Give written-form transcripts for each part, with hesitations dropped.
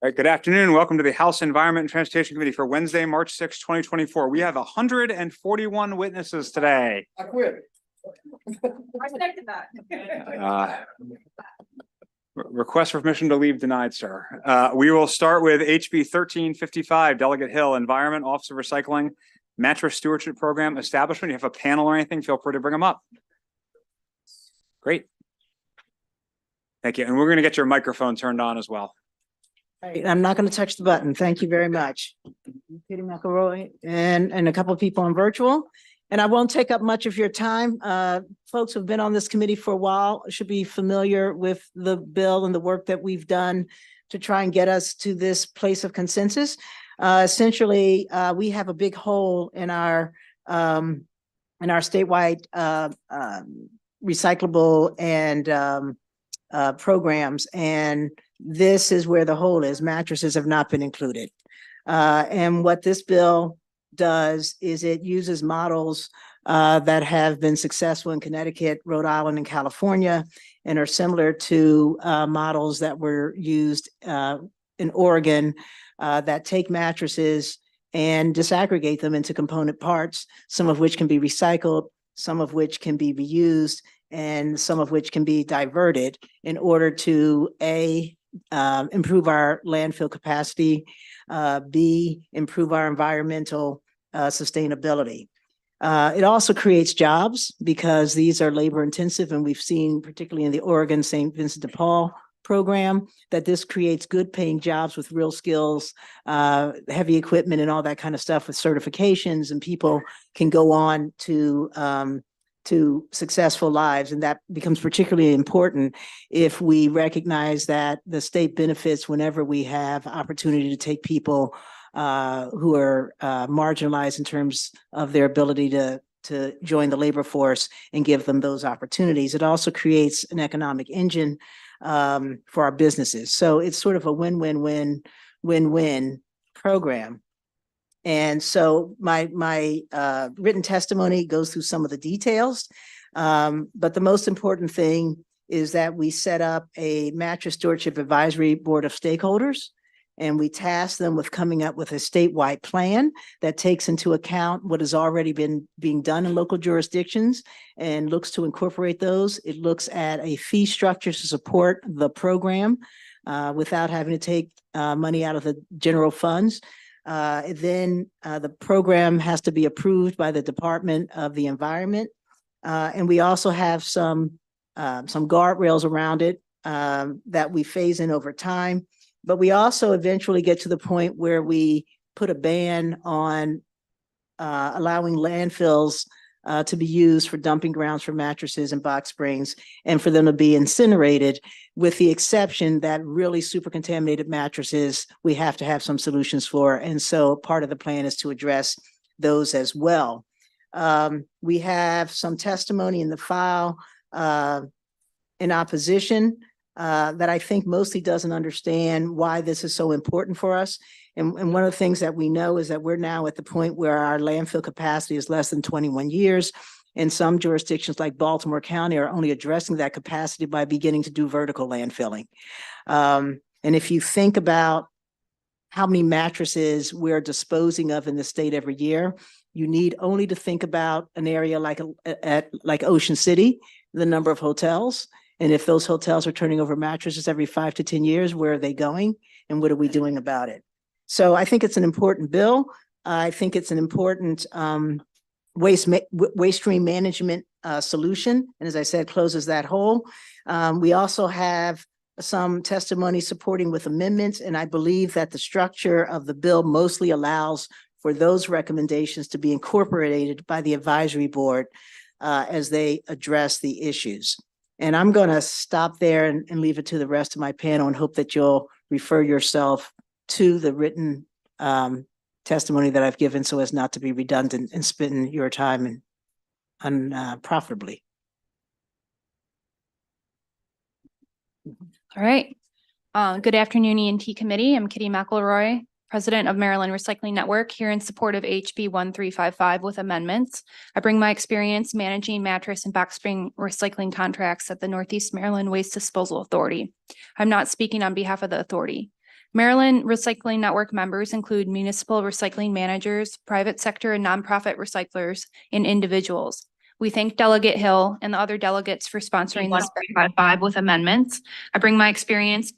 All right, good afternoon. Welcome to the House Environment and Transportation Committee for Wednesday, March 6, 2024. We have 141 witnesses today. I quit. I second that. Request for permission to leave denied, sir. We will start with HB 1355, Delegate Hill, Environment, Office of Recycling, Mattress Stewardship Program Establishment. You have a panel or anything, feel free to bring them up. Great. Thank you. And we're going to get your microphone turned on as well. I'm not going to touch the button. Thank you very much. Kitty McElroy and a couple of people on virtual. And I won't take up much of your time. Folks who've been on this committee for a while should be familiar with the bill and the work that we've done to try and get us to this place of consensus. Essentially, we have a big hole in our statewide recyclable and programs, and this is where the hole is. Mattresses have not been included. And what this bill does is it uses models that have been successful in Connecticut, Rhode Island, and California, and are similar to models that were used in Oregon that take mattresses and disaggregate them into component parts, some of which can be recycled, some of which can be reused, and some of which can be diverted in order to improve our landfill capacity, B, improve our environmental sustainability. It also creates jobs because these are labor intensive, and we've seen, particularly in the Oregon St. Vincent de Paul program, that this creates good paying jobs with real skills, heavy equipment and all that kind of stuff with certifications, and people can go on to successful lives. And that becomes particularly important if we recognize that the state benefits whenever we have opportunity to take people who are marginalized in terms of their ability to join the labor force and give them those opportunities. It also creates an economic engine for our businesses. So it's sort of a win-win-win-win program. And so my written testimony goes through some of the details, but the most important thing is that we set up a mattress stewardship advisory board of stakeholders, and we task them with coming up with a statewide plan that takes into account what has already been being done in local jurisdictions and looks to incorporate those. It looks at a fee structure to support the without having to take money out of the general funds. Then the program has to be approved by the Department of the Environment. And we also have some guardrails around it that we phase in over time. But we also eventually get to the point where we put a ban on allowing landfills to be used for dumping grounds for mattresses and box springs, and for them to be incinerated, with the exception that really super contaminated mattresses, we have to have some solutions for. And so part of the plan is to address those as well. We have some testimony in the file in opposition that I think mostly doesn't understand why this is so important for us. And one of the things that we know is that we're now at the point where our landfill capacity is less than 21 years. And some jurisdictions like Baltimore County are only addressing that capacity by beginning to do vertical landfilling. And if you think about how many mattresses we're disposing of in the state every year, you need only to think about an area like Ocean City, the number of hotels. And if those hotels are turning over mattresses every 5 to 10 years, where are they going? And what are we doing about it? So I think it's an important bill. I think it's an important waste stream management solution. And as I said, closes that hole. We also have some testimony supporting with amendments. And I believe that the structure of the bill mostly allows for those recommendations to be incorporated by the advisory board as they address the issues. And I'm going to stop there and leave it to the rest of my panel and hope that you'll refer yourself to the written testimony that I've given so as not to be redundant and spend your time unprofitably. All right. Good afternoon, ENT Committee. I'm Kitty McElroy, President of Maryland Recycling Network, here in support of HB 1355 with amendments. I bring my experience managing mattress and box spring recycling contracts at the Northeast Maryland Waste Disposal Authority. I'm not speaking on behalf of the authority. Maryland Recycling Network members include municipal recycling managers, private sector and nonprofit recyclers, and individuals. We thank Delegate Hill and the other delegates for sponsoring this 1355 with amendments. I bring my experience.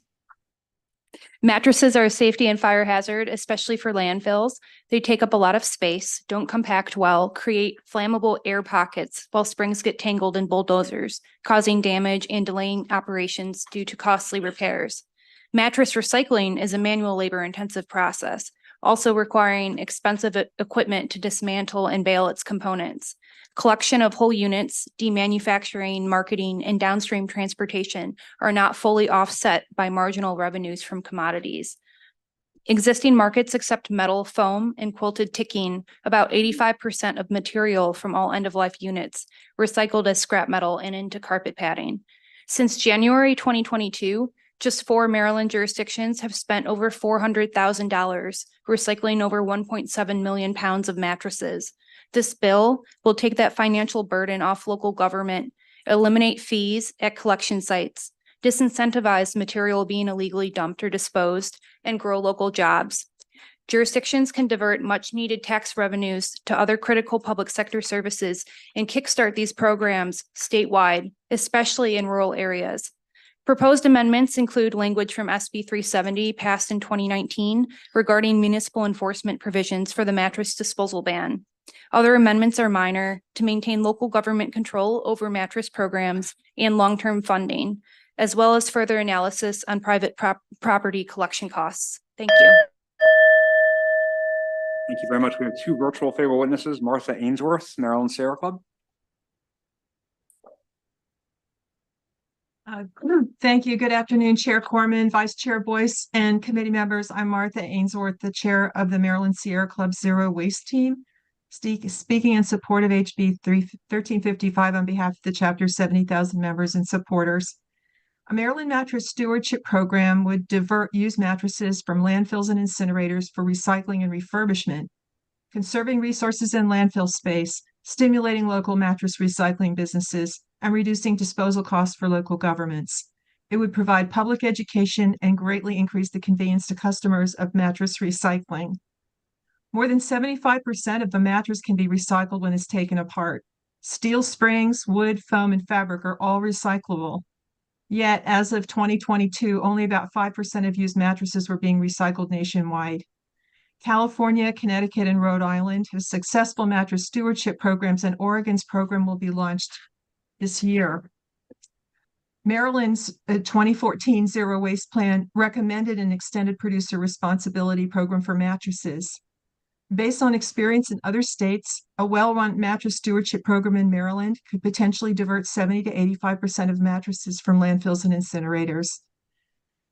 Mattresses are a safety and fire hazard, especially for landfills. They take up a lot of space, don't compact well, create flammable air pockets while springs get tangled in bulldozers, causing damage and delaying operations due to costly repairs. Mattress recycling is a manual labor-intensive process, also requiring expensive equipment to dismantle and bale its components. Collection of whole units, demanufacturing, marketing, and downstream transportation are not fully offset by marginal revenues from commodities. Existing markets accept metal, foam, and quilted ticking, about 85% of material from all end-of-life units, recycled as scrap metal and into carpet padding. Since January 2022, just 4 Maryland jurisdictions have spent over $400,000 recycling over 1.7 million pounds of mattresses. This bill will take that financial burden off local government, eliminate fees at collection sites, disincentivize material being illegally dumped or disposed, and grow local jobs. Jurisdictions can divert much-needed tax revenues to other critical public sector services and kickstart these programs statewide, especially in rural areas. Proposed amendments include language from SB 370 passed in 2019 regarding municipal enforcement provisions for the mattress disposal ban. Other amendments are minor to maintain local government control over mattress programs and long-term funding, as well as further analysis on private property collection costs. Thank you. Thank you very much. We have 2 virtual favorable witnesses, Martha Ainsworth, Maryland Sierra Club. Thank you. Good afternoon, Chair Corman, Vice Chair Boyce, and committee members. I'm Martha Ainsworth, the chair of the Maryland Sierra Club Zero Waste Team, speaking in support of HB 1355 on behalf of the chapter 70,000 members and supporters. A Maryland mattress stewardship program would divert used mattresses from landfills and incinerators for recycling and refurbishment, conserving resources in landfill space, stimulating local mattress recycling businesses, and reducing disposal costs for local governments. It would provide public education and greatly increase the convenience to customers of mattress recycling. More than 75% of the mattress can be recycled when it's taken apart. Steel springs, wood, foam, and fabric are all recyclable. Yet, as of 2022, only about 5% of used mattresses were being recycled nationwide. California, Connecticut, and Rhode Island have successful mattress stewardship programs, and Oregon's program will be launched this year. Maryland's 2014 Zero Waste Plan recommended an extended producer responsibility program for mattresses. Based on experience in other states, a well-run mattress stewardship program in Maryland could potentially divert 70 to 85% of mattresses from landfills and incinerators.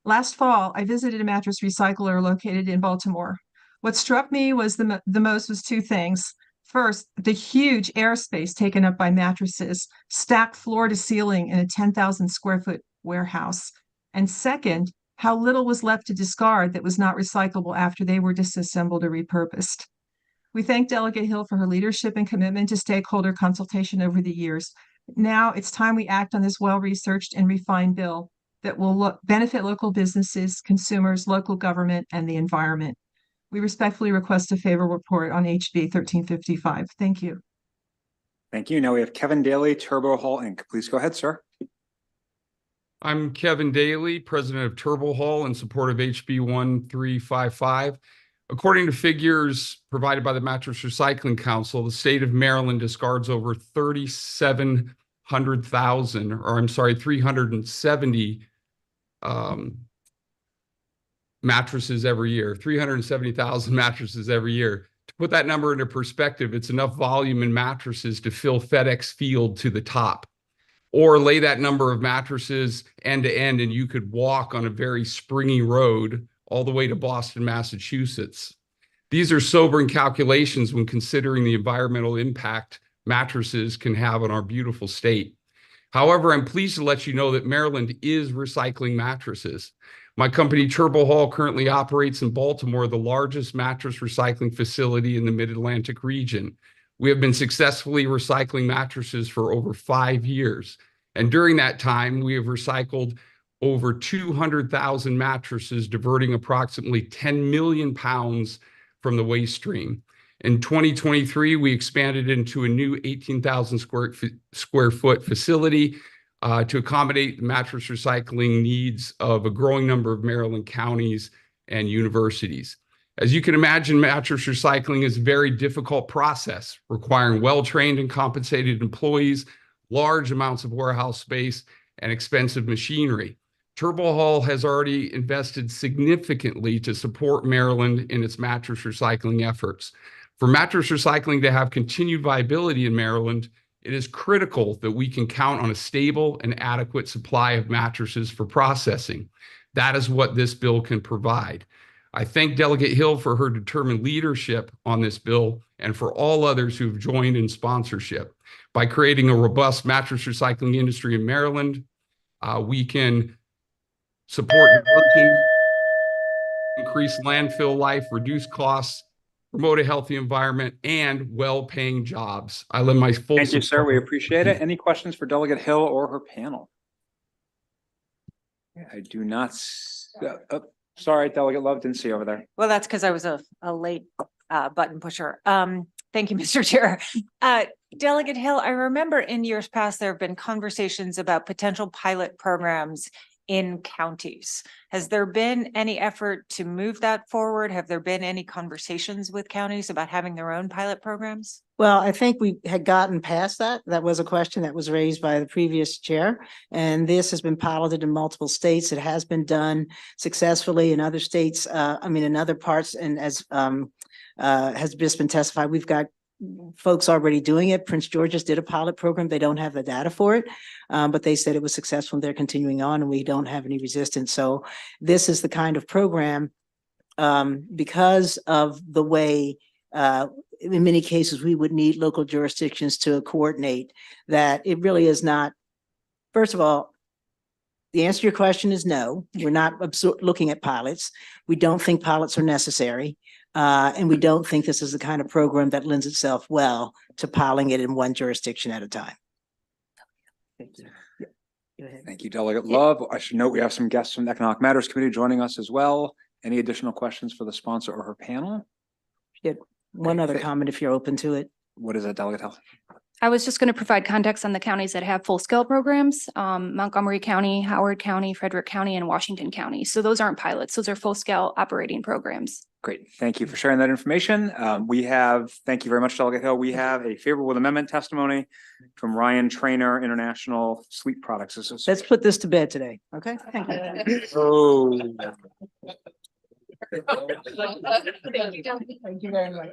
Last fall, I visited a mattress recycler located in Baltimore. What struck me was the most was 2 things. First, the huge airspace taken up by mattresses, stacked floor to ceiling in a 10,000 square foot warehouse. And second, how little was left to discard that was not recyclable after they were disassembled or repurposed. We thank Delegate Hill for her leadership and commitment to stakeholder consultation over the years. Now it's time we act on this well-researched and refined bill that will benefit local businesses, consumers, local government, and the environment. We respectfully request a favorable report on HB 1355. Thank you. Thank you. Now we have Kevin Daly, Turbo Hall Inc. Please go ahead, sir. I'm Kevin Daly, president of Turbo Hall, in support of HB 1355. According to figures provided by the Mattress Recycling Council, the state of Maryland discards over 370 mattresses every year, 370,000 mattresses every year. To put that number into perspective, it's enough volume in mattresses to fill FedEx Field to the top. Or lay that number of mattresses end to end, and you could walk on a very springy road all the way to Boston, Massachusetts. These are sobering calculations when considering the environmental impact mattresses can have on our beautiful state. However, I'm pleased to let you know that Maryland is recycling mattresses. My company, Turbo Hall, currently operates in Baltimore, the largest mattress recycling facility in the Mid-Atlantic region. We have been successfully recycling mattresses for over 5 years. And during that time, we have recycled over 200,000 mattresses, diverting approximately 10 million pounds from the waste stream. In 2023, we expanded into a new 18,000 square foot facility to accommodate the mattress recycling needs of a growing number of Maryland counties and universities. As you can imagine, mattress recycling is a very difficult process, requiring well-trained and compensated employees, large amounts of warehouse space, and expensive machinery. Turbo Hall has already invested significantly to support Maryland in its mattress recycling efforts. For mattress recycling to have continued viability in Maryland, it is critical that we can count on a stable and adequate supply of mattresses for processing. That is what this bill can provide. I thank Delegate Hill for her determined leadership on this bill and for all others who have joined in sponsorship. By creating a robust mattress recycling industry in Maryland, we can support diversion, increase landfill life, reduce costs, promote a healthy environment, and well-paying jobs. I lend my full Thank you, sir. We support. appreciate it. Any questions for Delegate Hill or her panel? Yeah, I do not. Sorry, Delegate Love, didn't see you over there. Well, that's because I was a late button pusher. Thank you, Mr. Chair. Delegate Hill, I remember in years past, there have been conversations about potential pilot programs in counties. Has there been any effort to move that forward? Have there been any conversations with counties about having their own pilot programs? Well, I think we had gotten past that. That was a question that was raised by the previous chair. And this has been piloted in multiple states. It has been done successfully in other states, in other parts, and as has just been testified, we've got folks already doing it. Prince George's did a pilot program. They don't have the data for it, but they said it was successful and they're continuing on, and we don't have any resistance. So this is the kind of program, because of the way, in many cases, we would need local jurisdictions to coordinate, that it really is not. First of all, the answer to your question is no. We're not looking at pilots. We don't think pilots are necessary. And we don't think this is the kind of program that lends itself well to piling it in one jurisdiction at a time. Thank you. Yeah. Go ahead. Thank you, Delegate Love. I should note we have some guests from the Economic Matters Committee joining us as well. Any additional questions for the sponsor or her panel? One other comment, if you're open to it. What is that, Delegate Hill? I was just going to provide context on the counties that have full-scale programs, Montgomery County, Howard County, Frederick County, and Washington County. So those aren't pilots. Those are full-scale operating programs. Great. Thank you for sharing that information. Thank you very much, Delegate Hill. We have a favorable amendment testimony from Ryan Trainer, International Sleep Products Association. Let's put this to bed today. Okay. Thank you. Oh. Thank you very much.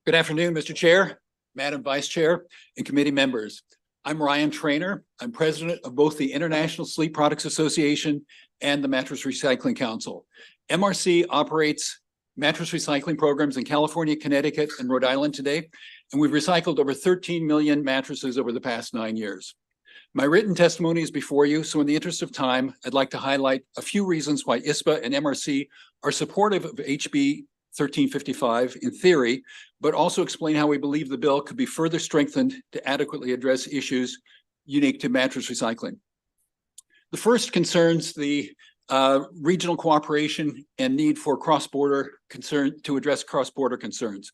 Good afternoon, Mr. Chair, Madam Vice Chair, and committee members. I'm Ryan Trainer. I'm president of both the International Sleep Products Association and the Mattress Recycling Council. MRC operates mattress recycling programs in California, Connecticut, and Rhode Island today, and we've recycled over 13 million mattresses over the past 9 years. My written testimony is before you, so in the interest of time, I'd like to highlight a few reasons why ISPA and MRC are supportive of HB 1355 in theory, but also explain how we believe the bill could be further strengthened to adequately address issues unique to mattress recycling. The first concerns the regional cooperation and need for cross-border concern to address cross-border concerns.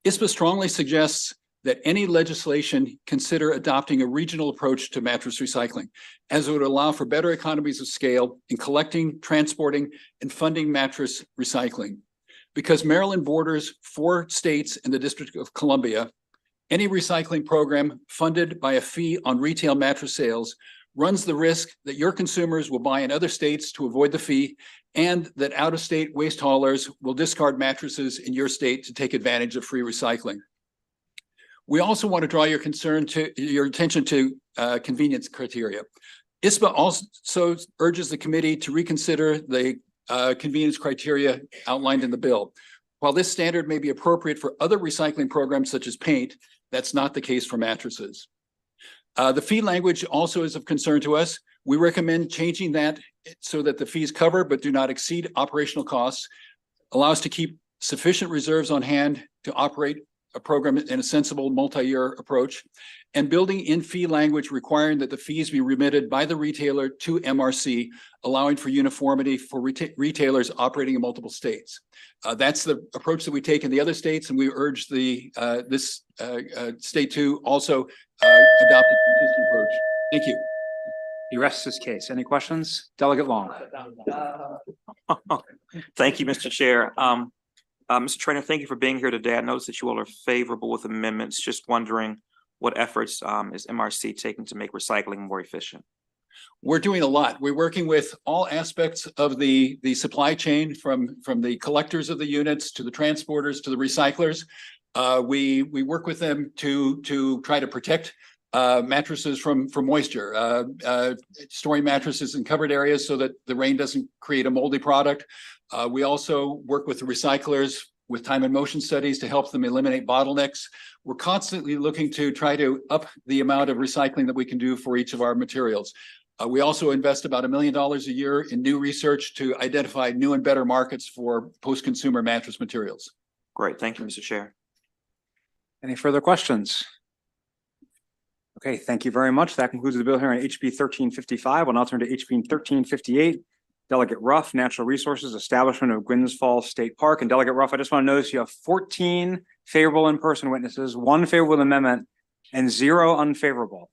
ISPA strongly suggests that any legislation consider adopting a regional approach to mattress recycling, as it would allow for better economies of scale in collecting, transporting, and funding mattress recycling. Because Maryland borders 4 states and the District of Columbia, any recycling program funded by a fee on retail mattress sales runs the risk that your consumers will buy in other states to avoid the fee, and that out-of-state waste haulers will discard mattresses in your state to take advantage of free recycling. We also want to draw your attention to convenience criteria. ISPA also urges the committee to reconsider the convenience criteria outlined in the bill. While this standard may be appropriate for other recycling programs such as paint, that's not the case for mattresses. The fee language also is of concern to us. We recommend changing that so that the fees cover but do not exceed operational costs, allow us to keep sufficient reserves on hand to operate a program in a sensible multi-year approach, and building in fee language requiring that the fees be remitted by the retailer to MRC, allowing for uniformity for retailers operating in multiple states. That's the approach that we take in the other states, and we urge this state to also adopt a consistent approach. Thank you. He rests his case. Any questions? Delegate Long. Thank you, Mr. Chair. Mr. Trainer, thank you for being here today. I noticed that you all are favorable with amendments. Just wondering what efforts is MRC taking to make recycling more efficient? We're doing a lot. We're working with all aspects of the supply chain, from the collectors of the units to the transporters to the recyclers. We work with them to try to protect mattresses from moisture, storing mattresses in covered areas so that the rain doesn't create a moldy product. We also work with the recyclers with time and motion studies to help them eliminate bottlenecks. We're constantly looking to try to up the amount of recycling that we can do for each of our materials. We also invest about $1 million a year in new research to identify new and better markets for post-consumer mattress materials. Great. Thank you, Mr. Chair. Any further questions? Okay, thank you very much. That concludes the bill here on HB 1355. We'll now turn to HB 1358. Delegate Ruff, Natural Resources, Establishment of Gwynns Falls State Park. And Delegate Ruff, I just want to notice you have 14 favorable in-person witnesses, 1 favorable amendment, and 0 unfavorable.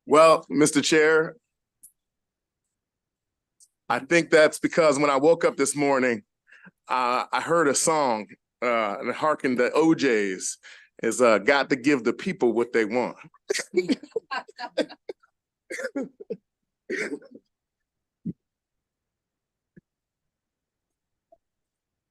Well, Mr. Chair, I think that's because when I woke up this morning, I heard a song and hearkened to OJ's is got to give the people what they want.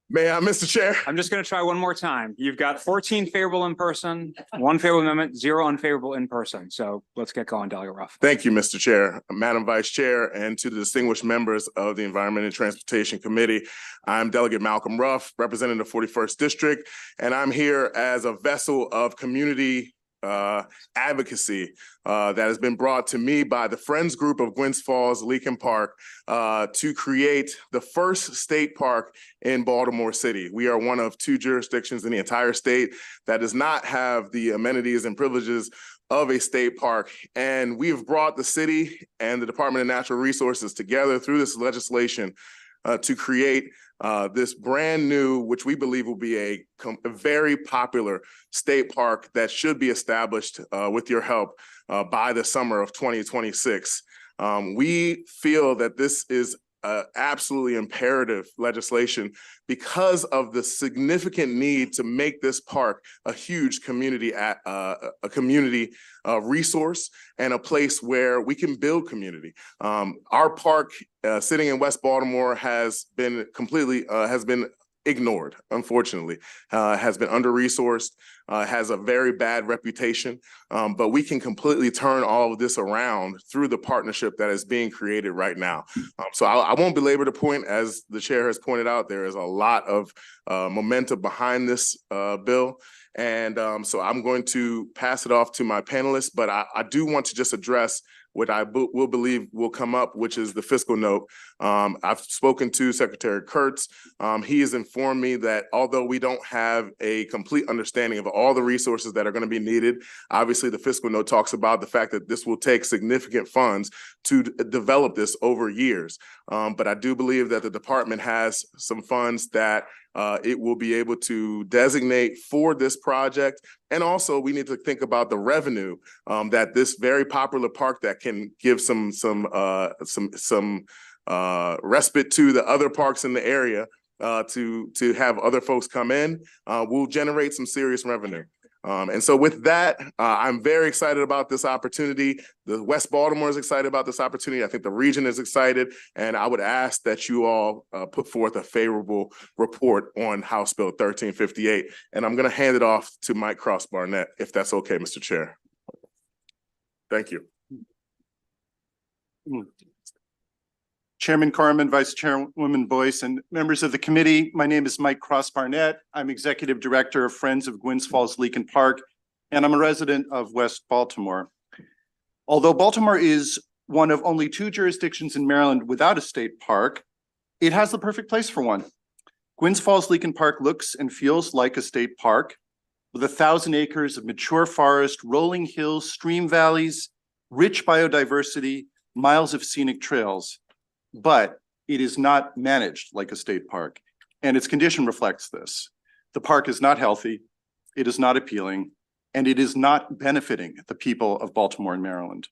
May I, Mr. Chair? I'm just going to try one more time. You've got 14 favorable in person, 1 favorable amendment, 0 unfavorable in person. So let's get going, Delegate Ruff. Thank you, Mr. Chair, Madam Vice Chair, and to the distinguished members of the Environment and Transportation Committee. I'm Delegate Malcolm Ruff, representing the 41st District, and I'm here as a vessel of community advocacy that has been brought to me by the Friends Group of Gwynns Falls Leakin Park to create the first state park in Baltimore City. We are one of 2 jurisdictions in the entire state that does not have the amenities and privileges of a state park. And we've brought the city and the Department of Natural Resources together through this legislation to create this brand new, which we believe will be a very popular state park that should be established with your help by the summer of 2026. We feel that this is absolutely imperative legislation because of the significant need to make this park a huge community resource and a place where we can build community. Our park sitting in West Baltimore has been ignored, unfortunately, has been under-resourced, has a very bad reputation, but we can completely turn all of this around through the partnership that is being created right now. So I won't belabor the point. As the chair has pointed out, there is a lot of momentum behind this bill. And so I'm going to pass it off to my panelists, but I do want to just address what I will believe will come up, which is the fiscal note. I've spoken to Secretary Kurtz. He has informed me that although we don't have a complete understanding of all the resources that are going to be needed, obviously the fiscal note talks about the fact that this will take significant funds to develop this over years. But I do believe that the department has some funds that it will be able to designate for this project. And also we need to think about the revenue that this very popular park that can give some respite to the other parks in the area to have other folks come in will generate some serious revenue. And so with that, I'm very excited about this opportunity. The West Baltimore is excited about this opportunity. I think the region is excited. And I would ask that you all put forth a favorable report on House Bill 1358. And I'm going to hand it off to Mike Cross Barnett, if that's okay, Mr. Chair. Thank you. Chairman Corman, Vice Chairwoman Boyce, and members of the committee. My name is Mike Cross Barnett. I'm Executive Director of Friends of Gwynns Falls Leakin Park, and I'm a resident of West Baltimore. Although Baltimore is one of only 2 jurisdictions in Maryland without a state park, it has the perfect place for one. Gwynns Falls Leakin Park looks and feels like a state park with 1,000 acres of mature forest, rolling hills, stream valleys, rich biodiversity, miles of scenic trails. But it is not managed like a state park, and its condition reflects this. The park is not healthy, it is not appealing, and it is not benefiting the people of Baltimore and Maryland.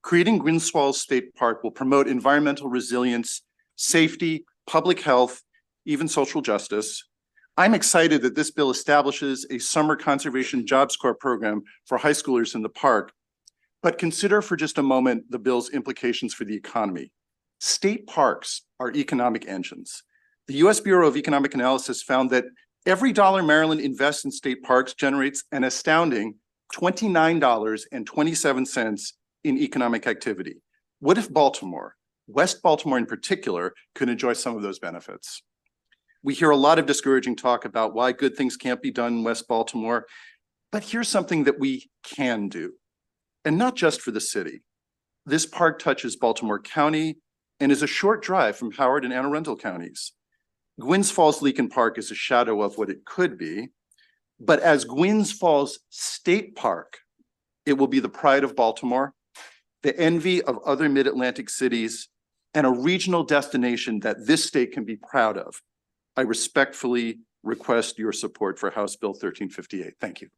Creating Gwynns Falls State Park will promote environmental resilience, safety, public health, even social justice. I'm excited that this bill establishes a summer conservation jobs corps program for high schoolers in the park, but consider for just a moment the bill's implications for the economy. State parks are economic engines. The U.S. Bureau of Economic Analysis found that every dollar Maryland invests in state parks generates an astounding $29.27 in economic activity. What if Baltimore, West Baltimore in particular, could enjoy some of those benefits? We hear a lot of discouraging talk about why good things can't be done in West Baltimore, but here's something that we can do, and not just for the city. This park touches Baltimore County and is a short drive from Howard and Anne Arundel counties. Gwynns Falls Leakin Park is a shadow of what it could be, but as Gwynns Falls State Park, it will be the pride of Baltimore, the envy of other mid-Atlantic cities, and a regional destination that this state can be proud of. I respectfully request your support for House Bill 1358. Thank you.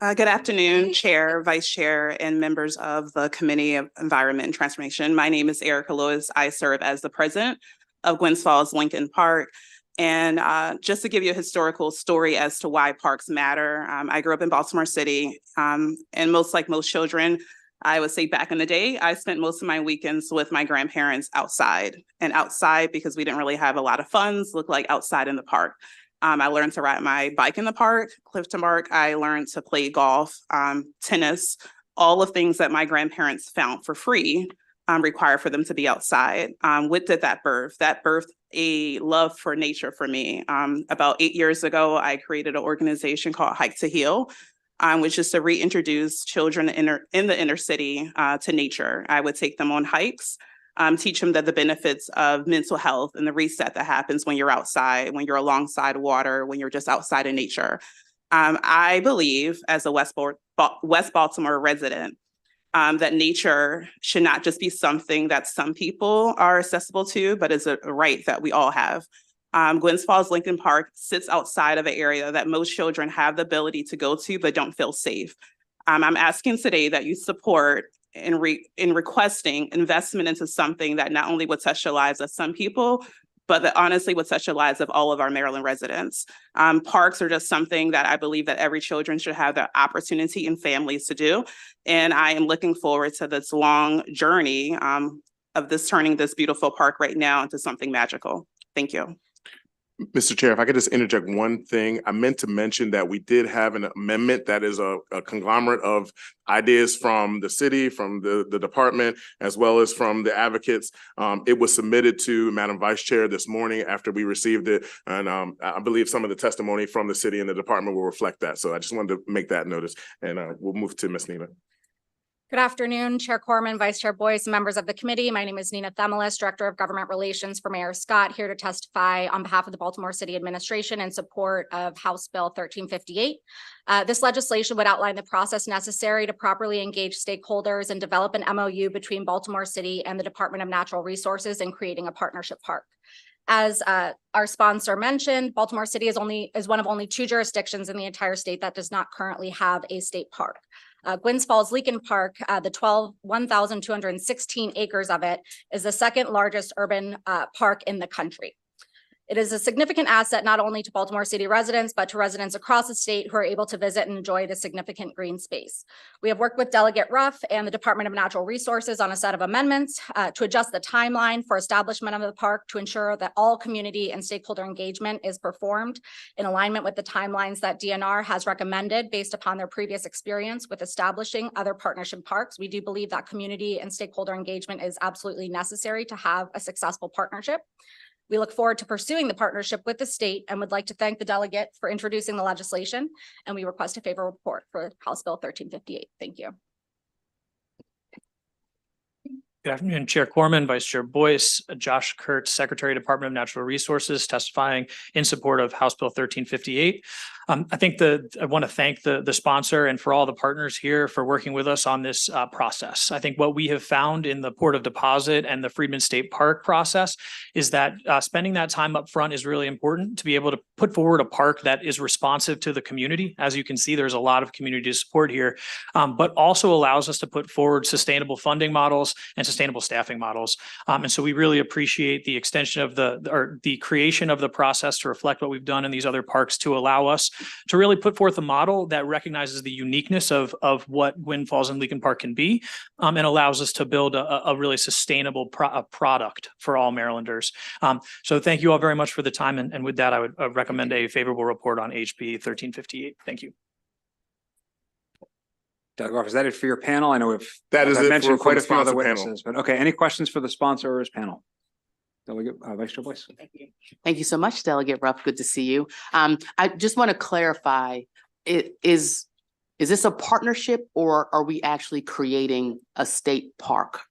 Good afternoon, Chair, Vice Chair, and members of the Committee of Environment and Transformation. My name is Erica Lewis. I serve as the president of Gwynns Falls Leakin Park. And just to give you a historical story as to why parks matter, I grew up in Baltimore City, and like most children, I would say back in the day, I spent most of my weekends with my grandparents outside, and outside because we didn't really have a lot of funds, looked like outside in the park. I learned to ride my bike in the park, Clifton Park. I learned to play golf, tennis, all the things that my grandparents found for free required for them to be outside. What did that birth? That birthed a love for nature for me. About 8 years ago, I created an organization called Hike to Heal, which is to reintroduce children in the inner city to nature. I would take them on hikes, teach them that the benefits of mental health and the reset that happens when you're outside, when you're alongside water, when you're just outside in nature. I believe, as a West Baltimore resident, that nature should not just be something that some people are accessible to, but is a right that we all have. Gwynns Falls Leakin Park sits outside of an area that most children have the ability to go to, but don't feel safe. I'm asking today that you support in requesting investment into something that not only would touch the lives of some people, but that honestly would touch the lives of all of our Maryland residents. Parks are just something that I believe that every children should have the opportunity and families to do. And I am looking forward to this long journey of turning this beautiful park right now into something magical. Thank you. Mr. Chair, if I could just interject one thing. I meant to mention that we did have an amendment that is a conglomerate of ideas from the city, from the department, as well as from the advocates. It was submitted to Madam Vice Chair this morning after we received it. And I believe some of the testimony from the city and the department will reflect that. So I just wanted to make that notice, and we'll move to Ms. Nina. Good afternoon, Chair Corman, Vice Chair Boyce, members of the committee. My name is Nina Themelis, Director of Government Relations for Mayor Scott, here to testify on behalf of the Baltimore City Administration in support of House Bill 1358. This legislation would outline the process necessary to properly engage stakeholders and develop an MOU between Baltimore City and the Department of Natural Resources in creating a partnership park. As our sponsor mentioned, Baltimore City is one of only 2 jurisdictions in the entire state that does not currently have a state park. Gwynns Falls Leakin Park, the 1,216 acres of it, is the second largest urban park in the country. It is a significant asset not only to Baltimore City residents, but to residents across the state who are able to visit and enjoy the significant green space. We have worked with Delegate Ruff and the Department of Natural Resources on a set of amendments to adjust the timeline for establishment of the park to ensure that all community and stakeholder engagement is performed in alignment with the timelines that DNR has recommended based upon their previous experience with establishing other partnership parks. We do believe that community and stakeholder engagement is absolutely necessary to have a successful partnership. We look forward to pursuing the partnership with the state and would like to thank the delegate for introducing the legislation. And we request a favorable report for House Bill 1358. Thank you. Good afternoon, Chair Corman, Vice Chair Boyce, Josh Kurtz, Secretary, Department of Natural Resources, testifying in support of House Bill 1358. I think I want to thank the sponsor and for all the partners here for working with us on this process. I think what we have found in the Port of Deposit and the Freedman State Park process is that spending that time up front is really important to be able to put forward a park that is responsive to the community. As you can see, there's a lot of community support here, but also allows us to put forward sustainable funding models and sustainable staffing models. And so we really appreciate the extension of the creation of the process to reflect what we've done in these other parks to allow us to really put forth a model that recognizes the uniqueness of what Gwynns Falls and Leakin Park can be, and allows us to build a really sustainable product for all Marylanders. So thank you all very much for the time. And with that, I would recommend a favorable report on HB 1358. Thank you. Doug Ruff, is that it for your panel? I know That is I it mentioned for quite the a few other sponsor panel. witnesses, but okay. Any questions for the sponsors panel? Delegate Vice Chair Boyce. Thank you so much, Delegate Ruff. Good to see you. I just want to clarify, is this a partnership or are we actually creating a state park?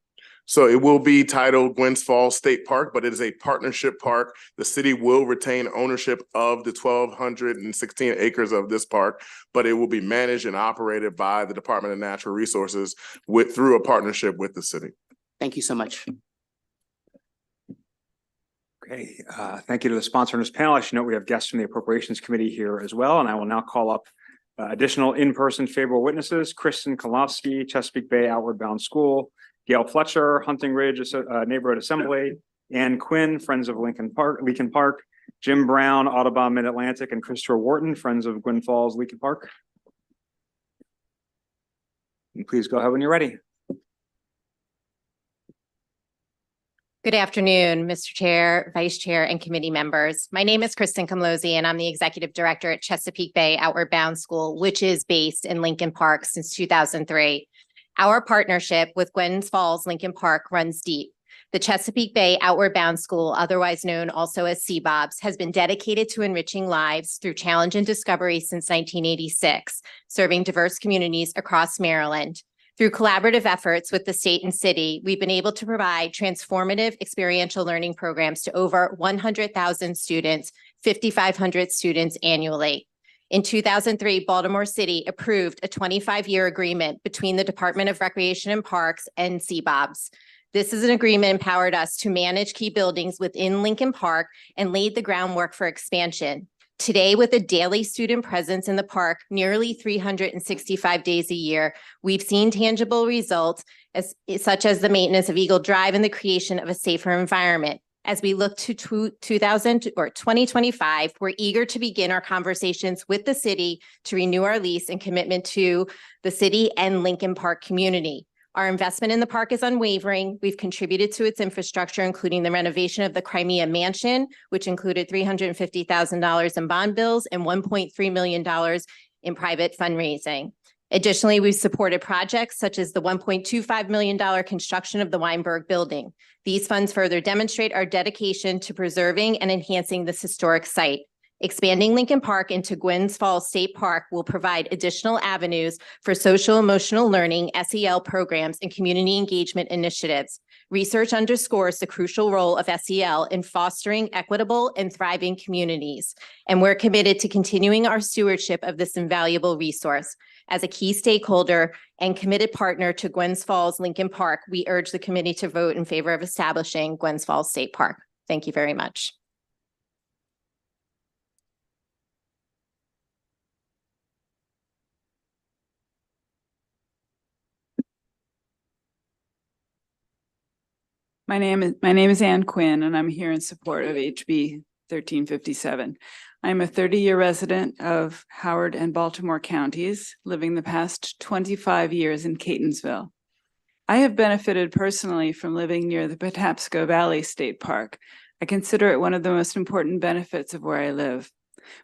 So it will be titled Gwynns Falls State Park, but it is a partnership park. The city will retain ownership of the 1,216 acres of this park, but it will be managed and operated by the Department of Natural Resources through a partnership with the city. Thank you so much. Okay, thank you to the sponsor on this panel. I should note we have guests from the Appropriations Committee here as well, and I will now call up additional in-person favorable witnesses: Kristen Kolofsky, Chesapeake Bay Outward Bound School; Gail Fletcher, Hunting Ridge Neighborhood Assembly; Ann Quinn, Friends of Leakin Park; Jim Brown, Audubon Mid-Atlantic; and Christopher Wharton, Friends of Gwynns Falls Leakin Park. And please go ahead when you're ready. Good afternoon, Mr. Chair, Vice Chair, and committee members. My name is Kristen Komlozy, and I'm the Executive Director at Chesapeake Bay Outward Bound School, which is based in Leakin Park since 2003. Our partnership with Gwynns Falls Leakin Park runs deep. The Chesapeake Bay Outward Bound School, otherwise known also as CBOBS, has been dedicated to enriching lives through challenge and discovery since 1986, serving diverse communities across Maryland. Through collaborative efforts with the state and city, we've been able to provide transformative experiential learning programs to over 100,000 students, 5,500 students annually. In 2003, Baltimore City approved a 25-year agreement between the Department of Recreation and Parks and CBOBS. This is an agreement empowered us to manage key buildings within Leakin Park and laid the groundwork for expansion. Today, with a daily student presence in the park, nearly 365 days a year, we've seen tangible results such as the maintenance of Eagle Drive and the creation of a safer environment. As we look to 2025, we're eager to begin our conversations with the city to renew our lease and commitment to the city and Leakin Park community. Our investment in the park is unwavering. We've contributed to its infrastructure, including the renovation of the Crimea Mansion, which included $350,000 in bond bills and $1.3 million in private fundraising. Additionally, we've supported projects such as the $1.25 million construction of the Weinberg Building. These funds further demonstrate our dedication to preserving and enhancing this historic site. Expanding Leakin Park into Gwynns Falls State Park will provide additional avenues for social emotional learning, SEL programs, and community engagement initiatives. Research underscores the crucial role of SEL in fostering equitable and thriving communities, and we're committed to continuing our stewardship of this invaluable resource. As a key stakeholder and committed partner to Gwynns Falls Leakin Park, we urge the committee to vote in favor of establishing Gwynns Falls State Park. Thank you very much. My name is Ann Quinn, and I'm here in support of HB 1357. I'm a 30-year resident of Howard and Baltimore counties, living the past 25 years in Catonsville. I have benefited personally from living near the Patapsco Valley State Park. I consider it one of the most important benefits of where I live.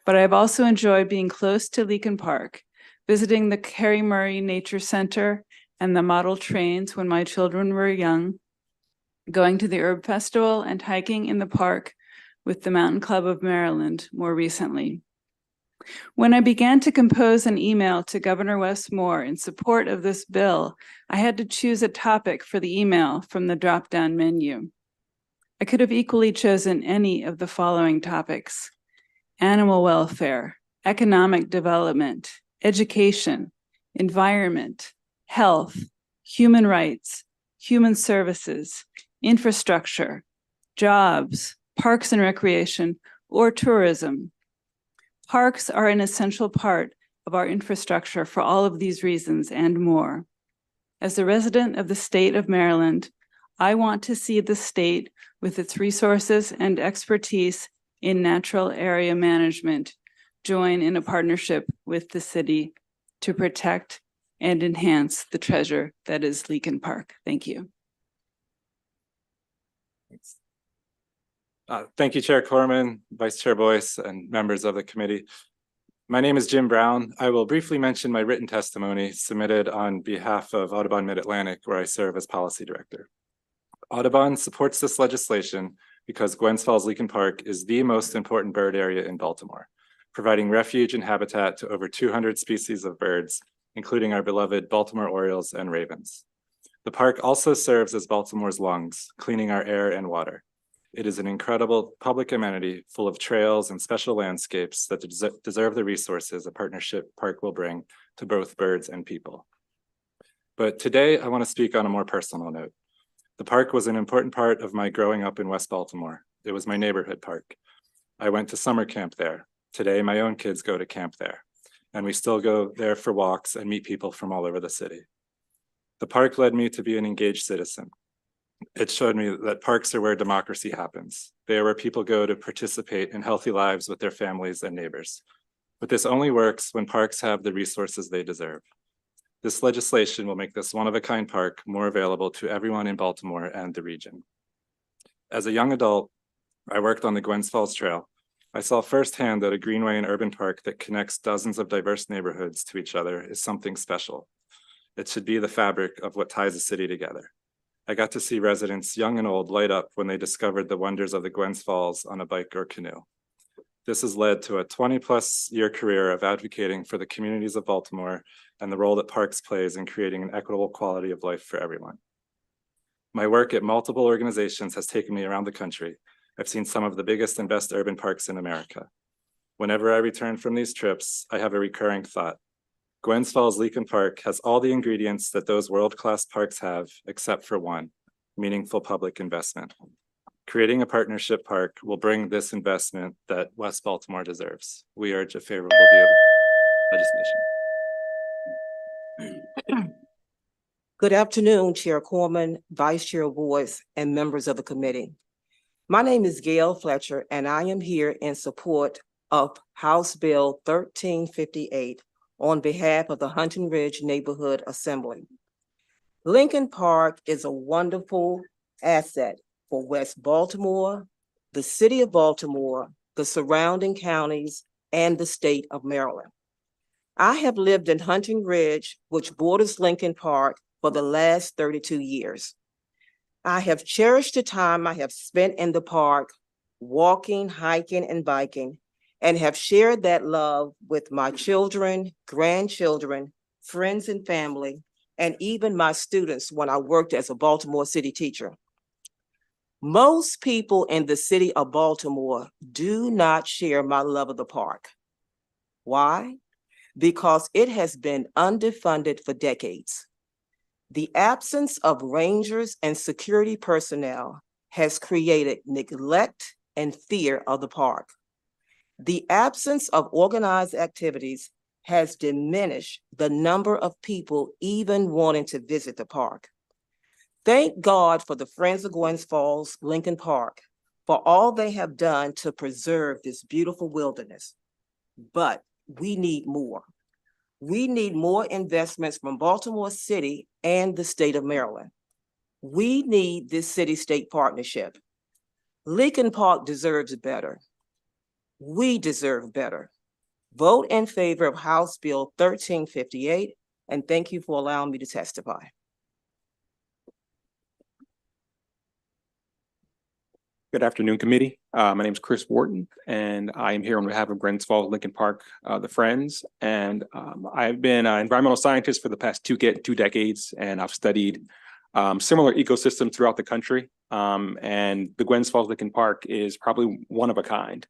But I've also enjoyed being close to Leakin Park, visiting the Carrie Murray Nature Center and the model trains when my children were young, going to the Herb Festival and hiking in the park with the Mountain Club of Maryland more recently. When I began to compose an email to Governor Wes Moore in support of this bill, I had to choose a topic for the email from the drop-down menu. I could have equally chosen any of the following topics: animal welfare, economic development, education, environment, health, human rights, human services, infrastructure, jobs, parks and recreation, or tourism. Parks are an essential part of our infrastructure for all of these reasons and more. As a resident of the state of Maryland, I want to see the state with its resources and expertise in natural area management join in a partnership with the city to protect and enhance the treasure that is Leakin Park. Thank you. Thank you, Chair Corman, Vice Chair Boyce, and members of the committee. My name is Jim Brown. I will briefly mention my written testimony submitted on behalf of Audubon Mid-Atlantic, where I serve as policy director. Audubon supports this legislation because Gwynns Falls Leakin Park is the most important bird area in Baltimore, providing refuge and habitat to over 200 species of birds, including our beloved Baltimore Orioles and ravens. The park also serves as Baltimore's lungs, cleaning our air and water. It is an incredible public amenity full of trails and special landscapes that deserve the resources a partnership park will bring to both birds and people. But today I want to speak on a more personal note. The park was an important part of my growing up in West Baltimore. It was my neighborhood park. I went to summer camp there. Today, my own kids go to camp there, and we still go there for walks and meet people from all over the city. The park led me to be an engaged citizen. It showed me that parks are where democracy happens. They are where people go to participate in healthy lives with their families and neighbors. But this only works when parks have the resources they deserve. This legislation will make this one-of-a-kind park more available to everyone in Baltimore and the region. As a young adult, I worked on the Gwynns Falls Trail. I saw firsthand that a greenway and urban park that connects dozens of diverse neighborhoods to each other is something special. It should be the fabric of what ties a city together. I got to see residents young and old light up when they discovered the wonders of the Gwynns Falls on a bike or canoe. This has led to a 20+ year career of advocating for the communities of Baltimore and the role that parks plays in creating an equitable quality of life for everyone. My work at multiple organizations has taken me around the country. I've seen some of the biggest and best urban parks in America. Whenever I return from these trips, I have a recurring thought. Gwynns Falls Leakin Park has all the ingredients that those world-class parks have, except for one, meaningful public investment. Creating a partnership park will bring this investment that West Baltimore deserves. We urge a favorable view of legislation. Good afternoon, Chair Corman, Vice Chair Boyce, and members of the committee. My name is Gail Fletcher, and I am here in support of House Bill 1358 on behalf of the Hunting Ridge Neighborhood Assembly. Leakin Park is a wonderful asset for West Baltimore, the city of Baltimore, the surrounding counties, and the state of Maryland. I have lived in Hunting Ridge, which borders Leakin Park, for the last 32 years. I have cherished the time I have spent in the park, walking, hiking, and biking, and have shared that love with my children, grandchildren, friends and family, and even my students when I worked as a Baltimore City teacher. Most people in the city of Baltimore do not share my love of the park. Why? Because it has been underfunded for decades. The absence of rangers and security personnel has created neglect and fear of the park. The absence of organized activities has diminished the number of people even wanting to visit the park. Thank God for the Friends of Gwynns Falls Leakin Park for all they have done to preserve this beautiful wilderness. But we need more. We need more investments from Baltimore City and the state of Maryland. We need this city-state partnership. Lincoln Park deserves better. We deserve better. Vote in favor of House Bill 1358, and thank you for allowing me to testify. Good afternoon, committee. My name is Chris Wharton, and I am here on behalf of Gwynns Falls, Lincoln Park, the Friends. And I've been an environmental scientist for the past two decades, and I've studied similar ecosystems throughout the country. And the Gwynns Falls Lincoln Park is probably one of a kind.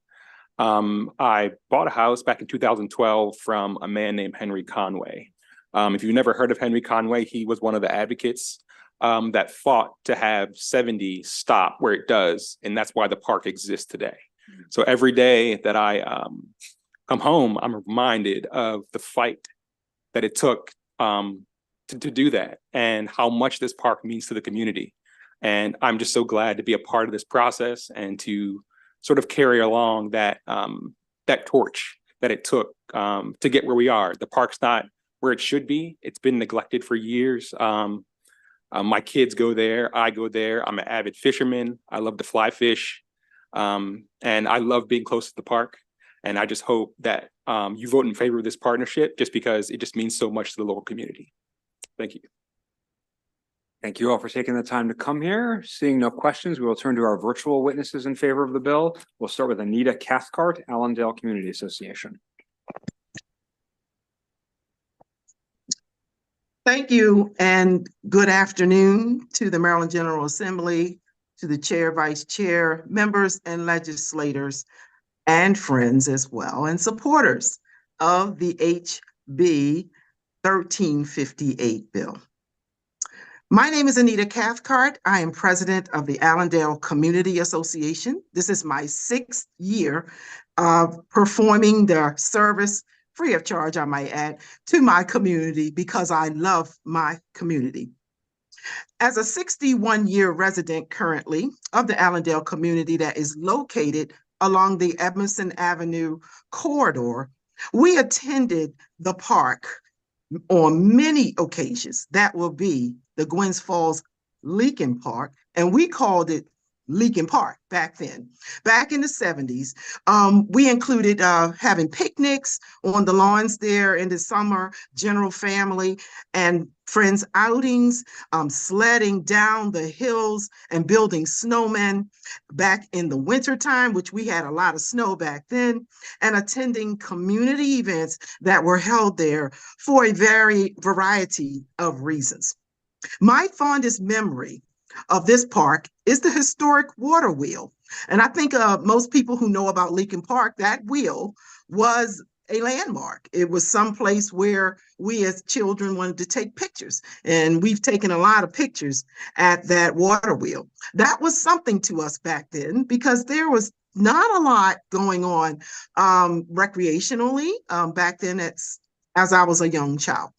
I bought a house back in 2012 from a man named Henry Conway. If you've never heard of Henry Conway, he was one of the advocates that fought to have 70 stop where it does, and that's why the park exists today. So every day that I come home, I'm reminded of the fight that it took to do that and how much this park means to the community. And I'm just so glad to be a part of this process and to sort of carry along that that torch that it took to get where we are. The park's not where it should be. It's been neglected for years. My kids go there, I go there. I'm an avid fisherman. I love to fly fish. And I love being close to the park. And I just hope that you vote in favor of this partnership just because it just means so much to the local community. Thank you. Thank you all for taking the time to come here. Seeing no questions, we will turn to our virtual witnesses in favor of the bill. We'll start with Anita Cathcart, Allendale Community Association. Thank you and good afternoon to the Maryland General Assembly, to the chair, vice chair, members and legislators and friends as well, and supporters of the HB 1358 bill. My name is Anita Cathcart. I am president of the Allendale Community Association. This is my 6th year of performing the service free of charge, I might add, to my community because I love my community. As a 61-year resident currently of the Allendale community that is located along the Edmondson Avenue corridor, we attended the park on many occasions. That will be the Gwynns Falls Lincoln Park, and we called it Lincoln Park back then. Back in the 70s, we included having picnics on the lawns there in the summer, general family and friends outings, sledding down the hills and building snowmen back in the wintertime, which we had a lot of snow back then, and attending community events that were held there for a variety of reasons. My fondest memory of this park is the historic water wheel. And I think most people who know about Lincoln Park, that wheel was a landmark. It was someplace where we as children wanted to take pictures. And we've taken a lot of pictures at that water wheel. That was something to us back then because there was not a lot going on recreationally back then as I was a young child.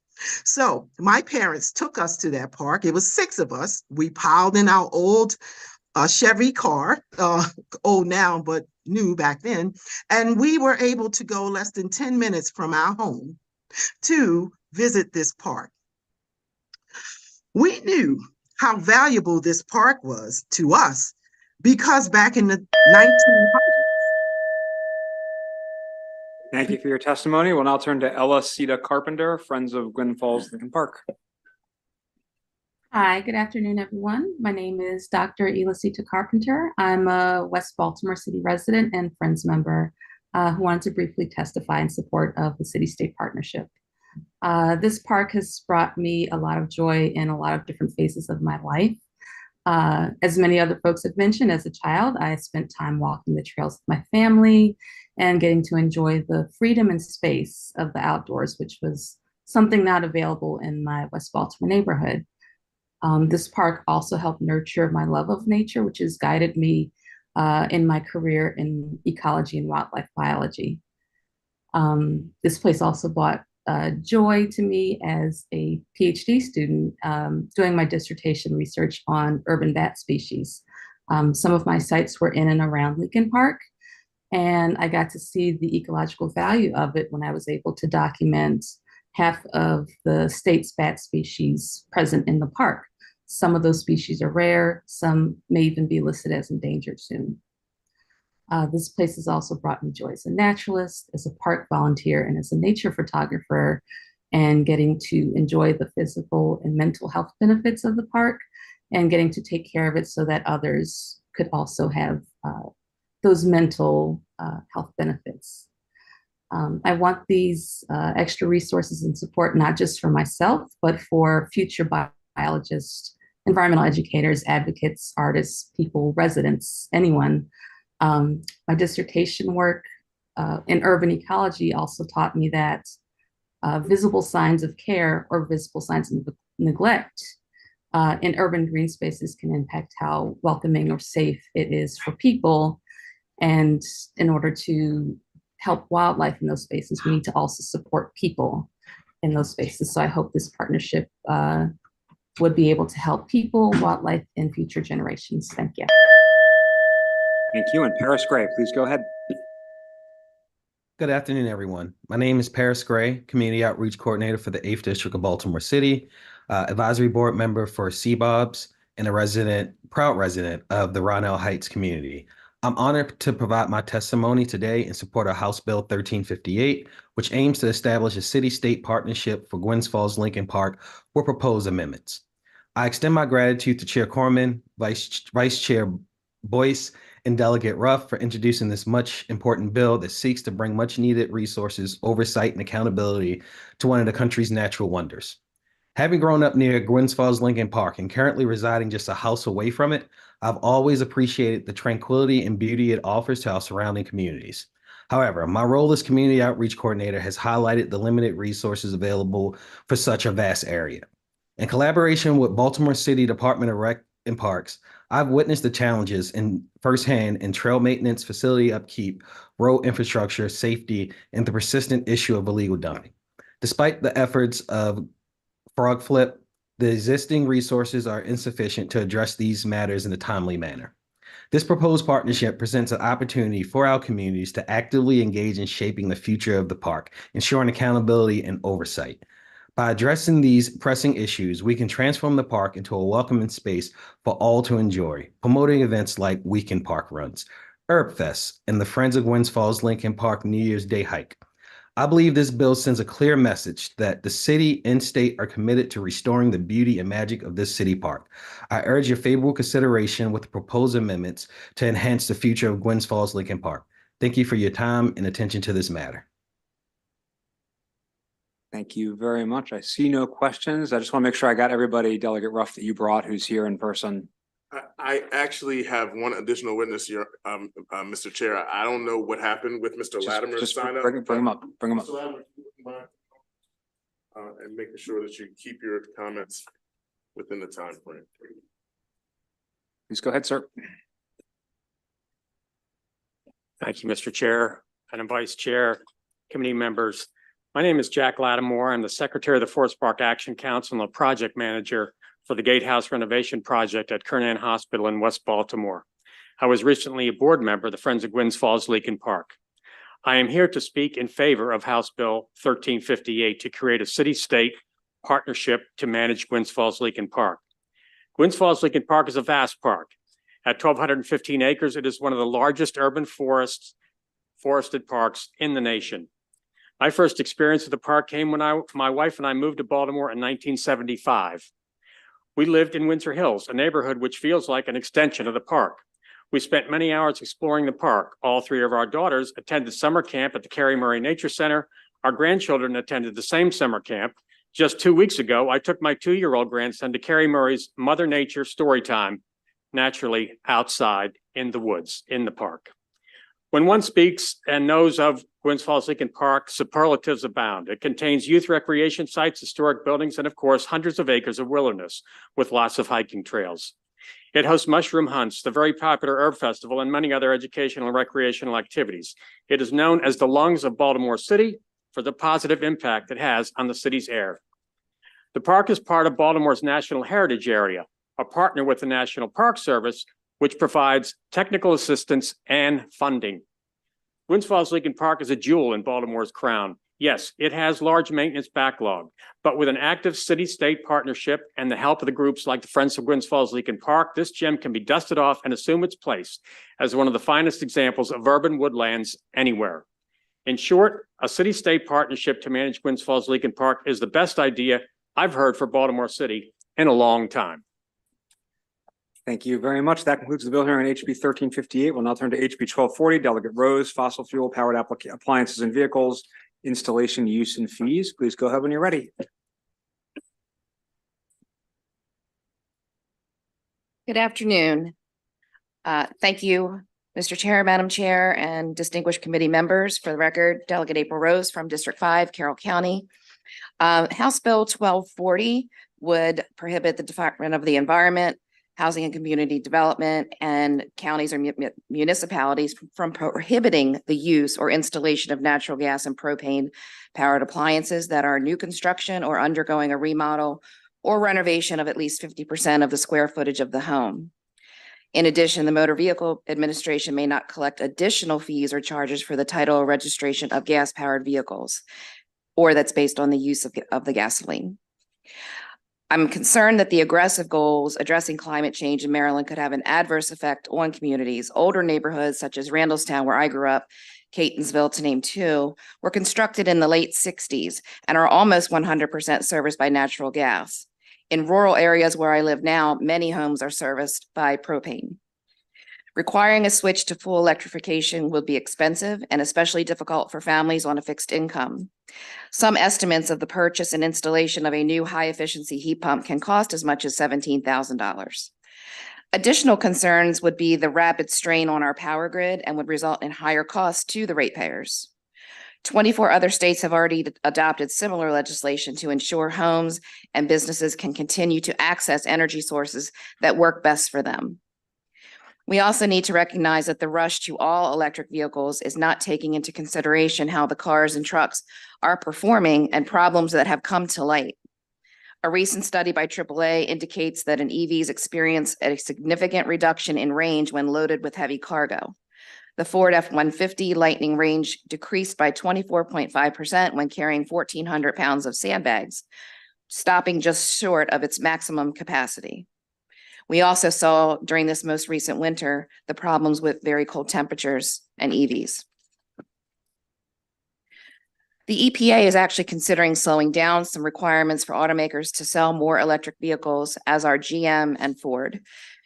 So my parents took us to that park. It was 6 of us. We piled in our old Chevy car, old now, but new back then. And we were able to go less than 10 minutes from our home to visit this park. We knew how valuable this park was to us because back in the 1900s. Thank you for your testimony. We'll now turn to Ella Sita Carpenter, Friends of Gwynns Falls Lincoln Park. Hi, good afternoon, everyone. My name is Dr. Elisita Carpenter. I'm a West Baltimore City resident and Friends member who wanted to briefly testify in support of the city-state partnership. This park has brought me a lot of joy in a lot of different phases of my life. As many other folks have mentioned, as a child, I spent time walking the trails with my family and getting to enjoy the freedom and space of the outdoors, which was something not available in my West Baltimore neighborhood. This park also helped nurture my love of nature, which has guided me in my career in ecology and wildlife biology. This place also brought joy to me as a PhD student doing my dissertation research on urban bat species. Some of my sites were in and around Lincoln Park, and I got to see the ecological value of it when I was able to document half of the state's bat species present in the park. Some of those species are rare, some may even be listed as endangered soon. This place has also brought me joy as a naturalist, as a park volunteer, and as a nature photographer, and getting to enjoy the physical and mental health benefits of the park and getting to take care of it so that others could also have those mental health benefits. I want these extra resources and support, not just for myself, but for future biologists, environmental educators, advocates, artists, people, residents, anyone. My dissertation work in urban ecology also taught me that visible signs of care or visible signs of neglect in urban green spaces can impact how welcoming or safe it is for people. And in order to help wildlife in those spaces, we need to also support people in those spaces. So I hope this partnership would be able to help people, wildlife, and future generations. Thank you. Thank you. And Paris Gray, please go ahead. Good afternoon, everyone. My name is Paris Gray, Community Outreach Coordinator for the 8th District of Baltimore City, Advisory Board Member for CBOBS, and a proud resident of the Ronell Heights community. I'm honored to provide my testimony today in support of House Bill 1358, which aims to establish a city-state partnership for Gwynns Falls Lincoln Park with proposed amendments. I extend my gratitude to Chair Corman, Vice Chair Boyce, and Delegate Ruff for introducing this much important bill that seeks to bring much needed resources, oversight, and accountability to one of the country's natural wonders. Having grown up near Gwynns Falls Lincoln Park and currently residing just a house away from it, I've always appreciated the tranquility and beauty it offers to our surrounding communities. However, my role as Community Outreach Coordinator has highlighted the limited resources available for such a vast area. In collaboration with Baltimore City Department of Rec and Parks, I've witnessed the challenges firsthand in trail maintenance, facility upkeep, road infrastructure, safety, and the persistent issue of illegal dumping. Despite the efforts of Frog Flip, the existing resources are insufficient to address these matters in a timely manner. This proposed partnership presents an opportunity for our communities to actively engage in shaping the future of the park, ensuring accountability and oversight. By addressing these pressing issues, we can transform the park into a welcoming space for all to enjoy, promoting events like weekend park runs, Herb Fest, and the Friends of Gwynns Falls Lincoln Park New Year's Day hike. I believe this bill sends a clear message that the city and state are committed to restoring the beauty and magic of this city park. I urge your favorable consideration with the proposed amendments to enhance the future of Gwynns Falls Lincoln Park. Thank you for your time and attention to this matter. Thank you very much. I see no questions. I just want to make sure I got everybody, Delegate Ruff, that you brought who's here in person. I actually have one additional witness here, Mr. Chair. I don't know what happened with Mr. Latimer's sign up. Bring him up. Bring him up. Mr. Latimer, and making sure that you keep your comments within the time frame. Please go ahead, sir. Thank you, Mr. Chair, Madam Vice Chair, committee members. My name is Jack Lattimore. I'm the Secretary of the Forest Park Action Council and the Project Manager for the Gatehouse Renovation Project at Kernan Hospital in West Baltimore. I was recently a board member of the Friends of Gwynns Falls Lincoln Park. I am here to speak in favor of House Bill 1358 to create a city-state partnership to manage Gwynns Falls Lincoln Park. Gwynns Falls Lincoln Park is a vast park. At 1,215 acres, it is one of the largest urban forested parks in the nation. My first experience with the park came when my wife and I moved to Baltimore in 1975. We lived in Windsor Hills, a neighborhood which feels like an extension of the park. We spent many hours exploring the park. All three of our daughters attended summer camp at the Carrie Murray Nature Center. Our grandchildren attended the same summer camp. Just 2 weeks ago, I took my 2-year-old grandson to Carrie Murray's Mother Nature story time, naturally outside in the woods, in the park. When one speaks and knows of Gwynns Falls Lincoln Park, superlatives abound. It contains youth recreation sites, historic buildings, and of course, hundreds of acres of wilderness with lots of hiking trails. It hosts mushroom hunts, the very popular Herb Festival, and many other educational and recreational activities. It is known as the lungs of Baltimore City for the positive impact it has on the city's air. The park is part of Baltimore's National Heritage Area, a partner with the National Park Service, which provides technical assistance and funding. Gwynns Falls Lincoln Park is a jewel in Baltimore's crown. Yes, it has large maintenance backlog, but with an active city-state partnership and the help of the groups like the Friends of Gwynns Falls Lincoln Park, this gem can be dusted off and assume its place as one of the finest examples of urban woodlands anywhere. In short, a city-state partnership to manage Gwynns Falls Lincoln Park is the best idea I've heard for Baltimore City in a long time. Thank you very much. That concludes the bill hearing on HB 1358. We'll now turn to HB 1240, Delegate Rose, fossil fuel powered appliances and vehicles, installation, use, and fees. Please go ahead when you're ready. Good afternoon. Thank you, Mr. Chair, Madam Chair, and distinguished committee members. For the record, Delegate April Rose from District 5, Carroll County. House Bill 1240 would prohibit the Department of the Environment, Housing and Community Development, and counties or municipalities from prohibiting the use or installation of natural gas and propane powered appliances that are new construction or undergoing a remodel or renovation of at least 50% of the square footage of the home. In addition, the Motor Vehicle Administration may not collect additional fees or charges for the title or registration of gas powered vehicles, or that's based on the use of the gasoline. I'm concerned that the aggressive goals addressing climate change in Maryland could have an adverse effect on communities. Older neighborhoods such as Randallstown, where I grew up, Catonsville to name two, were constructed in the late 60s and are almost 100% serviced by natural gas. In rural areas where I live now, many homes are serviced by propane. Requiring a switch to full electrification will be expensive and especially difficult for families on a fixed income. Some estimates of the purchase and installation of a new high-efficiency heat pump can cost as much as $17,000. Additional concerns would be the rapid strain on our power grid and would result in higher costs to the ratepayers. 24 other states have already adopted similar legislation to ensure homes and businesses can continue to access energy sources that work best for them. We also need to recognize that the rush to all electric vehicles is not taking into consideration how the cars and trucks are performing and problems that have come to light. A recent study by AAA indicates that an EVs experience a significant reduction in range when loaded with heavy cargo. The Ford F-150 Lightning range decreased by 24.5% when carrying 1,400 pounds of sandbags, stopping just short of its maximum capacity. We also saw during this most recent winter the problems with very cold temperatures and EVs. The EPA is actually considering slowing down some requirements for automakers to sell more electric vehicles, as are GM and Ford.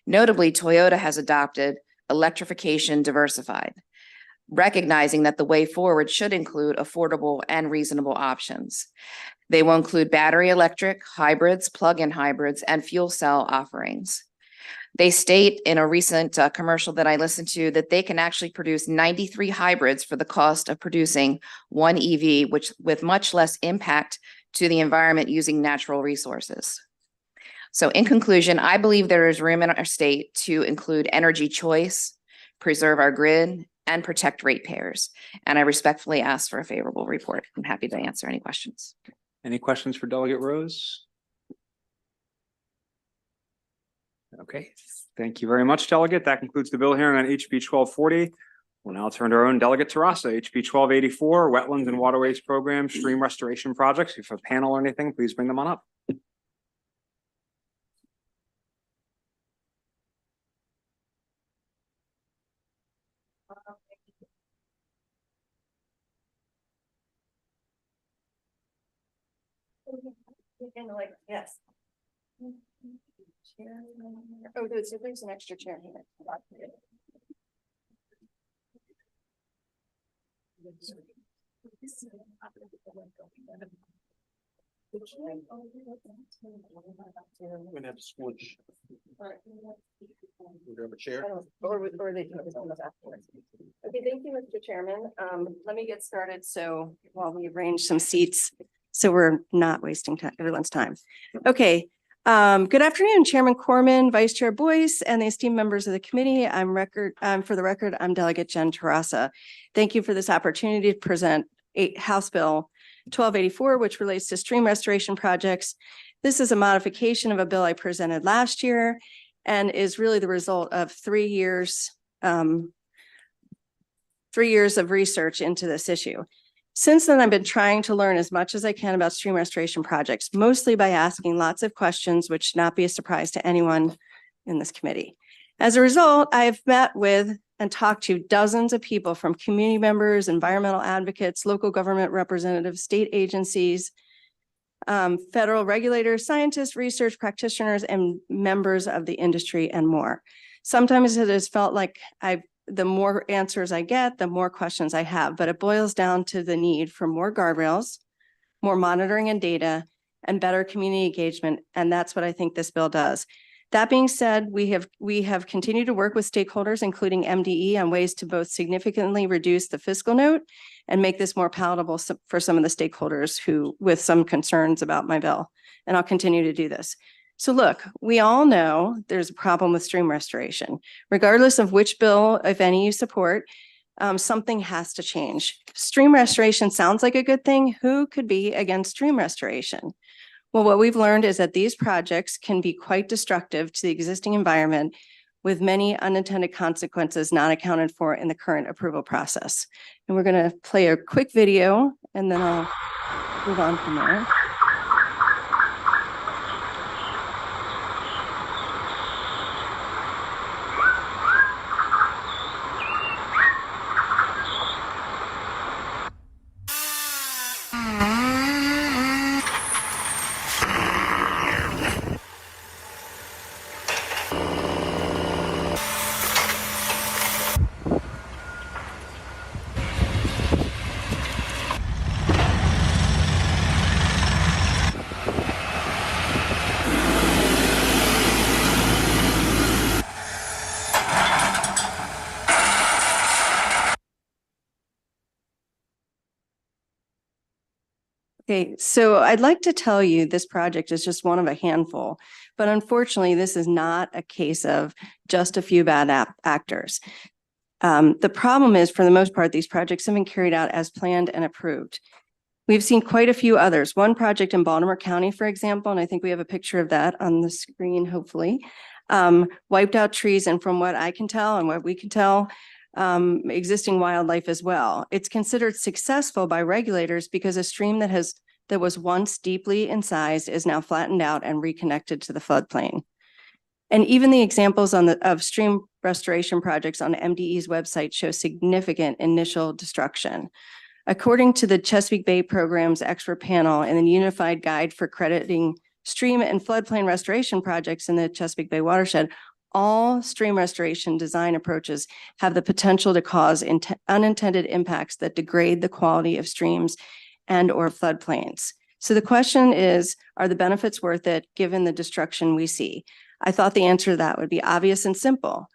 Notably, Toyota has adopted electrification diversified, recognizing that the way forward should include affordable and reasonable options. They will include battery electric, hybrids, plug-in hybrids, and fuel cell offerings. They state in a recent commercial that I listened to that they can actually produce 93 hybrids for the cost of producing one EV, which with much less impact to the environment using natural resources. So in conclusion, I believe there is room in our state to include energy choice, preserve our grid, and protect ratepayers. And I respectfully ask for a favorable report. I'm happy to answer any questions. Any questions for Delegate Rose? Okay, thank you very much, Delegate. That concludes the bill hearing on HB 1240. We'll now turn to our own Delegate Terrassa, HB 1284, Wetlands and Waterways Program, Stream Restoration Projects. If you have a panel or anything, please bring them on up. Yes. Oh, there's an extra chair here. We're gonna have to switch. We have a chair. Or they can just come up afterwards. Okay, thank you, Mr. Chairman. Let me get started. So while we arrange some seats, so we're not wasting everyone's time. Okay. Good afternoon, Chairman Corman, Vice Chair Boyce, and the esteemed members of the committee. For the record, I'm Delegate Jen Terrassa. Thank you for this opportunity to present House Bill 1284, which relates to stream restoration projects. This is a modification of a bill I presented last year, and is really the result of 3 years, 3 years of research into this issue. Since then, I've been trying to learn as much as I can about stream restoration projects, mostly by asking lots of questions, which should not be a surprise to anyone in this committee. As a result, I've met with and talked to dozens of people, from community members, environmental advocates, local government representatives, state agencies, federal regulators, scientists, research practitioners, and members of the industry, and more. Sometimes it has felt like the more answers I get, the more questions I have, but it boils down to the need for more guardrails, more monitoring and data, and better community engagement. And that's what I think this bill does. That being said, we have continued to work with stakeholders, including MDE, on ways to both significantly reduce the fiscal note and make this more palatable for some of the stakeholders who, with some concerns about my bill. And I'll continue to do this. So look, we all know there's a problem with stream restoration. Regardless of which bill, if any, you support, something has to change. Stream restoration sounds like a good thing. Who could be against stream restoration? Well, what we've learned is that these projects can be quite destructive to the existing environment, with many unintended consequences not accounted for in the current approval process. And we're going to play a quick video, and then I'll move on from there. Okay, so I'd like to tell you this project is just one of a handful, but unfortunately, this is not a case of just a few bad actors. The problem is, for the most part, these projects have been carried out as planned and approved. We've seen quite a few others. One project in Baltimore County, for example, and I think we have a picture of that on the screen, hopefully, wiped out trees, and from what I can tell and what we can tell, existing wildlife as well. It's considered successful by regulators because a stream that was once deeply incised is now flattened out and reconnected to the floodplain. And even the examples of stream restoration projects on MDE's website show significant initial destruction. According to the Chesapeake Bay Program's expert panel and the Unified Guide for Crediting Stream and Floodplain Restoration Projects in the Chesapeake Bay Watershed, all stream restoration design approaches have the potential to cause unintended impacts that degrade the quality of streams and or floodplains. So the question is, are the benefits worth it given the destruction we see? I thought the answer to that would be obvious and simple.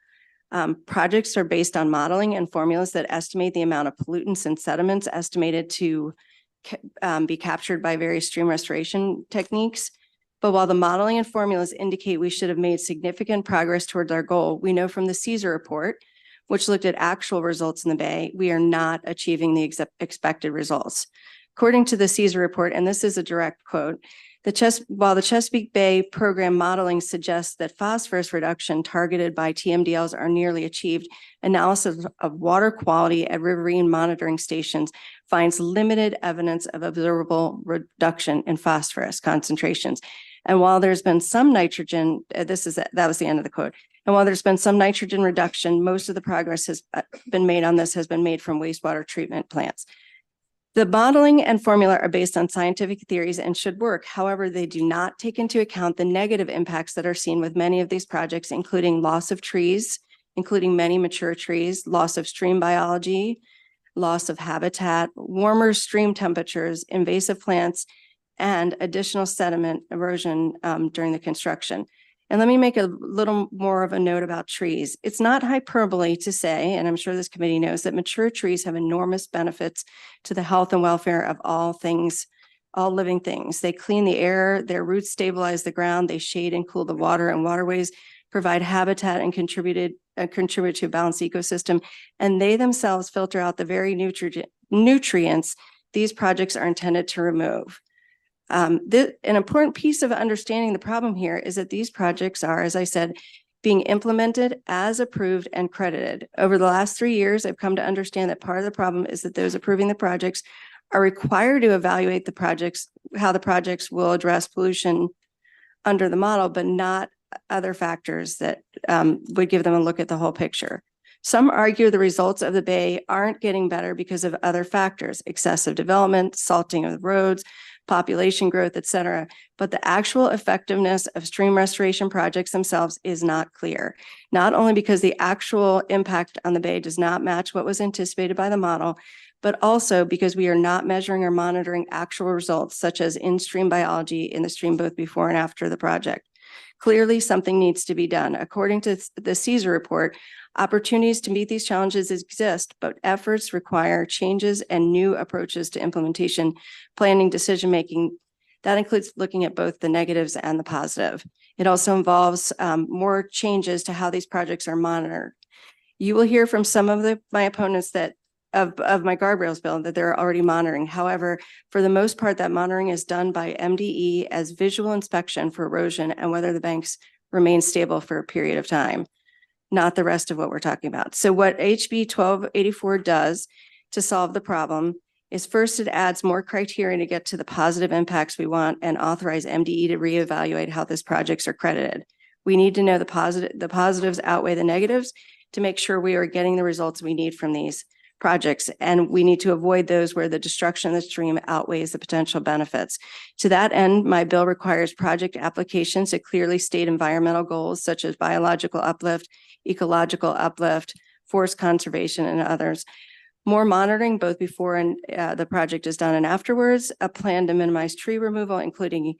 Projects are based on modeling and formulas that estimate the amount of pollutants and sediments estimated to be captured by various stream restoration techniques. But while the modeling and formulas indicate we should have made significant progress towards our goal, we know from the Caesar report, which looked at actual results in the Bay, we are not achieving the expected results. According to the Caesar report, and this is a direct quote, while the Chesapeake Bay program modeling suggests that phosphorus reduction targeted by TMDLs are nearly achieved, analysis of water quality at riverine monitoring stations finds limited evidence of observable reduction in phosphorus concentrations. And while there's been some nitrogen, that was the end of the quote. And while there's been some nitrogen reduction, most of the progress has been made on this has been made from wastewater treatment plants. The modeling and formula are based on scientific theories and should work. However, they do not take into account the negative impacts that are seen with many of these projects, including loss of trees, including many mature trees, loss of stream biology, loss of habitat, warmer stream temperatures, invasive plants, and additional sediment erosion during the construction. And let me make a little more of a note about trees. It's not hyperbole to say, and I'm sure this committee knows, that mature trees have enormous benefits to the health and welfare of all living things. They clean the air, their roots stabilize the ground, they shade and cool the water and waterways, provide habitat and contribute to a balanced ecosystem, and they themselves filter out the very nutrients these projects are intended to remove. An important piece of understanding the problem here is that these projects are, as I said, being implemented as approved and credited. Over the last 3 years, I've come to understand that part of the problem is that those approving the projects are required to evaluate the projects, how the projects will address pollution under the model, but not other factors that would give them a look at the whole picture. Some argue the results of the bay aren't getting better because of other factors, excessive development, salting of the roads, population growth, et cetera. But the actual effectiveness of stream restoration projects themselves is not clear. Not only because the actual impact on the bay does not match what was anticipated by the model, but also because we are not measuring or monitoring actual results, such as in-stream biology in the stream both before and after the project. Clearly, something needs to be done. According to the CESAR report, opportunities to meet these challenges exist, but efforts require changes and new approaches to implementation, planning, decision-making. That includes looking at both the negatives and the positive. It also involves more changes to how these projects are monitored. You will hear from some of my opponents that of my guardrails bill that they're already monitoring. However, for the most part, that monitoring is done by MDE as visual inspection for erosion and whether the banks remain stable for a period of time, not the rest of what we're talking about. So what HB 1284 does to solve the problem is first, it adds more criteria to get to the positive impacts we want and authorize MDE to reevaluate how these projects are credited. We need to know the positives outweigh the negatives to make sure we are getting the results we need from these projects, and we need to avoid those where the destruction of the stream outweighs the potential benefits. To that end, my bill requires project applications to clearly state environmental goals such as biological uplift, ecological uplift, forest conservation, and others. More monitoring both before and the project is done and afterwards, a plan to minimize tree removal, including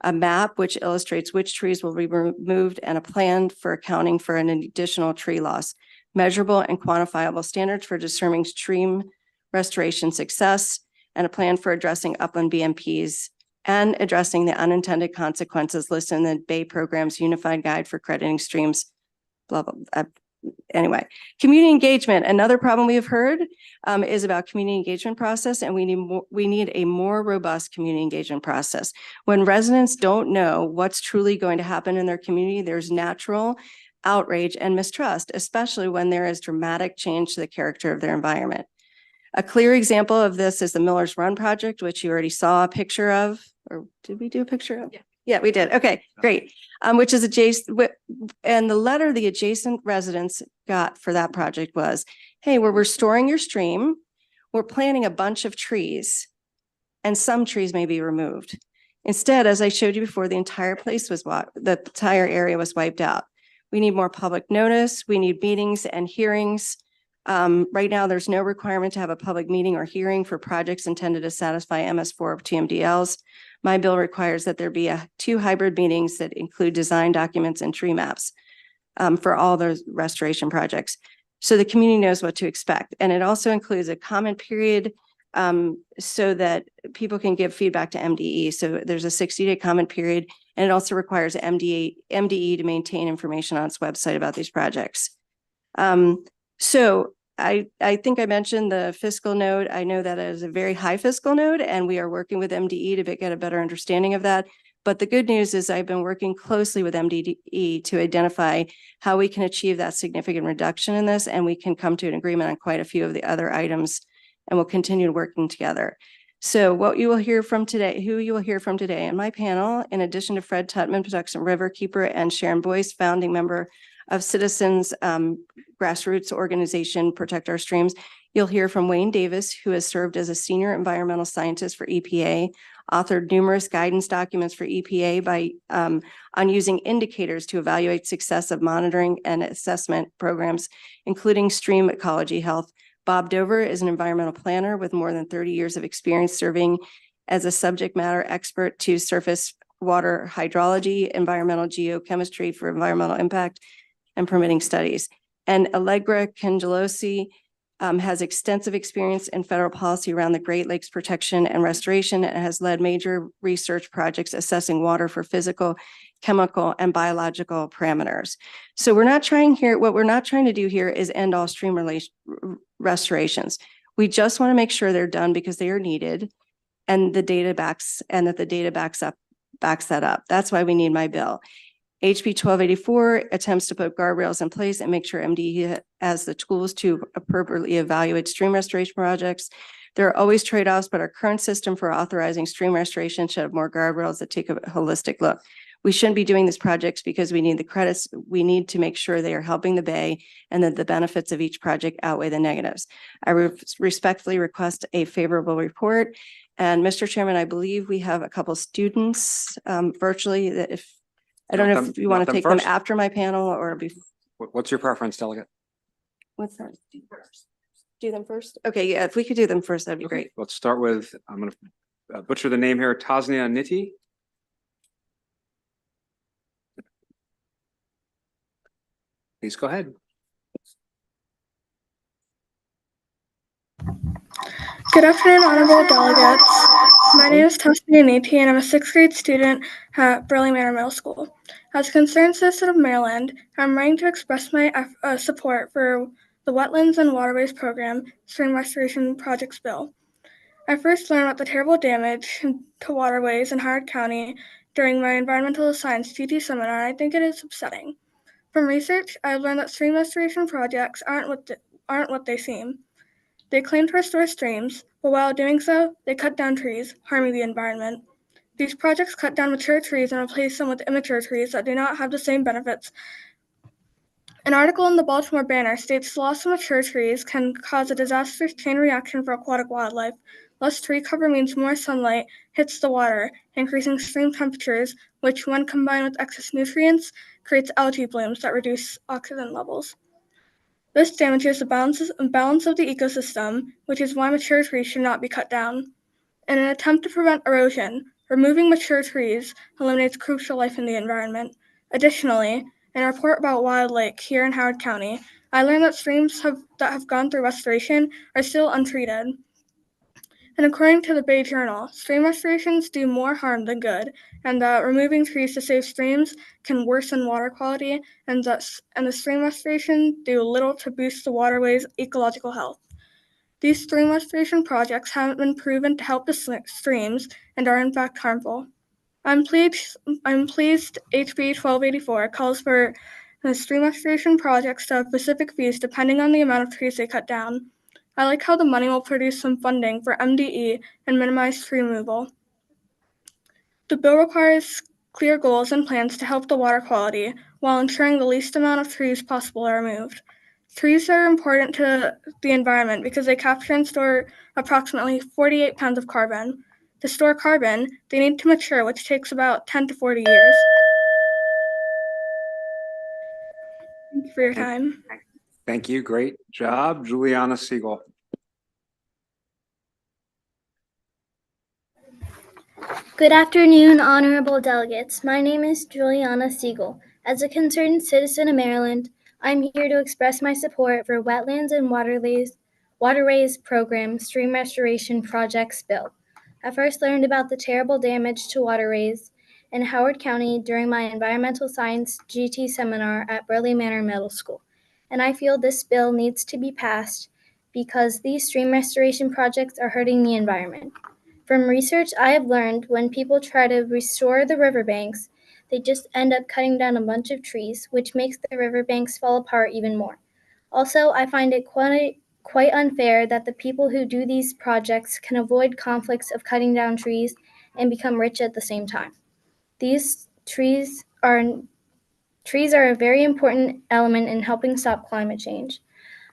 a map which illustrates which trees will be removed, and a plan for accounting for an additional tree loss. Measurable and quantifiable standards for determining stream restoration success, and a plan for addressing upland BMPs and addressing the unintended consequences listed in the Bay Program's Unified Guide for Crediting Streams, blah, blah. Anyway, community engagement. Another problem we have heard is about community engagement process, and we need a more robust community engagement process. When residents don't know what's truly going to happen in their community, there's natural outrage and mistrust, especially when there is dramatic change to the character of their environment. A clear example of this is the Miller's Run project, which you already saw a picture of, or did we do a picture of? Yeah, we did. Okay, great. Which is adjacent, and the letter the adjacent residents got for that project was, hey, we're restoring your stream. We're planting a bunch of trees, and some trees may be removed. Instead, as I showed you before, the entire area was wiped out. We need more public notice. We need meetings and hearings. Right now, there's no requirement to have a public meeting or hearing for projects intended to satisfy MS4 TMDLs. My bill requires that there be 2 hybrid meetings that include design documents and tree maps for all those restoration projects, so the community knows what to expect. And it also includes a comment period so that people can give feedback to MDE. So there's a 60-day comment period, and it also requires MDE to maintain information on its website about these projects. So I think I mentioned the fiscal note. I know that is a very high fiscal note, and we are working with MDE to get a better understanding of that. But the good news is I've been working closely with MDE to identify how we can achieve that significant reduction in this, and we can come to an agreement on quite a few of the other items, and we'll continue working together. So what you will hear from today, who you will hear from today in my panel, in addition to Fred Tutman, Production Riverkeeper, and Sharon Boyce, founding member of Citizens grassroots organization Protect Our Streams, you'll hear from Wayne Davis, who has served as a senior environmental scientist for EPA, authored numerous guidance documents for EPA on using indicators to evaluate success of monitoring and assessment programs, including stream ecology health. Bob Dover is an environmental planner with more than 30 years of experience serving as a subject matter expert to surface water hydrology, environmental geochemistry for environmental impact, and permitting studies. And Allegra Cangelosi has extensive experience in federal policy around the Great Lakes protection and restoration, and has led major research projects assessing water for physical, chemical, and biological parameters. So we're not trying here, what we're not trying to do here is end all stream restorations. We just want to make sure they're done because they are needed, and the data backs that up. That's why we need my bill. HB 1284 attempts to put guardrails in place and make sure MDE has the tools to appropriately evaluate stream restoration projects. There are always trade-offs, but our current system for authorizing stream restoration should have more guardrails that take a holistic look. We shouldn't be doing these projects because we need the credits. We need to make sure they are helping the Bay and that the benefits of each project outweigh the negatives. I respectfully request a favorable report. And Mr. Chairman, I believe we have a couple students virtually that if, I don't know if you want to take them after my panel or before. What's your preference, delegate? What's that? Do them first? Okay, yeah, if we could do them first, that'd be great. Let's start with, I'm going to butcher the name here, Tasnia Nitti. Please go ahead. Good afternoon, honorable delegates. My name is Tasnia Nitti, and I'm a 6th grade student at Burley Manor Middle School. As a concerned citizen of Maryland, I'm writing to express my support for the Wetlands and Waterways Program Stream Restoration Projects Bill. I first learned about the terrible damage to waterways in Howard County during my environmental science GT seminar, and I think it is upsetting. From research, I've learned that stream restoration projects aren't what they seem. They claim to restore streams, but while doing so, they cut down trees, harming the environment. These projects cut down mature trees and replace them with immature trees that do not have the same benefits. An article in the Baltimore Banner states the loss of mature trees can cause a disastrous chain reaction for aquatic wildlife. Less tree cover means more sunlight hits the water, increasing stream temperatures, which, when combined with excess nutrients, creates algae blooms that reduce oxygen levels. This damages the balance of the ecosystem, which is why mature trees should not be cut down. In an attempt to prevent erosion, removing mature trees eliminates crucial life in the environment. Additionally, in a report about Wild Lake here in Howard County, I learned that streams that have gone through restoration are still untreated. And according to the Bay Journal, stream restorations do more harm than good, and that removing trees to save streams can worsen water quality, and the stream restoration do little to boost the waterway's ecological health. These stream restoration projects haven't been proven to help the streams and are in fact harmful. I'm pleased HB 1284 calls for the stream restoration projects to have specific fees depending on the amount of trees they cut down. I like how the money will produce some funding for MDE and minimize tree removal. The bill requires clear goals and plans to help the water quality while ensuring the least amount of trees possible are removed. Trees are important to the environment because they capture and store approximately 48 pounds of carbon. To store carbon, they need to mature, which takes about 10 to 40 years. Thank you for your time. Thank you. Great job, Juliana Siegel. Good afternoon, honorable delegates. My name is Juliana Siegel. As a concerned citizen of Maryland, I'm here to express my support for Wetlands and Waterways Program Stream Restoration Projects Bill. I first learned about the terrible damage to waterways in Howard County during my environmental science GT seminar at Burley Manor Middle School, and I feel this bill needs to be passed because these stream restoration projects are hurting the environment. From research I have learned, when people try to restore the riverbanks, they just end up cutting down a bunch of trees, which makes the riverbanks fall apart even more. Also, I find it quite unfair that the people who do these projects can avoid conflicts of cutting down trees and become rich at the same time. These trees are a very important element in helping stop climate change.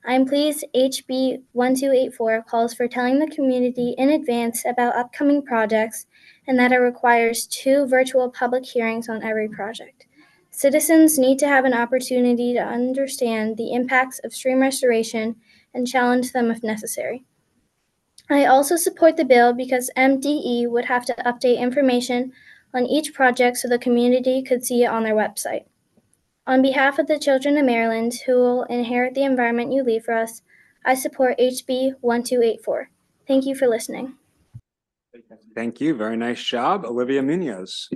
I'm pleased HB 1284 calls for telling the community in advance about upcoming projects and that it requires 2 virtual public hearings on every project. Citizens need to have an opportunity to understand the impacts of stream restoration and challenge them if necessary. I also support the bill because MDE would have to update information on each project so the community could see it on their website. On behalf of the children of Maryland who will inherit the environment you leave for us, I support HB 1284. Thank you for listening. Thank you. Very nice job. Olivia Munoz.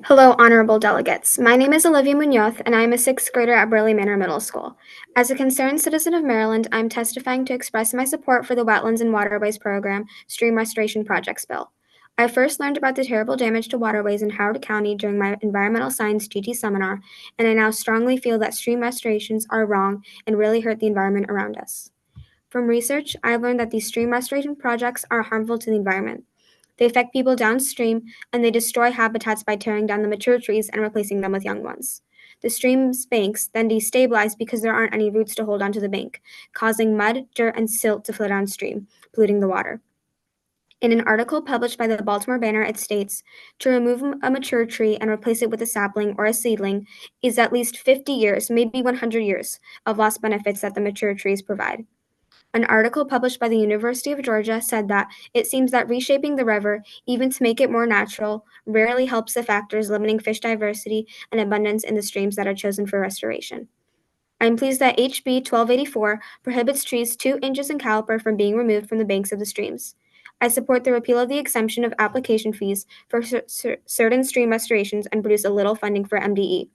Hello, honorable delegates. My name is Olivia Munoz, and I am a sixth grader at Burley Manor Middle School. As a concerned citizen of Maryland, I'm testifying to express my support for the Wetlands and Waterways Program Stream Restoration Projects Bill. I first learned about the terrible damage to waterways in Howard County during my environmental science GT seminar, and I now strongly feel that stream restorations are wrong and really hurt the environment around us. From research, I've learned that these stream restoration projects are harmful to the environment. They affect people downstream, and they destroy habitats by tearing down the mature trees and replacing them with young ones. The stream's banks then destabilize because there aren't any roots to hold onto the bank, causing mud, dirt, and silt to flow downstream, polluting the water. In an article published by the Baltimore Banner, it states, to remove a mature tree and replace it with a sapling or a seedling is at least 50 years, maybe 100 years, of lost benefits that the mature trees provide. An article published by the University of Georgia said that it seems that reshaping the river, even to make it more natural, rarely helps the factors limiting fish diversity and abundance in the streams that are chosen for restoration. I am pleased that HB 1284 prohibits trees 2 inches in caliber from being removed from the banks of the streams. I support the repeal of the exemption of application fees for certain stream restorations and produce a little funding for MDE.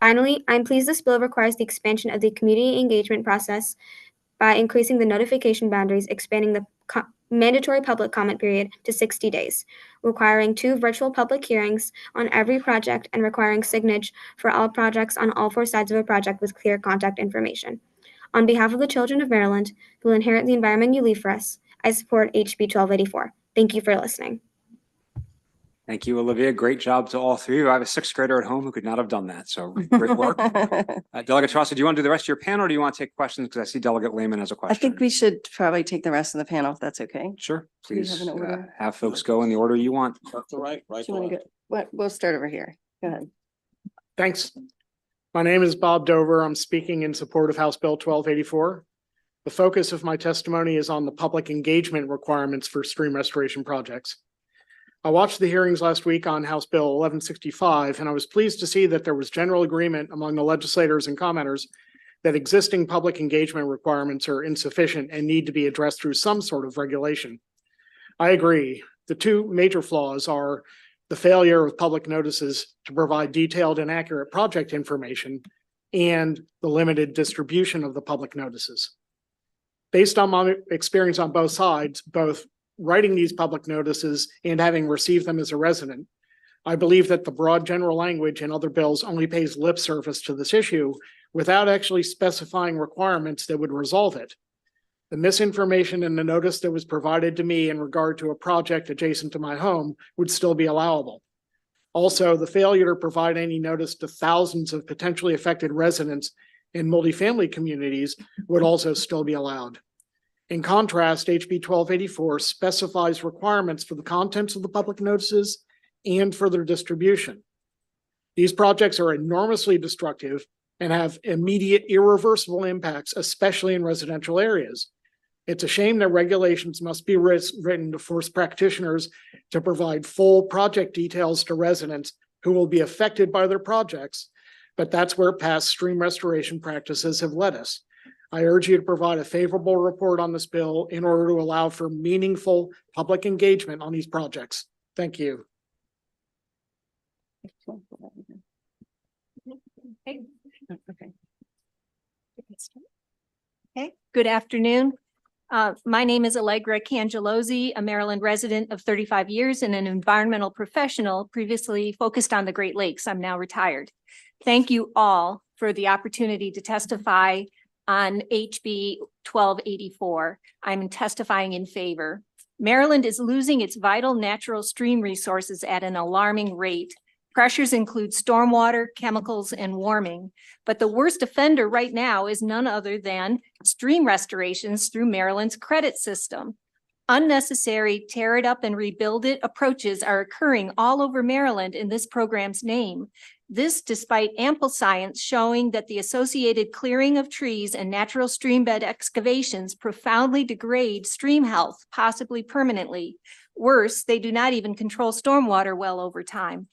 Finally, I am pleased this bill requires the expansion of the community engagement process by increasing the notification boundaries, expanding the mandatory public comment period to 60 days, requiring 2 virtual public hearings on every project, and requiring signage for all projects on all 4 sides of a project with clear contact information. On behalf of the children of Maryland who will inherit the environment you leave for us, I support HB 1284. Thank you for listening. Thank you, Olivia. Great job to all three of you. I have a sixth grader at home who could not have done that. So great work. Delegate Trosser, do you want to do the rest of your panel, or do you want to take questions? Because I see Delegate Lehman has a question. I think we should probably take the rest of the panel if that's okay. Sure. Do we Please have an order? have folks go in the order you want. Do you want to go? We'll start over here. Go ahead. Thanks. My name is Bob Dover. I'm speaking in support of House Bill 1284. The focus of my testimony is on the public engagement requirements for stream restoration projects. I watched the hearings last week on House Bill 1165, and I was pleased to see that there was general agreement among the legislators and commenters that existing public engagement requirements are insufficient and need to be addressed through some sort of regulation. I agree. The 2 major flaws are the failure of public notices to provide detailed and accurate project information and the limited distribution of the public notices. Based on my experience on both sides, both writing these public notices and having received them as a resident, I believe that the broad general language in other bills only pays lip service to this issue without actually specifying requirements that would resolve it. The misinformation in the notice that was provided to me in regard to a project adjacent to my home would still be allowable. Also, the failure to provide any notice to thousands of potentially affected residents in multifamily communities would also still be allowed. In contrast, HB 1284 specifies requirements for the contents of the public notices and for their distribution. These projects are enormously destructive and have immediate irreversible impacts, especially in residential areas. It's a shame that regulations must be written to force practitioners to provide full project details to residents who will be affected by their projects, but that's where past stream restoration practices have led us. I urge you to provide a favorable report on this bill in order to allow for meaningful public engagement on these projects. Thank you. Okay, good afternoon. My name is Allegra Cangelozzi, a Maryland resident of 35 years and an environmental professional previously focused on the Great Lakes. I'm now retired. Thank you all for the opportunity to testify on HB 1284. I'm testifying in favor. Maryland is losing its vital natural stream resources at an alarming rate. Pressures include stormwater, chemicals, and warming. But the worst offender right now is none other than stream restorations through Maryland's credit system. Unnecessary tear it up and rebuild it approaches are occurring all over Maryland in this program's name. This despite ample science showing that the associated clearing of trees and natural stream bed excavations profoundly degrade stream health, possibly permanently. Worse, they do not even control stormwater well over time.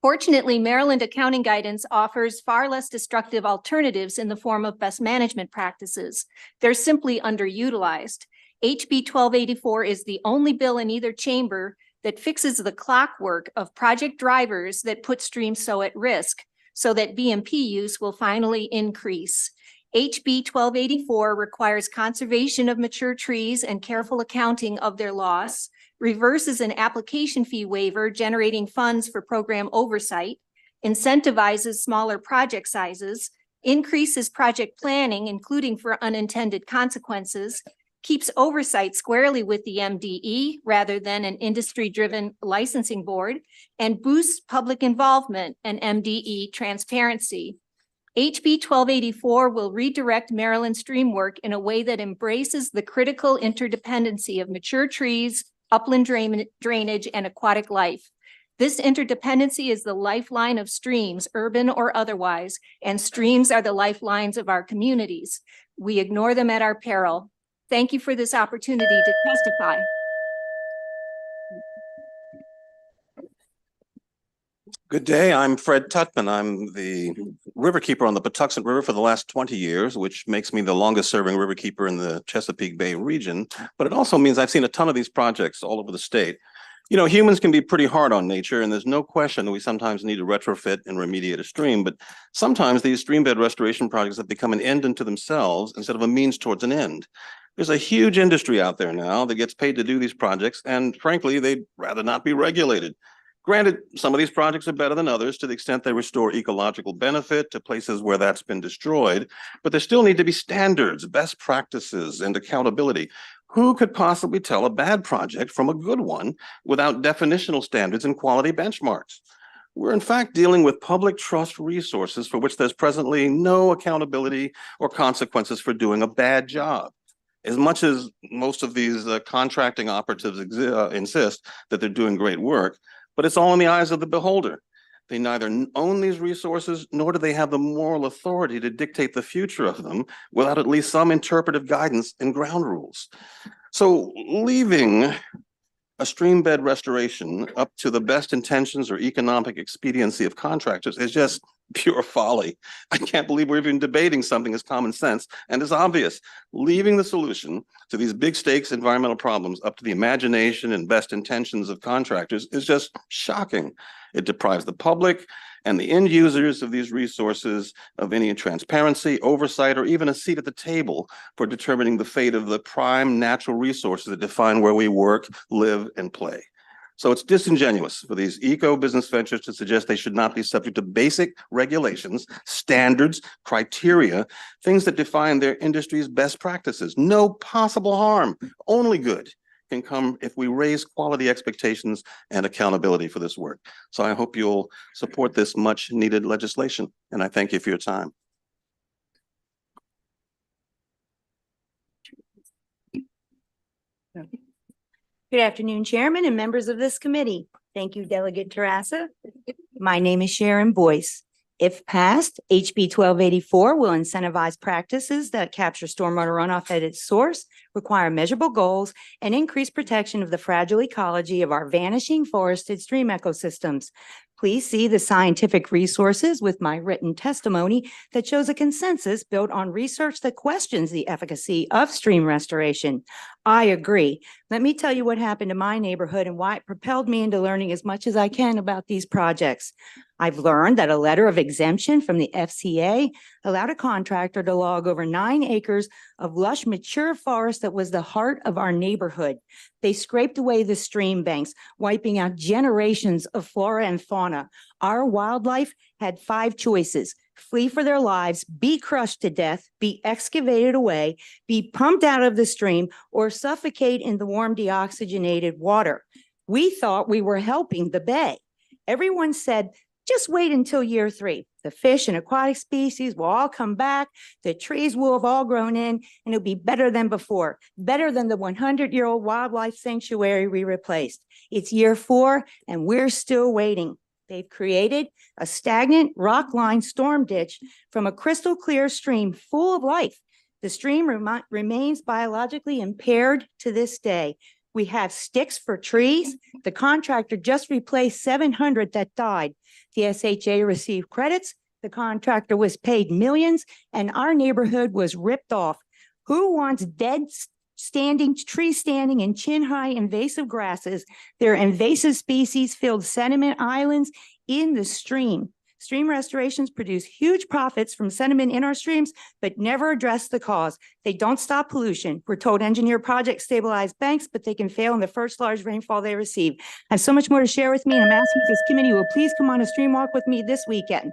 Fortunately, Maryland accounting guidance offers far less destructive alternatives in the form of best management practices. They're simply underutilized. HB 1284 is the only bill in either chamber that fixes the clockwork of project drivers that put streams so at risk, so that BMP use will finally increase. HB 1284 requires conservation of mature trees and careful accounting of their loss, reverses an application fee waiver generating funds for program oversight, incentivizes smaller project sizes, increases project planning, including for unintended consequences, keeps oversight squarely with the MDE rather than an industry-driven licensing board, and boosts public involvement and MDE transparency. HB 1284 will redirect Maryland stream work in a way that embraces the critical interdependency of mature trees, upland drainage, and aquatic life. This interdependency is the lifeline of streams, urban or otherwise, and streams are the lifelines of our communities. We ignore them at our peril. Thank you for this opportunity to testify. Good day. I'm Fred Tutman. I'm the riverkeeper on the Patuxent River for the last 20 years, which makes me the longest serving riverkeeper in the Chesapeake Bay region. But it also means I've seen a ton of these projects all over the state. You know, humans can be pretty hard on nature, and there's no question that we sometimes need to retrofit and remediate a stream. But sometimes these stream bed restoration projects have become an end unto themselves instead of a means towards an end. There's a huge industry out there now that gets paid to do these projects, and frankly, they'd rather not be regulated. Granted, some of these projects are better than others to the extent they restore ecological benefit to places where that's been destroyed, but there still need to be standards, best practices, and accountability. Who could possibly tell a bad project from a good one without definitional standards and quality benchmarks? We're in fact dealing with public trust resources for which there's presently no accountability or consequences for doing a bad job. As much as most of these contracting operatives insist that they're doing great work, but it's all in the eyes of the beholder. They neither own these resources, nor do they have the moral authority to dictate the future of them without at least some interpretive guidance and ground rules. So leaving a stream bed restoration up to the best intentions or economic expediency of contractors is just pure folly. I can't believe we're even debating something as common sense and as obvious. Leaving the solution to these big stakes environmental problems up to the imagination and best intentions of contractors is just shocking. It deprives the public and the end users of these resources of any transparency, oversight, or even a seat at the table for determining the fate of the prime natural resources that define where we work, live, and play. So it's disingenuous for these eco-business ventures to suggest they should not be subject to basic regulations, standards, criteria, things that define their industry's best practices. No possible harm, only good can come if we raise quality expectations and accountability for this work. So I hope you'll support this much needed legislation, and I thank you for your time. Good afternoon, Chairman and members of this committee. Thank you, Delegate Terrassa. My name is Sharon Boyce. If passed, HB 1284 will incentivize practices that capture stormwater runoff at its source, require measurable goals, and increase protection of the fragile ecology of our vanishing forested stream ecosystems. Please see the scientific resources with my written testimony that shows a consensus built on research that questions the efficacy of stream restoration. I agree. Let me tell you what happened to my neighborhood and why it propelled me into learning as much as I can about these projects. I've learned that a letter of exemption from the FCA allowed a contractor to log over 9 acres of lush, mature forest that was the heart of our neighborhood. They scraped away the stream banks, wiping out generations of flora and fauna. Our wildlife had 5 choices: flee for their lives, be crushed to death, be excavated away, be pumped out of the stream, or suffocate in the warm deoxygenated water. We thought we were helping the bay. Everyone said, just wait until year 3. The fish and aquatic species will all come back. The trees will have all grown in, and it'll be better than before, better than the 100-year-old wildlife sanctuary we replaced. It's year 4, and we're still waiting. They've created a stagnant rock-lined storm ditch from a crystal clear stream full of life. The stream remains biologically impaired to this day. We have sticks for trees. The contractor just replaced 700 that died. The SHA received credits. The contractor was paid millions, and our neighborhood was ripped off. Who wants dead tree standing and chin-high invasive grasses. There are invasive species-filled sediment islands in the stream. Stream restorations produce huge profits from sediment in our streams, but never address the cause. They don't stop pollution. We're told engineer projects stabilize banks, but they can fail in the first large rainfall they receive. I have so much more to share with me, and I'm asking if this committee will please come on a stream walk with me this weekend.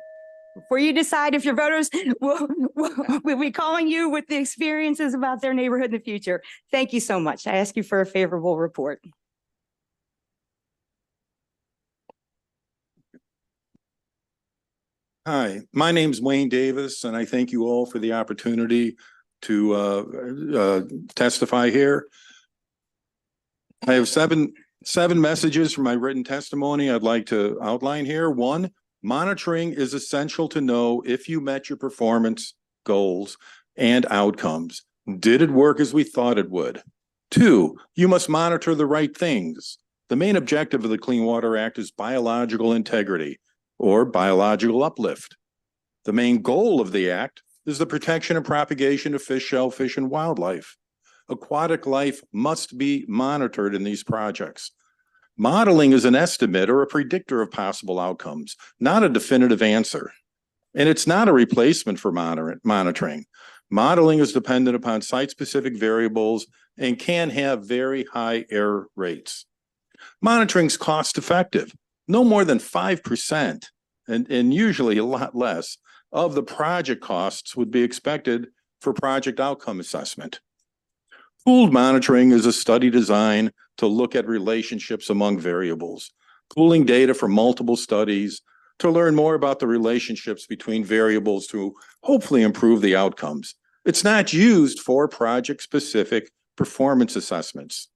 Before you decide if your voters will be calling you with the experiences about their neighborhood in the future. Thank you so much. I ask you for a favorable report. Hi, my name's Wayne Davis, and I thank you all for the opportunity to testify here. I have seven messages from my written testimony I'd like to outline here. One, monitoring is essential to know if you met your performance goals and outcomes. Did it work as we thought it would? Two, you must monitor the right things. The main objective of the Clean Water Act is biological integrity, or biological uplift. The main goal of the act is the protection and propagation of fish, shellfish, and wildlife. Aquatic life must be monitored in these projects. Modeling is an estimate or a predictor of possible outcomes, not a definitive answer. And it's not a replacement for monitoring. Modeling is dependent upon site-specific variables and can have very high error rates. Monitoring is cost-effective. No more than 5%, and usually a lot less, of the project costs would be expected for project outcome assessment. Pooled monitoring is a study designed to look at relationships among variables, pooling data from multiple studies to learn more about the relationships between variables to hopefully improve the outcomes. It's not used for project-specific performance assessments.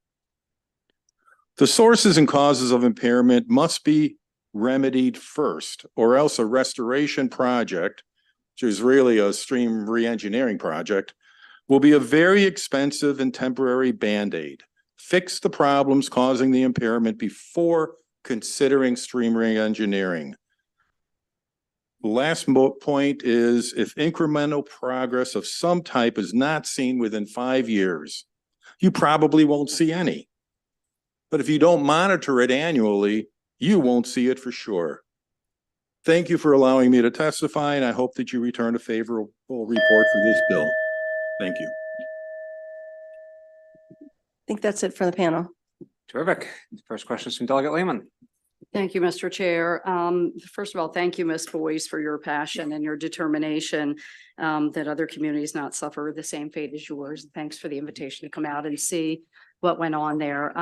The sources and causes of impairment must be remedied first, or else a restoration project, which is really a stream reengineering project, will be a very expensive and temporary Band-Aid. Fix the problems causing the impairment before considering stream reengineering. The last point is, if incremental progress of some type is not seen within 5 years, you probably won't see any. But if you don't monitor it annually, you won't see it for sure. Thank you for allowing me to testify, and I hope that you return a favorable report for this bill. Thank you. I think that's it for the panel. Terrific. First question is from Delegate Lehman. Thank you, Mr. Chair. First of all, thank you, Ms. Boyce, for your passion and your determination that other communities not suffer the same fate as yours. Thanks for the invitation to come out and see what went on there.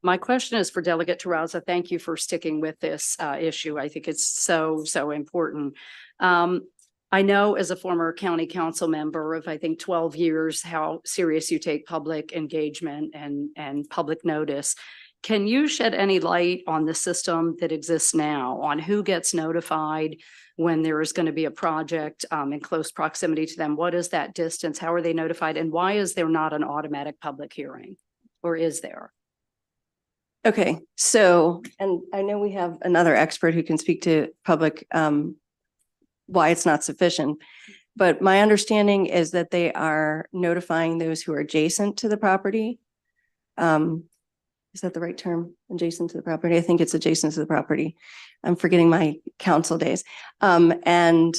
My question is for Delegate Terraza. Thank you for sticking with this issue. I think it's so important. I know as a former county council member of, I think, 12 years, how serious you take public engagement and public notice. Can you shed any light on the system that exists now, on who gets notified when there is going to be a project in close proximity to them? What is that distance? How are they notified? And why is there not an automatic public hearing? Or is there? Okay, so, and I know we have another expert who can speak to public, why it's not sufficient. But my understanding is that they are notifying those who are adjacent to the property. Is that the right term? Adjacent to the property? I think it's adjacent to the property. I'm forgetting my council days. Can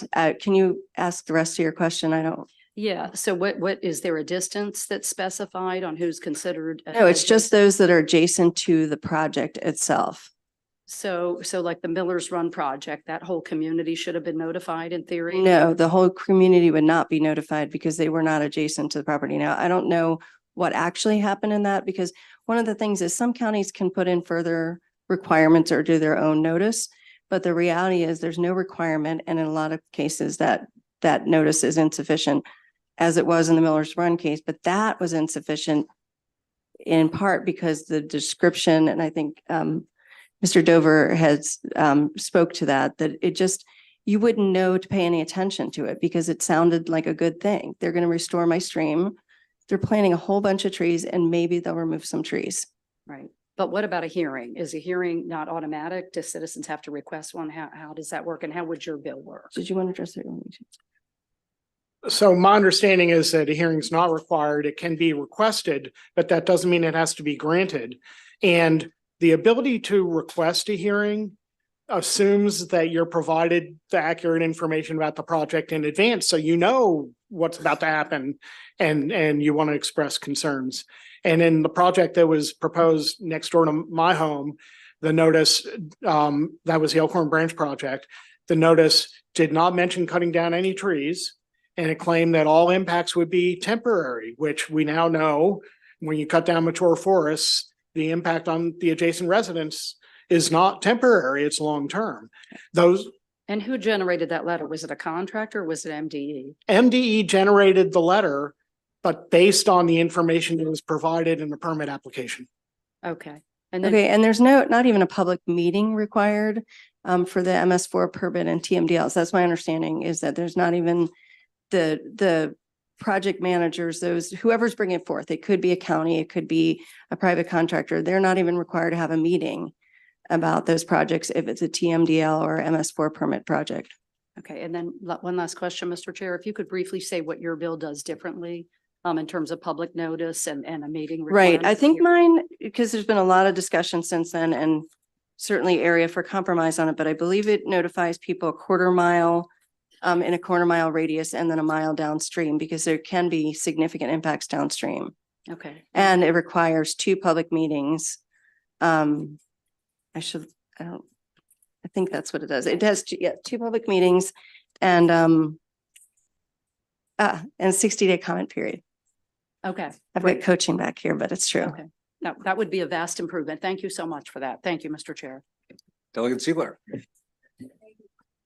you ask the rest of your question? I don't. Yeah. So what is there a distance that's specified on who's considered? No, it's just those that are adjacent to the project itself. So like the Miller's Run project, that whole community should have been notified in theory? No, the whole community would not be notified because they were not adjacent to the property. Now, I don't know what actually happened in that, because one of the things is some counties can put in further requirements or do their own notice, but the reality is there's no requirement. And in a lot of cases that notice is insufficient, as it was in the Miller's Run case, but that was insufficient in part because the description, and I think Mr. Dover has spoke to that it just, you wouldn't know to pay any attention to it because it sounded like a good thing. They're going to restore my stream. They're planting a whole bunch of trees and maybe they'll remove some trees. Right. But what about a hearing? Is a hearing not automatic? Do citizens have to request one? How does that work? And how would your bill work? Did you want to address it? So my understanding is that a hearing is not required. It can be requested, but that doesn't mean it has to be granted. And the ability to request a hearing assumes that you're provided the accurate information about the project in advance, so you know what's about to happen and you want to express concerns. And in the project that was proposed next door to my home, the notice, that was the Elkhorn Branch project, the notice did not mention cutting down any trees, and it claimed that all impacts would be temporary, which we now know when you cut down mature forests, the impact on the adjacent residents is not temporary, it's long-term. And who generated that letter? Was it a contractor or was it MDE? MDE generated the letter, but based on the information that was provided in the permit application. Okay. And then, Okay, and there's not even a public meeting required for the MS4 permit and TMDLs. That's my understanding, is that there's not even the project managers, whoever's bringing it forth. It could be a county, it could be a private contractor. They're not even required to have a meeting about those projects if it's a TMDL or MS4 permit project. okay. And then one last question, Mr. Chair, if you could briefly say what your bill does differently in terms of public notice and a meeting. Right. I requirement think here. mine, because there's been a lot of discussion since then and certainly area for compromise on it, but I believe it notifies people a quarter mile in a quarter mile radius and then a mile downstream, because there can be significant impacts downstream. Okay. And it requires 2 public meetings. I think that's what it does. It has 2 public meetings and 60-day comment period. Okay. I've got coaching back here, but it's true. Okay. Now, that would be a vast improvement. Thank you so much for that. Thank you, Mr. Chair. Delegate Ziegler.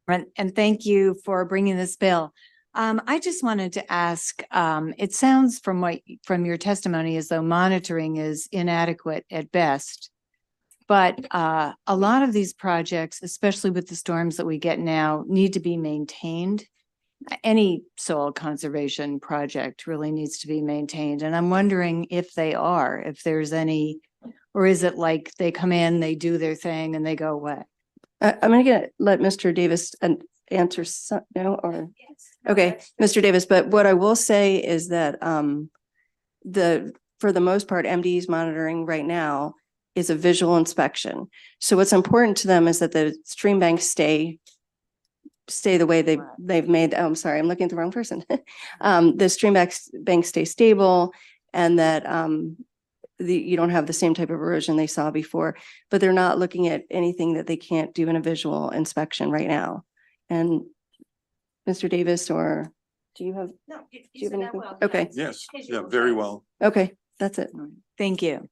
And thank you for bringing this bill. I just wanted to ask, it sounds from your testimony as though monitoring is inadequate at best. But a lot of these projects, especially with the storms that we get now, need to be maintained. Any soil conservation project really needs to be maintained. And I'm wondering if they are, if there's any, or is it like they come in, they do their thing and they go away? I'm going to let Mr. Davis answer no or okay, Mr. Davis. But what I will say is that for the most part, MDE's monitoring right now is a visual inspection. So what's important to them is that the stream banks stay the way they've made. Oh, I'm sorry, I'm looking at the wrong person. The stream banks stay stable, and that you don't have the same type of erosion they saw before, but they're not looking at anything that they can't do in a visual inspection right now. And Mr. Davis, or do you have? No, you have anything? Well. Okay. Yes, yeah, very well. Okay, that's it. Thank you.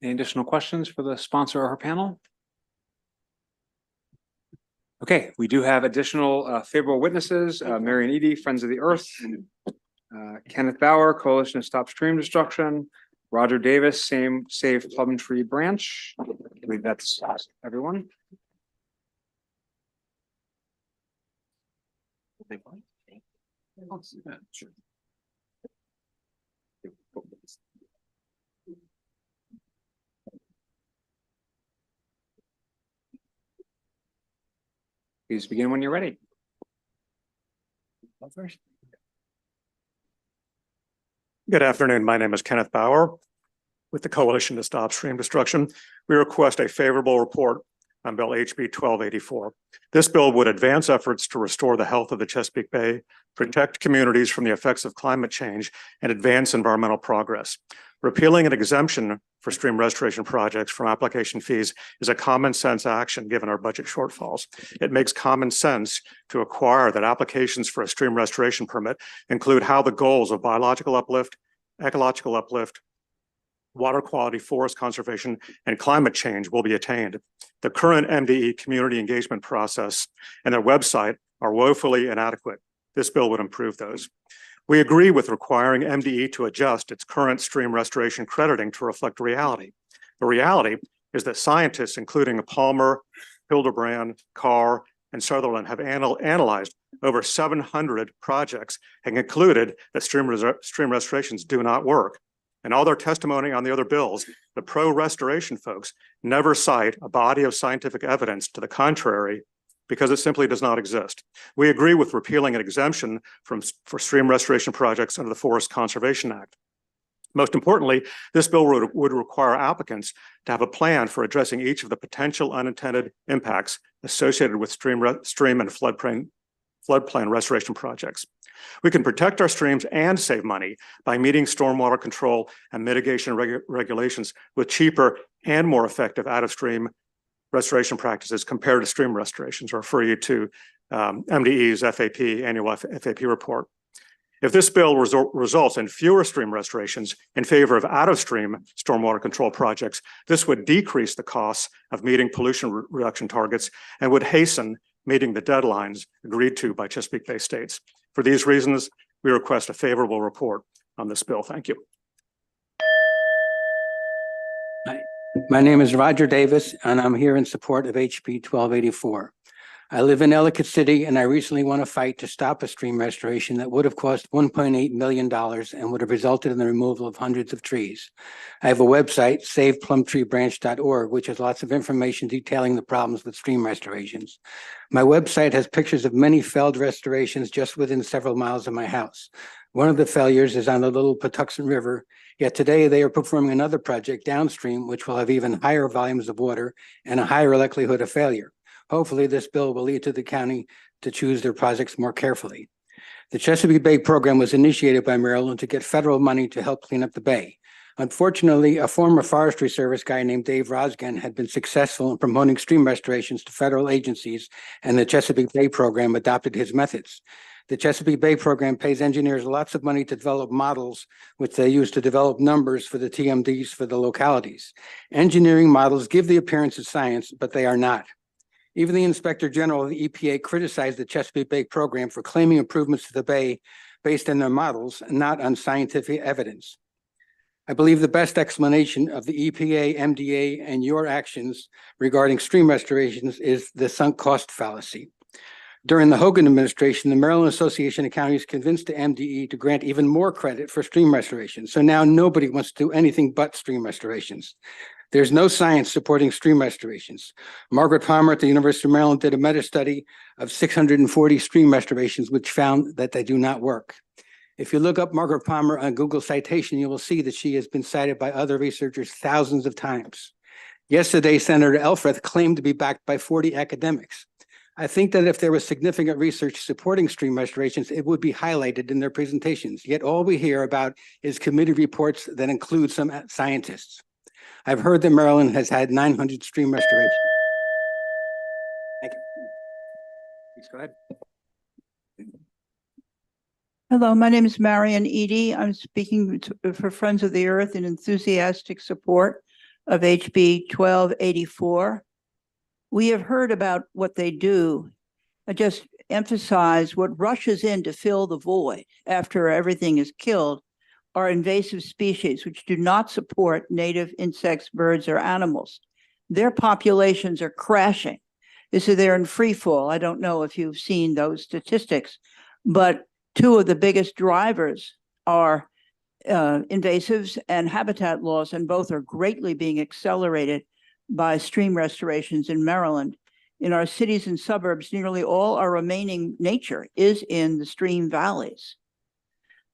Any additional questions for the sponsor or her panel? Okay, we do have additional favorable witnesses, Marion Eady, Friends of the Earth, Kenneth Bauer, Coalition to Stop Stream Destruction, Roger Davis, Save Plum Tree Branch. I believe that's everyone. Sure. Please begin when you're ready. Good afternoon. My name is Kenneth Bauer with the Coalition to Stop Stream Destruction. We request a favorable report on Bill HB 1284. This bill would advance efforts to restore the health of the Chesapeake Bay, protect communities from the effects of climate change, and advance environmental progress. Repealing an exemption for stream restoration projects from application fees is a common sense action given our budget shortfalls. It makes common sense to acquire that applications for a stream restoration permit include how the goals of biological uplift, ecological uplift, water quality, forest conservation, and climate change will be attained. The current MDE community engagement process and their website are woefully inadequate. This bill would improve those. We agree with requiring MDE to adjust its current stream restoration crediting to reflect reality. The reality is that scientists, including Palmer, Hildebrand, Carr, and Sutherland, have analyzed over 700 projects and concluded that stream restorations do not work. And all their testimony on the other bills, the pro-restoration folks never cite a body of scientific evidence to the contrary because it simply does not exist. We agree with repealing an exemption for stream restoration projects under the Forest Conservation Act. Most importantly, this bill would require applicants to have a plan for addressing each of the potential unintended impacts associated with stream and floodplain restoration projects. We can protect our streams and save money by meeting stormwater control and mitigation regulations with cheaper and more effective out-of-stream restoration practices compared to stream restorations. I refer you to MDE's annual FAP report. If this bill results in fewer stream restorations in favor of out-of-stream stormwater control projects, this would decrease the costs of meeting pollution reduction targets and would hasten meeting the deadlines agreed to by Chesapeake Bay states. For these reasons, we request a favorable report on this bill. Thank you. My name is Roger Davis, and I'm here in support of HB 1284. I live in Ellicott City, and I recently won a fight to stop a stream restoration that would have cost $1.8 million and would have resulted in the removal of hundreds of trees. I have a website, saveplumtreebranch.org, which has lots of information detailing the problems with stream restorations. My website has pictures of many failed restorations just within several miles of my house. One of the failures is on the Little Patuxent River, yet today they are performing another project downstream, which will have even higher volumes of water and a higher likelihood of failure. Hopefully, this bill will lead to the county to choose their projects more carefully. The Chesapeake Bay program was initiated by Maryland to get federal money to help clean up the bay. Unfortunately, a former Forestry Service guy named Dave Rosgan had been successful in promoting stream restorations to federal agencies, and the Chesapeake Bay program adopted his methods. The Chesapeake Bay program pays engineers lots of money to develop models, which they use to develop numbers for the TMDs for the localities. Engineering models give the appearance of science, but they are not. Even the Inspector General of the EPA criticized the Chesapeake Bay program for claiming improvements to the bay based on their models, not on scientific evidence. I believe the best explanation of the EPA, MDA, and your actions regarding stream restorations is the sunk cost fallacy. During the Hogan administration, the Maryland Association of Counties convinced the MDE to grant even more credit for stream restoration. So now nobody wants to do anything but stream restorations. There's no science supporting stream restorations. Margaret Palmer at the University of Maryland did a meta-study of 640 stream restorations, which found that they do not work. If you look up Margaret Palmer on Google citation, you will see that she has been cited by other researchers thousands of times. Yesterday, Senator Elfreth claimed to be backed by 40 academics. I think that if there was significant research supporting stream restorations, it would be highlighted in their presentations. Yet all we hear about is committee reports that include some scientists. I've heard that Maryland has had 900 stream restorations. Thank you. Please go ahead. Hello, my name is Marion Eady. I'm speaking for Friends of the Earth in enthusiastic support of HB 1284. We have heard about what they do. I just emphasize what rushes in to fill the void after everything is killed are invasive species which do not support native insects, birds, or animals. Their populations are crashing. So they're in free fall. I don't know if you've seen those statistics, but two of the biggest drivers are invasives and habitat loss, and both are greatly being accelerated by stream restorations in Maryland. In our cities and suburbs, nearly all our remaining nature is in the stream valleys.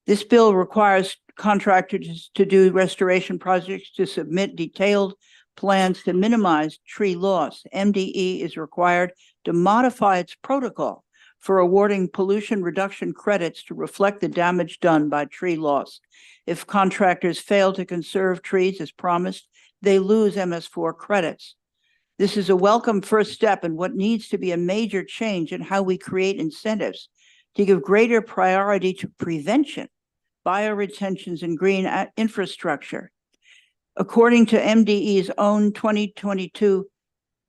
This bill requires contractors to do restoration projects to submit detailed plans to minimize tree loss. MDE is required to modify its protocol for awarding pollution reduction credits to reflect the damage done by tree loss. If contractors fail to conserve trees as promised, they lose MS4 credits. This is a welcome first step in what needs to be a major change in how we create incentives to give greater priority to prevention, bioretentions, and green infrastructure. According to MDE's own 2022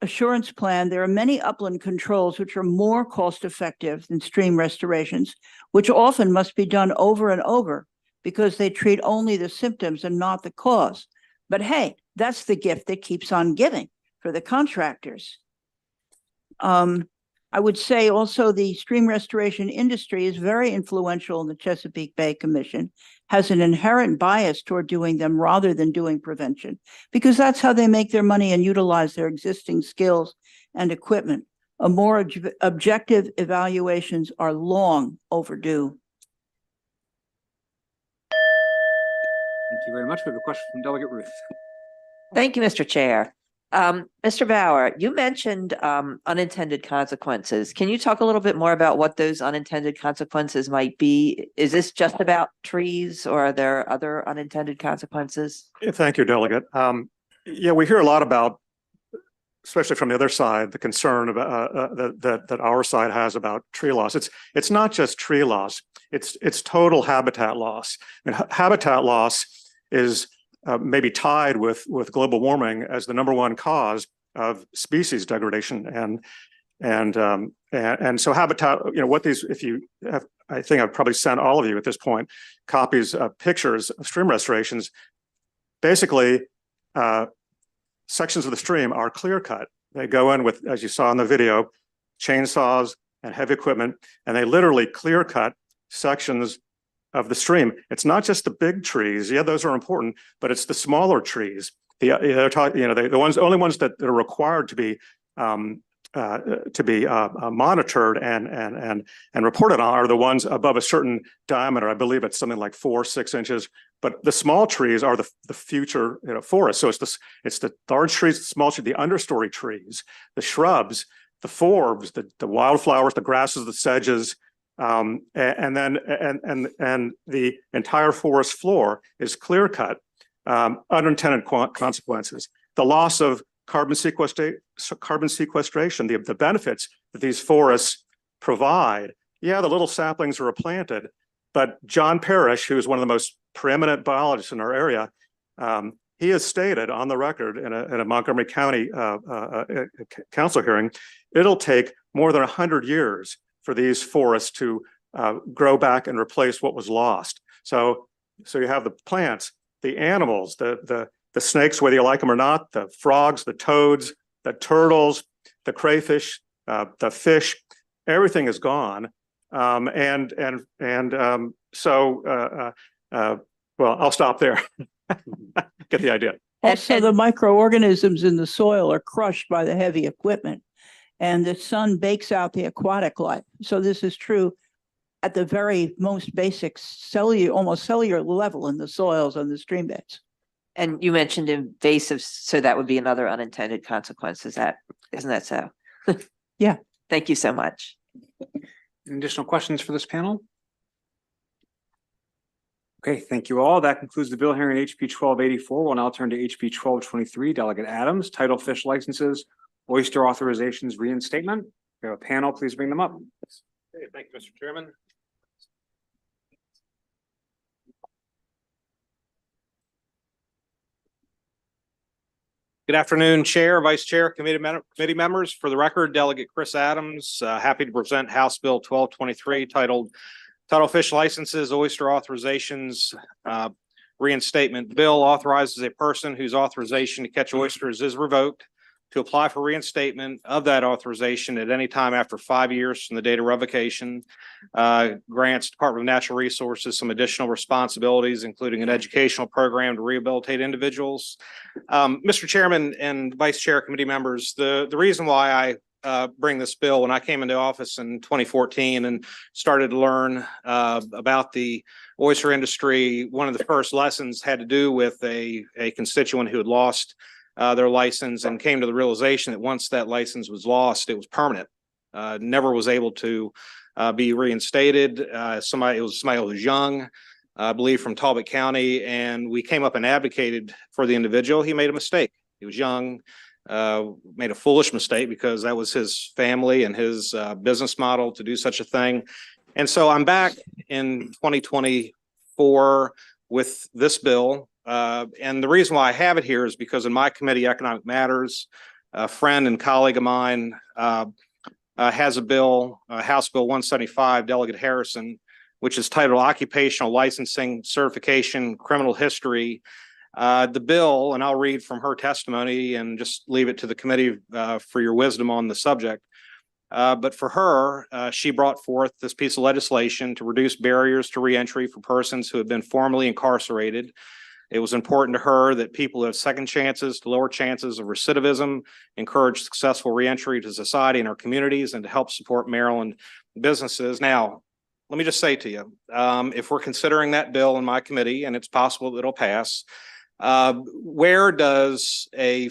assurance plan, there are many upland controls which are more cost-effective than stream restorations, which often must be done over and over because they treat only the symptoms and not the cause. But hey, that's the gift that keeps on giving for the contractors. I would say also the stream restoration industry is very influential in the Chesapeake Bay Commission, has an inherent bias toward doing them rather than doing prevention, because that's how they make their money and utilize their existing skills and equipment. A more objective evaluations are long overdue. Thank you very much. We have a question from Delegate Ruth. Thank you, Mr. Chair. Mr. Bauer, you mentioned unintended consequences. Can you talk a little bit more about what those unintended consequences might be? Is this just about trees or are there other unintended consequences? Yeah, thank you, Delegate. Yeah, we hear a lot about, especially from the other side, the concern about that our side has about tree loss. It's not just tree loss; it's total habitat loss. And habitat loss is maybe tied with global warming as the number one cause of species degradation, and so habitat. You know what these? If you have, I think I've probably sent all of you at this point copies of pictures of stream restorations. Basically, sections of the stream are clear cut. They go in with, as you saw in the video, chainsaws and heavy equipment, and they literally clear cut sections of the stream. It's not just the big trees. Yeah, those are important, but it's the smaller trees. The only ones that are required to be monitored and reported on are the ones above a certain diameter. I believe it's something like 4-6 inches. But the small trees are the future forest. So it's the large trees, the small trees, the understory trees, the shrubs, the forbs, the wildflowers, the grasses, the sedges, and the entire forest floor is clear cut. Unintended consequences. The loss of carbon sequestration, the benefits that these forests provide. Yeah, the little saplings are replanted, but John Parrish, who is one of the most preeminent biologists in our area, he has stated on the record in a Montgomery County council hearing, it'll take more than 100 years for these forests to grow back and replace what was lost. So you have the plants, the animals, the snakes, whether you like them or not, the frogs, the toads, the turtles, the crayfish, the fish, everything is gone. Well, I'll stop there. Get the idea. Also, the microorganisms in the soil are crushed by the heavy equipment, and the sun bakes out the aquatic life. So this is true at the very most basic almost cellular level in the soils and the stream beds. And you mentioned invasive, so that would be another unintended consequence. Isn't that so? Yeah. Thank you so much. Any additional questions for this panel? Okay, thank you all. That concludes the bill hearing HB 1284. We'll now turn to HB 1223, Delegate Adams, title fish licenses, oyster authorizations, reinstatement. We have a panel, please bring them up. Okay, thank you, Mr. Chairman. Good afternoon, Chair, Vice Chair, committee members. For the record, Delegate Chris Adams, happy to present House Bill 1223 titled Title Fish Licenses, Oyster Authorizations, Reinstatement. Bill authorizes a person whose authorization to catch oysters is revoked to apply for reinstatement of that authorization at any time after 5 years from the date of revocation. Grants Department of Natural Resources some additional responsibilities, including an educational program to rehabilitate individuals. Mr. Chairman and Vice Chair committee members, the reason why I bring this bill, when I came into office in 2014 and started to learn about the oyster industry, one of the first lessons had to do with a constituent who had lost their license and came to the realization that once that license was lost, it was permanent. Never was able to be reinstated. Somebody who was young, I believe from Talbot County, and we came up and advocated for the individual. He made a mistake. He was young, made a foolish mistake because that was his family and his business model to do such a thing. And so I'm back in 2024 with this bill. And the reason why I have it here is because in my committee, Economic Matters, a friend and colleague of mine has a bill, House Bill 175, Delegate Harrison, which is titled Occupational Licensing, Certification, Criminal History. The bill, and I'll read from her testimony and just leave it to the committee for your wisdom on the subject. But for her, she brought forth this piece of legislation to reduce barriers to reentry for persons who have been formerly incarcerated It was important to her that people who have second chances to lower chances of recidivism, encourage successful reentry to society and our communities, and to help support Maryland businesses. Now, let me just say to you, if we're considering that bill in my committee, and it's possible that it'll pass, where does a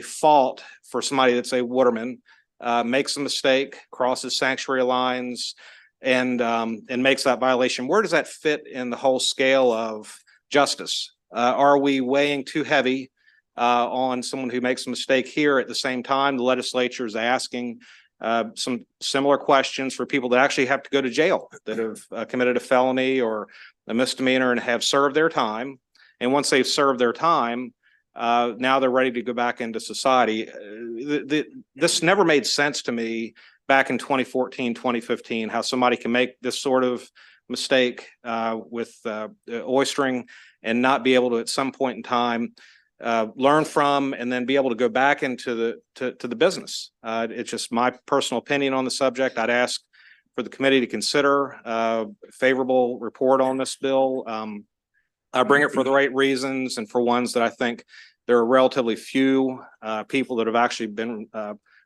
fault for somebody that's a waterman makes a mistake, crosses sanctuary lines, and makes that violation, where does that fit in the whole scale of justice? Are we weighing too heavy on someone who makes a mistake here? At the same time, the legislature is asking some similar questions for people that actually have to go to jail, that have committed a felony or a misdemeanor and have served their time. And once they've served their time, now they're ready to go back into society. This never made sense to me back in 2014, 2015, how somebody can make this sort of mistake with oystering and not be able to, at some point in time, learn from and then be able to go back into the business. It's just my personal opinion on the subject. I'd ask for the committee to consider a favorable report on this bill. I bring it for the right reasons and for ones that I think there are relatively few people that have actually been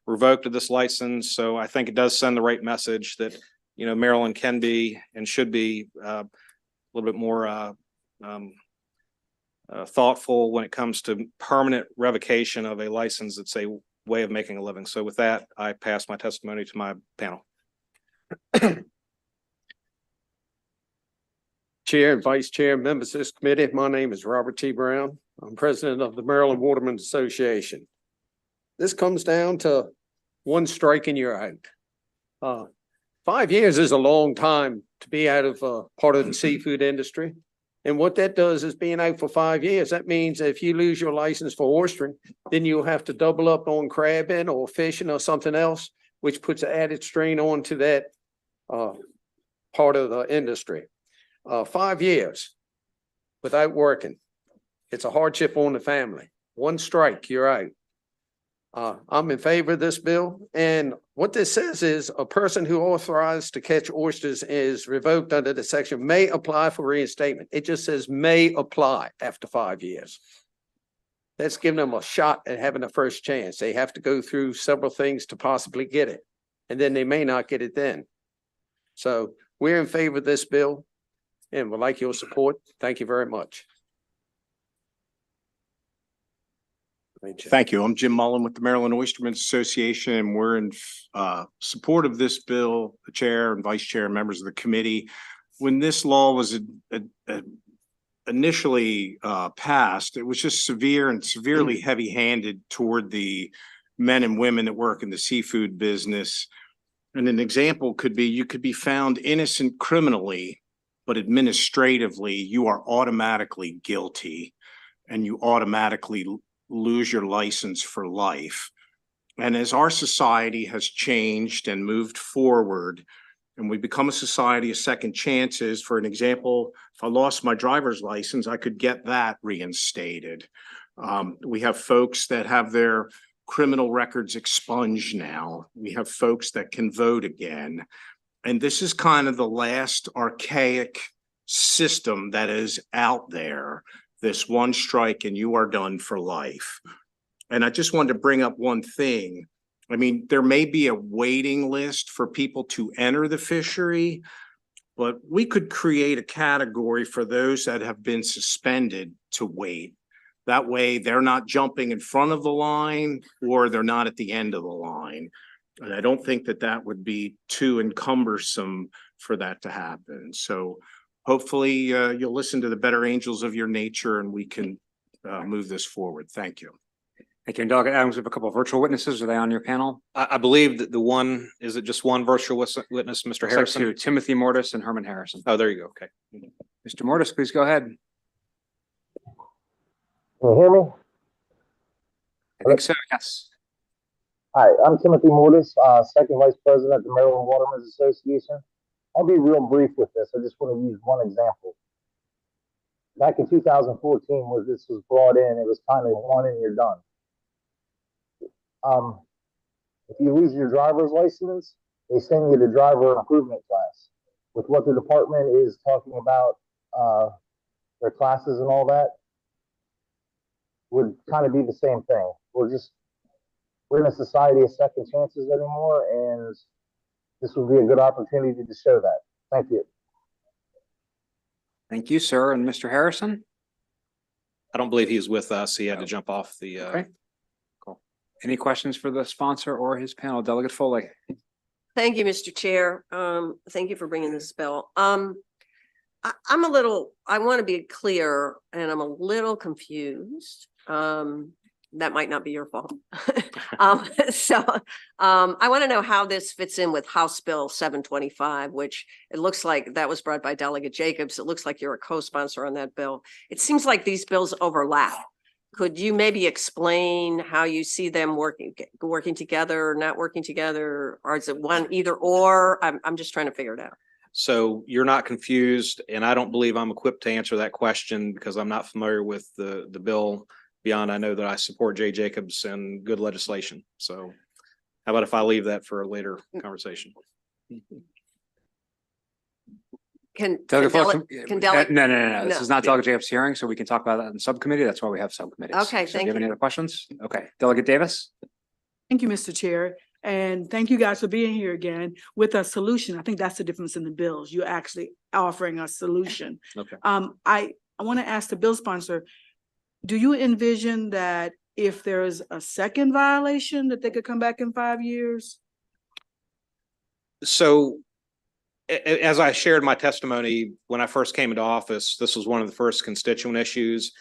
revoked of this license. So I think it does send the right message that, you know, Maryland can be and should be a little bit more thoughtful when it comes to permanent revocation of a license that's a way of making a living. So with that, I pass my testimony to my panel. Chair and Vice Chair, members of this committee, my name is Robert T. Brown. I'm president of the Maryland Watermen's Association. This comes down to one strike and you're out. 5 years is a long time to be out of part of the seafood industry. And what that does is being out for 5 years, that means if you lose your license for oystering, then you'll have to double up on crabbing or fishing or something else, which puts an added strain onto that part of the industry. 5 years without working, it's a hardship on the family. One strike, you're out. I'm in favor of this bill. And what this says is a person who authorized to catch oysters is revoked under the section may apply for reinstatement. It just says may apply after 5 years. That's giving them a shot at having a first chance. They have to go through several things to possibly get it. And then they may not get it then. So we're in favor of this bill and would like your support. Thank you very much. Thank you. I'm Jim Mullen with the Maryland Oystermen's Association, and we're in support of this bill, the chair and vice chair and members of the committee. When this law was initially passed, it was just severe and severely heavy-handed toward the men and women that work in the seafood business. And an example could be you could be found innocent criminally, but administratively you are automatically guilty and you automatically lose your license for life. And as our society has changed and moved forward, and we become a society of second chances, for an example, if I lost my driver's license, I could get that reinstated. We have folks that have their criminal records expunged now. We have folks that can vote again. And this is kind of the last archaic system that is out there. This one strike and you are done for life. And I just wanted to bring up one thing. I mean, there may be a waiting list for people to enter the fishery, but we could create a category for those that have been suspended to wait. That way they're not jumping in front of the line or they're not at the end of the line. And I don't think that that would be too encumbersome for that to happen. So hopefully you'll listen to the better angels of your nature and we can move this forward. Thank you. Thank you. And Delegate Adams, we have a couple of virtual witnesses. Are they on your panel? I believe that the one, is it just one virtual witness, Mr. Harrison? Two, Timothy Mortis and Herman Harrison. Oh, there you go. Okay. Mr. Mortis, please go ahead. Can you hear me? I think so, yes. Hi, I'm Timothy Mortis, Second Vice President of the Maryland Watermen's Association. I'll be real brief with this. I just want to use one example. Back in 2014, when this was brought in, it was kind of one and you're done. If you lose your driver's license, they send you to driver improvement class. With what the department is talking about, their classes and all that, would kind of be the same thing. We're in a society of second chances anymore, and this would be a good opportunity to show that. Thank you. Thank you, sir. And Mr. Harrison? I don't believe he was with us. He had to jump off the, Okay. Cool. Any questions for the sponsor or his panel? Delegate Foley? Thank you, Mr. Chair. Thank you for bringing this bill. I want to be clear, and I'm a little confused. That might not be your fault. I want to know how this fits in with House Bill 725, which it looks like that was brought by Delegate Jacobs. It looks like you're a co-sponsor on that bill. It seems like these bills overlap. Could you maybe explain how you see them working together, or not working together, or is it one either or? I'm just trying to figure it out. so you're not confused, and I don't believe I'm equipped to answer that question because I'm not familiar with the bill. Beyond, I know that I support Jay Jacobs and good legislation. So how about if I leave that for a later conversation? No. This is not Delegate Jacobs' hearing, so we can talk about that in subcommittee. That's why we have subcommittees. Okay, So do thank you have any you. other questions? Okay, Delegate Davis? Thank you, Mr. Chair. And thank you guys for being here again with a solution. I think that's the difference in the bills. You're actually offering a solution. Okay. I want to ask the bill sponsor, do you envision that if there's a second violation that they could come back in 5 years? So as I shared my testimony, when I first came into office, this was one of the first constituent issues.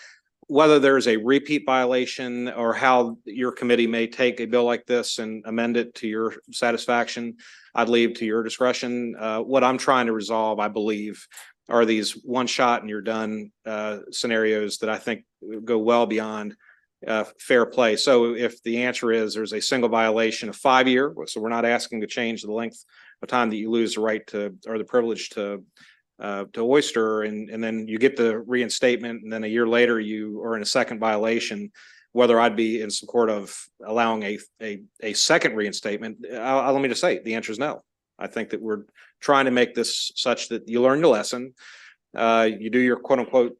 Whether there's a repeat violation or how your committee may take a bill like this and amend it to your satisfaction, I'd leave to your discretion. What I'm trying to resolve, I believe, are these one shot and you're done scenarios that I think go well beyond fair play. So if the answer is there's a single violation of 5 year, so we're not asking to change the length of time that you lose the right to or the privilege to Oyster, and then you get the reinstatement, and then a year later you are in a second violation, whether I'd be in support of allowing a second reinstatement, let me just say the answer is no. I think that we're trying to make this such that you learn your lesson, you do your quote unquote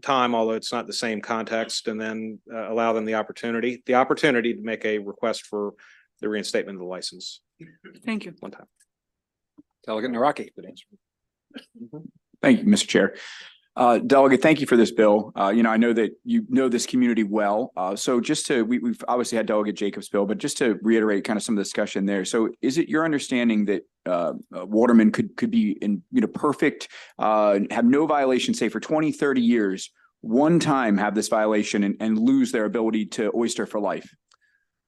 time, although it's not the same context, and then allow them the opportunity to make a request for the reinstatement of the license. Thank you. One time. Delegate Naraki, good answer. Thank you, Mr. Chair. Delegate, thank you for this bill. I know that you know this community well. So just to, we've obviously had Delegate Jacobs' bill, but just to reiterate kind of some of the discussion there. So is it your understanding that Waterman could be in, perfect, have no violation, say for 20, 30 years, one time have this violation and lose their ability to Oyster for life?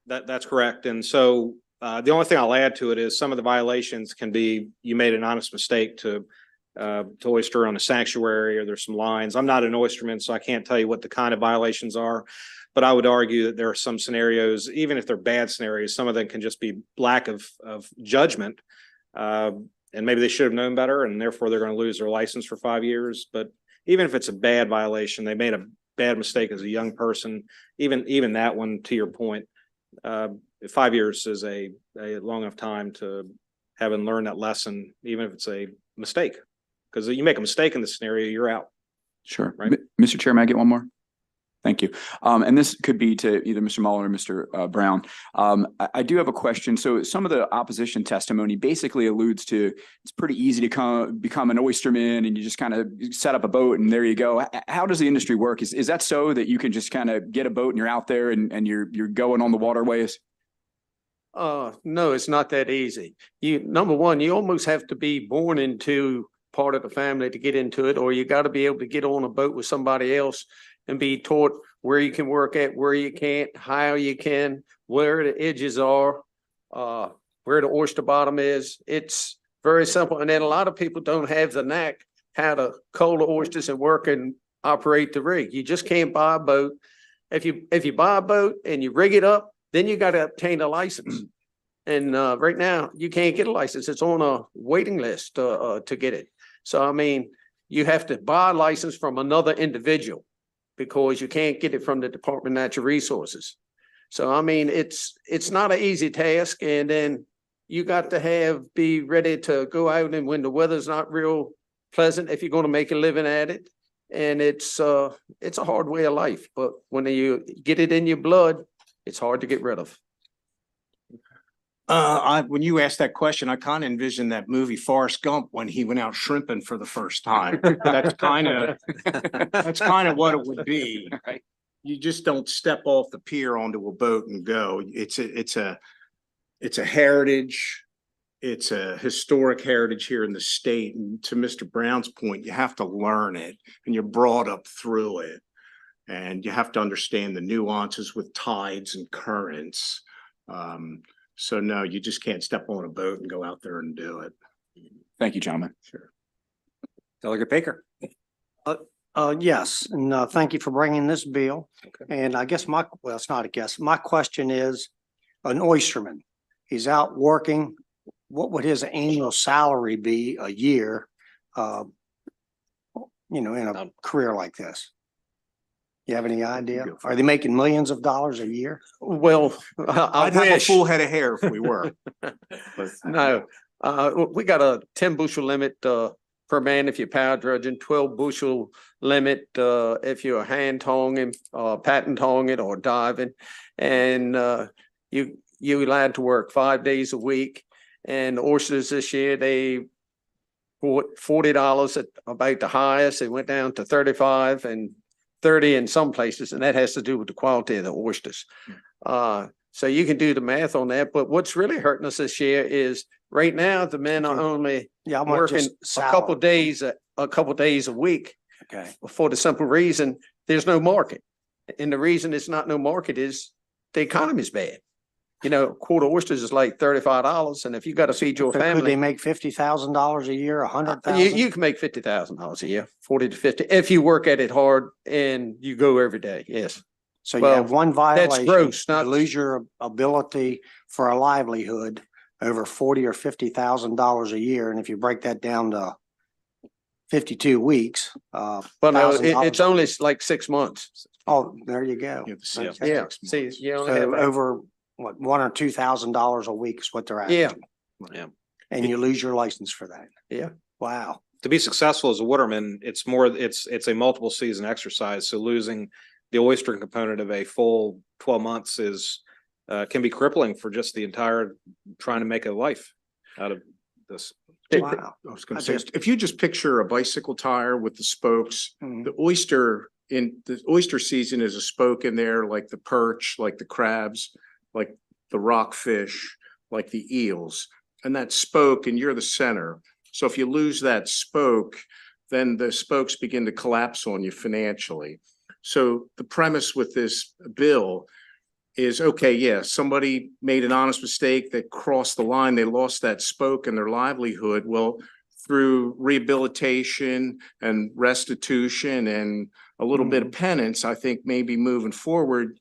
That's correct. And so the only thing I'll add to it is some of the violations can be, you made an honest mistake to Oyster on a sanctuary, or there's some lines. I'm not an oysterman, so I can't tell you what the kind of violations are, but I would argue that there are some scenarios, even if they're bad scenarios, some of them can just be lack of judgment. And maybe they should have known better, and therefore they're going to lose their license for 5 years. But even if it's a bad violation, they made a bad mistake as a young person, even that one, to your point, 5 years is a long enough time to have and learn that lesson, even if it's a mistake. Because you make a mistake in this scenario, you're out. Sure. Right. Mr. Chair, may I get one more? Thank you. And this could be to either Mr. Muller or Mr. Brown. I do have a question. So some of the opposition testimony basically alludes to it's pretty easy to become an oysterman, and you just kind of set up a boat and there you go. How does the industry work? Is that so that you can just kind of get a boat and you're out there and you're going on the waterways? No, it's not that easy. Number one, you almost have to be born into part of the family to get into it, or you got to be able to get on a boat with somebody else and be taught where you can work at, where you can't, how you can, where the edges are, where the oyster bottom is. It's very simple. And then a lot of people don't have the knack how to cull the oysters and work and operate the rig. You just can't buy a boat. If you buy a boat and you rig it up, then you got to obtain a license. And right now you can't get a license. It's on a waiting list to get it. So, I mean, you have to buy a license from another individual because you can't get it from the Department of Natural Resources. So, I mean, it's not an easy task. And then you got to be ready to go out, and when the weather's not real pleasant, if you're going to make a living at it, And it's a hard way of life, but when you get it in your blood, it's hard to get rid of. When you asked that question, I kind of envisioned that movie Forrest Gump when he went out shrimping for the first time. That's kind of what it would be. Right. You just don't step off the pier onto a boat and go. It's a heritage. It's a historic heritage here in the state. And to Mr. Brown's point, you have to learn it and you're brought up through it. And you have to understand the nuances with tides and currents. So no, you just can't step on a boat and go out there and do it. Thank you, gentlemen. Sure. Delegate Baker. Yes, and thank you for bringing this bill. And I guess well, it's not a guess. My question is, an oysterman, he's out working. What would his annual salary be a year, in a career like this? You have any idea? Are they making millions of dollars a year? Well, I'd have a full head of hair if we were. But no, we got a 10 bushel limit per man if you're power dredging, 12 bushel limit if you're hand tonging, patent tonging or diving. And you're allowed to work 5 days a week. And oysters this year, they $40 at about the highest. It went down to 35 and 30 in some places, and that has to do with the quality of the oysters. So you can do the math on that. But what's really hurting us this year is right now the men are only working a couple days a week. Okay. For the simple reason there's no market, and the reason it's not no market is the economy is bad. A quart of oysters is like $35, and if you got to feed your family, could they make $50,000 a year, $100,000? You can make $50,000 a year, 40 to 50, if you work at it hard and you go every day. Yes. So you have one violation. That's gross. You lose your ability for a livelihood over $40,000 or $50,000 a year, and if you break that down to 52 weeks, but no, it's only like 6 months. Oh, there you go. Yeah. See, you only So have over what, $1,000 or $2,000 a week is what they're asking. Yeah. And you lose your license for that. Yeah. Wow. To be successful as a waterman, it's a multiple season exercise. So losing the oyster component of a full 12 months can be crippling for just the entire trying to make a life out of this. Wow. I was going to say, if you just picture a bicycle tire with the spokes, the oyster season is a spoke in there, like the perch, like the crabs, like the rockfish, like the eels, and that spoke, and you're the center. So if you lose that spoke, then the spokes begin to collapse on you financially. So the premise with this bill is, okay, yeah, somebody made an honest mistake that crossed the line. They lost that spoke and their livelihood. Well, through rehabilitation and restitution and a little bit of penance, I think maybe moving forward,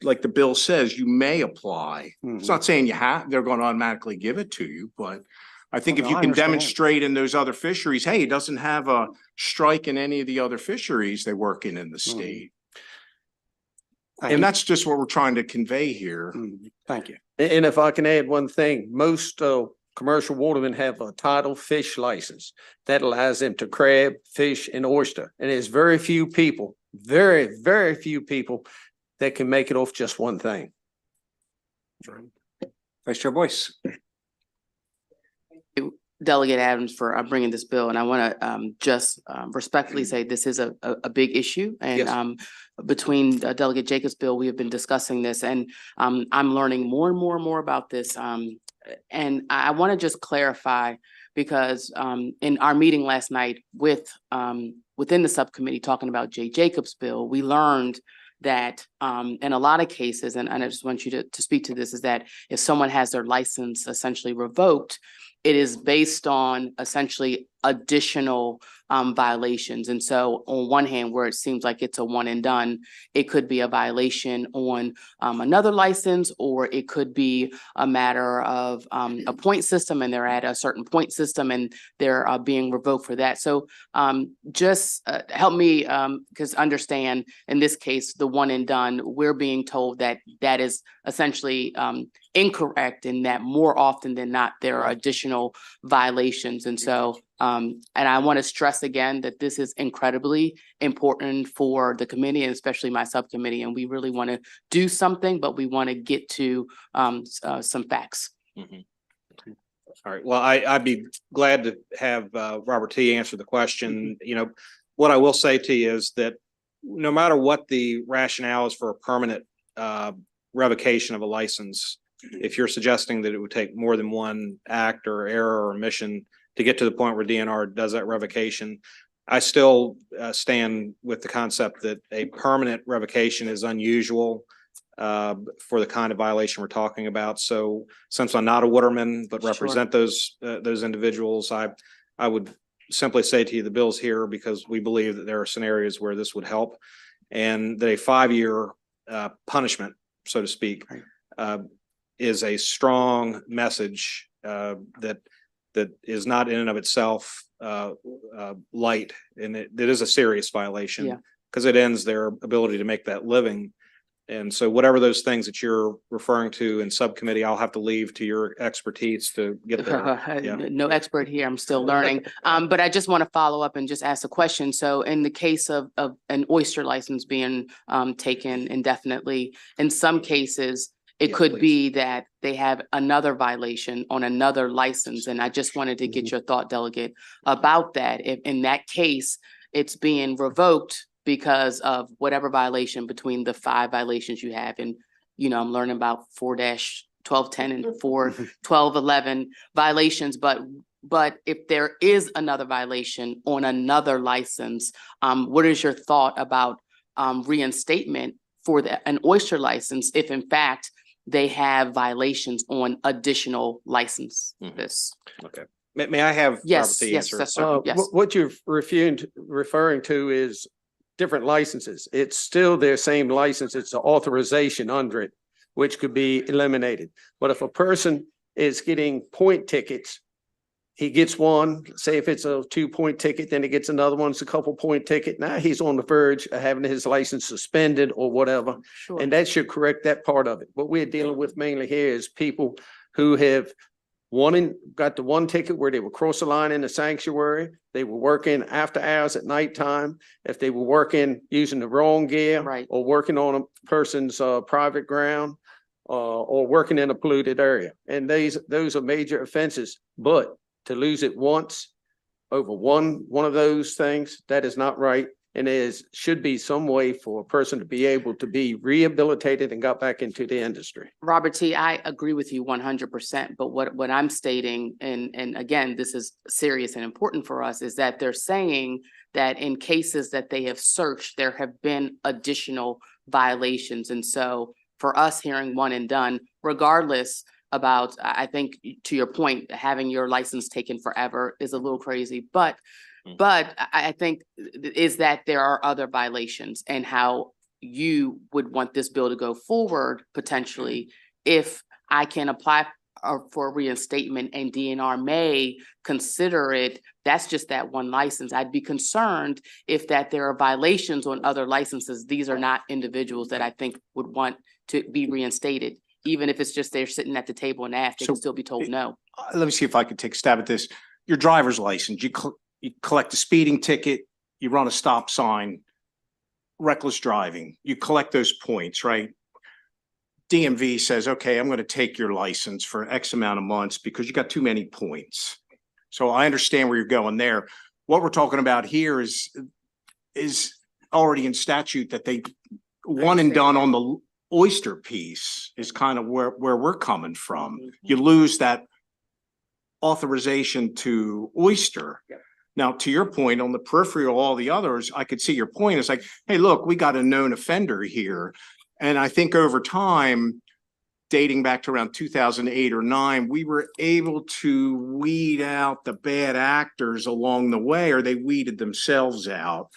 like the bill says, you may apply. It's not saying they're going to automatically give it to you, but I think if you can demonstrate in those other fisheries, hey, it doesn't have a strike in any of the other fisheries they work in the state. And that's just what we're trying to convey here. Thank you. And if I can add one thing, most commercial watermen have a tidal fish license that allows them to crab, fish, and oyster. And there's very few people, very, very few people that can make it off just one thing. Vice Chair Boyce. Delegate Adams for bringing this bill, and I want to just respectfully say this is a big issue, and between Delegate Jacobs' bill, we have been discussing this, and I'm learning more and more about this, and I want to just clarify because in our meeting last night with within the subcommittee talking about Jay Jacobs' bill, we learned that in a lot of cases, and I just want you to speak to this, is that if someone has their license essentially revoked, it is based on essentially additional violations. And so on one hand, where it seems like it's a one and done, it could be a violation on another license, or it could be a matter of a point system and they're at a certain point system and they're being revoked for that. So just help me because understand in this case, the one and done, we're being told that that is essentially incorrect, and that more often than not, there are additional violations. And so And I want to stress again that this is incredibly important for the committee and especially my subcommittee. And we really want to do something, but we want to get to some facts. All right. Well, I'd be glad to have Robert T. answer the question. You know, what I will say to you is that no matter what the rationale is for a permanent revocation of a license, if you're suggesting that it would take more than one act or error or omission to get to the point where DNR does that revocation, I still stand with the concept that a permanent revocation is unusual for the kind of violation we're talking about. So since I'm not a waterman, but represent those individuals, I would simply say to you, the bill's here because we believe that there are scenarios where this would help, and that a 5-year punishment, so to speak, is a strong message that is not in and of itself light, and it is a serious violation because it ends their ability to make that living. And so whatever those things that you're referring to in subcommittee, I'll have to leave to your expertise to get there. No expert here. I'm still learning. But I just want to follow up and just ask a question. So in the case of an Oyster license being taken indefinitely, in some cases, it could be that they have another violation on another license. And I just wanted to get your thought, Delegate, about that. If in that case, it's being revoked because of whatever violation between the 5 violations you have. And, you know, I'm learning about 4-1210 and 4-1211 violations. But if there is another violation on another license, what is your thought about reinstatement for an Oyster license if in fact they have violations on additional licenses? Okay. May I have Yes, Robert T. yes, answer? that's right. Yes. What you're referring to is different licenses. It's still their same license. It's an authorization under it, which could be eliminated. But if a person is getting point tickets, he gets one, say if it's a 2-point ticket, then he gets another one, it's a couple point ticket. Now he's on the verge of having his license suspended or whatever. Sure. And that should correct that part of it. What we're dealing with mainly here is people who have got the one ticket where they would cross the line in the sanctuary. They were working after hours at nighttime. If they were working using the wrong gear, or working on a person's private ground, or working in a polluted area. And those are major offenses. But to lose it once over one of those things, that is not right. And should be some way for a person to be able to be rehabilitated and got back into the industry. Robert T., I agree with you 100%. But what I'm stating, and again, this is serious and important for us, is that they're saying that in cases that they have searched, there have been additional violations. And so for us hearing one and done, regardless about, I think to your point, having your license taken forever is a little crazy, but I think is that there are other violations, and how you would want this bill to go forward potentially if I can apply for reinstatement and DNR may consider it. That's just that one license. I'd be concerned if that there are violations on other licenses. These are not individuals that I think would want to be reinstated, even if it's just they're sitting at the table and ask, they can still be told no. Let me see if I could take a stab at this. Your driver's license, you collect a speeding ticket, you run a stop sign, reckless driving, you collect those points, right? DMV says, okay, I'm going to take your license for X amount of months because you got too many points. So I understand where you're going there. What we're talking about here is already in statute that they one and done on the Oyster piece is kind of where we're coming from. You lose that authorization to Oyster. Now, to your point, on the periphery of all the others, I could see your point. It's like, hey, look, we got a known offender here. And I think over time, dating back to around 2008 or 9, we were able to weed out the bad actors along the way, or they weeded themselves out,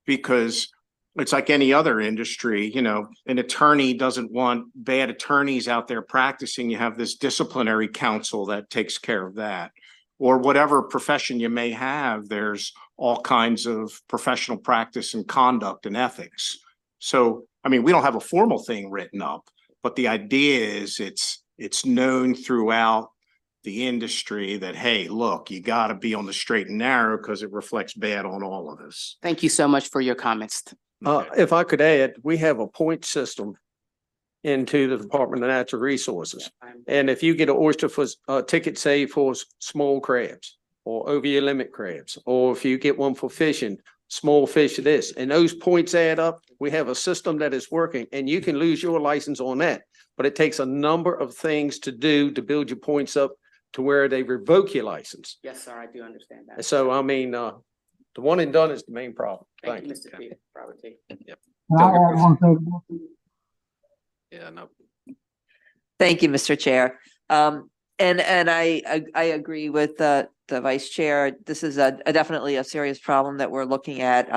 because it's like any other industry. You know, an attorney doesn't want bad attorneys out there practicing. You have this disciplinary council that takes care of that. Or whatever profession you may have, there's all kinds of professional practice and conduct and ethics. So, I mean, we don't have a formal thing written up, but the idea is it's known throughout the industry that, hey, look, you gotta be on the straight and narrow because it reflects bad on all of us. Thank you so much for your comments. If I could add, we have a point system into the Department of Natural Resources. And if you get an oyster for ticket, say for small crabs or over your limit crabs, or if you get one for fishing, small fish this, and those points add up, we have a system that is working, and you can lose your license on that. But it takes a number of things to do to build your points up to where they revoke your license. Yes, sir, I do understand that. So, I mean, the one and done is the main problem. Thank you, Mr. Peter. Robert T. Yep. Yeah, no. Thank you, Mr. Chair. And I agree with the Vice Chair. This is definitely a serious problem that we're looking at,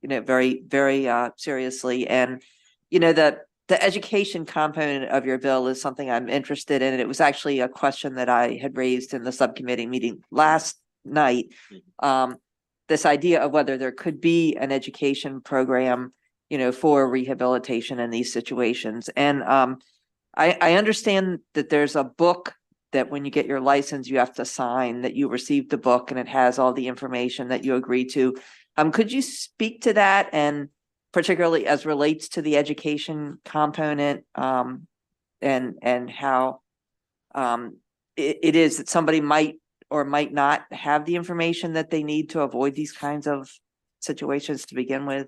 very, very seriously. And, the education component of your bill is something I'm interested in. And it was actually a question that I had raised in the subcommittee meeting last night. This idea of whether there could be an education program, for rehabilitation in these situations. And I understand that there's a book that when you get your license, you have to sign that you received the book and it has all the information that you agree to. Could you speak to that, and particularly as relates to the education component, and how it is that somebody might or might not have the information that they need to avoid these kinds of situations to begin with?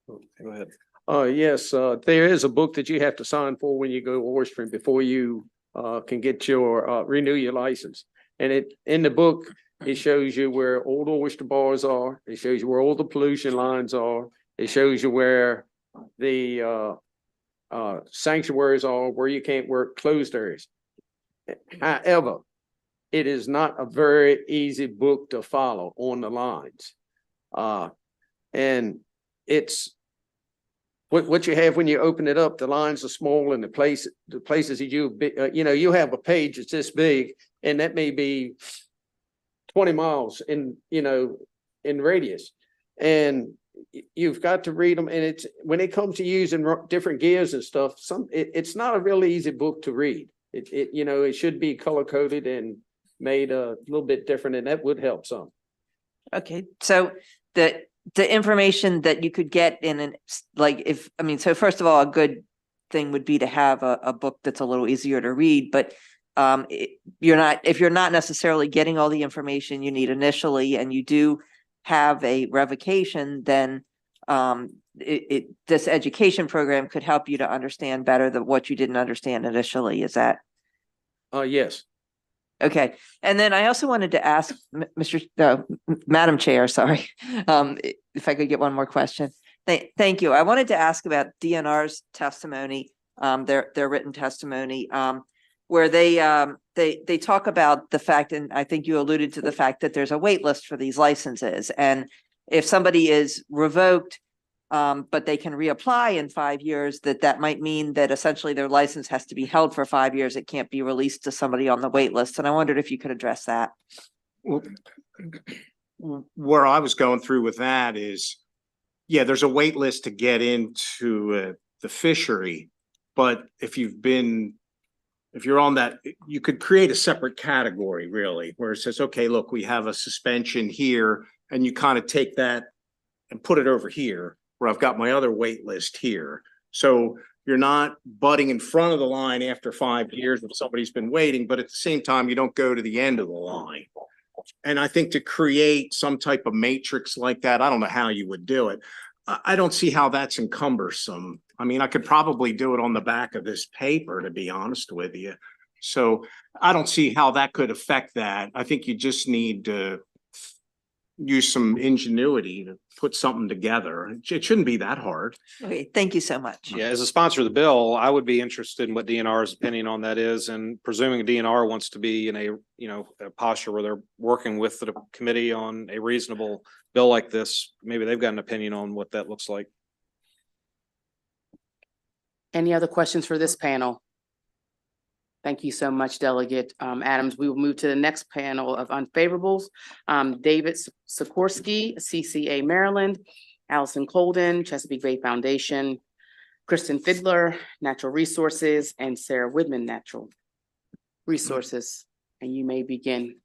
Go ahead. Yes, there is a book that you have to sign for when you go oystering before you can get your renew your license. And in the book, it shows you where all the oyster bars are. It shows you where all the pollution lines are. It shows you where the sanctuaries are, where you can't work, closed areas. However, it is not a very easy book to follow on the lines. And it's what you have when you open it up, the lines are small, and the places that you have a page that's this big, and that may be 20 miles in radius. And you've got to read them. And it's when it comes to using different gears and stuff, it's not a really easy book to read. It should be color coded and made a little bit different, and that would help some. Okay, so the information that you could get so first of all, a good thing would be to have a book that's a little easier to read, but if you're not necessarily getting all the information you need initially, and you do have a revocation, then this education program could help you to understand better what you didn't understand initially. Is that? Yes. Okay. And then I also wanted to ask Madam Chair, sorry, if I could get one more question. Thank you. I wanted to ask about DNR's testimony, their written testimony, where they talk about the fact, and I think you alluded to the fact that there's a wait list for these licenses. And if somebody is revoked, but they can reapply in 5 years, that might mean that essentially their license has to be held for 5 years. It can't be released to somebody on the wait list. And I wondered if you could address that. Well, where I was going through with that is, yeah, there's a wait list to get into the fishery, but if you're on that, you could create a separate category really, where it says, okay, look, we have a suspension here, and you kind of take that and put it over here, where I've got my other wait list here. So you're not butting in front of the line after 5 years if somebody's been waiting, but at the same time, you don't go to the end of the line. And I think to create some type of matrix like that, I don't know how you would do it. I don't see how that's encumbersome. I mean, I could probably do it on the back of this paper, to be honest with you. So I don't see how that could affect that. I think you just need to use some ingenuity to put something together. It shouldn't be that hard. Okay, thank you so much. Yeah, as a sponsor of the bill, I would be interested in what DNR's opinion on that is, and presuming DNR wants to be in a posture where they're working with the committee on a reasonable bill like this, maybe they've got an opinion on what that looks like. Any other questions for this panel? Thank you so much, Delegate Adams. We will move to the next panel of unfavorables. David Sikorsky, CCA Maryland, Allison Colden, Chesapeake Bay Foundation, Kristen Fiddler, Natural Resources, and Sarah Widman, Natural Resources. and you may begin.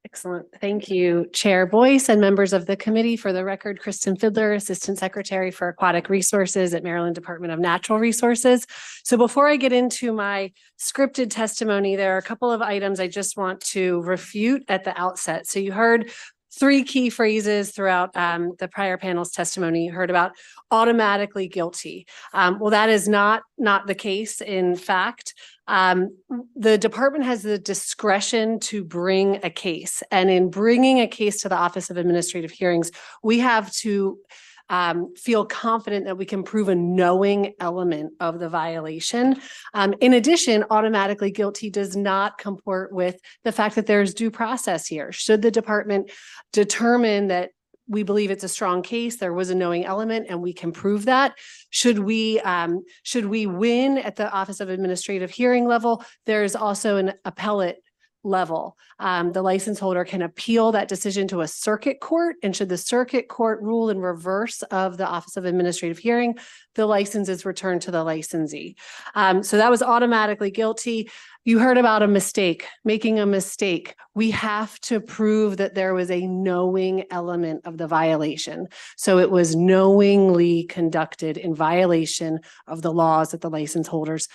Excellent. Thank you, Chair Boyce and members of the committee. For the record, Kristen Fiddler, Assistant Secretary for Aquatic Resources at Maryland Department of Natural Resources. So before I get into my scripted testimony, there are a couple of items I just want to refute at the outset. So you heard three key phrases throughout the prior panel's testimony. You heard about automatically guilty. Well, that is not the case. In fact, the department has the discretion to bring a case. And in bringing a case to the Office of Administrative Hearings, we have to feel confident that we can prove a knowing element of the violation. In addition, automatically guilty does not comport with the fact that there's due process here. Should the department determine that we believe it's a strong case, there was a knowing element, and we can prove that. Should we win at the Office of Administrative Hearing level, there is also an appellate level. The license holder can appeal that decision to a circuit court, and should the circuit court rule in reverse of the Office of Administrative Hearing, the license is returned to the licensee. So that was automatically guilty. You heard about a mistake, making a mistake. We have to prove that there was a knowing element of the violation. So it was knowingly conducted in violation of the laws that the license holders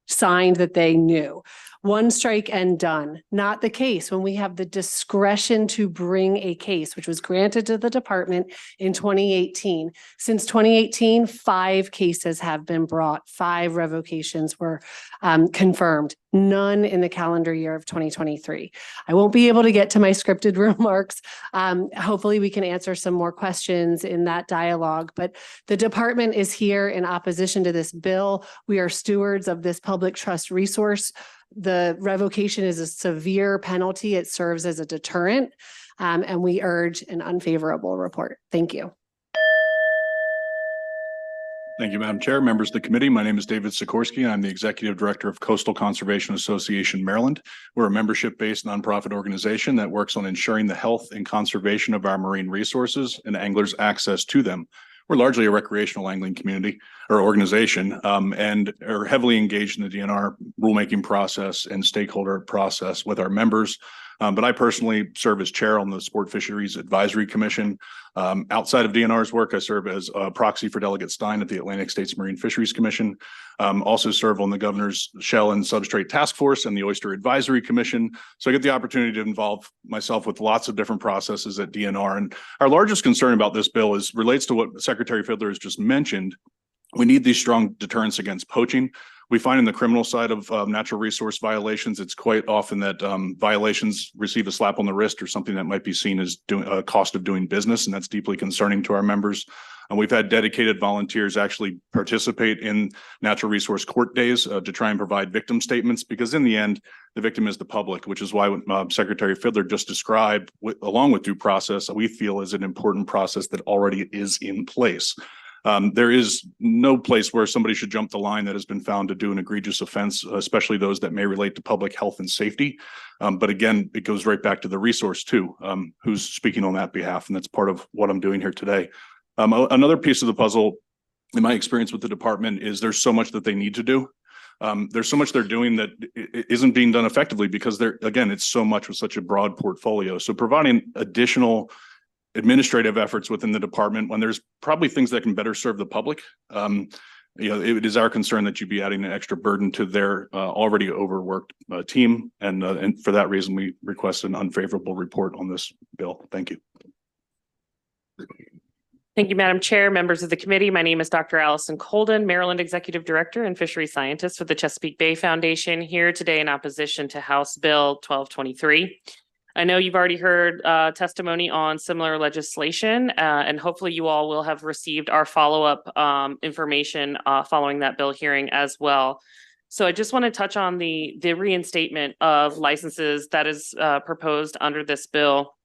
signed that they knew. One strike and done. Not the case when we have the discretion to bring a case, which was granted to the department in 2018. Since 2018, 5 cases have been brought. 5 revocations were confirmed. None in the calendar year of 2023. I won't be able to get to my scripted remarks. Hopefully we can answer some more questions in that dialogue, but the department is here in opposition to this bill. We are stewards of this public trust resource. The revocation is a severe penalty. It serves as a deterrent, and we urge an unfavorable report. Thank you. Thank you, Madam Chair, members of the committee. My name is David Sikorsky, and I'm the Executive Director of Coastal Conservation Association, Maryland. We're a membership-based nonprofit organization that works on ensuring the health and conservation of our marine resources and anglers' access to them. We're largely a recreational angling community or organization, and are heavily engaged in the DNR rulemaking process and stakeholder process with our members. But I personally serve as chair on the Sport Fisheries Advisory Commission. Outside of DNR's work, I serve as a proxy for Delegate Stein at the Atlantic States Marine Fisheries Commission. Also serve on the Governor's Shell and Substrate Task Force and the Oyster Advisory Commission. So I get the opportunity to involve myself with lots of different processes at DNR. And our largest concern about this bill relates to what Secretary Fiddler has just mentioned. We need these strong deterrents against poaching. We find in the criminal side of natural resource violations, it's quite often that violations receive a slap on the wrist or something that might be seen as a cost of doing business, and that's deeply concerning to our members. And we've had dedicated volunteers actually participate in natural resource court days to try and provide victim statements, because in the end, the victim is the public, which is why what Secretary Fiddler just described, along with due process, we feel is an important process that already is in place. There is no place where somebody should jump the line that has been found to do an egregious offense, especially those that may relate to public health and safety. But again, it goes right back to the resource too, who's speaking on that behalf. And that's part of what I'm doing here today. Another piece of the puzzle, in my experience with the department, is there's so much that they need to do. There's so much they're doing that isn't being done effectively because again, it's so much with such a broad portfolio. So providing additional administrative efforts within the department when there's probably things that can better serve the public. It is our concern that you be adding an extra burden to their already overworked team. And for that reason, we request an unfavorable report on this bill. Thank you. Thank you, Madam Chair, members of the committee. My name is Dr. Allison Colden, Maryland Executive Director and Fishery Scientist with the Chesapeake Bay Foundation, here today in opposition to House Bill 1223. I know you've already heard testimony on similar legislation, and hopefully you all will have received our follow-up information following that bill hearing as well. So I just want to touch on the reinstatement of licenses that is proposed under this bill.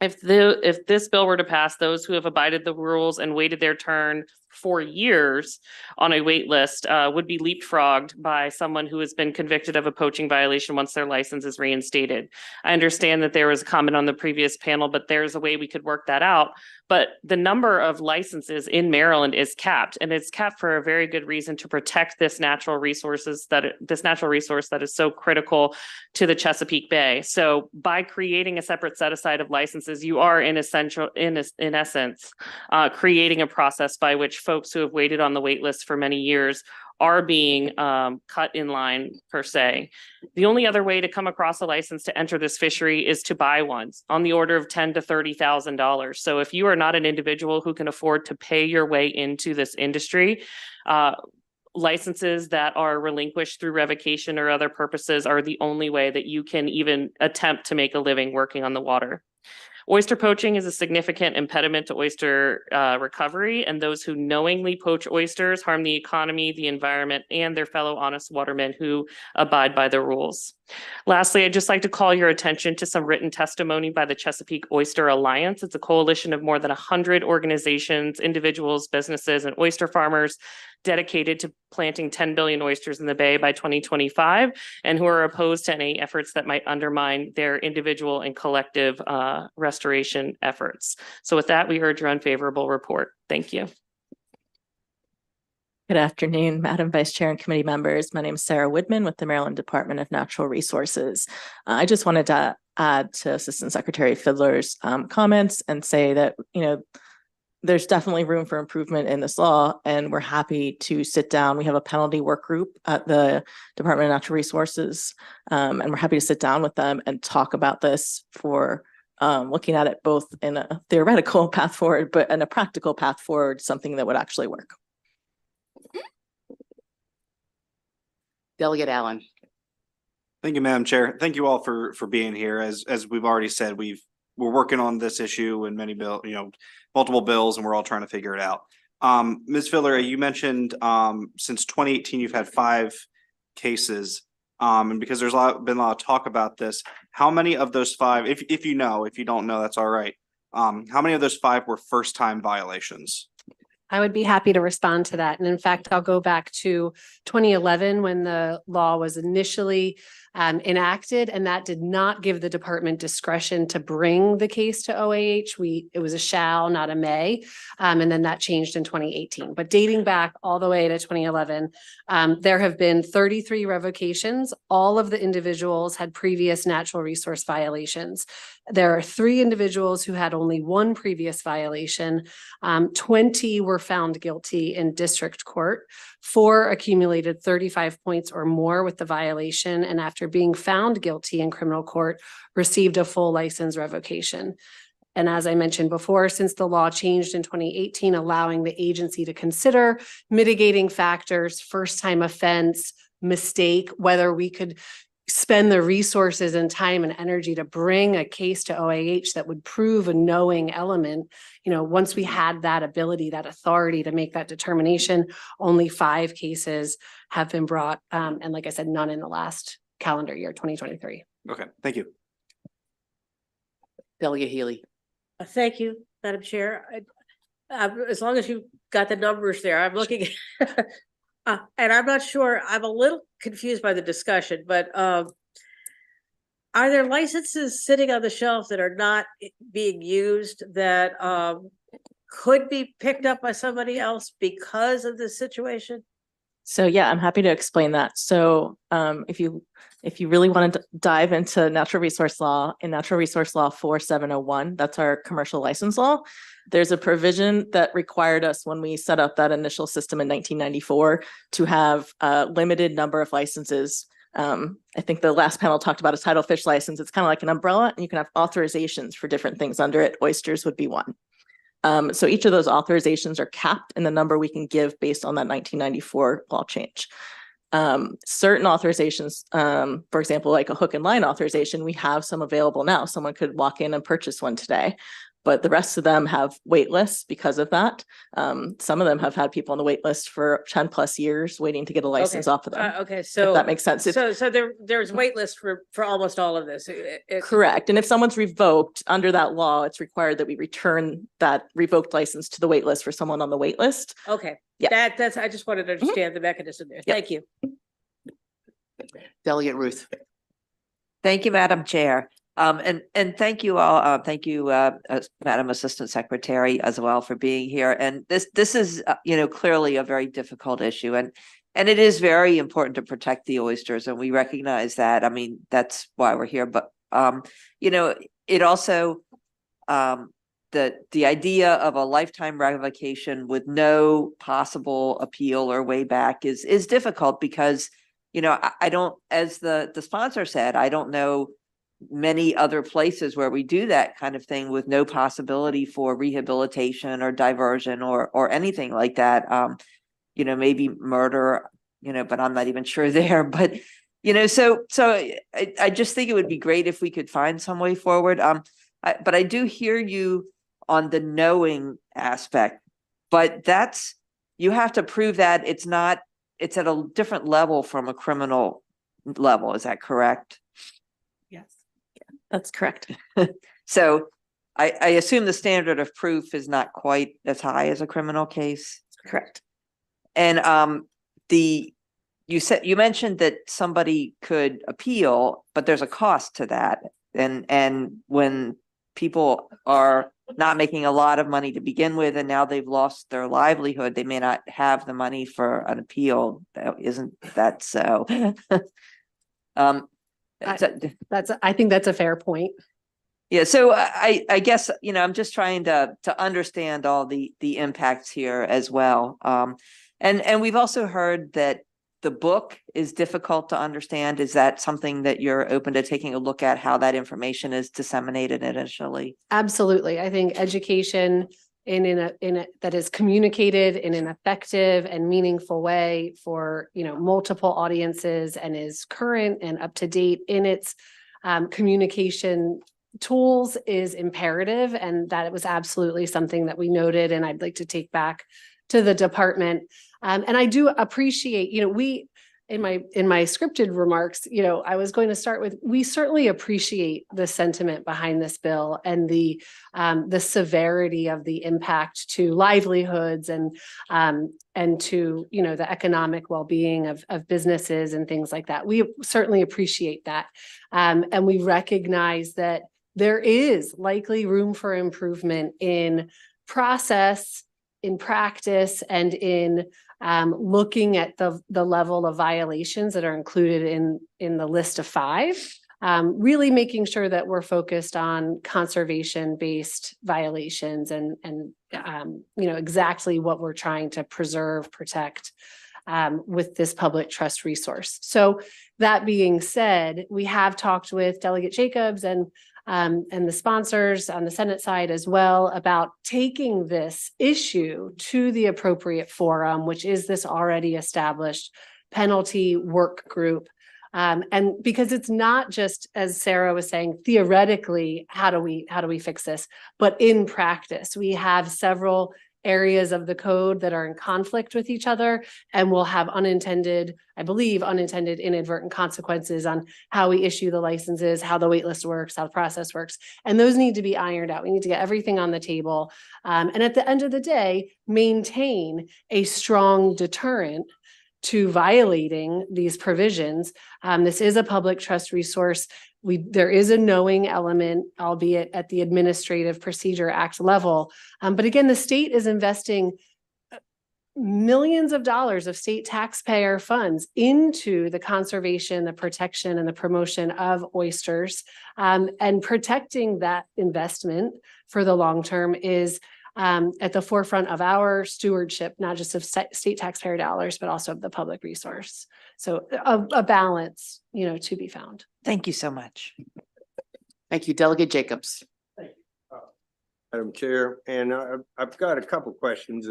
If this bill were to pass, those who have abided the rules and waited their turn for years on a wait list would be leapfrogged by someone who has been convicted of a poaching violation once their license is reinstated. I understand that there was a comment on the previous panel, but there's a way we could work that out. But the number of licenses in Maryland is capped, and it's capped for a very good reason, to protect this natural resource that is so critical to the Chesapeake Bay. So by creating a separate set aside of licenses, you are in essence creating a process by which folks who have waited on the wait list for many years are being cut in line, per se. The only other way to come across a license to enter this fishery is to buy one on the order of $10,000 to $30,000. So if you are not an individual who can afford to pay your way into this industry, licenses that are relinquished through revocation or other purposes are the only way that you can even attempt to make a living working on the water. Oyster poaching is a significant impediment to oyster recovery, and those who knowingly poach oysters harm the economy, the environment, and their fellow honest watermen who abide by the rules. Lastly, I'd just like to call your attention to some written testimony by the Chesapeake Oyster Alliance. It's a coalition of more than 100 organizations, individuals, businesses, and oyster farmers dedicated to planting 10 billion oysters in the Bay by 2025, and who are opposed to any efforts that might undermine their individual and collective restoration efforts. So with that, we urge your unfavorable report. Thank you. Good afternoon, Madam Vice Chair and committee members. My name is Sarah Woodman with the Maryland Department of Natural Resources. I just wanted to add to Assistant Secretary Fiddler's comments and say that, there's definitely room for improvement in this law, and we're happy to sit down. We have a penalty work group at the Department of Natural Resources, and we're happy to sit down with them and talk about this for looking at it both in a theoretical path forward, but in a practical path forward, something that would actually work. Delegate Allen. Thank you, Madam Chair. Thank you all for being here. As we've already said, we're working on this issue and multiple bills, and we're all trying to figure it out. Ms. Fiddler, you mentioned since 2018 you've had 5 cases, and because there's been a lot of talk about this, how many of those 5, if you don't know, that's all right. How many of those 5 were first-time violations? I would be happy to respond to that. And in fact, I'll go back to 2011 when the law was initially enacted, and that did not give the department discretion to bring the case to OAH. It was a shall, not a may. And then that changed in 2018. But dating back all the way to 2011, there have been 33 revocations. All of the individuals had previous natural resource violations. There are 3 individuals who had only 1 previous violation. 20 were found guilty in district court. 4 accumulated 35 points or more with the violation, and after being found guilty in criminal court, received a full license revocation. And as I mentioned before, since the law changed in 2018, allowing the agency to consider mitigating factors, first-time offense, mistake, whether we could spend the resources and time and energy to bring a case to OAH that would prove a knowing element. Once we had that ability, that authority to make that determination, only 5 cases have been brought. And like I said, none in the last calendar year, 2023. Okay, thank you. Delegate Healy. Thank you, Madam Chair. As long as you got the numbers there, I'm looking and I'm not sure, I'm a little confused by the discussion, but are there licenses sitting on the shelf that are not being used that could be picked up by somebody else because of this situation? So yeah, I'm happy to explain that. So if you really want to dive into natural resource law, in Natural Resource Law 4701, that's our commercial license law. There's a provision that required us when we set up that initial system in 1994 to have a limited number of licenses. I think the last panel talked about a tidal fish license. It's kind of like an umbrella, and you can have authorizations for different things under it. Oysters would be one. So each of those authorizations are capped in the number we can give based on that 1994 law change. Certain authorizations, for example, like a hook and line authorization, we have some available now. Someone could walk in and purchase one today. but the rest of them have wait lists because of that. Some of them have had people on the wait list for 10 plus years waiting to get a license off of them. Okay, If so. that makes sense. So there's wait lists for almost all of this. Correct. And if someone's revoked under that law, it's required that we return that revoked license to the wait list for someone on the wait list. Okay, Yeah. that's, I just wanted to understand the mechanism there. Thank you. Delegate Ruth. Thank you, Madam Chair. And thank you all. Thank you, Madam Assistant Secretary as well for being here. And this is, clearly a very difficult issue, and it is very important to protect the oysters, and we recognize that. I mean, that's why we're here. But it also the idea of a lifetime revocation with no possible appeal or way back is difficult because I don't, as the sponsor said, I don't know many other places where we do that kind of thing with no possibility for rehabilitation or diversion or anything like that. Maybe murder, but I'm not even sure there. But so I just think it would be great if we could find some way forward. But I do hear you on the knowing aspect, but you have to prove that it's at a different level from a criminal level. Is that correct? Yes. Yeah, that's correct. So I assume the standard of proof is not quite as high as a criminal case. Correct. And you mentioned that somebody could appeal, but there's a cost to that. And when people are not making a lot of money to begin with, and now they've lost their livelihood, they may not have the money for an appeal. Isn't that so? I think that's a fair point. Yeah, so I guess, I'm just trying to understand all the impacts here as well. And we've also heard that the book is difficult to understand. Is that something that you're open to taking a look at, how that information is disseminated initially? Absolutely. I think education that is communicated in an effective and meaningful way for, multiple audiences and is current and up to date in its communication tools is imperative. And that it was absolutely something that we noted, and I'd like to take back to the department. And I do appreciate, in my scripted remarks, I was going to start with, we certainly appreciate the sentiment behind this bill and the severity of the impact to livelihoods and to, the economic well-being of businesses and things like that. We certainly appreciate that. And we recognize that there is likely room for improvement in process, in practice, and in looking at the level of violations that are included in the list of 5, really making sure that we're focused on conservation-based violations and exactly what we're trying to preserve, protect with this public trust resource. So that being said, we have talked with Delegate Jacobs and the sponsors on the Senate side as well about taking this issue to the appropriate forum, which is this already established penalty work group. And because it's not just, as Sarah was saying, theoretically, how do we fix this? But in practice, we have several areas of the code that are in conflict with each other and will have unintended inadvertent consequences on how we issue the licenses, how the waitlist works, how the process works. And those need to be ironed out. We need to get everything on the table. And at the end of the day, maintain a strong deterrent to violating these provisions. This is a public trust resource. There is a knowing element, albeit at the Administrative Procedure Act level. But again, the state is investing millions of dollars of state taxpayer funds into the conservation, the protection, and the promotion of oysters. And protecting that investment for the long term is at the forefront of our stewardship, not just of state taxpayer dollars, but also of the public resource. So a balance, to be found. Thank you so much. Thank you, Delegate Jacobs. Madam Chair, and I've got a couple questions.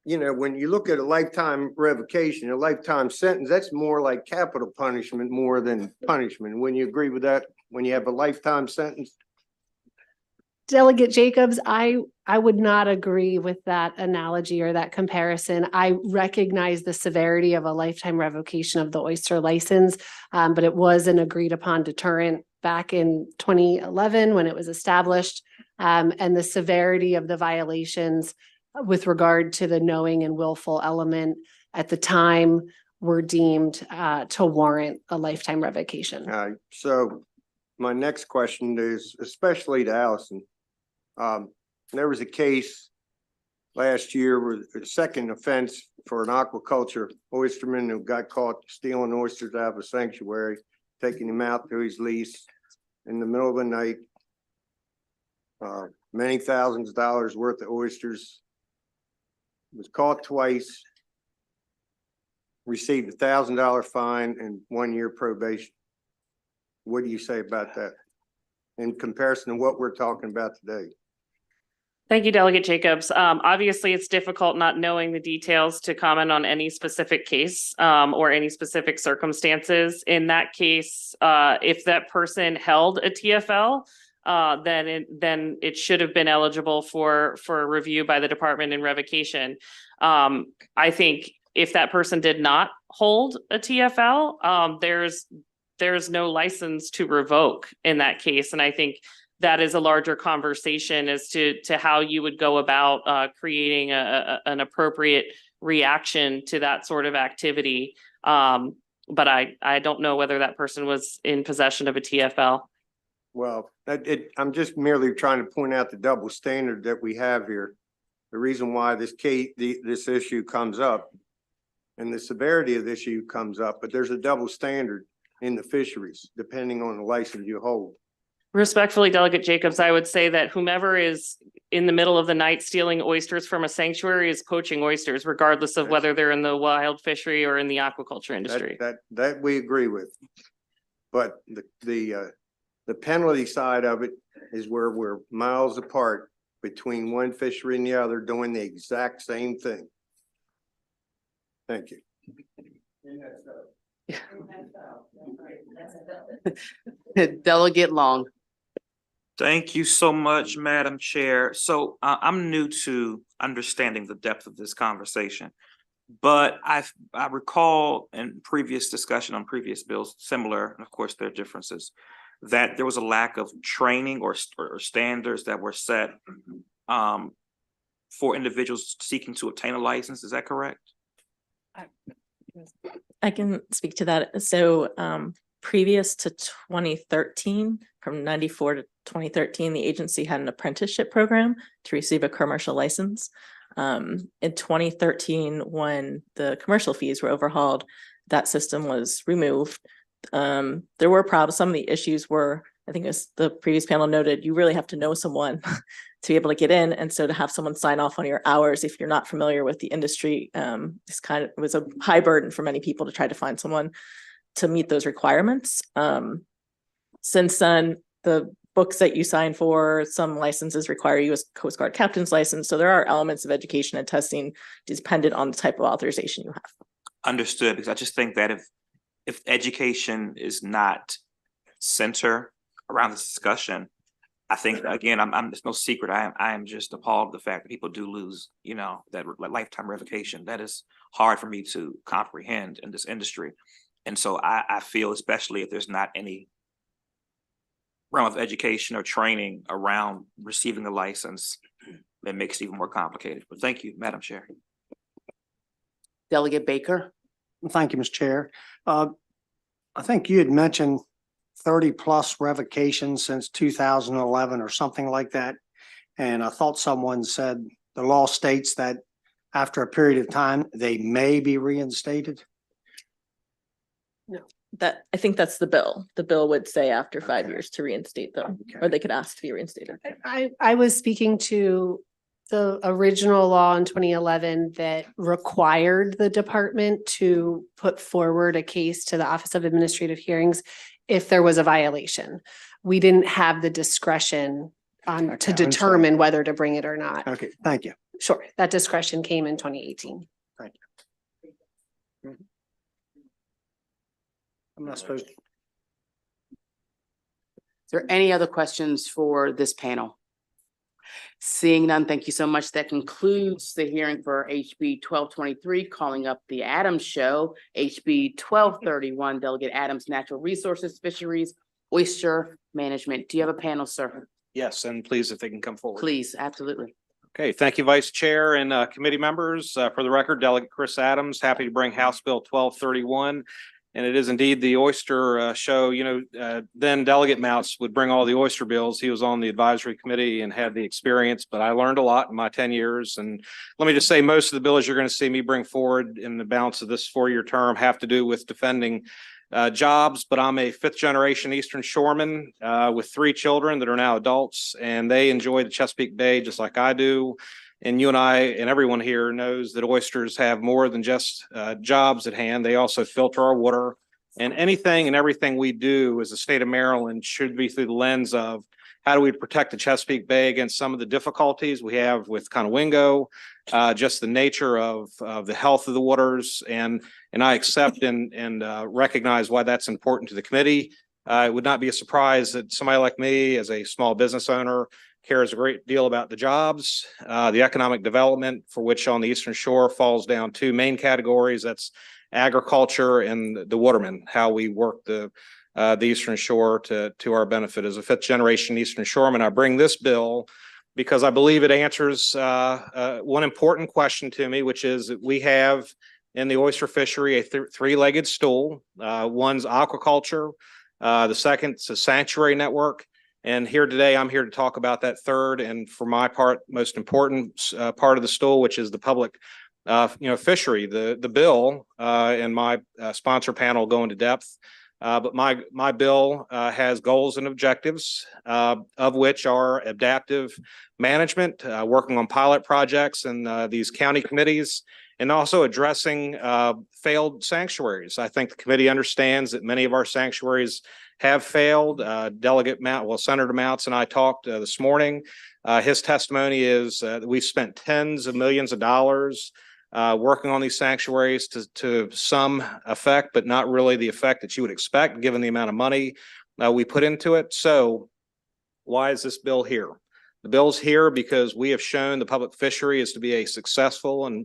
When you look at a lifetime revocation, a lifetime sentence, that's more like capital punishment more than punishment. When you agree with that, when you have a lifetime sentence? Delegate Jacobs, I would not agree with that analogy or that comparison. I recognize the severity of a lifetime revocation of the Oyster license, but it was an agreed upon deterrent back in 2011 when it was established. And the severity of the violations with regard to the knowing and willful element at the time were deemed to warrant a lifetime revocation. So my next question is especially to Allison. There was a case last year where a second offense for an aquaculture oysterman who got caught stealing oysters out of a sanctuary, taking him out to his lease in the middle of the night. Many thousands of dollars worth of oysters. Was caught twice. Received $1,000 fine and 1 year probation. What do you say about that in comparison to what we're talking about today? Thank you, Delegate Jacobs. Obviously, it's difficult not knowing the details to comment on any specific case or any specific circumstances. In that case, if that person held a TFL, then it should have been eligible for review by the department and revocation. I think if that person did not hold a TFL, there's no license to revoke in that case. And I think that is a larger conversation as to how you would go about creating an appropriate reaction to that sort of activity. But I don't know whether that person was in possession of a TFL. Well, I'm just merely trying to point out the double standard that we have here. The reason why this issue comes up and the severity of the issue comes up, but there's a double standard in the fisheries, depending on the license you hold. Respectfully, Delegate Jacobs, I would say that whomever is in the middle of the night stealing oysters from a sanctuary is poaching oysters, regardless of whether they're in the wild fishery or in the aquaculture industry. That we agree with. But the penalty side of it is where we're miles apart between one fishery and the other doing the exact same thing. Thank you. Delegate Long. Thank you so much, Madam Chair. So I'm new to understanding the depth of this conversation, but I recall in previous discussion on previous bills, similar, and of course there are differences, that there was a lack of training or standards that were set for individuals seeking to obtain a license. Is that correct? I can speak to that. So previous to 2013, from 94 to 2013, the agency had an apprenticeship program to receive a commercial license. In 2013, when the commercial fees were overhauled, that system was removed. There were problems. Some of the issues were, I think as the previous panel noted, you really have to know someone to be able to get in. And so to have someone sign off on your hours, if you're not familiar with the industry, it was a high burden for many people to try to find someone to meet those requirements. Since then, the books that you sign for, some licenses require you as Coast Guard captain's license. So there are elements of education and testing dependent on the type of authorization you have. Understood, because I just think that if education is not center around this discussion, I think, again, it's no secret. I am just appalled at the fact that people do lose, that lifetime revocation. That is hard for me to comprehend in this industry. And so I feel, especially if there's not any realm of education or training around receiving a license, it makes it even more complicated. But thank you, Madam Chair. Delegate Baker. Thank you, Mr. Chair. I think you had mentioned 30 plus revocations since 2011 or something like that. And I thought someone said the law states that after a period of time, they may be reinstated. No, I think that's the bill. The bill would say after 5 years to reinstate them, or they could ask to be reinstated. I was speaking to the original law in 2011 that required the department to put forward a case to the Office of Administrative Hearings if there was a violation. We didn't have the discretion to determine whether to bring it or not. Okay, thank you. Sure, that discretion came in 2018. Thank you. I'm not supposed to. Is there any other questions for this panel? Seeing none, thank you so much. That concludes the hearing for HB 1223, calling up the Adams Show, HB 1231, Delegate Adams, Natural Resources, Fisheries, Oyster Management. Do you have a panel, sir? Yes, and please, if they can come forward. Please, absolutely. Okay, thank you, Vice Chair and committee members. For the record, Delegate Chris Adams, happy to bring House Bill 1231. And it is indeed the Oyster show. You know, then Delegate Mounts would bring all the Oyster bills. He was on the advisory committee and had the experience, but I learned a lot in my 10 years. And let me just say, most of the bills you're going to see me bring forward in the balance of this 4-year term have to do with defending jobs, but I'm a 5th generation Eastern Shoreman with 3 children that are now adults, and they enjoy the Chesapeake Bay just like I do. And you and I and everyone here knows that oysters have more than just jobs at hand. They also filter our water, and anything and everything we do as the state of Maryland should be through the lens of how do we protect the Chesapeake Bay against some of the difficulties we have with Conowingo, just the nature of the health of the waters, and I accept and recognize why that's important to the committee. It would not be a surprise that somebody like me, as a small business owner, cares a great deal about the jobs, the economic development, for which on the Eastern Shore falls down 2 main categories. That's agriculture and the watermen, how we work the Eastern Shore to our benefit. As a 5th generation Eastern Shoreman, I bring this bill because I believe it answers one important question to me, which is that we have in the oyster fishery a 3-legged stool. One's aquaculture, the second's a sanctuary network. And here today, I'm here to talk about that third, and for my part, most important part of the stool, which is the public, fishery. The bill and my sponsor panel go into depth, but my bill has goals and objectives, of which are adaptive management, working on pilot projects and these county committees, and also addressing failed sanctuaries. I think the committee understands that many of our sanctuaries have failed. Senator Mounts and I talked this morning. His testimony is that we've spent tens of millions of dollars working on these sanctuaries to some effect, but not really the effect that you would expect given the amount of money we put into it. So why is this bill here? The bill's here because we have shown the public fishery is to be a successful and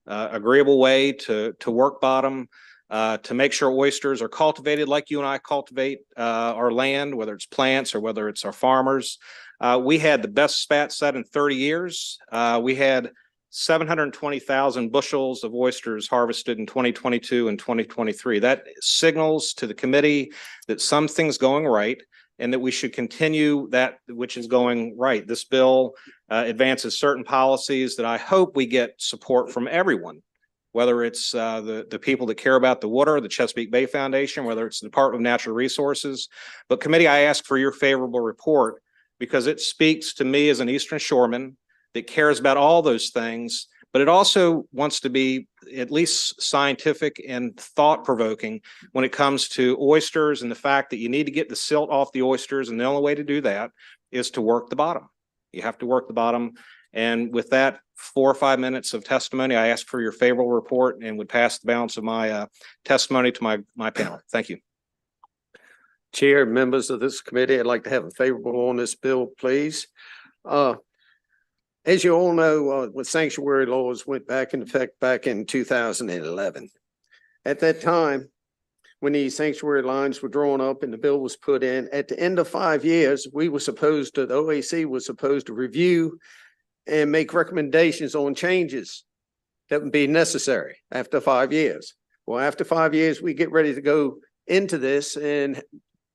agreeable way to work bottom, to make sure oysters are cultivated like you and I cultivate our land, whether it's plants or whether it's our farmers. We had the best spat set in 30 years. We had 720,000 bushels of oysters harvested in 2022 and 2023. That signals to the committee that something's going right and that we should continue that which is going right. This bill advances certain policies that I hope we get support from everyone, whether it's the people that care about the water, the Chesapeake Bay Foundation, whether it's the Department of Natural Resources. But committee, I ask for your favorable report because it speaks to me as an Eastern Shoreman that cares about all those things, but it also wants to be at least scientific and thought-provoking when it comes to oysters and the fact that you need to get the silt off the oysters, and the only way to do that is to work the bottom. You have to work the bottom. And with that 4 or 5 minutes of testimony, I ask for your favorable report and would pass the balance of my testimony to my panel. Thank you. Chair, members of this committee, I'd like to have a favorable on this bill, please. As you all know, when sanctuary laws went back into effect back in 2011. At that time, when these sanctuary lines were drawn up and the bill was put in, at the end of 5 years, the OAC was supposed to review and make recommendations on changes that would be necessary after 5 years. Well, after 5 years, we get ready to go into this and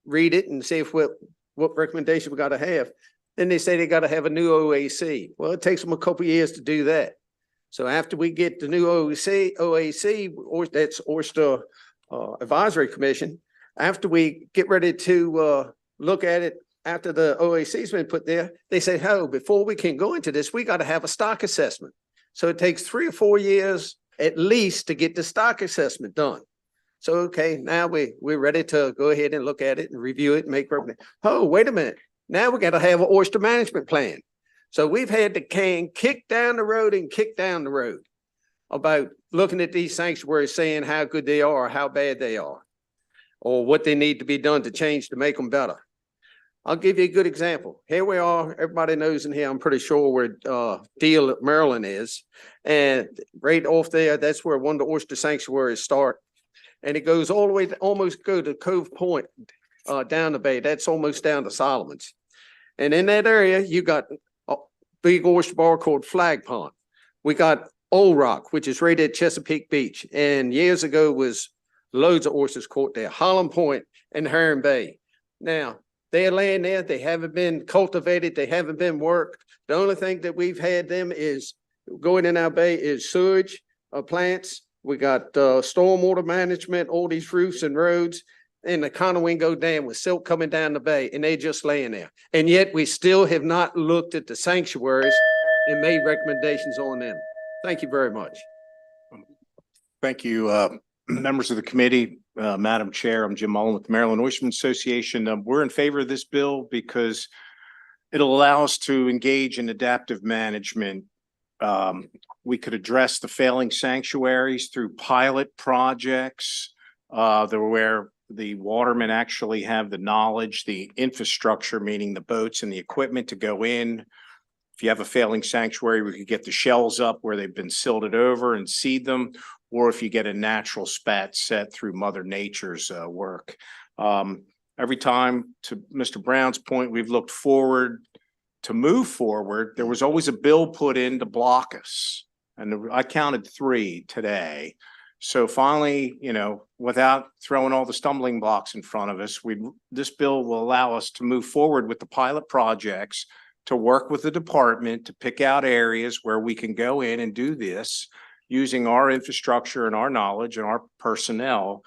read it and see if what recommendation we got to have. Then they say they got to have a new OAC. Well, it takes them a couple of years to do that. So after we get the new OAC, or that's Oyster Advisory Commission, after we get ready to look at it after the OAC's been put there, they say, oh, before we can go into this, we got to have a stock assessment. So it takes 3 or 4 years at least to get the stock assessment done. So, okay, now we're ready to go ahead and look at it and review it and make recommendations. Oh, wait a minute. Now we got to have an oyster management plan. So we've had the can kick down the road and kick down the road about looking at these sanctuaries, saying how good they are or how bad they are, or what they need to be done to change to make them better. I'll give you a good example. Here we are, everybody knows in here, I'm pretty sure where Deal, Maryland is. And right off there, that's where one of the oyster sanctuaries start. And it goes all the way to almost go to Cove Point, down the bay. That's almost down to Solomon's. And in that area, you got a big oyster bar called Flag Pond. We got Old Rock, which is right at Chesapeake Beach. And years ago was loads of oysters caught there, Holland Point and Heron Bay. Now, they're laying there. They haven't been cultivated. They haven't been worked. The only thing that we've had them is going in our bay is sewage, plants. We got stormwater management, all these roofs and roads, and the Conowingo Dam with silt coming down the bay, and they just laying there. And yet we still have not looked at the sanctuaries and made recommendations on them. Thank you very much. Thank you, members of the committee. Madam Chair, I'm Jim Mullen with the Maryland Oysterman Association. We're in favor of this bill because it'll allow us to engage in adaptive management. We could address the failing sanctuaries through pilot projects where the watermen actually have the knowledge, the infrastructure, meaning the boats and the equipment to go in. If you have a failing sanctuary, we could get the shells up where they've been silted over and seed them, or if you get a natural spat set through Mother Nature's work. Every time, to Mr. Brown's point, we've looked forward to move forward. There was always a bill put in to block us. And I counted 3 today. So finally, you know, without throwing all the stumbling blocks in front of us, this bill will allow us to move forward with the pilot projects, to work with the department to pick out areas where we can go in and do this using our infrastructure and our knowledge and our personnel,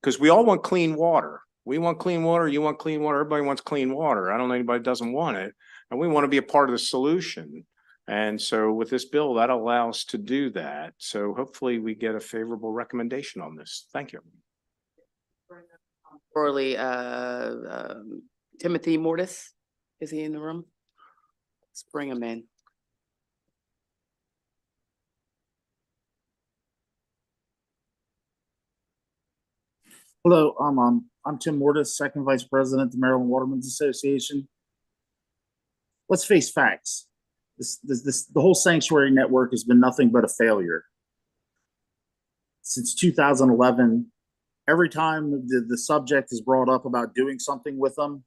because we all want clean water. We want clean water. You want clean water. Everybody wants clean water. I don't know anybody who doesn't want it. And we want to be a part of the solution. And so with this bill, that allows us to do that. So hopefully we get a favorable recommendation on this. Thank you. Orally, Timothy Mortis, is he in the room? Let's bring him in. Hello, I'm Tim Mortis, Second Vice President of the Maryland Watermen's Association. Let's face facts. The whole sanctuary network has been nothing but a failure. Since 2011, every time the subject is brought up about doing something with them,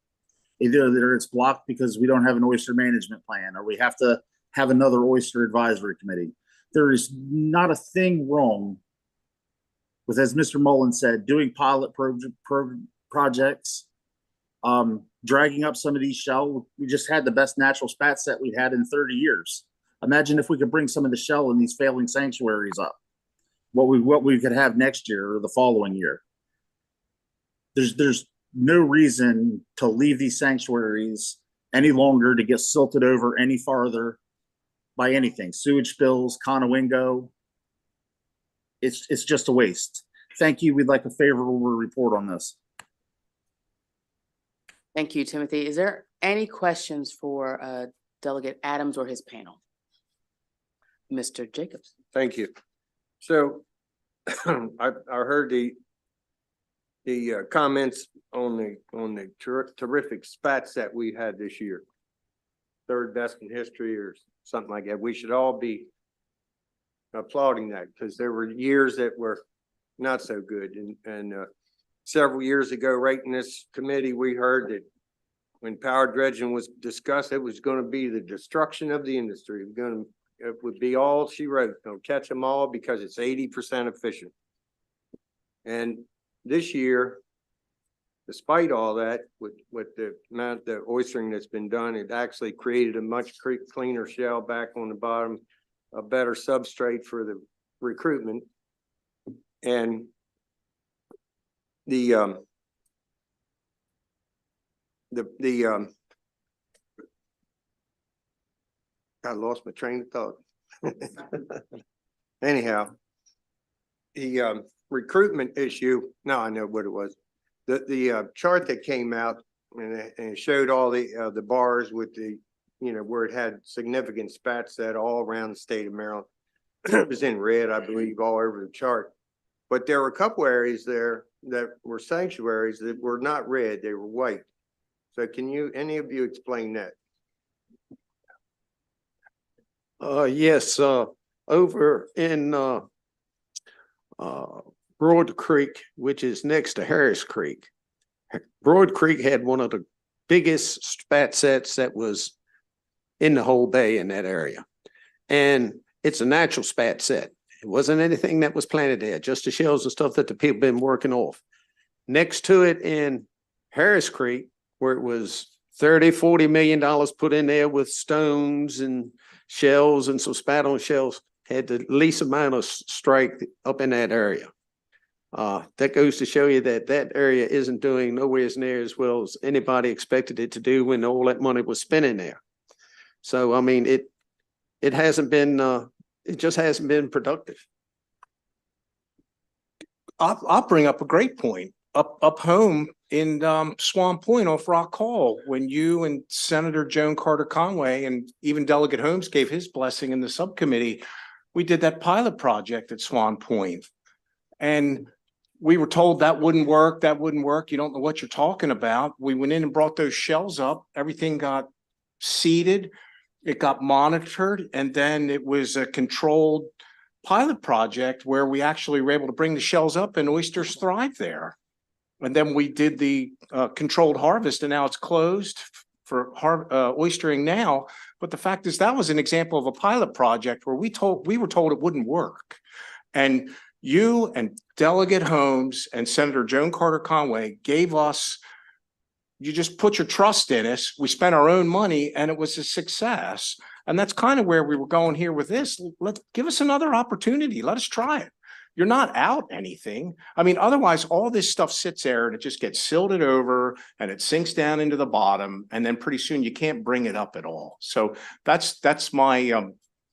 either it's blocked because we don't have an oyster management plan, or we have to have another oyster advisory committee. There is not a thing wrong with, as Mr. Mullen said, doing pilot projects, dragging up some of these shell. We just had the best natural spat set we've had in 30 years. Imagine if we could bring some of the shell in these failing sanctuaries up, what we could have next year or the following year. There's no reason to leave these sanctuaries any longer to get silted over any farther by anything. Sewage spills, Conowingo. It's just a waste. Thank you. We'd like a favorable report on this. Thank you, Timothy. Is there any questions for Delegate Adams or his panel? Mr. Jacobs. Thank you. So I heard the comments on the terrific spats that we had this year. 3rd best in history or something like that. We should all be applauding that, because there were years that were not so good. And several years ago, right in this committee, we heard that when power dredging was discussed, it was going to be the destruction of the industry. It would be all she wrote. Don't catch them all because it's 80% efficient. And this year, despite all that, with the amount of oystering that's been done, it actually created a much cleaner shell back on the bottom, a better substrate for the recruitment. And I lost my train of thought. Anyhow, the recruitment issue, now I know what it was. The chart that came out and it showed all the bars with the, you know, where it had significant spats that all around the state of Maryland. It was in red, I believe, all over the chart. But there were a couple areas there that were sanctuaries that were not red, they were white. So can you, any of you explain that? Yes, over in Broad Creek, which is next to Harris Creek. Broad Creek had one of the biggest spat sets that was in the whole bay in that area. And it's a natural spat set. It wasn't anything that was planted there, just the shells and stuff that the people been working off. Next to it in Harris Creek, where it was $30-40 million put in there with stones and shells and some spat on shells, had the least amount of strike up in that area. That goes to show you that that area isn't doing nowhere near as well as anybody expected it to do when all that money was spent in there. So, I mean, it hasn't been, it just hasn't been productive. I'll bring up a great point. Up home in Swan Point off Rock Hall, when you and Senator Joan Carter Conway and even Delegate Holmes gave his blessing in the subcommittee, we did that pilot project at Swan Point. And we were told that wouldn't work, that wouldn't work. You don't know what you're talking about. We went in and brought those shells up. Everything got seeded. It got monitored. And then it was a controlled pilot project where we actually were able to bring the shells up and oysters thrive there. And then we did the controlled harvest, and now it's closed for oystering now. But the fact is that was an example of a pilot project where we were told it wouldn't work. And you and Delegate Holmes and Senator Joan Carter Conway gave us, you just put your trust in us. We spent our own money and it was a success. And that's kind of where we were going here with this. Give us another opportunity. Let us try it. You're not out anything. I mean, otherwise all this stuff sits there and it just gets silted over and it sinks down into the bottom. And then pretty soon you can't bring it up at all. So that's my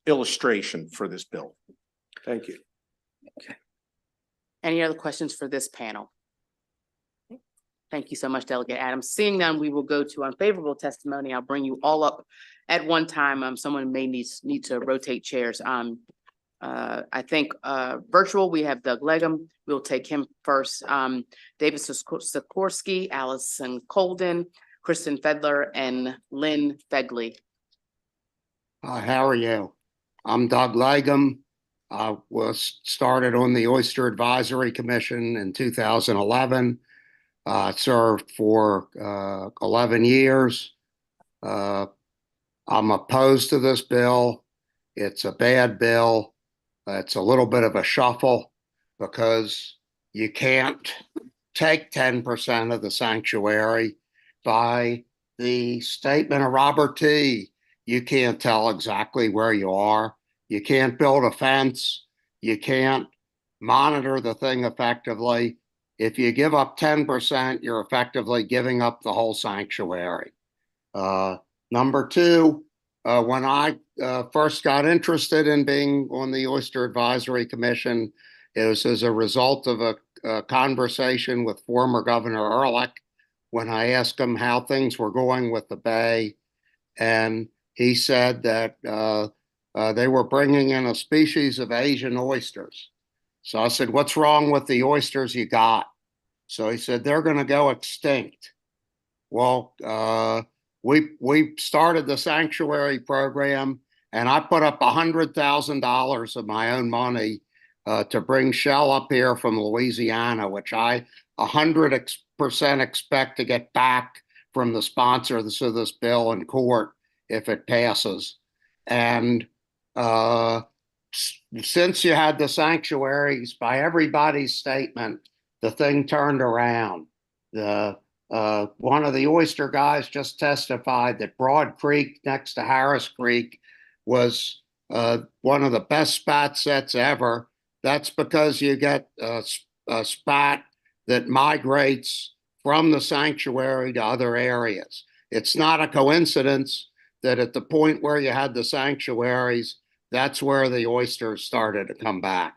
illustration for this bill. Thank you. Okay. Any other questions for this panel? Thank you so much, Delegate Adams. Seeing none, we will go to unfavorable testimony. I'll bring you all up at one time. Someone may need to rotate chairs. I think virtual, we have Doug Legum. We'll take him first. David Sikorsky, Allison Colden, Kristen Fedler, and Lynn Fegley. How are you? I'm Doug Legum. I was started on the Oyster Advisory Commission in 2011. Served for 11 years. I'm opposed to this bill. It's a bad bill. It's a little bit of a shuffle because you can't take 10% of the sanctuary. By the statement of Robert T., you can't tell exactly where you are. You can't build a fence. You can't monitor the thing effectively. If you give up 10%, you're effectively giving up the whole sanctuary. Number two, when I first got interested in being on the Oyster Advisory Commission, it was as a result of a conversation with former Governor Ehrlich when I asked him how things were going with the Bay. And he said that they were bringing in a species of Asian oysters. So I said, what's wrong with the oysters you got? So he said, they're going to go extinct. Well, we started the sanctuary program, and I put up $100,000 of my own money to bring shell up here from Louisiana, which I 100% expect to get back from the sponsor of this bill in court if it passes. And since you had the sanctuaries, by everybody's statement, the thing turned around. One of the oyster guys just testified that Broad Creek next to Harris Creek was one of the best spat sets ever. That's because you get a spat that migrates from the sanctuary to other areas. It's not a coincidence that at the point where you had the sanctuaries, that's where the oysters started to come back.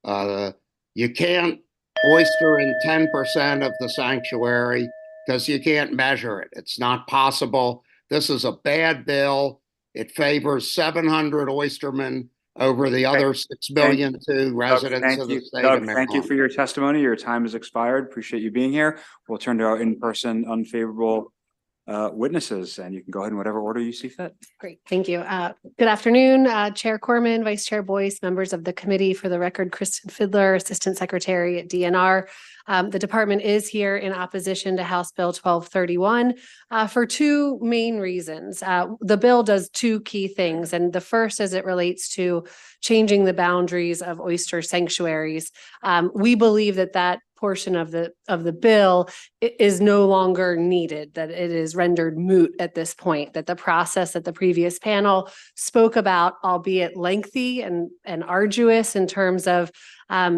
You can't oyster in 10% of the sanctuary because you can't measure it. It's not possible. This is a bad bill. It favors 700 oystermen over the other 6 million to residents of the state of Maryland. Thank you for your testimony. Your time has expired. Appreciate you being here. We'll turn to our in-person unfavorable witnesses, and you can go ahead in whatever order you see fit. Great, thank you. Good afternoon, Chair Corman, Vice Chair Boyce, members of the committee. For the record, Kristen Fiddler, Assistant Secretary at DNR. The department is here in opposition to House Bill 1231 for two main reasons. The bill does two key things, and the first as it relates to changing the boundaries of oyster sanctuaries. We believe that that portion of the bill is no longer needed, that it is rendered moot at this point, that the process that the previous panel spoke about, albeit lengthy and arduous in terms of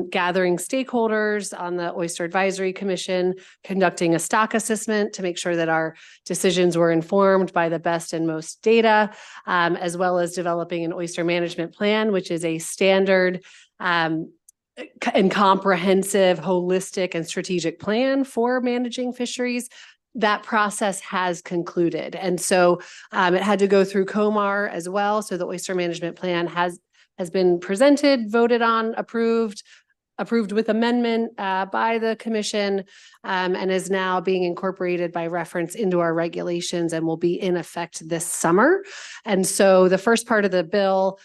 gathering stakeholders on the Oyster Advisory Commission, conducting a stock assessment to make sure that our decisions were informed by the best and most data, as well as developing an oyster management plan, which is a standard and comprehensive, holistic, and strategic plan for managing fisheries. That process has concluded. And so it had to go through COMAR as well. So the oyster management plan has been presented, voted on, approved with amendment by the commission, and is now being incorporated by reference into our regulations and will be in effect this summer. And so the first part of the bill,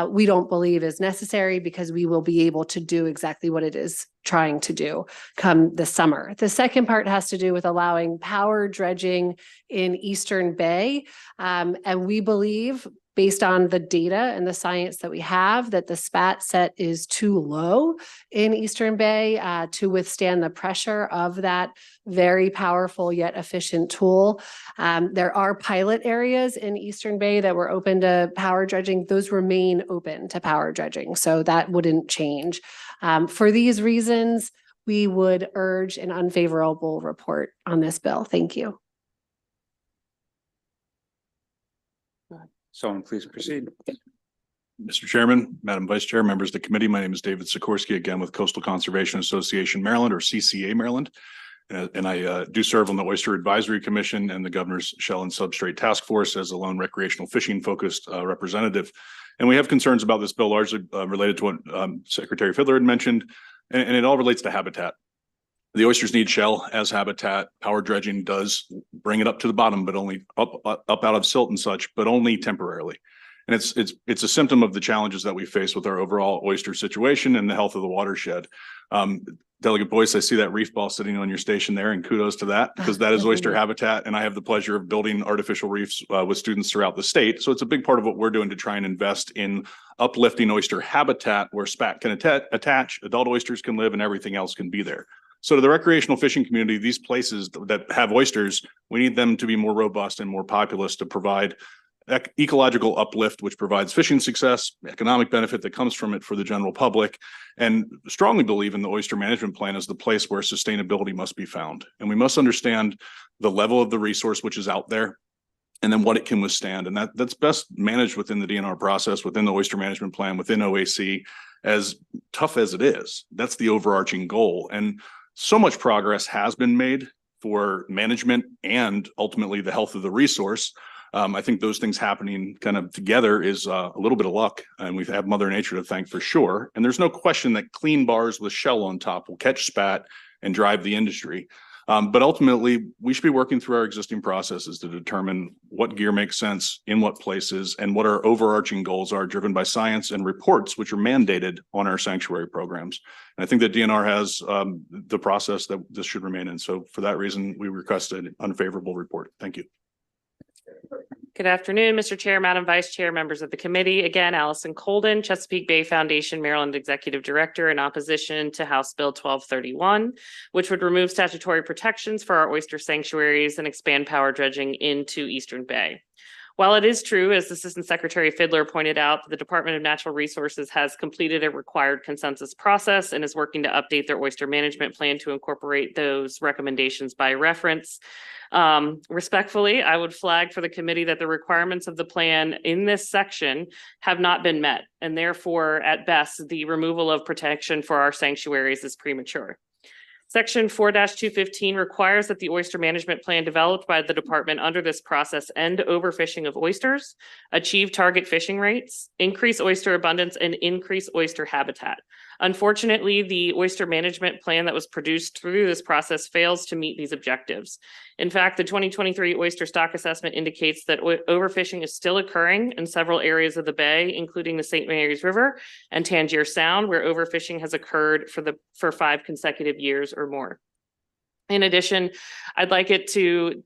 we don't believe is necessary because we will be able to do exactly what it is trying to do come this summer. The second part has to do with allowing power dredging in Eastern Bay. And we believe, based on the data and the science that we have, that the spat set is too low in Eastern Bay to withstand the pressure of that very powerful yet efficient tool. There are pilot areas in Eastern Bay that were open to power dredging. Those remain open to power dredging, so that wouldn't change. For these reasons, we would urge an unfavorable report on this bill. Thank you. Someone please proceed. Mr. Chairman, Madam Vice Chair, members of the committee, my name is David Sikorsky, again with Coastal Conservation Association Maryland, or CCA Maryland. And I do serve on the Oyster Advisory Commission and the Governor's Shell and Substrate Task Force as a lone recreational fishing focused representative. And we have concerns about this bill largely related to what Secretary Fiddler had mentioned, and it all relates to habitat. The oysters need shell as habitat. Power dredging does bring it up to the bottom, but only up out of silt and such, but only temporarily. And it's a symptom of the challenges that we face with our overall oyster situation and the health of the watershed. Delegate Boyce, I see that reef ball sitting on your station there, and kudos to that, because that is oyster habitat. And I have the pleasure of building artificial reefs with students throughout the state. So it's a big part of what we're doing to try and invest in uplifting oyster habitat where spat can attach, adult oysters can live, and everything else can be there. So to the recreational fishing community, these places that have oysters, we need them to be more robust and more populous to provide ecological uplift, which provides fishing success, economic benefit that comes from it for the general public, and strongly believe in the oyster management plan as the place where sustainability must be found. And we must understand the level of the resource which is out there, and then what it can withstand. And that's best managed within the DNR process, within the oyster management plan, within OAC, as tough as it is. That's the overarching goal. And so much progress has been made for management and ultimately the health of the resource. I think those things happening kind of together is a little bit of luck, and we have Mother Nature to thank for sure. And there's no question that clean bars with shell on top will catch spat and drive the industry. But ultimately, we should be working through our existing processes to determine what gear makes sense in what places and what our overarching goals are, driven by science and reports, which are mandated on our sanctuary programs. And I think that DNR has the process that this should remain in. So for that reason, we request an unfavorable report. Thank you. Good afternoon, Mr. Chair, Madam Vice Chair, members of the committee. Again, Allison Colden, Chesapeake Bay Foundation, Maryland Executive Director, in opposition to House Bill 1231, which would remove statutory protections for our oyster sanctuaries and expand power dredging into Eastern Bay. While it is true, as Assistant Secretary Fiddler pointed out, the Department of Natural Resources has completed a required consensus process and is working to update their oyster management plan to incorporate those recommendations by reference. Respectfully, I would flag for the committee that the requirements of the plan in this section have not been met, and therefore, at best, the removal of protection for our sanctuaries is premature. Section 4-215 requires that the oyster management plan developed by the department under this process end overfishing of oysters, achieve target fishing rates, increase oyster abundance, and increase oyster habitat. Unfortunately, the oyster management plan that was produced through this process fails to meet these objectives. In fact, the 2023 oyster stock assessment indicates that overfishing is still occurring in several areas of the bay, including the St. Mary's River and Tangier Sound, where overfishing has occurred for 5 consecutive years or more. In addition, I'd like it to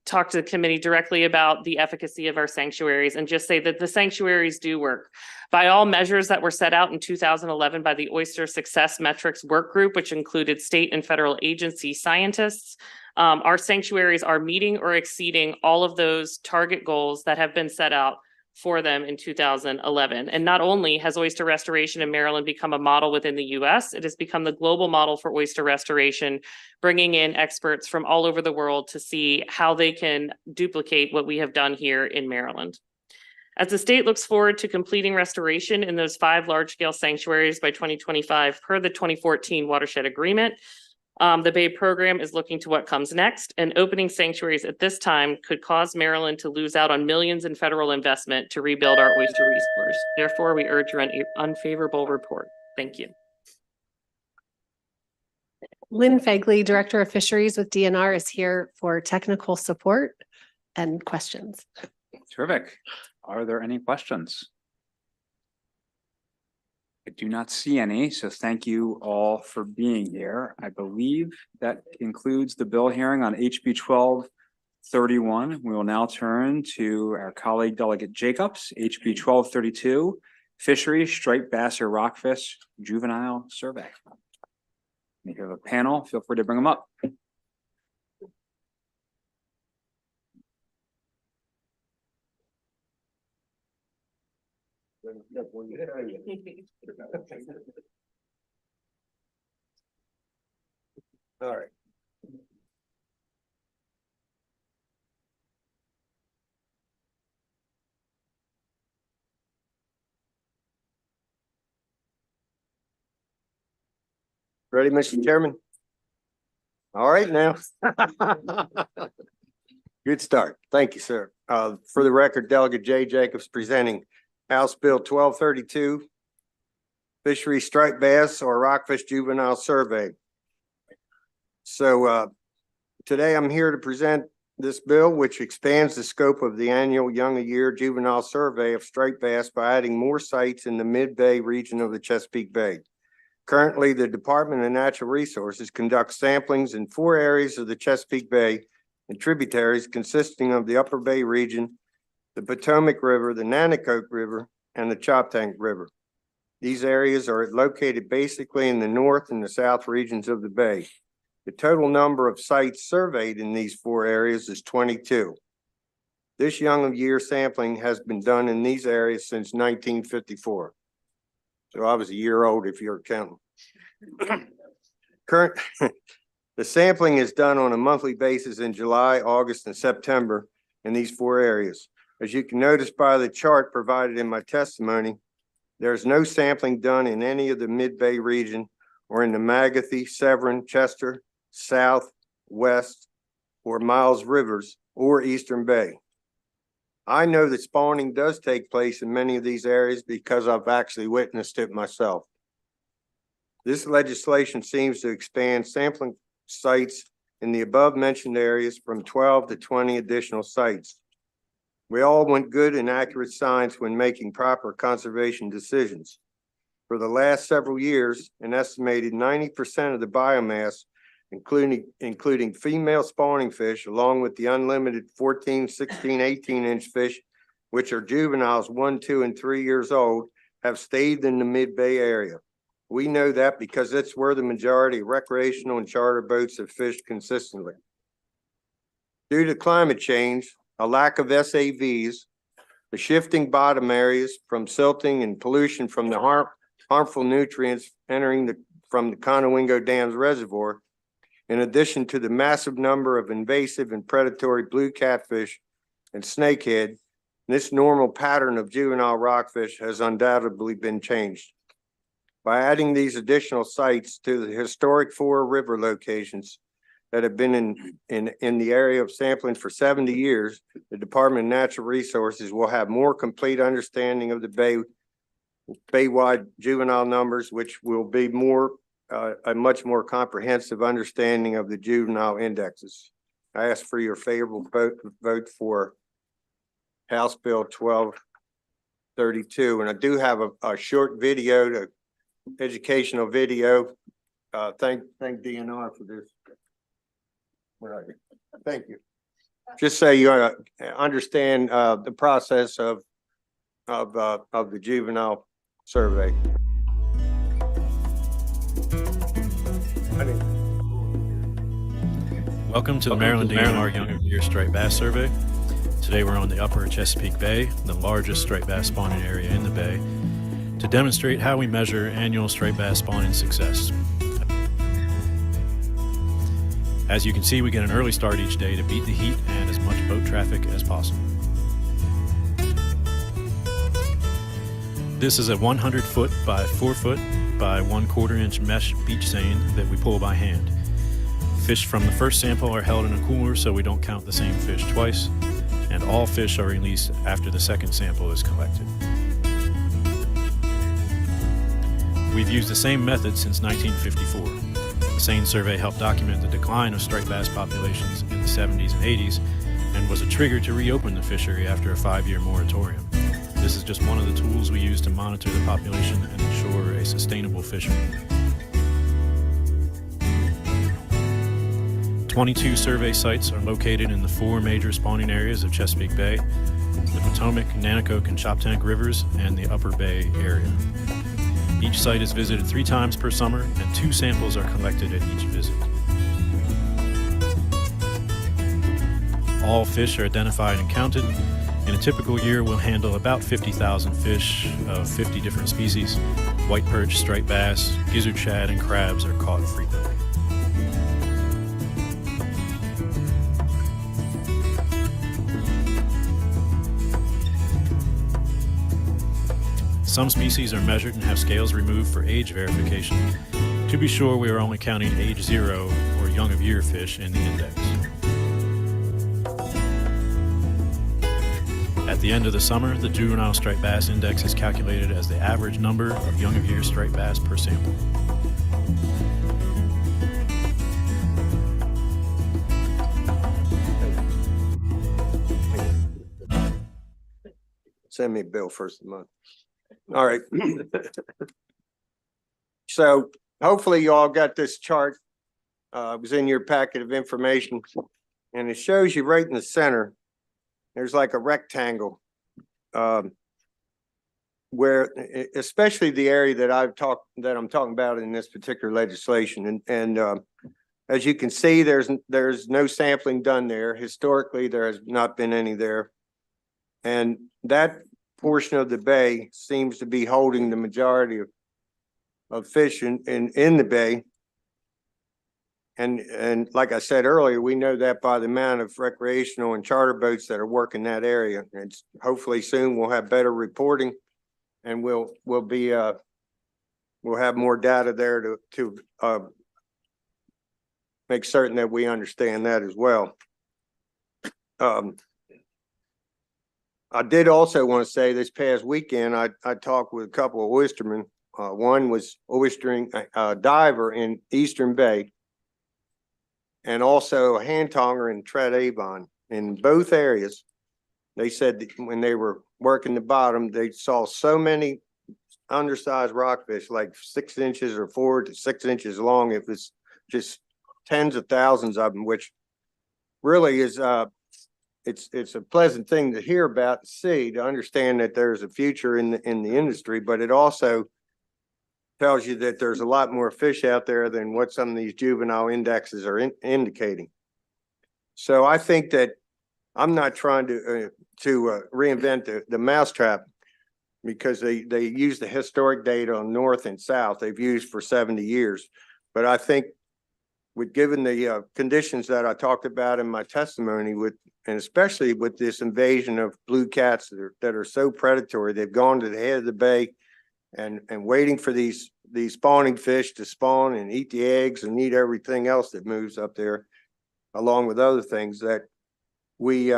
talk to the committee directly about the efficacy of our sanctuaries and just say that the sanctuaries do work. By all measures that were set out in 2011 by the Oyster Success Metrics Work Group, which included state and federal agency scientists, our sanctuaries are meeting or exceeding all of those target goals that have been set out for them in 2011. And not only has oyster restoration in Maryland become a model within the US, it has become the global model for oyster restoration, bringing in experts from all over the world to see how they can duplicate what we have done here in Maryland. As the state looks forward to completing restoration in those 5 large-scale sanctuaries by 2025 per the 2014 watershed agreement, the Bay program is looking to what comes next, and opening sanctuaries at this time could cause Maryland to lose out on millions in federal investment to rebuild our oyster resource. Therefore, we urge your unfavorable report. Thank you. Lynn Fagley, Director of Fisheries with DNR, is here for technical support and questions. Terrific. Are there any questions? I do not see any, so thank you all for being here. I believe that concludes the bill hearing on HB 1231. We will now turn to our colleague Delegate Jacobs, HB 1232, Fisheries, Striped Bass or Rockfish Juvenile Survey. If you have a panel, feel free to bring them up. All right. Ready, Mr. Chairman? All right now. Good start. Thank you, sir. For the record, Delegate Jay Jacobs presenting House Bill 1232, Fishery Striped Bass or Rockfish Juvenile Survey. So today I'm here to present this bill, which expands the scope of the annual Young a Year Juvenile Survey of striped bass by adding more sites in the mid-bay region of the Chesapeake Bay. Currently, the Department of Natural Resources conducts samplings in 4 areas of the Chesapeake Bay and tributaries consisting of the Upper Bay region, the Potomac River, the Nanticoke River, and the Choptank River. These areas are located basically in the north and the south regions of the bay. The total number of sites surveyed in these 4 areas is 22. This young of year sampling has been done in these areas since 1954. So I was a year old if you're counting. The sampling is done on a monthly basis in July, August, and September in these 4 areas. As you can notice by the chart provided in my testimony, there's no sampling done in any of the mid-bay region or in the Magathy, Severn, Chester, South, West, or Miles Rivers or Eastern Bay. I know that spawning does take place in many of these areas because I've actually witnessed it myself. This legislation seems to expand sampling sites in the above mentioned areas from 12 to 20 additional sites. We all want good and accurate science when making proper conservation decisions. For the last several years, an estimated 90% of the biomass, including female spawning fish, along with the unlimited 14, 16, 18-inch fish, which are juveniles 1, 2, and 3 years old, have stayed in the mid-bay area. We know that because it's where the majority of recreational and charter boats have fished consistently. Due to climate change, a lack of SAVs, the shifting bottom areas from silting and pollution from the harmful nutrients entering from the Conowingo Dam's reservoir, in addition to the massive number of invasive and predatory blue catfish and snakehead, this normal pattern of juvenile rockfish has undoubtedly been changed. By adding these additional sites to the historic 4 river locations that have been in the area of sampling for 70 years, the Department of Natural Resources will have more complete understanding of the bay bay-wide juvenile numbers, which will be a much more comprehensive understanding of the juvenile indexes. I ask for your favorable vote for House Bill 1232, and I do have a short video, educational video. Thank DNR for this. Where are you? Thank you. Just so you understand the process of the juvenile survey. Welcome to the Maryland DNR Young of Year Striped Bass Survey. Today we're on the upper Chesapeake Bay, the largest striped bass spawning area in the bay, to demonstrate how we measure annual striped bass spawning success. As you can see, we get an early start each day to beat the heat and as much boat traffic as possible. This is a 100-foot by 4-foot by 1/4 inch mesh beach seine that we pull by hand. Fish from the first sample are held in a cooler so we don't count the same fish twice, and all fish are released after the second sample is collected. We've used the same method since 1954. The seine survey helped document the decline of striped bass populations in the 70s and 80s and was a trigger to reopen the fishery after a 5-year moratorium. This is just one of the tools we use to monitor the population and ensure a sustainable fishery. 22 survey sites are located in the 4 major spawning areas of Chesapeake Bay, the Potomac, Nanticoke, and Choptank rivers, and the Upper Bay area. Each site is visited 3 times per summer, and 2 samples are collected at each visit. All fish are identified and counted. In a typical year, we'll handle about 50,000 fish of 50 different species. White perch, striped bass, gizzard shad, and crabs are caught frequently. Some species are measured and have scales removed for age verification. To be sure, we are only counting age 0 or young of year fish in the index. At the end of the summer, the juvenile striped bass index is calculated as the average number of young of year striped bass per sample. Send me a bill first of the month. All right. So hopefully you all got this chart. It was in your packet of information, and it shows you right in the center. There's like a rectangle where, especially the area that I'm talking about in this particular legislation, and as you can see, there's no sampling done there. Historically, there has not been any there, and that portion of the bay seems to be holding the majority of fish in the bay. And like I said earlier, we know that by the amount of recreational and charter boats that are working that area. And hopefully soon we'll have better reporting, and we'll have more data there to make certain that we understand that as well. I did also want to say this past weekend, I talked with a couple of oystermen. One was oystering a diver in Eastern Bay, and also a hand tonger in Tread Avon. In both areas, they said that when they were working the bottom, they saw so many undersized rockfish, like 6 inches or 4 to 6 inches long. It was just tens of thousands of them, which really is it's a pleasant thing to hear about and see, to understand that there's a future in the industry, but it also tells you that there's a lot more fish out there than what some of these juvenile indexes are indicating. So I think that I'm not trying to reinvent the mousetrap, because they use the historic data on north and south they've used for 70 years. But I think given the conditions that I talked about in my testimony, and especially with this invasion of blue cats that are so predatory, they've gone to the head of the bay and waiting for these spawning fish to spawn and eat the eggs and eat everything else that moves up there, along with other things, that we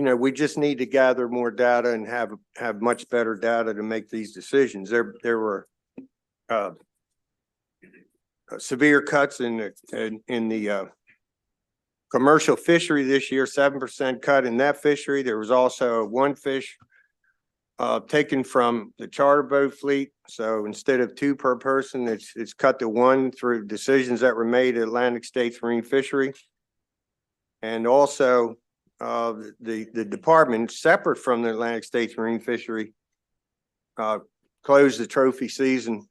we just need to gather more data and have much better data to make these decisions. There were severe cuts in the commercial fishery this year, 7% cut in that fishery. There was also one fish taken from the charter boat fleet. So instead of 2 per person, it's cut to 1 through decisions that were made at Atlantic States Marine Fishery. And also the department, separate from the Atlantic States Marine Fishery, closed the trophy season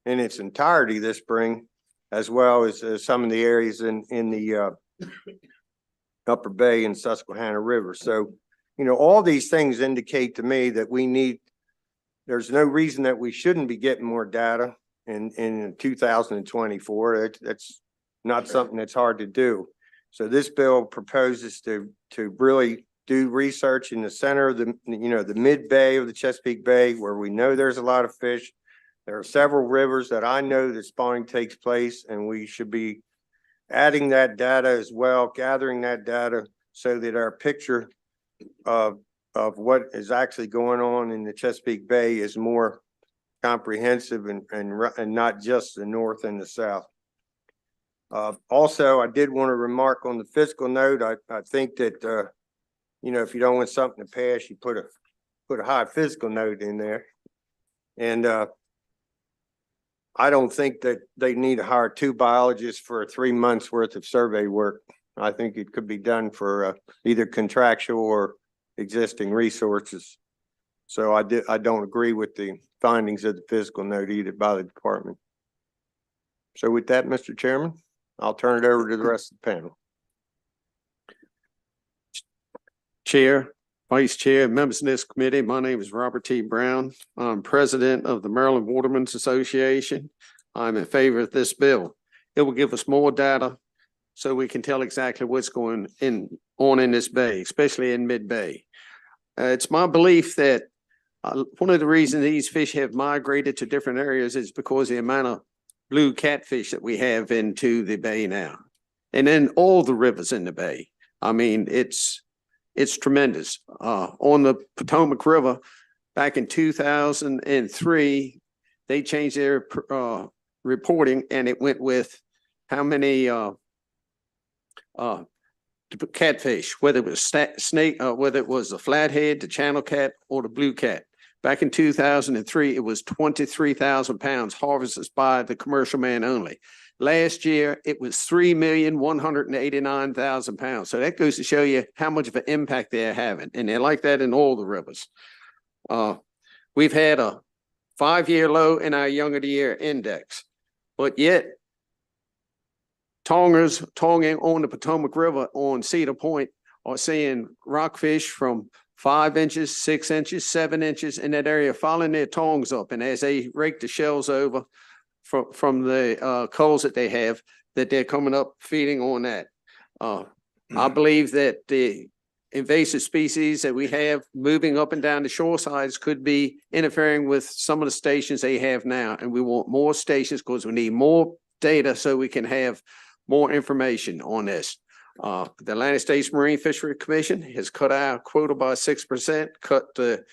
in its entirety this spring, as well as some of the areas in the Upper Bay and Susquehanna River. So, all these things indicate to me that there's no reason that we shouldn't be getting more data in 2024. That's not something that's hard to do. So this bill proposes to really do research in the center of the mid bay of the Chesapeake Bay, where we know there's a lot of fish. There are several rivers that I know that spawning takes place, and we should be adding that data as well, gathering that data so that our picture of what is actually going on in the Chesapeake Bay is more comprehensive and not just the north and the south. Also, I did want to remark on the fiscal note. I think that if you don't want something to pass, you put a high fiscal note in there. And I don't think that they need to hire 2 biologists for 3 months worth of survey work. I think it could be done for either contractual or existing resources. So I don't agree with the findings of the fiscal note either by the department. So with that, Mr. Chairman, I'll turn it over to the rest of the panel. Chair, Vice Chair, members of this committee, my name is Robert T. Brown. I'm President of the Maryland Watermen's Association. I'm in favor of this bill. It will give us more data so we can tell exactly what's going on in this bay, especially in mid-bay. It's my belief that one of the reasons these fish have migrated to different areas is because of the amount of blue catfish that we have into the bay now. And then all the rivers in the bay. I mean, it's tremendous. On the Potomac River, back in 2003, they changed their reporting, and it went with how many catfish, whether it was snake, whether it was the flathead, the channel cat, or the blue cat. Back in 2003, it was 23,000 pounds harvested by the commercial man only. Last year, it was 3,189,000 pounds. So that goes to show you how much of an impact they're having. And they're like that in all the rivers. We've had a 5-year low in our young of the year index, but yet tongers tonging on the Potomac River on Cedar Point are seeing rockfish from 5 inches, 6 inches, 7 inches in that area, following their tongs up. And as they rake the shells over from the coals that they have, that they're coming up feeding on that. I believe that the invasive species that we have moving up and down the shore sides could be interfering with some of the stations they have now. And we want more stations because we need more data so we can have more information on this. The Atlantic States Marine Fishery Commission has cut our quota by 6%, cut the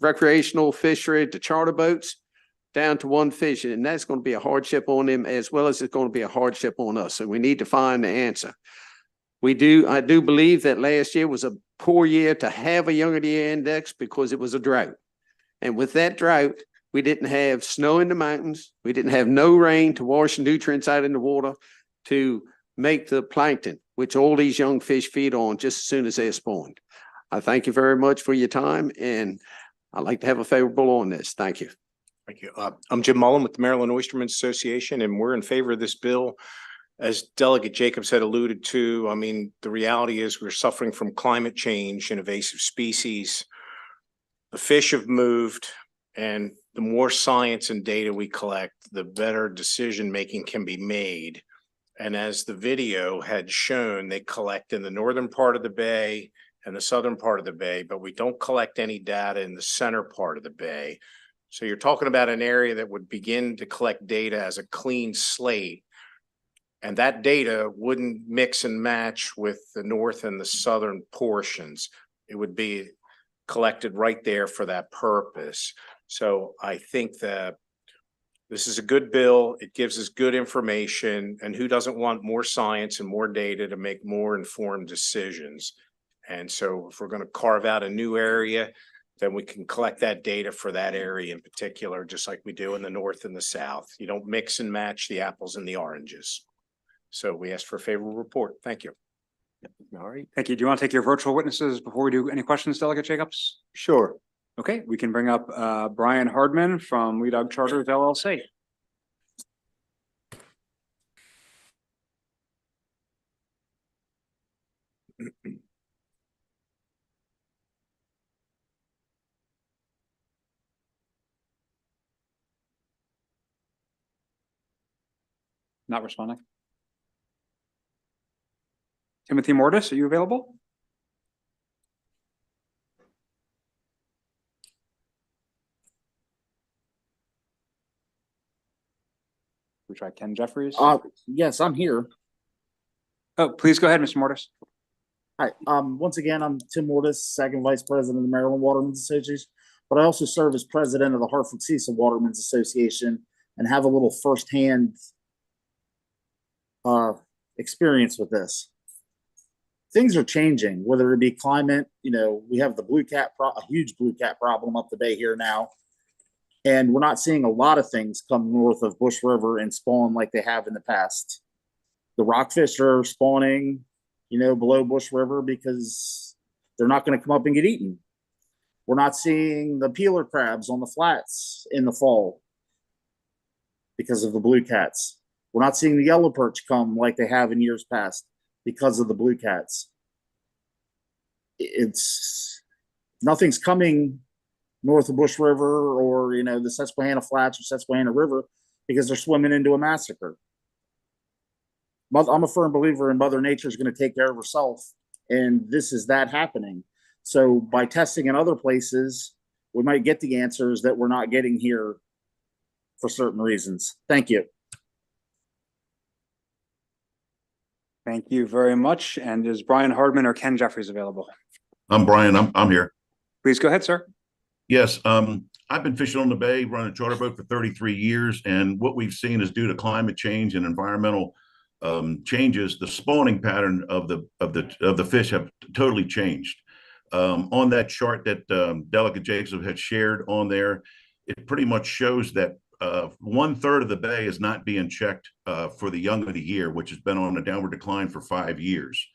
recreational fishery, the charter boats down to 1 fish, and that's going to be a hardship on them as well as it's going to be a hardship on us. So we need to find the answer. I do believe that last year was a poor year to have a young of the year index because it was a drought. And with that drought, we didn't have snow in the mountains. We didn't have no rain to wash nutrients out in the water to make the plankton, which all these young fish feed on just as soon as they're spawned. I thank you very much for your time, and I'd like to have a favorable on this. Thank you. Thank you. I'm Jim Mullen with the Maryland Oystermen's Association, and we're in favor of this bill. As Delegate Jacobs had alluded to, I mean, the reality is we're suffering from climate change and invasive species. The fish have moved, and the more science and data we collect, the better decision-making can be made. And as the video had shown, they collect in the northern part of the bay and the southern part of the bay, but we don't collect any data in the center part of the bay. So you're talking about an area that would begin to collect data as a clean slate. And that data wouldn't mix and match with the north and the southern portions. It would be collected right there for that purpose. So I think that this is a good bill. It gives us good information, and who doesn't want more science and more data to make more informed decisions? And so if we're going to carve out a new area, then we can collect that data for that area in particular, just like we do in the north and the south. You don't mix and match the apples and the oranges. So we ask for a favorable report. Thank you. All right. Thank you. Do you want to take your virtual witnesses before we do any questions, Delegate Jacobs? Sure. Okay, we can bring up Brian Hardman from Lee Dog Charters LLC. Not responding. Timothy Mortis, are you available? We try Ken Jeffries. Yes, I'm here. Oh, please go ahead, Mr. Mortis. Hi, once again, I'm Tim Mortis, second vice president of the Maryland Watermen's Association, but I also serve as president of the Hartford Cecil Watermen's Association and have a little firsthand experience with this. Things are changing, whether it be climate, we have the a huge blue cat problem up the bay here now. And we're not seeing a lot of things come north of Bush River and spawn like they have in the past. The rockfish are spawning, below Bush River because they're not going to come up and get eaten. We're not seeing the peeler crabs on the flats in the fall because of the blue cats. We're not seeing the yellow perch come like they have in years past because of the blue cats. Nothing's coming north of Bush River or, the Susquehanna Flats or Susquehanna River because they're swimming into a massacre. I'm a firm believer in Mother Nature is going to take care of herself, and this is that happening. So by testing in other places, we might get the answers that we're not getting here for certain reasons. Thank you. Thank you very much. And is Brian Hardman or Ken Jeffries available? I'm Brian. I'm here. Please go ahead, sir. Yes. I've been fishing on the bay, running a charter boat for 33 years. And what we've seen is due to climate change and environmental changes, the spawning pattern of the fish have totally changed. On that chart that Delegate Jacobs had shared on there, it pretty much shows that 1/3 of the bay is not being checked for the young of the year, which has been on a downward decline for 5 years.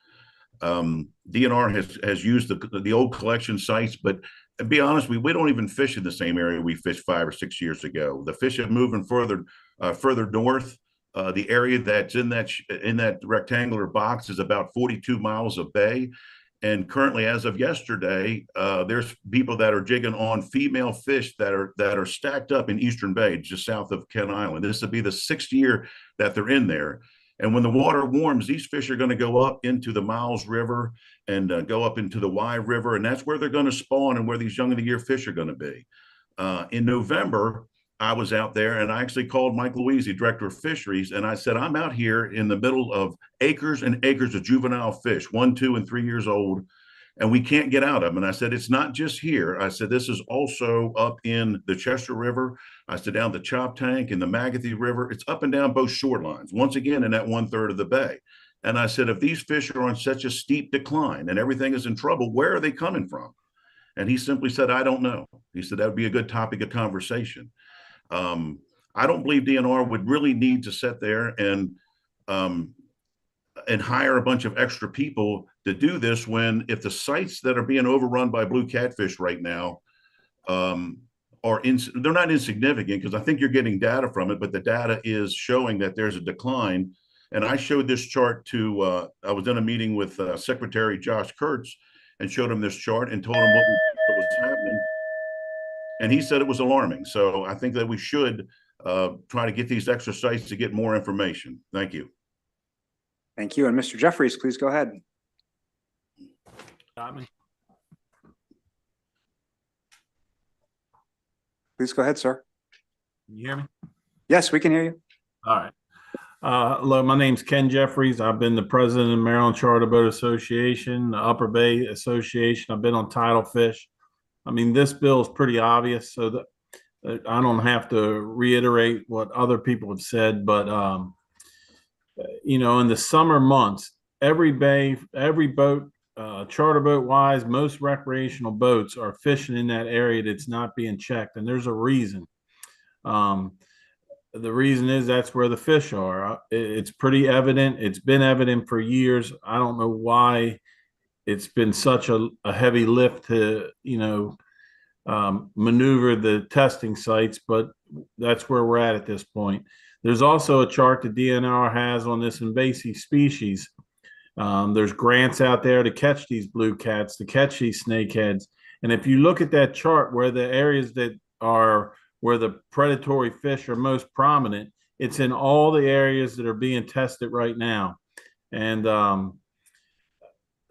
DNR has used the old collection sites, but to be honest, we don't even fish in the same area we fished 5 or 6 years ago. The fish have moved further north. The area that's in that rectangular box is about 42 miles of bay. And currently, as of yesterday, there's people that are jigging on female fish that are stacked up in Eastern Bay, just south of Kent Island. This will be the 6th year that they're in there. And when the water warms, these fish are going to go up into the Miles River and go up into the Wye River, and that's where they're going to spawn and where these young of the year fish are going to be. In November, I was out there and I actually called Mike Louise, director of fisheries, and I said, I'm out here in the middle of acres and acres of juvenile fish, 1, 2, and 3 years old, and we can't get out of them. And I said, it's not just here. I said, this is also up in the Chester River. I said, down the Chop Tank and the Magathie River. It's up and down both shorelines, once again, in that 1/3 of the bay. And I said, if these fish are on such a steep decline and everything is in trouble, where are they coming from? And he simply said, I don't know. He said, that would be a good topic of conversation. I don't believe DNR would really need to sit there and hire a bunch of extra people to do this if the sites that are being overrun by blue catfish right now they're not insignificant, because I think you're getting data from it, but the data is showing that there's a decline. And I showed this chart to I was in a meeting with Secretary Josh Kurtz and showed him this chart and told him what was happening. And he said it was alarming. So I think that we should try to get these extra sites to get more information. Thank you. Thank you. And Mr. Jeffries, please go ahead. Please go ahead, sir. Can you hear me? Yes, we can hear you. All right. Hello, my name's Ken Jeffries. I've been the president of the Maryland Charter Boat Association, the Upper Bay Association. I've been on Tidal Fish. I mean, this bill is pretty obvious, so that I don't have to reiterate what other people have said, but in the summer months, every bay, every boat, charter boat wise, most recreational boats are fishing in that area that's not being checked, and there's a reason. The reason is that's where the fish are. It's pretty evident. It's been evident for years. I don't know why it's been such a heavy lift to, maneuver the testing sites, but that's where we're at this point. There's also a chart the DNR has on this invasive species. There's grants out there to catch these blue cats, to catch these snakeheads. And if you look at that chart where the areas that are where the predatory fish are most prominent, it's in all the areas that are being tested right now. And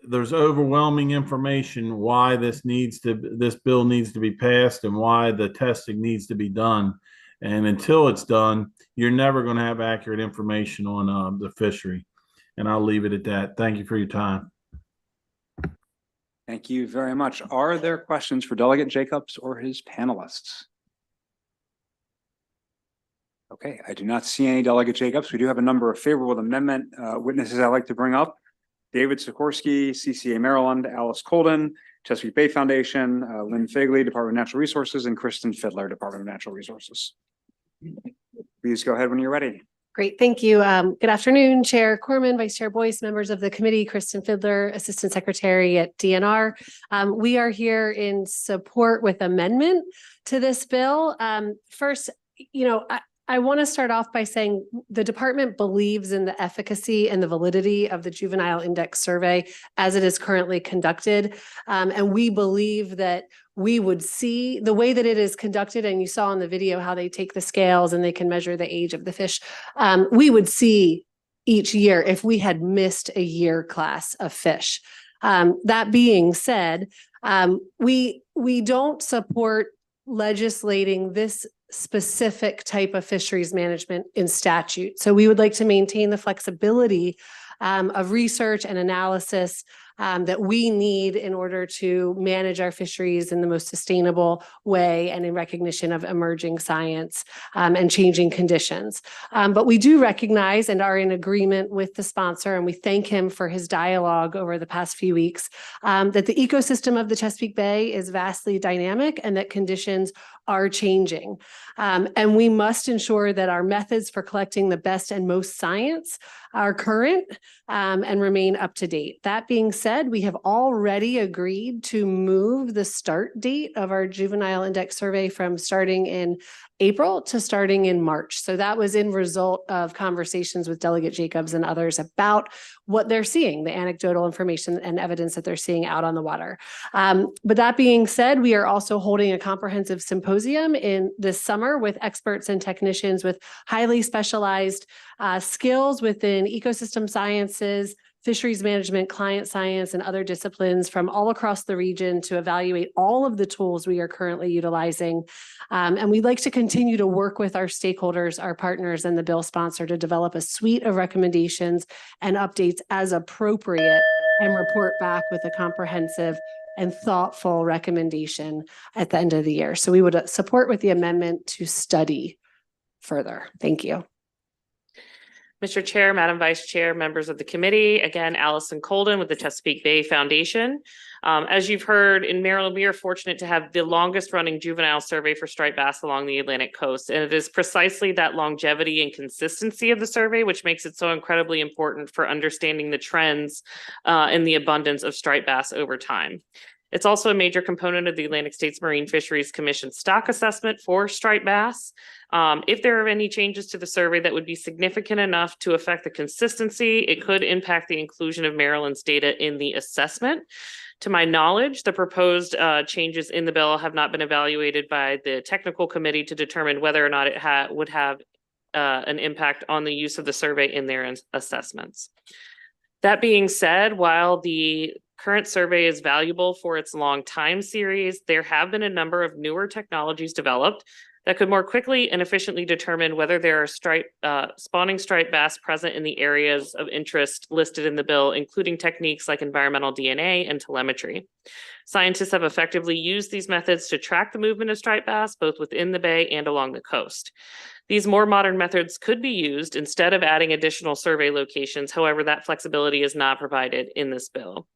there's overwhelming information why this bill needs to be passed and why the testing needs to be done. And until it's done, you're never going to have accurate information on the fishery. And I'll leave it at that. Thank you for your time. Thank you very much. Are there questions for Delegate Jacobs or his panelists? Okay, I do not see any. Delegate Jacobs. We do have a number of favorable amendment witnesses I'd like to bring up. David Sikorsky, CCA Maryland, Alice Colden, Chesapeake Bay Foundation, Lynn Fagley, Department of Natural Resources, and Kristen Fiddler, Department of Natural Resources. Please go ahead when you're ready. Great, thank you. Good afternoon, Chair Corman, Vice Chair Boyce, members of the committee, Kristen Fiddler, Assistant Secretary at DNR. We are here in support with amendment to this bill. First, I want to start off by saying the department believes in the efficacy and the validity of the Juvenile Index Survey as it is currently conducted. And we believe that we would see the way that it is conducted, and you saw in the video how they take the scales and they can measure the age of the fish. We would see each year if we had missed a year class of fish. That being said, we don't support legislating this specific type of fisheries management in statute. So we would like to maintain the flexibility of research and analysis that we need in order to manage our fisheries in the most sustainable way and in recognition of emerging science and changing conditions. But we do recognize and are in agreement with the sponsor, and we thank him for his dialogue over the past few weeks, that the ecosystem of the Chesapeake Bay is vastly dynamic and that conditions are changing. And we must ensure that our methods for collecting the best and most science are current and remain up to date. That being said, we have already agreed to move the start date of our Juvenile Index Survey from starting in April to starting in March. So that was in result of conversations with Delegate Jacobs and others about what they're seeing, the anecdotal information and evidence that they're seeing out on the water. But that being said, we are also holding a comprehensive symposium in this summer with experts and technicians with highly specialized skills within ecosystem sciences, fisheries management, climate science, and other disciplines from all across the region to evaluate all of the tools we are currently utilizing. And we'd like to continue to work with our stakeholders, our partners, and the bill sponsor to develop a suite of recommendations and updates as appropriate and report back with a comprehensive and thoughtful recommendation at the end of the year. So we would support with the amendment to study further. Thank you. Mr. Chair, Madam Vice Chair, members of the committee, again, Allison Colden with the Chesapeake Bay Foundation. As you've heard, in Maryland, we are fortunate to have the longest running juvenile survey for striped bass along the Atlantic coast. And it is precisely that longevity and consistency of the survey which makes it so incredibly important for understanding the trends in the abundance of striped bass over time. It's also a major component of the Atlantic States Marine Fisheries Commission stock assessment for striped bass. If there are any changes to the survey that would be significant enough to affect the consistency, it could impact the inclusion of Maryland's data in the assessment. To my knowledge, the proposed changes in the bill have not been evaluated by the technical committee to determine whether or not it would have an impact on the use of the survey in their assessments. That being said, while the current survey is valuable for its long time series, there have been a number of newer technologies developed that could more quickly and efficiently determine whether there are spawning striped bass present in the areas of interest listed in the bill, including techniques like environmental DNA and telemetry. Scientists have effectively used these methods to track the movement of striped bass, both within the bay and along the coast. These more modern methods could be used instead of adding additional survey locations. However, that flexibility is not provided in this bill.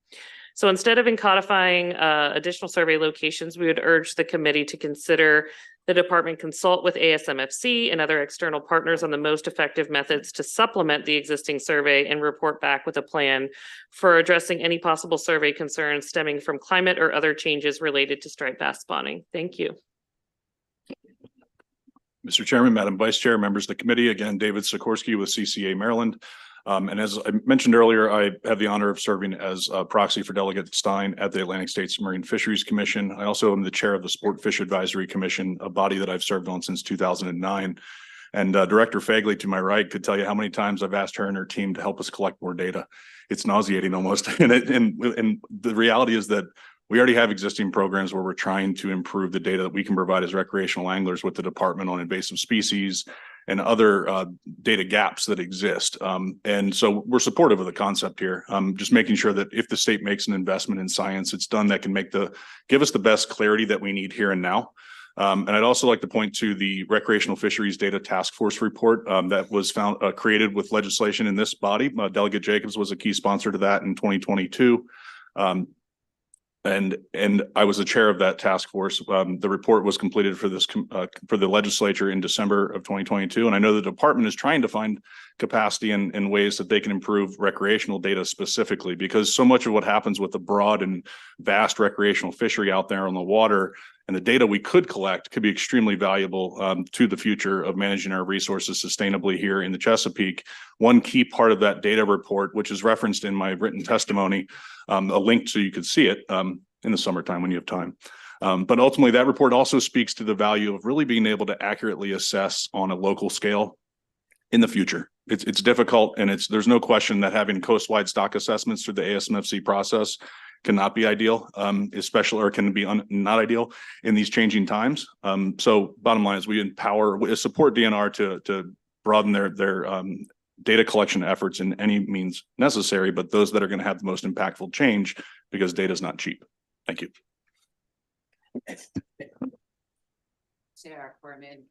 So instead of codifying additional survey locations, we would urge the committee to consider the department consult with ASMFC and other external partners on the most effective methods to supplement the existing survey and report back with a plan for addressing any possible survey concerns stemming from climate or other changes related to striped bass spawning. Thank you. Mr. Chairman, Madam Vice Chair, members of the committee, again, David Sikorsky with CCA Maryland. And as I mentioned earlier, I have the honor of serving as a proxy for Delegate Stein at the Atlantic States Marine Fisheries Commission. I also am the chair of the Sport Fish Advisory Commission, a body that I've served on since 2009. And Director Fagley to my right could tell you how many times I've asked her and her team to help us collect more data. It's nauseating almost. And the reality is that we already have existing programs where we're trying to improve the data that we can provide as recreational anglers with the Department on invasive species and other data gaps that exist. And so we're supportive of the concept here. Just making sure that if the state makes an investment in science, it's done that can give us the best clarity that we need here and now. And I'd also like to point to the Recreational Fisheries Data Task Force report that was created with legislation in this body. Delegate Jacobs was a key sponsor to that in 2022. And I was the chair of that task force. The report was completed for the legislature in December of 2022. And I know the department is trying to find capacity and ways that they can improve recreational data specifically, because so much of what happens with the broad and vast recreational fishery out there on the water and the data we could collect could be extremely valuable to the future of managing our resources sustainably here in the Chesapeake. One key part of that data report, which is referenced in my written testimony, a link so you could see it in the summertime when you have time. But ultimately, that report also speaks to the value of really being able to accurately assess on a local scale in the future. It's difficult, and there's no question that having coast-wide stock assessments through the ASMFC process cannot be ideal, especially, or can be not ideal in these changing times. So bottom line is we support DNR to broaden their data collection efforts in any means necessary, but those that are going to have the most impactful change, because data is not cheap. Thank you. Chair Corman.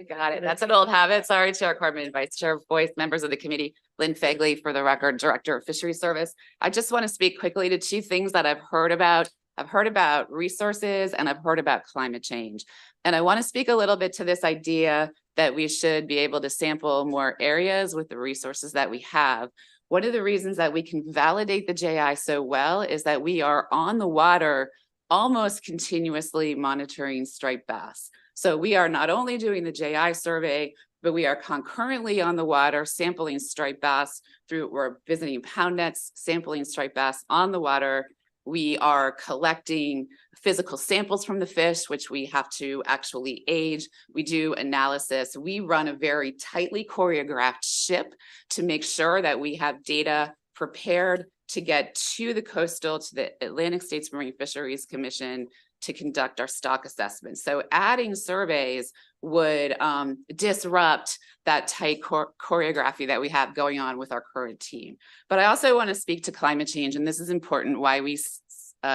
Got it. That's an old habit. Sorry, Chair Corman, Vice Chair Boyce, members of the committee, Lynn Fagley, for the record, Director of Fisheries Service. I just want to speak quickly to two things that I've heard about. I've heard about resources and I've heard about climate change. And I want to speak a little bit to this idea that we should be able to sample more areas with the resources that we have. One of the reasons that we can validate the JI so well is that we are on the water almost continuously monitoring striped bass. So we are not only doing the JI survey, but we are concurrently on the water sampling striped bass we're visiting pound nets, sampling striped bass on the water. We are collecting physical samples from the fish, which we have to actually age. We do analysis. We run a very tightly choreographed ship to make sure that we have data prepared to get to the Atlantic States Marine Fisheries Commission to conduct our stock assessments. So adding surveys would disrupt that tight choreography that we have going on with our current team. But I also want to speak to climate change, and this is important why we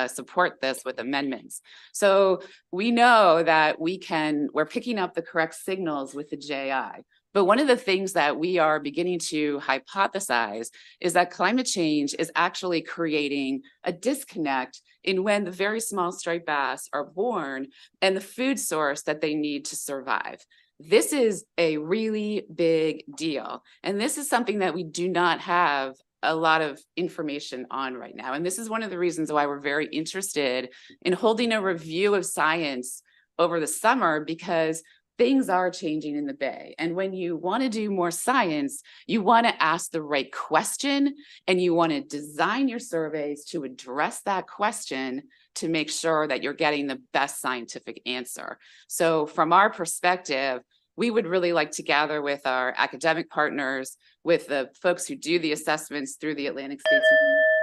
support this with amendments. So we know that we're picking up the correct signals with the JI. But one of the things that we are beginning to hypothesize is that climate change is actually creating a disconnect in when the very small striped bass are born and the food source that they need to survive. This is a really big deal. And this is something that we do not have a lot of information on right now. And this is one of the reasons why we're very interested in holding a review of science over the summer, because things are changing in the Bay. And when you want to do more science, you want to ask the right question and you want to design your surveys to address that question to make sure that you're getting the best scientific answer. So from our perspective, we would really like to gather with our academic partners, with the folks who do the assessments through the Atlantic States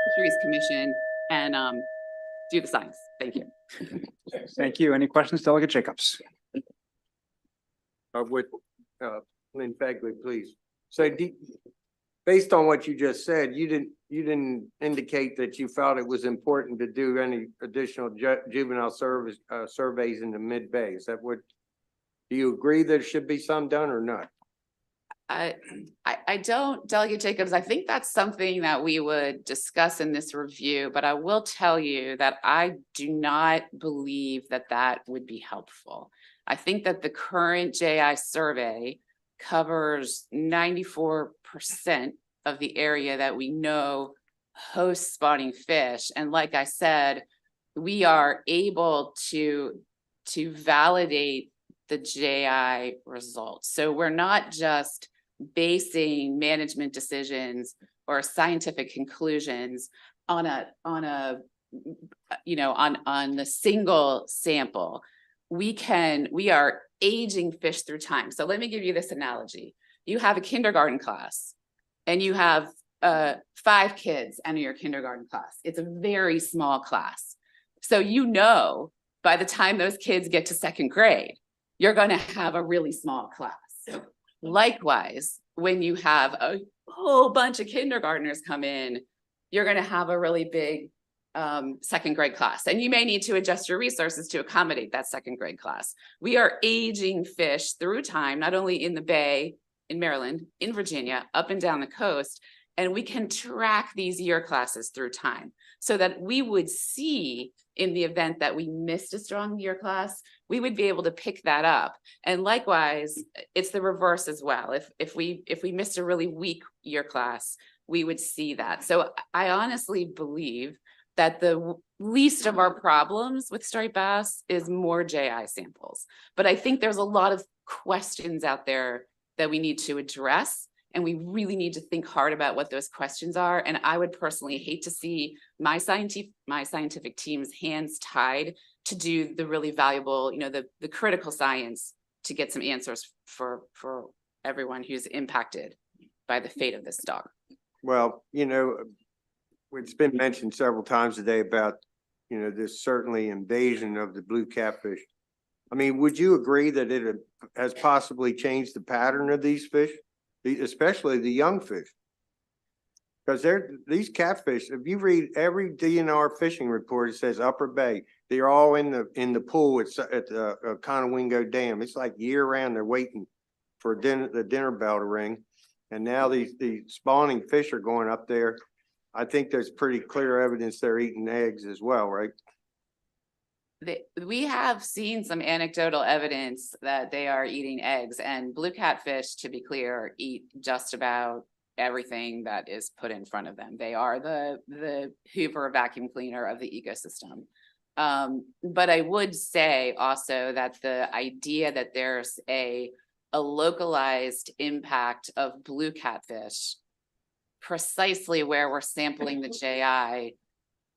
Fisheries Commission, do the science. Thank you. Thank you. Any questions, Delegate Jacobs? With, Lynn Fagley, please. So based on what you just said, you didn't indicate that you felt it was important to do any additional juvenile service, surveys in the mid-bay. Is that what, do you agree there should be some done or not? I don't, Delegate Jacobs, I think that's something that we would discuss in this review, but I will tell you that I do not believe that that would be helpful. I think that the current JI survey covers 94% of the area that we know hosts spawning fish. And like I said, we are able to validate the JI results. So we're not just basing management decisions or scientific conclusions on the single sample. We are aging fish through time. So let me give you this analogy. You have a kindergarten class and you have 5 kids enter your kindergarten class. It's a very small class. So by the time those kids get to 2nd grade, you're going to have a really small class. Likewise, when you have a whole bunch of kindergartners come in, you're going to have a really big 2nd grade class. And you may need to adjust your resources to accommodate that 2nd grade class. We are aging fish through time, not only in the Bay, in Maryland, in Virginia, up and down the coast, and we can track these year classes through time so that we would see in the event that we missed a strong year class, we would be able to pick that up. And likewise, it's the reverse as well. If we missed a really weak year class, we would see that. So I honestly believe that the least of our problems with striped bass is more JI samples. But I think there's a lot of questions out there that we need to address. And we really need to think hard about what those questions are. And I would personally hate to see my scientific team's hands tied to do the really valuable, the critical science to get some answers for everyone who's impacted by the fate of this dog. Well, it's been mentioned several times today about, this certainly invasion of the blue catfish. I mean, would you agree that it has possibly changed the pattern of these fish? Especially the young fish, because these catfish. If you read every DNR fishing report, it says Upper Bay. They're all in the pool at the Conowingo Dam. It's like year round. They're waiting for the dinner bell to ring, and now these spawning fish are going up there. I think there's pretty clear evidence they're eating eggs as well, right? We have seen some anecdotal evidence that they are eating eggs, and blue catfish, to be clear, eat just about everything that is put in front of them. They are the Hoover vacuum cleaner of the ecosystem. But I would say also that the idea that there's a localized impact of blue catfish precisely where we're sampling the JI,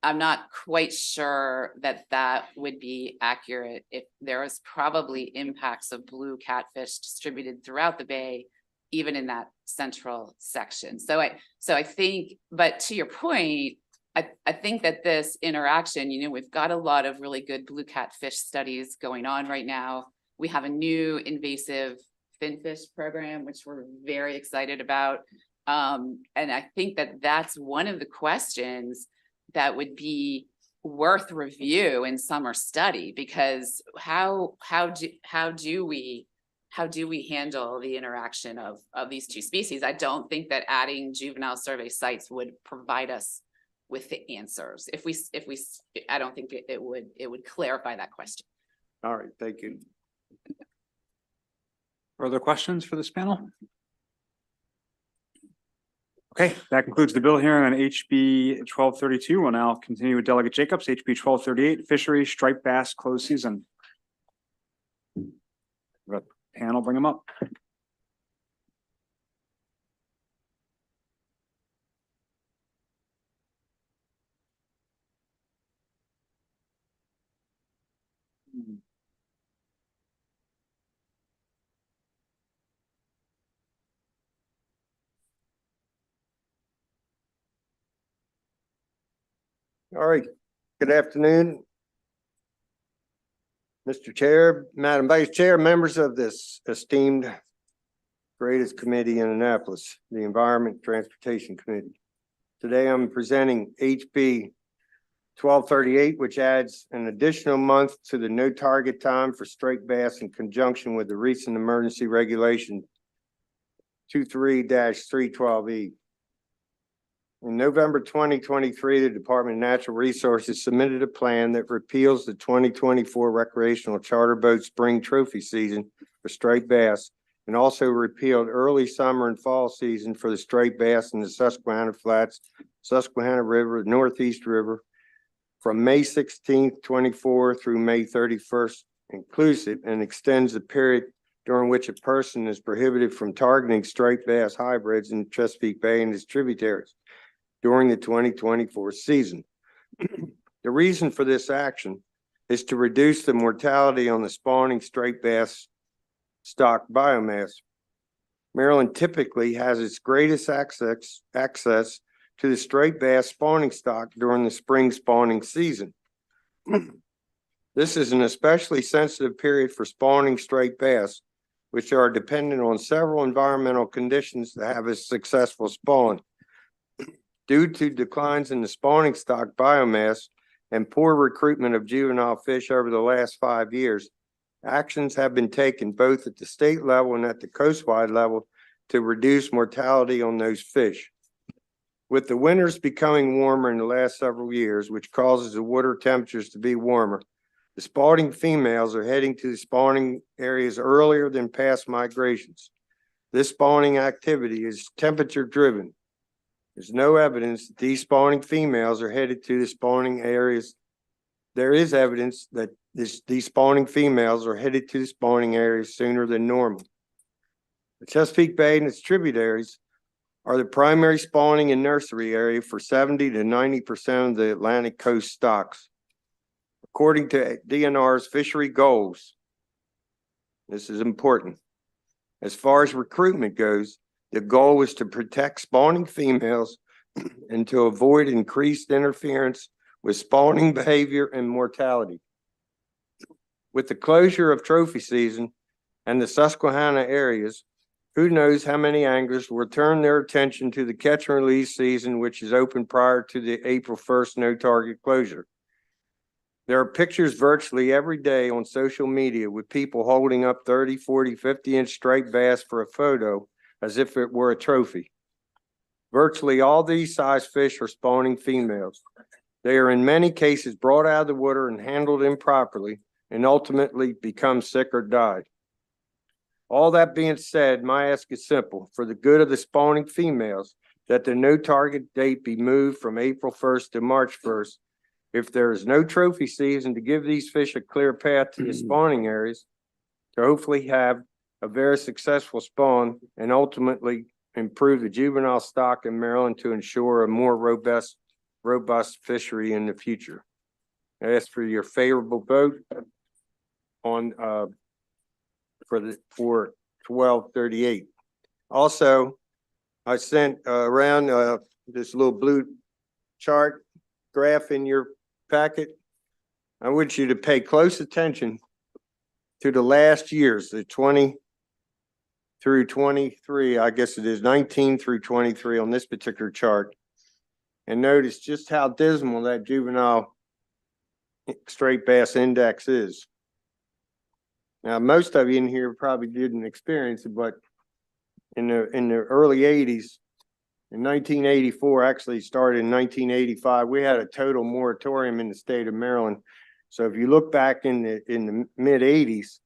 I'm not quite sure that that would be accurate. If there was probably impacts of blue catfish distributed throughout the Bay, even in that central section. So I think, but to your point, I think that this interaction, we've got a lot of really good blue catfish studies going on right now. We have a new invasive finfish program, which we're very excited about. And I think that that's one of the questions that would be worth review in summer study, because how do we handle the interaction of these two species? I don't think that adding juvenile survey sites would provide us with the answers. I don't think it would clarify that question. All right, thank you. Further questions for this panel? Okay, that concludes the bill hearing on HB 1232. We'll now continue with Delegate Jacobs, HB 1238, fishery striped bass closed season. The panel, bring them up. All right, Good afternoon. Mr. Chair, Madam Vice Chair, members of this esteemed greatest committee in Annapolis, the Environment Transportation Committee. Today I'm presenting HB 1238, which adds an additional month to the no target time for striped bass in conjunction with the recent emergency regulation 23-312E. In November 2023, the Department of Natural Resources submitted a plan that repeals the 2024 recreational charter boat spring trophy season for striped bass and also repealed early summer and fall season for the striped bass in the Susquehanna Flats, Susquehanna River, Northeast River from May 16th, 24 through May 31st inclusive, and extends the period during which a person is prohibited from targeting striped bass hybrids in Chesapeake Bay and its tributaries during the 2024 season. The reason for this action is to reduce the mortality on the spawning striped bass stock biomass. Maryland typically has its greatest access to the striped bass spawning stock during the spring spawning season. This is an especially sensitive period for spawning striped bass, which are dependent on several environmental conditions to have a successful spawn. Due to declines in the spawning stock biomass and poor recruitment of juvenile fish over the last 5 years, actions have been taken both at the state level and at the coastwide level to reduce mortality on those fish. With the winters becoming warmer in the last several years, which causes the water temperatures to be warmer, the spawning females are heading to the spawning areas earlier than past migrations. This spawning activity is temperature driven. There's no evidence that these spawning females are headed to the spawning areas. There is evidence that these spawning females are headed to the spawning areas sooner than normal. The Chesapeake Bay and its tributaries are the primary spawning and nursery area for 70 to 90% of the Atlantic coast stocks. According to DNR's fishery goals, this is important. As far as recruitment goes, the goal is to protect spawning females and to avoid increased interference with spawning behavior and mortality. With the closure of trophy season and the Susquehanna areas, who knows how many anglers will turn their attention to the catch and release season, which is open prior to the April 1st no target closure. There are pictures virtually every day on social media with people holding up 30, 40, 50-inch striped bass for a photo as if it were a trophy. Virtually all these size fish are spawning females. They are in many cases brought out of the water and handled improperly and ultimately become sick or die. All that being said, my ask is simple. For the good of the spawning females, that the no target date be moved from April 1st to March 1st. If there is no trophy season, to give these fish a clear path to the spawning areas to hopefully have a very successful spawn and ultimately improve the juvenile stock in Maryland to ensure a more robust fishery in the future. I ask for your favorable vote on for 1238. Also, I sent around this little blue chart graph in your packet. I want you to pay close attention to the last years, the 20 through 23, I guess it is 19 through 23 on this particular chart. And notice just how dismal that juvenile straight bass index is. Now, most of you in here probably didn't experience it, but in the early 80s, in 1984, actually started in 1985, we had a total moratorium in the state of Maryland. So if you look back in the mid 80s,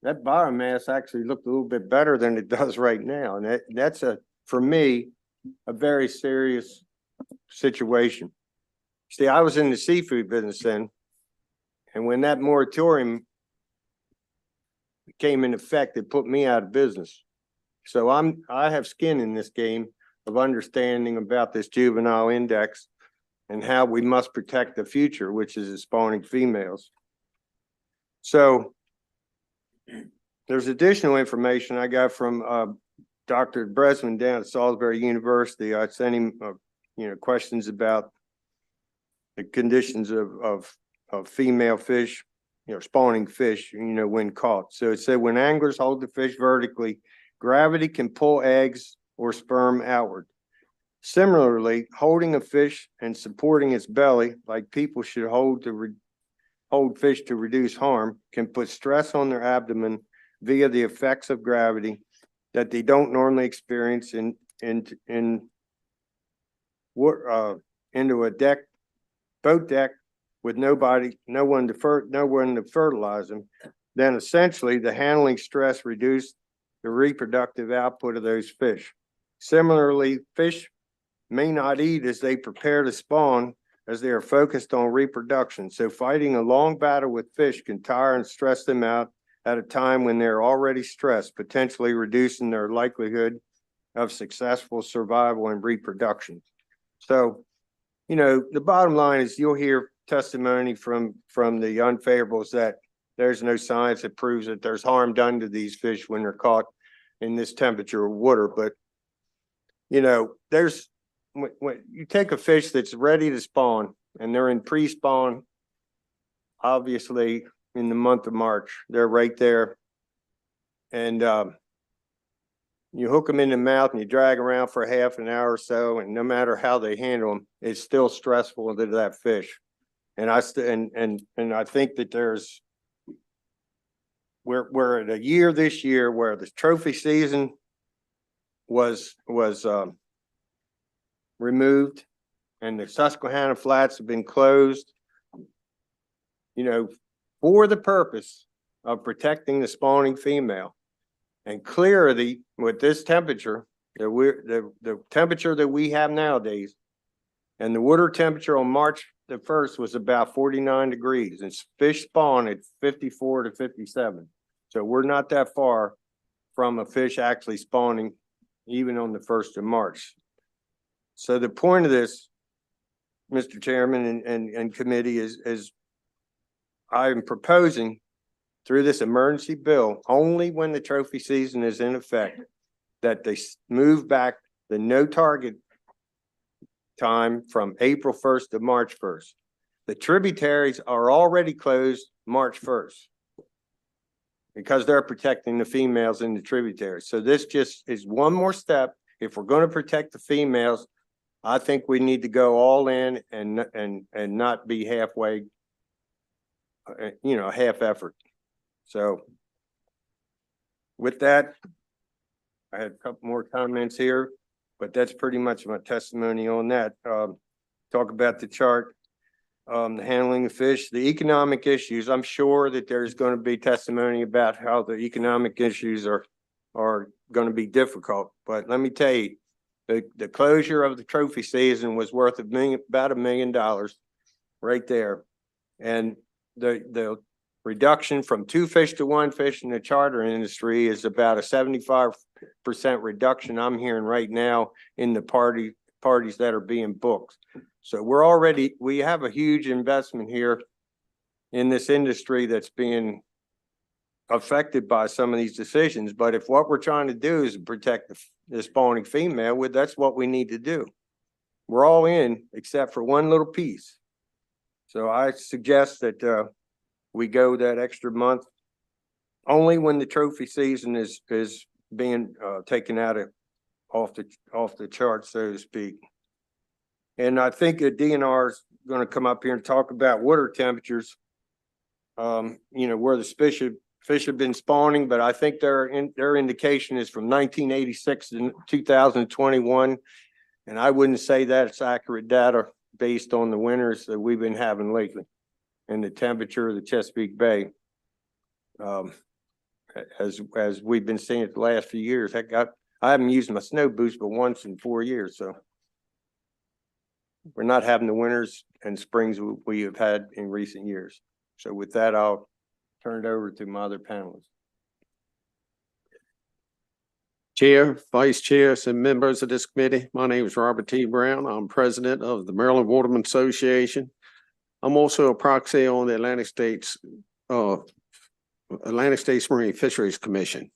that biomass actually looked a little bit better than it does right now. And that's for me, a very serious situation. See, I was in the seafood business then. And when that moratorium came in effect, it put me out of business. So I have skin in this game of understanding about this juvenile index and how we must protect the future, which is the spawning females. So there's additional information I got from Dr. Bresman down at Salisbury University. I sent him questions about the conditions of female fish, spawning fish, when caught. So it said when anglers hold the fish vertically, gravity can pull eggs or sperm outward. Similarly, holding a fish and supporting its belly, like people should hold fish to reduce harm, can put stress on their abdomen via the effects of gravity that they don't normally experience into a boat deck with no one to fertilize them. Then essentially the handling stress reduced the reproductive output of those fish. Similarly, fish may not eat as they prepare to spawn as they are focused on reproduction. So fighting a long battle with fish can tire and stress them out at a time when they're already stressed, potentially reducing their likelihood of successful survival and reproduction. So, the bottom line is you'll hear testimony from the unfavorables that there's no science that proves that there's harm done to these fish when they're caught in this temperature of water. But, when you take a fish that's ready to spawn and they're in pre-spawn, obviously in the month of March, they're right there. And you hook them in the mouth and you drag around for half an hour or so, and no matter how they handle them, it's still stressful to that fish. And I think that we're at a year this year where the trophy season was removed and the Susquehanna Flats have been closed, for the purpose of protecting the spawning female. And clearly with this temperature the temperature that we have nowadays, and the water temperature on March the 1st was about 49 degrees and fish spawn at 54 to 57. So we're not that far from a fish actually spawning even on the 1st of March. So the point of this, Mr. Chairman and committee, is I'm proposing through this emergency bill, only when the trophy season is in effect, that they move back the no target time from April 1st to March 1st. The tributaries are already closed March 1st because they're protecting the females in the tributaries. So this just is one more step. If we're going to protect the females, I think we need to go all in and not be halfway, half effort. So with that, I had a couple more comments here, but that's pretty much my testimony on that. Talk about the chart, the handling of fish, the economic issues. I'm sure that there's going to be testimony about how the economic issues are going to be difficult. But let me tell you, the closure of the trophy season was worth about $1 million right there. And the reduction from 2 fish to 1 fish in the charter industry is about a 75% reduction I'm hearing right now in the parties that are being booked. So we have a huge investment here in this industry that's being affected by some of these decisions. But if what we're trying to do is protect the spawning female, that's what we need to do. We're all in except for one little piece. So I suggest that we go that extra month only when the trophy season is being taken off the chart, so to speak. And I think the DNR is going to come up here and talk about water temperatures, where the fish have been spawning, but I think their indication is from 1986 to 2021. And I wouldn't say that it's accurate data based on the winters that we've been having lately and the temperature of the Chesapeake Bay. As we've been seeing it the last few years. I haven't used my snow boots but once in 4 years, so we're not having the winters and springs we have had in recent years. So with that, I'll turn it over to my other panelists. Chair, Vice Chairs, and members of this committee, my name is Robert T. Brown. I'm president of the Maryland Waterman Association. I'm also a proxy on the Atlantic States Marine Fisheries Commission.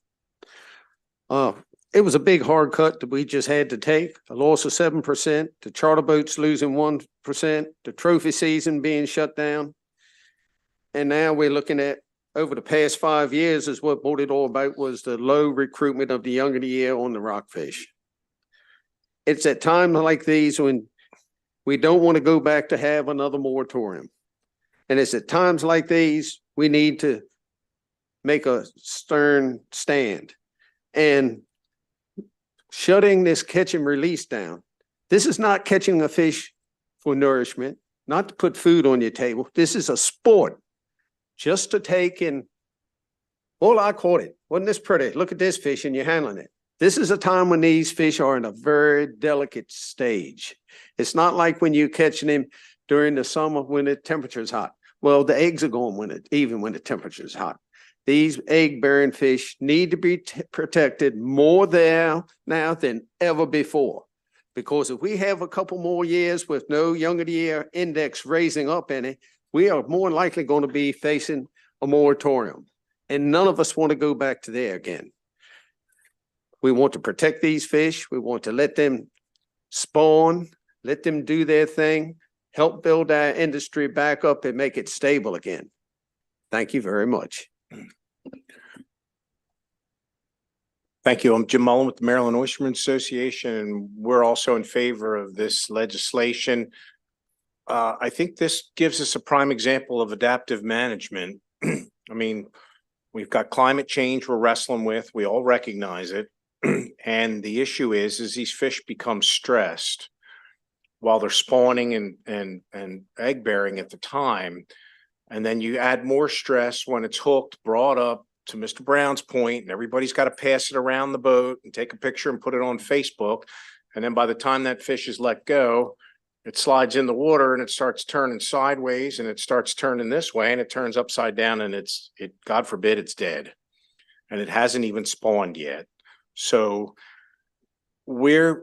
it was a big hard cut that we just had to take, a loss of 7%, the charter boats losing 1%, the trophy season being shut down. And now we're looking at, over the past 5 years, is what brought it all about, was the low recruitment of the young of the year on the rockfish. It's at times like these when we don't want to go back to have another moratorium. And it's at times like these, we need to make a stern stand. And shutting this catch and release down, this is not catching a fish for nourishment, not to put food on your table. This is a sport just to take and, well, I caught it. Wasn't this pretty? Look at this fish and you're handling it. This is a time when these fish are in a very delicate stage. It's not like when you're catching them during the summer when the temperature is hot. Well, the eggs are going even when the temperature is hot. These egg-bearing fish need to be protected more there now than ever before. Because if we have a couple more years with no young of the year index raising up any, we are more likely going to be facing a moratorium. And none of us want to go back to there again. We want to protect these fish. We want to let them spawn, let them do their thing, help build our industry back up and make it stable again. Thank you very much. Thank you. I'm Jim Mullen with the Maryland Oysterman Association, and we're also in favor of this legislation. I think this gives us a prime example of adaptive management. I mean, we've got climate change we're wrestling with. We all recognize it. And the issue is these fish become stressed while they're spawning and egg bearing at the time. And then you add more stress when it's hooked, brought up, to Mr. Brown's point, and everybody's got to pass it around the boat and take a picture and put it on Facebook. And then by the time that fish is let go, it slides in the water and it starts turning sideways and it starts turning this way and it turns upside down and God forbid, it's dead. And it hasn't even spawned yet. So we're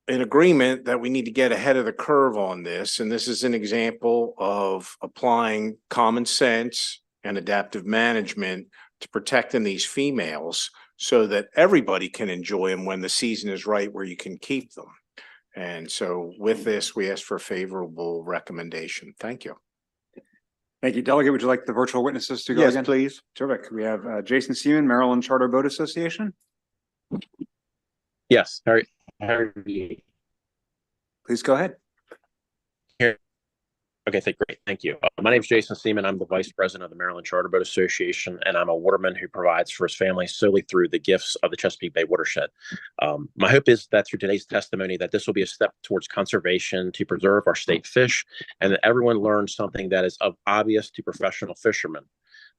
in agreement that we need to get ahead of the curve on this. And this is an example of applying common sense and adaptive management to protecting these females so that everybody can enjoy them when the season is right where you can keep them. And so with this, we ask for a favorable recommendation. Thank you. Thank you. Delegate, would you like the virtual witnesses to go Yes, again? please. Terrific. We have Jason Seaman, Maryland Charter Boat Association. Yes. How are you? Please go ahead. Okay, great. Thank you. My name is Jason Seaman. I'm the Vice President of the Maryland Charter Boat Association, and I'm a waterman who provides for his family solely through the gifts of the Chesapeake Bay watershed. My hope is that through today's testimony that this will be a step towards conservation to preserve our state fish, and that everyone learns something that is obvious to professional fishermen,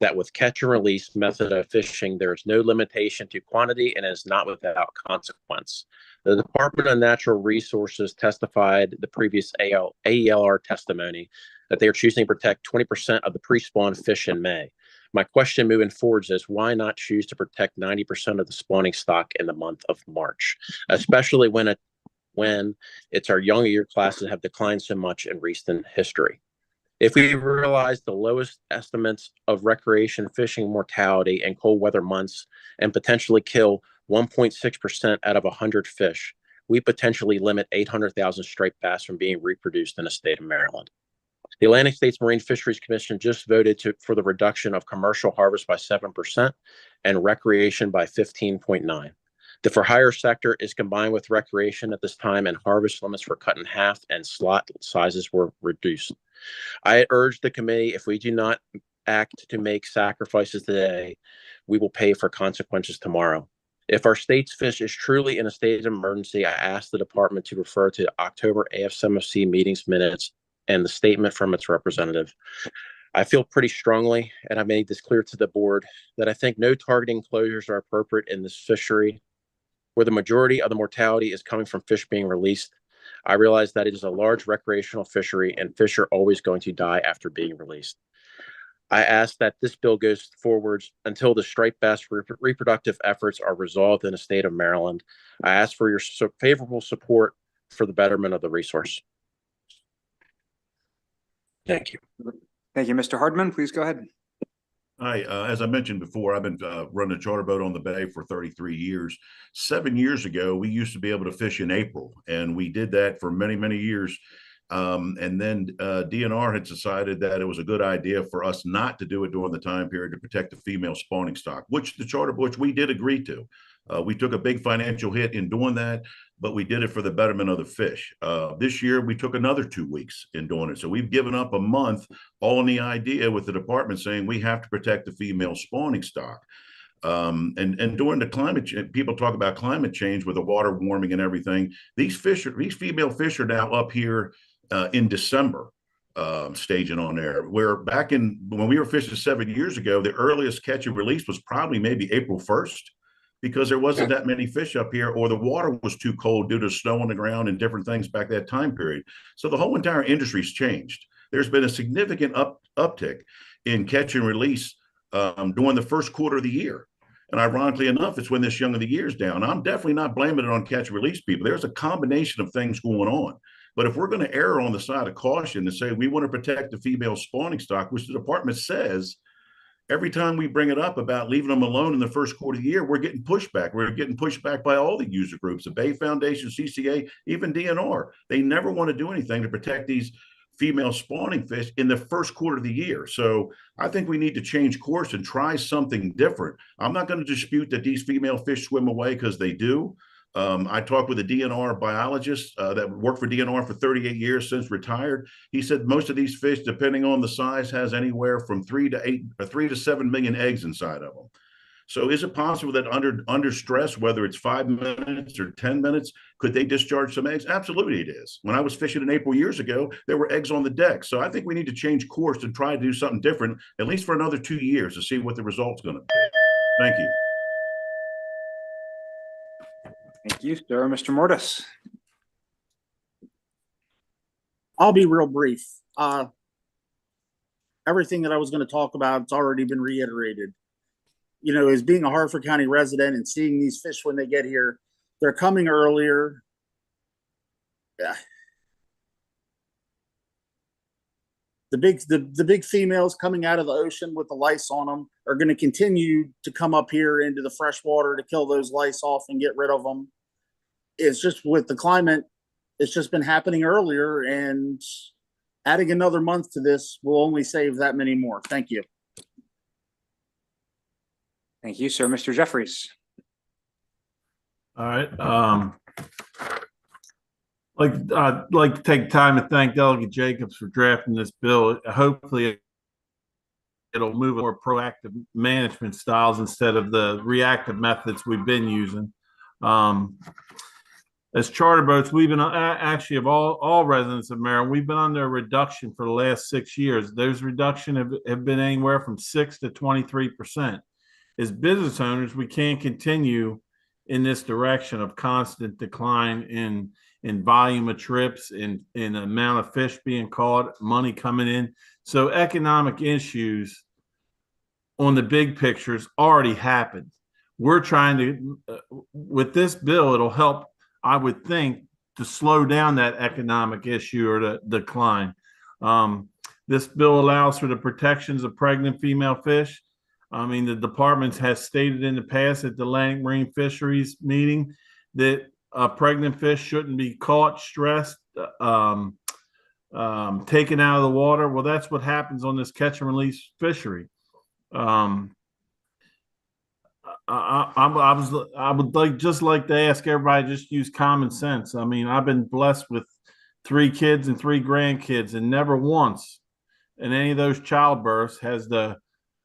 that with catch and release method of fishing, there is no limitation to quantity and is not without consequence. The Department of Natural Resources testified the previous AELR testimony that they are choosing to protect 20% of the pre-spawn fish in May. My question moving forward is why not choose to protect 90% of the spawning stock in the month of March, especially when it's our younger year classes have declined so much in recent history. If we realize the lowest estimates of recreation fishing mortality in cold weather months and potentially kill 1.6% out of 100 fish, we potentially limit 800,000 striped bass from being reproduced in the state of Maryland. The Atlantic States Marine Fisheries Commission just voted for the reduction of commercial harvest by 7% and recreation by 15.9%. The for hire sector is combined with recreation at this time, and harvest limits were cut in half and slot sizes were reduced. I urge the committee, if we do not act to make sacrifices today, we will pay for consequences tomorrow. If our state's fish is truly in a state of emergency, I ask the department to refer to the October AFSMFC meetings minutes and the statement from its representative. I feel pretty strongly, and I made this clear to the board, that I think no targeting closures are appropriate in this fishery, where the majority of the mortality is coming from fish being released. I realize that it is a large recreational fishery and fish are always going to die after being released. I ask that this bill goes forwards until the striped bass reproductive efforts are resolved in the state of Maryland. I ask for your favorable support for the betterment of the resource. Thank you. Thank you. Mr. Hardman, please go ahead. Hi, as I mentioned before, I've been running a charter boat on the bay for 33 years. 7 years ago, we used to be able to fish in April, and we did that for many, many years. And then DNR had decided that it was a good idea for us not to do it during the time period to protect the female spawning stock, which we did agree to. We took a big financial hit in doing that, but we did it for the betterment of the fish. This year, we took another 2 weeks in doing it. So we've given up a month, all in the idea with the department saying we have to protect the female spawning stock. And during the climate change, people talk about climate change with the water warming and everything. These female fish are now up here in December, staging on there. Where back when we were fishing 7 years ago, the earliest catch and release was probably maybe April 1st. Because there wasn't that many fish up here, or the water was too cold due to snow on the ground and different things back that time period. So the whole entire industry's changed. There's been a significant uptick in catch and release during the first quarter of the year. And ironically enough, it's when this young of the year is down. I'm definitely not blaming it on catch and release people. There's a combination of things going on. But if we're going to err on the side of caution and say we want to protect the female spawning stock, which the department says, every time we bring it up about leaving them alone in the first quarter of the year, we're getting pushback. We're getting pushed back by all the user groups, the Bay Foundation, CCA, even DNR. They never want to do anything to protect these female spawning fish in the first quarter of the year. So I think we need to change course and try something different. I'm not going to dispute that these female fish swim away, because they do. I talked with a DNR biologist that worked for DNR for 38 years, since retired. He said most of these fish, depending on the size, has anywhere from 3 to 7 million eggs inside of them. So is it possible that under stress, whether it's 5 minutes or 10 minutes, could they discharge some eggs? Absolutely it is. When I was fishing in April years ago, there were eggs on the deck. So I think we need to change course and try to do something different, at least for another 2 years, to see what the result's going to be. Thank you. Thank you, sir. Mr. Mortis. I'll be real brief. Everything that I was going to talk about, it's already been reiterated. You know, as being a Hartford County resident and seeing these fish when they get here, they're coming earlier. Yeah. The big females coming out of the ocean with the lice on them are going to continue to come up here into the fresh water to kill those lice off and get rid of them. It's just with the climate, it's just been happening earlier, and adding another month to this will only save that many more. Thank you. Thank you, sir. Mr. Jeffries. All right. I'd like to take time to thank Delegate Jacobs for drafting this bill. Hopefully it'll move more proactive management styles instead of the reactive methods we've been using. As charter boats, we've been actually of all residents of Maryland, we've been under a reduction for the last 6 years. Those reductions have been anywhere from 6 to 23%. As business owners, we can't continue in this direction of constant decline in volume of trips, in amount of fish being caught, money coming in. So economic issues on the big pictures already happened. We're trying to, with this bill, it'll help, I would think, to slow down that economic issue or the decline. This bill allows for the protections of pregnant female fish. I mean, the department has stated in the past at the Atlantic Marine Fisheries meeting that pregnant fish shouldn't be caught, stressed, taken out of the water. Well, that's what happens on this catch and release fishery. I would like to ask everybody to just use common sense. I mean, I've been blessed with 3 kids and 3 grandkids, and never once in any of those childbirths has the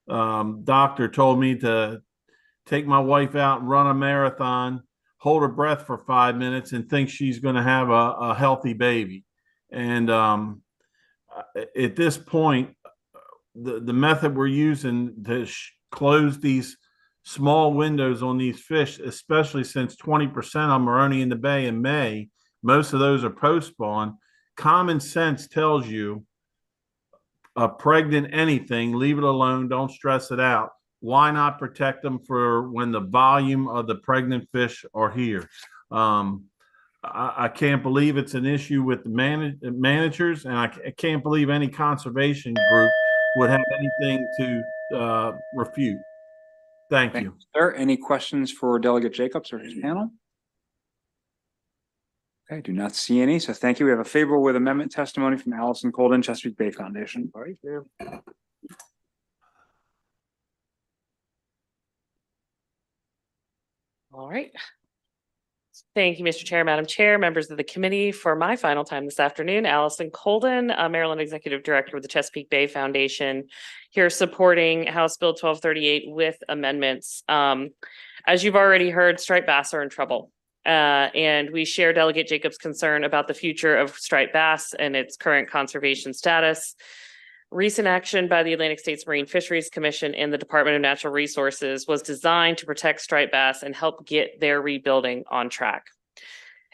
doctor told me to take my wife out and run a marathon, hold her breath for 5 minutes, and think she's going to have a healthy baby. And at this point, the method we're using to close these small windows on these fish, especially since 20% of them are only in the bay in May, most of those are post-spawn. Common sense tells you pregnant anything, leave it alone, don't stress it out. Why not protect them for when the volume of the pregnant fish are here? I can't believe it's an issue with the managers, and I can't believe any conservation group would have anything to refute. Thank you. Sir, any questions for Delegate Jacobs or his panel? Okay, do not see any. So thank you. We have a favorable with amendment testimony from Allison Colden, Chesapeake Bay Foundation. All right, ma'am. All right. Thank you, Mr. Chair, Madam Chair, members of the committee. For my final time this afternoon, Allison Colden, Maryland Executive Director of the Chesapeake Bay Foundation, here supporting House Bill 1238 with amendments. As you've already heard, striped bass are in trouble. And we share Delegate Jacobs' concern about the future of striped bass and its current conservation status. Recent action by the Atlantic States Marine Fisheries Commission and the Department of Natural Resources was designed to protect striped bass and help get their rebuilding on track.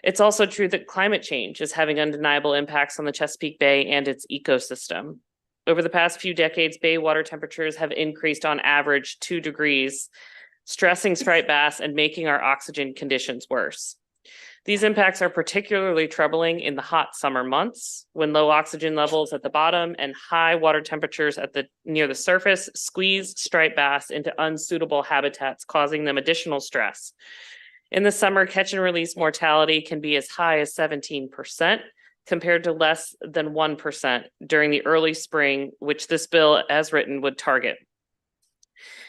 It's also true that climate change is having undeniable impacts on the Chesapeake Bay and its ecosystem. Over the past few decades, bay water temperatures have increased on average 2 degrees, stressing striped bass and making our oxygen conditions worse. These impacts are particularly troubling in the hot summer months when low oxygen levels at the bottom and high water temperatures near the surface squeeze striped bass into unsuitable habitats, causing them additional stress. In the summer, catch and release mortality can be as high as 17%, compared to less than 1% during the early spring, which this bill, as written, would target.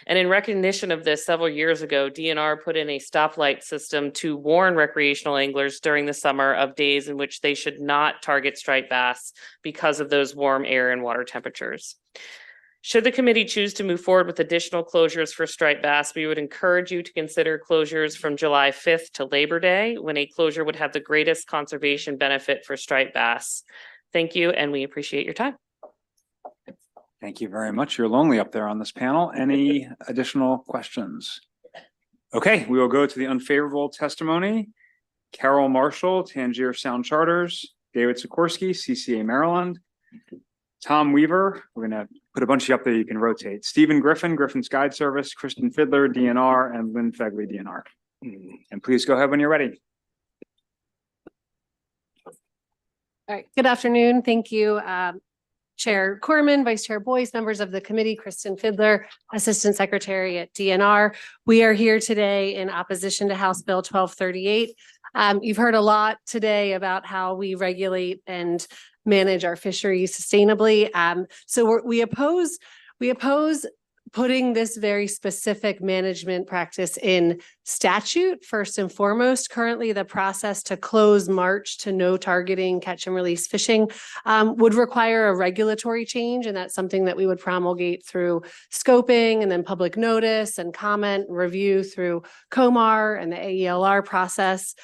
And in recognition of this, several years ago, DNR put in a stoplight system to warn recreational anglers during the summer of days in which they should not target striped bass because of those warm air and water temperatures. Should the committee choose to move forward with additional closures for striped bass, we would encourage you to consider closures from July 5th to Labor Day, when a closure would have the greatest conservation benefit for striped bass. Thank you, and we appreciate your time. Thank you very much. You're lonely up there on this panel. Any additional questions? Okay, we will go to the unfavorable testimony. Carol Marshall, Tangier Sound Charters, David Sikorsky, CCA Maryland, Tom Weaver. We're going to put a bunch of you up there. You can rotate. Stephen Griffin, Griffin's Guide Service, Kristen Fiddler, DNR, and Lynn Fegley, DNR. And please go ahead when you're ready. All right. Good afternoon. Thank you. Chair Corman, Vice Chair Boyce, members of the committee, Kristen Fiddler, Assistant Secretary at DNR. We are here today in opposition to House Bill 1238. You've heard a lot today about how we regulate and manage our fisheries sustainably. So we oppose putting this very specific management practice in statute. First and foremost, currently the process to close March to no targeting catch and release fishing would require a regulatory change. And that's something that we would promulgate through scoping and then public notice and comment and review through COMAR and the AELR process.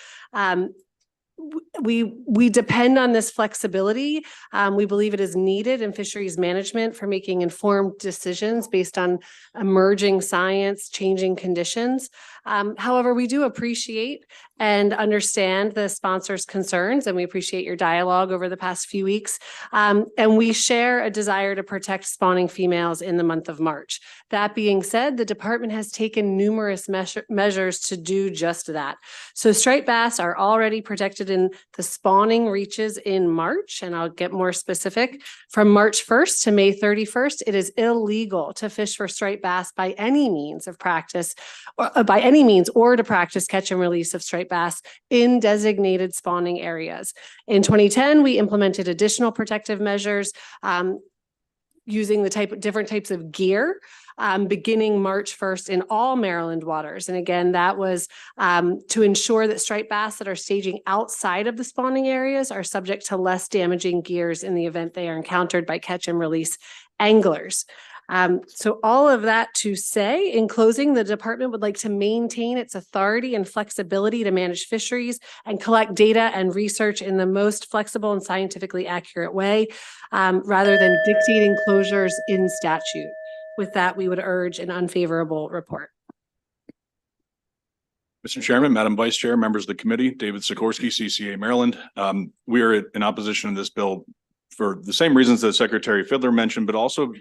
We depend on this flexibility. We believe it is needed in fisheries management for making informed decisions based on emerging science, changing conditions. However, we do appreciate and understand the sponsors' concerns, and we appreciate your dialogue over the past few weeks. And we share a desire to protect spawning females in the month of March. That being said, the department has taken numerous measures to do just that. So striped bass are already protected in the spawning reaches in March, and I'll get more specific. From March 1st to May 31st, it is illegal to fish for striped bass by any means of practice, or to practice catch and release of striped bass in designated spawning areas. In 2010, we implemented additional protective measures using different types of gear beginning March 1st in all Maryland waters. And again, that was to ensure that striped bass that are staging outside of the spawning areas are subject to less damaging gears in the event they are encountered by catch and release anglers. So all of that to say, in closing, the department would like to maintain its authority and flexibility to manage fisheries and collect data and research in the most flexible and scientifically accurate way, rather than dictating closures in statute. With that, we would urge an unfavorable report. Mr. Chairman, Madam Vice Chair, members of the committee, David Sikorsky, CCA Maryland. We are in opposition to this bill for the same reasons that Secretary Fiddler mentioned, but also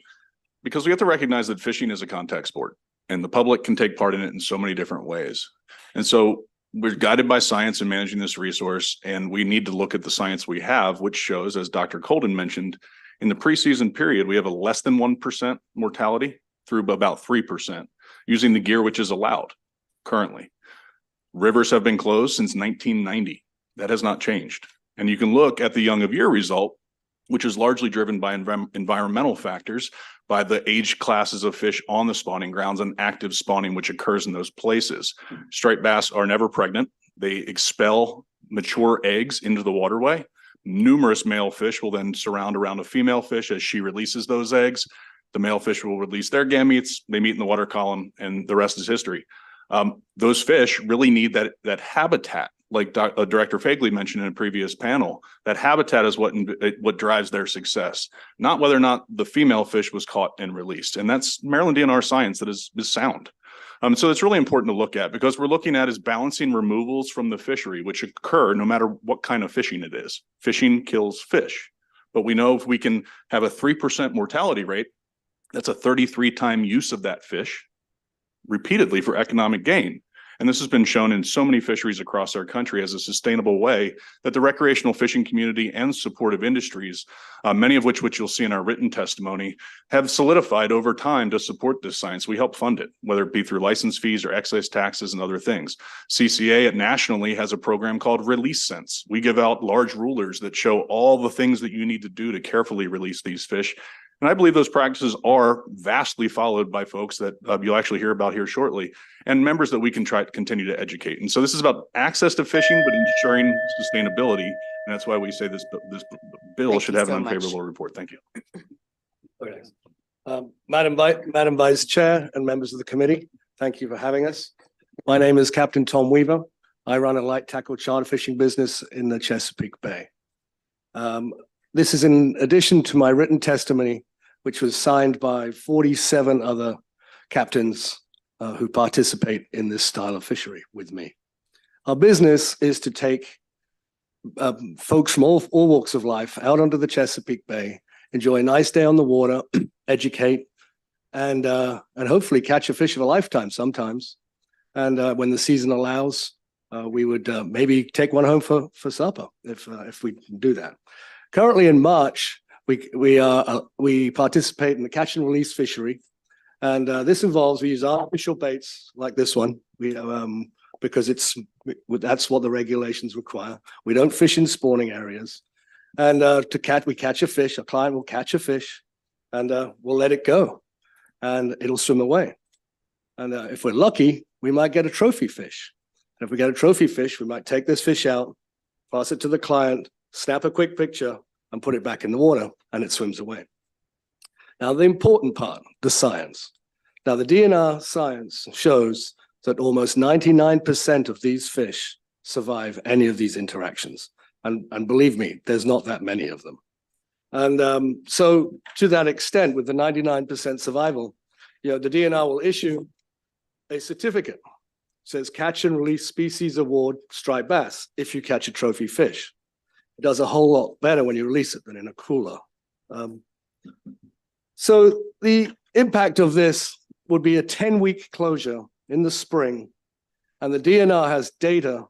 because we have to recognize that fishing is a contact sport and the public can take part in it in so many different ways. And so we're guided by science in managing this resource, and we need to look at the science we have, which shows, as Dr. Colden mentioned, in the preseason period, we have a less than 1% mortality through about 3% using the gear which is allowed currently. Rivers have been closed since 1990. That has not changed. And you can look at the young of year result, which is largely driven by environmental factors, by the age classes of fish on the spawning grounds and active spawning, which occurs in those places. Striped bass are never pregnant. They expel mature eggs into the waterway. Numerous male fish will then surround around a female fish as she releases those eggs. The male fish will release their gametes. They meet in the water column, and the rest is history. Those fish really need that habitat, like Director Fagley mentioned in a previous panel. That habitat is what drives their success, not whether or not the female fish was caught and released. And that's Maryland DNR science that is sound. So it's really important to look at, because we're looking at is balancing removals from the fishery, which occur no matter what kind of fishing it is. Fishing kills fish, but we know if we can have a 3% mortality rate, that's a 33-time use of that fish repeatedly for economic gain. And this has been shown in so many fisheries across our country as a sustainable way that the recreational fishing community and supportive industries, many of which you'll see in our written testimony, have solidified over time to support this science. We help fund it, whether it be through license fees or excise taxes and other things. CCA nationally has a program called Release Sense. We give out large rulers that show all the things that you need to do to carefully release these fish. And I believe those practices are vastly followed by folks that you'll actually hear about here shortly, and members that we can try to continue to educate. And so this is about access to fishing, but ensuring sustainability. And that's why we say this bill should have an unfavorable report. Thank you. Okay. Madam Vice Chair and members of the committee, thank you for having us. My name is Captain Tom Weaver. I run a light tackle charter fishing business in the Chesapeake Bay. This is in addition to my written testimony, which was signed by 47 other captains who participate in this style of fishery with me. Our business is to take folks from all walks of life out onto the Chesapeake Bay, enjoy a nice day on the water, educate, and hopefully catch a fish of a lifetime sometimes. And when the season allows, we would maybe take one home for supper if we do that. Currently in March, we participate in the catch and release fishery, and this involves we use artificial baits like this one. Because that's what the regulations require. We don't fish in spawning areas, and we catch a fish. A client will catch a fish, and we'll let it go, and it'll swim away. And if we're lucky, we might get a trophy fish. And if we get a trophy fish, we might take this fish out, pass it to the client, snap a quick picture, and put it back in the water, and it swims away. Now, the important part, the science. Now, the DNR science shows that almost 99% of these fish survive any of these interactions. And believe me, there's not that many of them. And so to that extent, with the 99% survival, the DNR will issue a certificate. It says catch and release species award striped bass if you catch a trophy fish. It does a whole lot better when you release it than in a cooler. So the impact of this would be a 10-week closure in the spring. And the DNR has data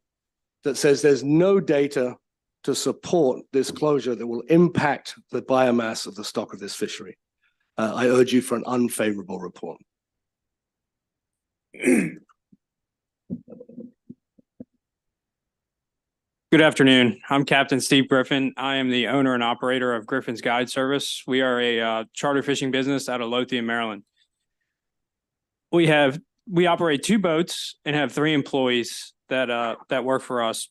that says there's no data to support this closure that will impact the biomass of the stock of this fishery. I urge you for an unfavorable report. Good afternoon. I'm Captain Steve Griffin. I am the owner and operator of Griffin's Guide Service. We are a charter fishing business out of Lothian, Maryland. We operate 2 boats and have 3 employees that work for us.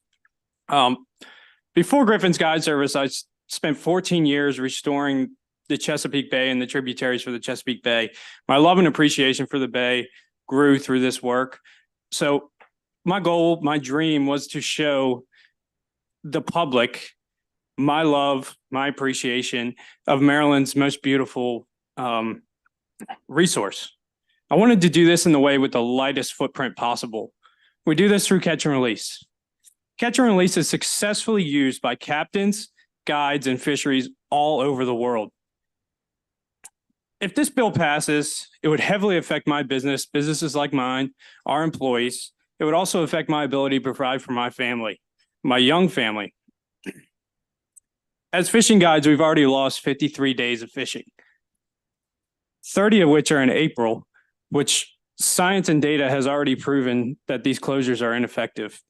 Before Griffin's Guide Service, I spent 14 years restoring the Chesapeake Bay and the tributaries for the Chesapeake Bay. My love and appreciation for the Bay grew through this work. So my goal, my dream was to show the public my love, my appreciation of Maryland's most beautiful resource. I wanted to do this in the way with the lightest footprint possible. We do this through catch and release. Catch and release is successfully used by captains, guides, and fisheries all over the world. If this bill passes, it would heavily affect my business, businesses like mine, our employees. It would also affect my ability to provide for my family, my young family. As fishing guides, we've already lost 53 days of fishing. 30 of which are in April, which science and data has already proven that these closures are ineffective.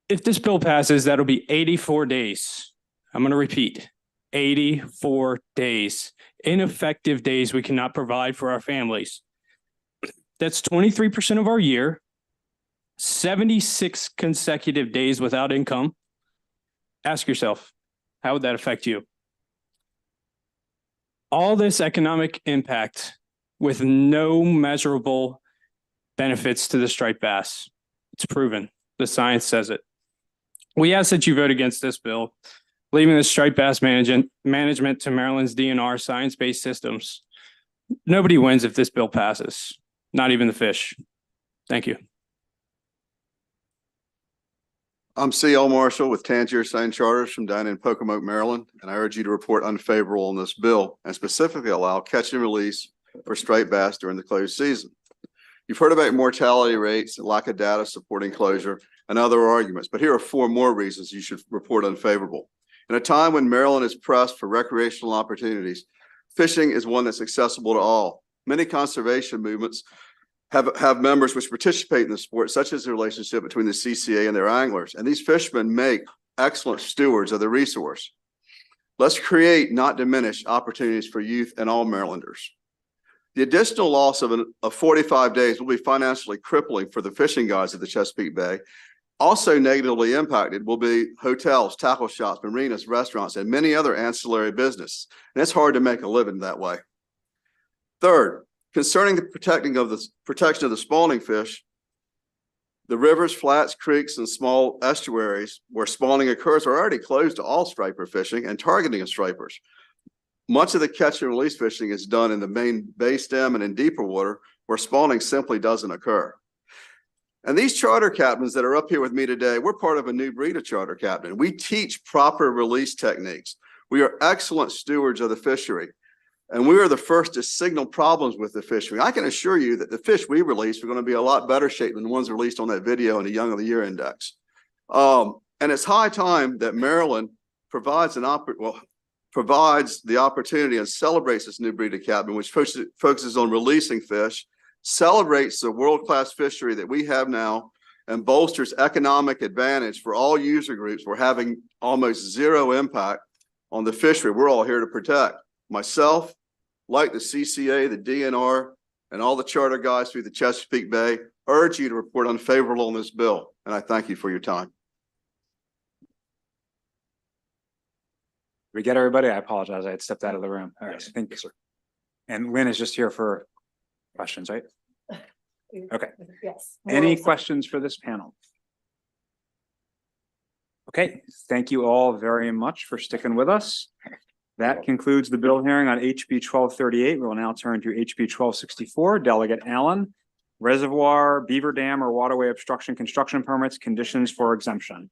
If this bill passes, that'll be 84 days. I'm going to repeat, 84 days, ineffective days we cannot provide for our families. That's 23% of our year, 76 consecutive days without income. Ask yourself, how would that affect you? All this economic impact with no measurable benefits to the striped bass. It's proven. The science says it. We ask that you vote against this bill, leaving the striped bass management to Maryland's DNR science-based systems. Nobody wins if this bill passes, not even the fish. Thank you. I'm C.L. Marshall with Tangier Sign Charters from down in Pocomoke, Maryland, and I urge you to report unfavorable on this bill and specifically allow catch and release for striped bass during the closed season. You've heard about mortality rates and lack of data supporting closure and other arguments, but here are 4 more reasons you should report unfavorable. In a time when Maryland is pressed for recreational opportunities, fishing is one that's accessible to all. Many conservation movements have members which participate in the sport, such as the relationship between the CCA and their anglers. And these fishermen make excellent stewards of the resource. Let's create, not diminish, opportunities for youth and all Marylanders. The additional loss of 45 days will be financially crippling for the fishing guides of the Chesapeake Bay. Also negatively impacted will be hotels, tackle shops, marinas, restaurants, and many other ancillary business. And it's hard to make a living that way. Third, concerning the protection of the spawning fish, the rivers, flats, creeks, and small estuaries where spawning occurs are already closed to all striper fishing and targeting of stripers. Much of the catch and release fishing is done in the main bay stem and in deeper water where spawning simply doesn't occur. And these charter captains that are up here with me today, we're part of a new breed of charter captain. We teach proper release techniques. We are excellent stewards of the fishery. And we are the first to signal problems with the fishery. I can assure you that the fish we release are going to be a lot better shape than the ones released on that video in the Young of the Year Index. And it's high time that Maryland provides the opportunity and celebrates this new breed of captain, which focuses on releasing fish, celebrates the world-class fishery that we have now, and bolsters economic advantage for all user groups. We're having almost zero impact on the fishery we're all here to protect. Myself, like the CCA, the DNR, and all the charter guides through the Chesapeake Bay, urge you to report unfavorable on this bill, and I thank you for your time. We get everybody? I apologize. I had stepped out of the room. All right, thank you, sir. And Lynn is just here for questions, right? Okay. Yes. Any questions for this panel? Okay, thank you all very much for sticking with us. That concludes the bill hearing on HB 1238. We will now turn to HB 1264. Delegate Allen, reservoir, beaver dam, or waterway obstruction construction permits, conditions for exemption.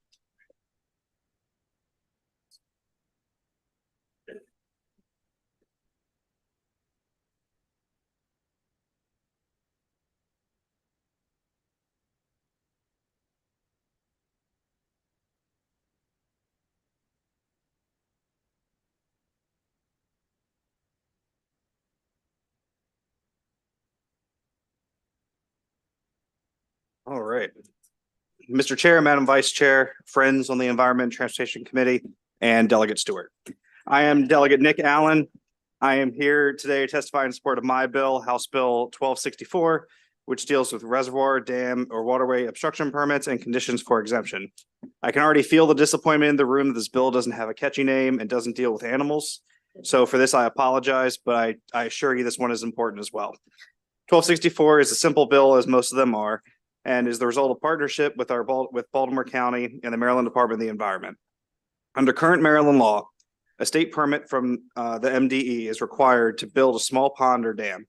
All right. Mr. Chair, Madam Vice Chair, friends on the Environment and Transportation Committee, and Delegate Stewart. I am Delegate Nick Allen. I am here today to testify in support of my bill, House Bill 1264, which deals with reservoir, dam, or waterway obstruction permits and conditions for exemption. I can already feel the disappointment in the room that this bill doesn't have a catchy name and doesn't deal with animals. So for this, I apologize, but I assure you this one is important as well. 1264 is a simple bill, as most of them are, and is the result of partnership with Baltimore County and the Maryland Department of the Environment. Under current Maryland law, a state permit from the MDE is required to build a small pond or dam.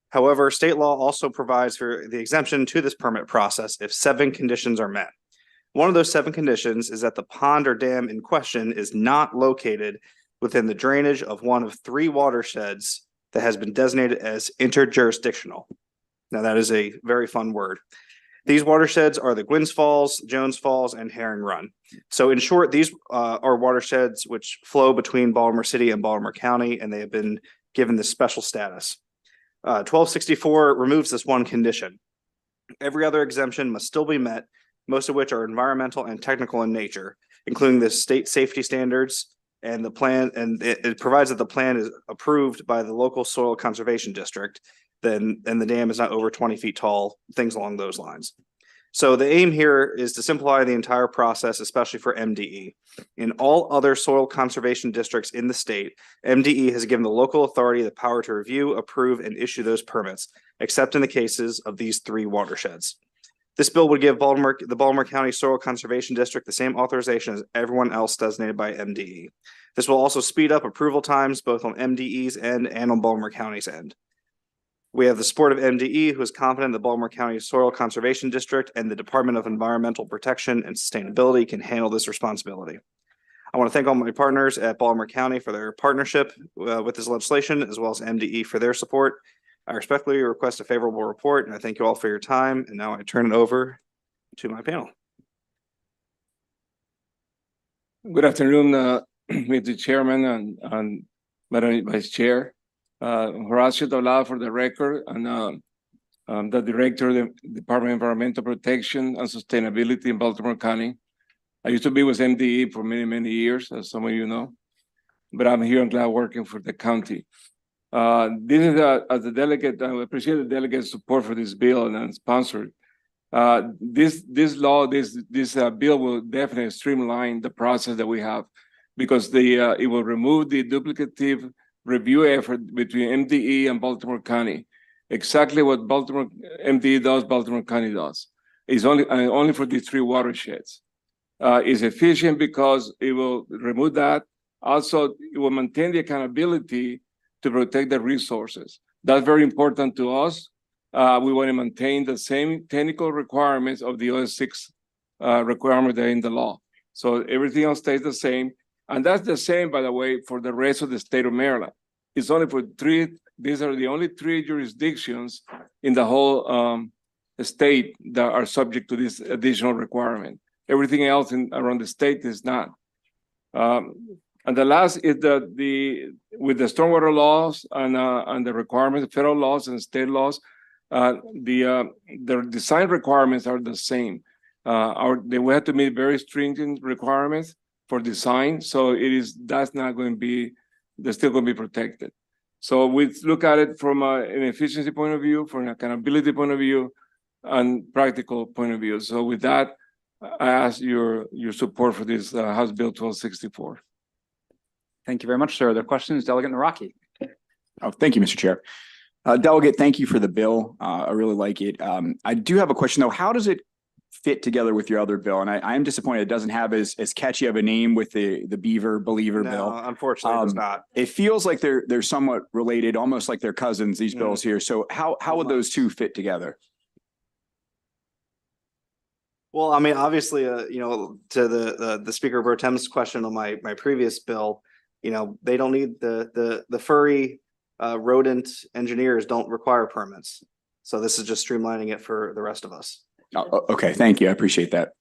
However, state law also provides for the exemption to this permit process if 7 conditions are met. One of those 7 conditions is that the pond or dam in question is not located within the drainage of one of 3 watersheds that has been designated as interjurisdictional. Now that is a very fun word. These watersheds are the Gwynns Falls, Jones Falls, and Herring Run. So in short, these are watersheds which flow between Baltimore City and Baltimore County, and they have been given this special status. 1264 removes this one condition. Every other exemption must still be met, most of which are environmental and technical in nature, including the state safety standards and the plan, and it provides that the plan is approved by the local soil conservation district, and the dam is not over 20 feet tall, things along those lines. So the aim here is to simplify the entire process, especially for MDE. In all other soil conservation districts in the state, MDE has given the local authority the power to review, approve, and issue those permits, except in the cases of these three watersheds. This bill would give the Baltimore County Soil Conservation District the same authorization as everyone else designated by MDE. This will also speed up approval times both on MDE's end and on Baltimore County's end. We have the support of MDE, who is confident the Baltimore County Soil Conservation District and the Department of Environmental Protection and Sustainability can handle this responsibility. I want to thank all my partners at Baltimore County for their partnership with this legislation, as well as MDE for their support. I respectfully request a favorable report, and I thank you all for your time. And now I turn it over to my panel. Good afternoon, Mr. Chairman and Madam Vice Chair. Horacio Tablada for the record, and I'm the Director of the Department of Environmental Protection and Sustainability in Baltimore County. I used to be with MDE for many, many years, as some of you know, but I'm here and glad working for the county. This is as a delegate, I appreciate the delegate's support for this bill and sponsored. This bill will definitely streamline the process that we have, because it will remove the duplicative review effort between MDE and Baltimore County. Exactly what MDE does, Baltimore County does. It's only for these three watersheds. It's efficient because it will remove that. Also, it will maintain the accountability to protect the resources. That's very important to us. We want to maintain the same technical requirements of the OS6 requirement that are in the law. So everything else stays the same. And that's the same, by the way, for the rest of the state of Maryland. It's only for these are the only three jurisdictions in the whole state that are subject to this additional requirement. Everything else around the state is not. And the last is with the stormwater laws and the requirements, federal laws and state laws, the design requirements are the same. We have to meet very stringent requirements for design, so that's not going to be, they're still going to be protected. So we look at it from an efficiency point of view, from an accountability point of view, and practical point of view. So with that, I ask your support for this House Bill 1264. Thank you very much, sir. The questions, Delegate Naraki. Oh, thank you, Mr. Chair. Delegate, thank you for the bill. I really like it. I do have a question, though. How does it fit together with your other bill? And I am disappointed it doesn't have as catchy of a name with the Beaver Believer bill. Unfortunately, it does not. It feels like they're somewhat related, almost like they're cousins, these bills here. So how would those two fit together? Well, I mean, obviously, to the Speaker Pro Tem's question on my previous bill, they don't need the furry rodent engineers don't require permits. So this is just streamlining it for the rest of us. Oh, okay, thank you. I appreciate that.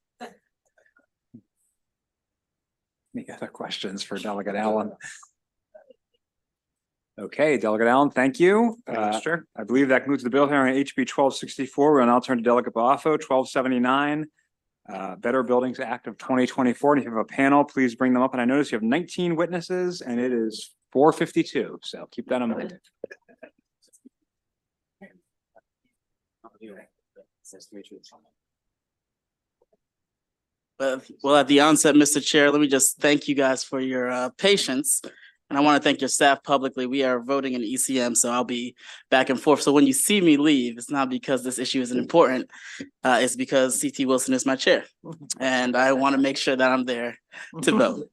Any other questions for Delegate Allen? Okay, Delegate Allen, thank you. Sure. I believe that concludes the bill here on HB 1264. We'll now turn to Delegate Boafo, 1279. Better Buildings Act of 2024. And if you have a panel, please bring them up. And I notice you have 19 witnesses and it is 4:52. So keep that in mind. Well, at the onset, Mr. Chair, let me just thank you guys for your patience. And I want to thank your staff publicly. We are voting in ECM, so I'll be back and forth. So when you see me leave, it's not because this issue isn't important. It's because CT Wilson is my chair. And I want to make sure that I'm there to vote.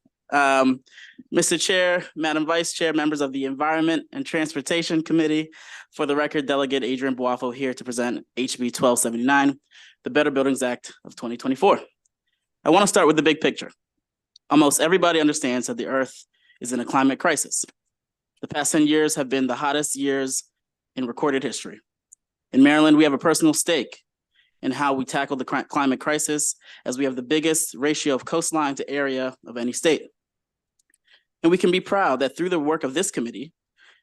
Mr. Chair, Madam Vice Chair, members of the Environment and Transportation Committee, for the record, Delegate Adrian Boafo here to present HB 1279, the Better Buildings Act of 2024. I want to start with the big picture. Almost everybody understands that the Earth is in a climate crisis. The past 10 years have been the hottest years in recorded history. In Maryland, we have a personal stake in how we tackle the climate crisis, as we have the biggest ratio of coastline to area of any state. And we can be proud that through the work of this committee,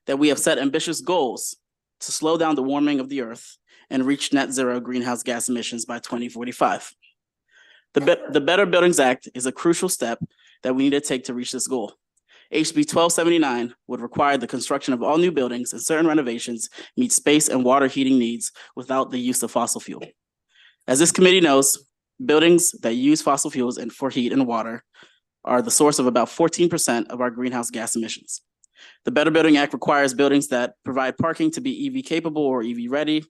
that we have set ambitious goals to slow down the warming of the earth and reach net zero greenhouse gas emissions by 2045. The Better Buildings Act is a crucial step that we need to take to reach this goal. HB 1279 would require the construction of all new buildings and certain renovations meet space and water heating needs without the use of fossil fuel. As this committee knows, buildings that use fossil fuels and for heat and water are the source of about 14% of our greenhouse gas emissions. The Better Building Act requires buildings that provide parking to be EV capable or EV ready.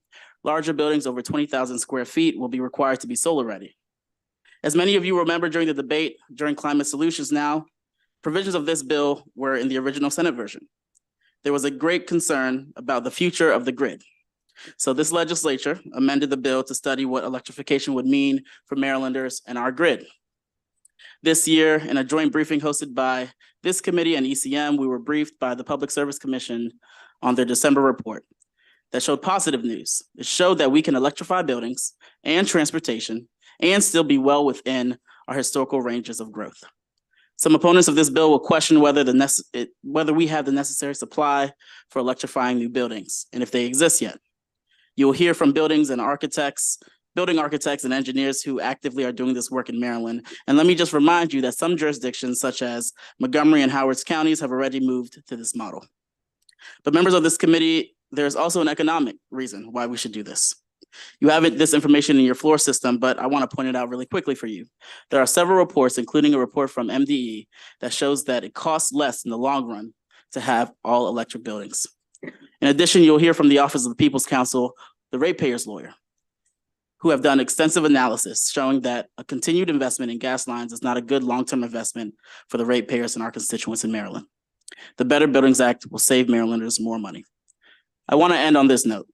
Larger buildings over 20,000 square feet will be required to be solar ready. As many of you remember during the debate during Climate Solutions Now, provisions of this bill were in the original Senate version. There was a great concern about the future of the grid. So this legislature amended the bill to study what electrification would mean for Marylanders and our grid. This year, in a joint briefing hosted by this committee and ECM, we were briefed by the Public Service Commission on their December report that showed positive news. It showed that we can electrify buildings and transportation and still be well within our historical ranges of growth. Some opponents of this bill will question whether we have the necessary supply for electrifying new buildings and if they exist yet. You will hear from building architects and engineers who actively are doing this work in Maryland. And let me just remind you that some jurisdictions such as Montgomery and Howard counties have already moved to this model. But members of this committee, there's also an economic reason why we should do this. You have this information in your floor system, but I want to point it out really quickly for you. There are several reports, including a report from MDE, that shows that it costs less in the long run to have all electric buildings. In addition, you'll hear from the Office of the People's Counsel, the ratepayers lawyer, who have done extensive analysis showing that a continued investment in gas lines is not a good long-term investment for the ratepayers and our constituents in Maryland. The Better Buildings Act will save Marylanders more money. I want to end on this note.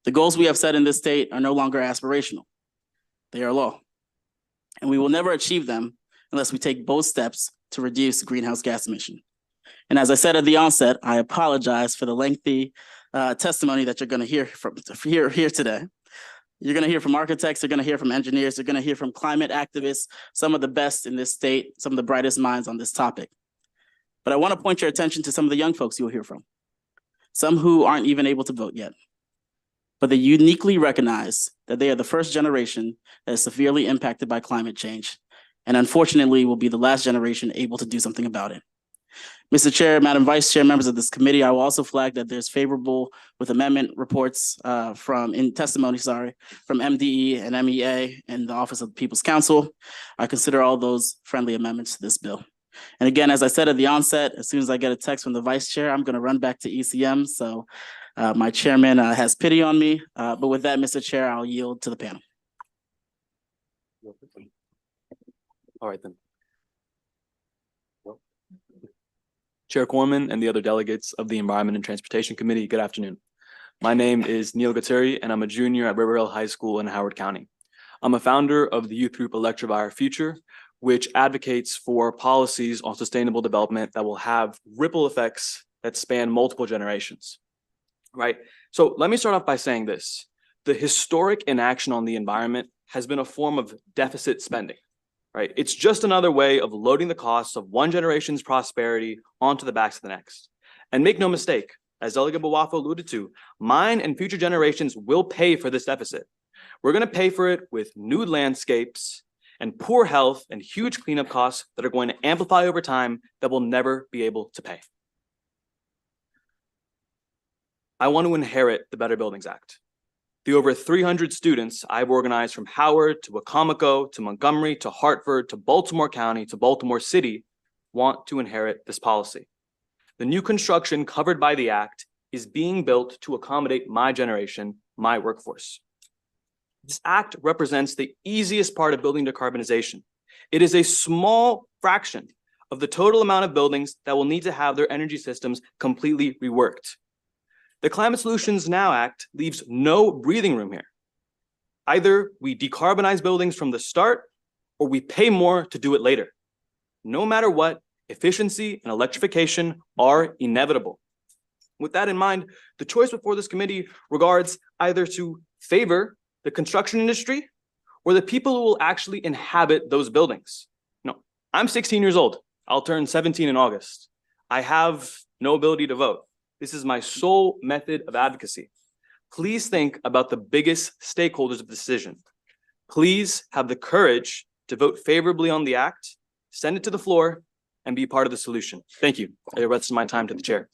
The goals we have set in this state are no longer aspirational. They are law. And we will never achieve them unless we take bold steps to reduce greenhouse gas emission. And as I said at the onset, I apologize for the lengthy testimony that you're going to hear from here today. You're going to hear from architects, you're going to hear from engineers, you're going to hear from climate activists, some of the best in this state, some of the brightest minds on this topic. But I want to point your attention to some of the young folks you'll hear from, some who aren't even able to vote yet. But they uniquely recognize that they are the first generation that is severely impacted by climate change, and unfortunately will be the last generation able to do something about it. Mr. Chair, Madam Vice Chair, members of this committee, I will also flag that there's favorable with amendment reports from MDE and MEA and the Office of the People's Counsel. I consider all those friendly amendments to this bill. And again, as I said at the onset, as soon as I get a text from the Vice Chair, I'm going to run back to ECM. So my chairman has pity on me. But with that, Mr. Chair, I'll yield to the panel. All right, then. Chair Corman and the other delegates of the Environment and Transportation Committee, good afternoon. My name is Neil Gatteri, and I'm a junior at River Hill High School in Howard County. I'm a founder of the youth group Electrify Our Future, which advocates for policies on sustainable development that will have ripple effects that span multiple generations, right? So let me start off by saying this. The historic inaction on the environment has been a form of deficit spending. Right? It's just another way of loading the costs of one generation's prosperity onto the backs of the next. And make no mistake, as Delegate Bawafo alluded to, mine and future generations will pay for this deficit. We're going to pay for it with nude landscapes and poor health and huge cleanup costs that are going to amplify over time that we'll never be able to pay. I want to inherit the Better Buildings Act. The over 300 students I've organized from Howard to Wacomico to Montgomery to Hartford to Baltimore County to Baltimore City want to inherit this policy. The new construction covered by the act is being built to accommodate my generation, my workforce. This act represents the easiest part of building decarbonization. It is a small fraction of the total amount of buildings that will need to have their energy systems completely reworked. The Climate Solutions Now Act leaves no breathing room here. Either we decarbonize buildings from the start, or we pay more to do it later. No matter what, efficiency and electrification are inevitable. With that in mind, the choice before this committee regards either to favor the construction industry or the people who will actually inhabit those buildings. No, I'm 16 years old. I'll turn 17 in August. I have no ability to vote. This is my sole method of advocacy. Please think about the biggest stakeholders of the decision. Please have the courage to vote favorably on the act, send it to the floor, and be part of the solution. Thank you. I give the rest of my time to the chair.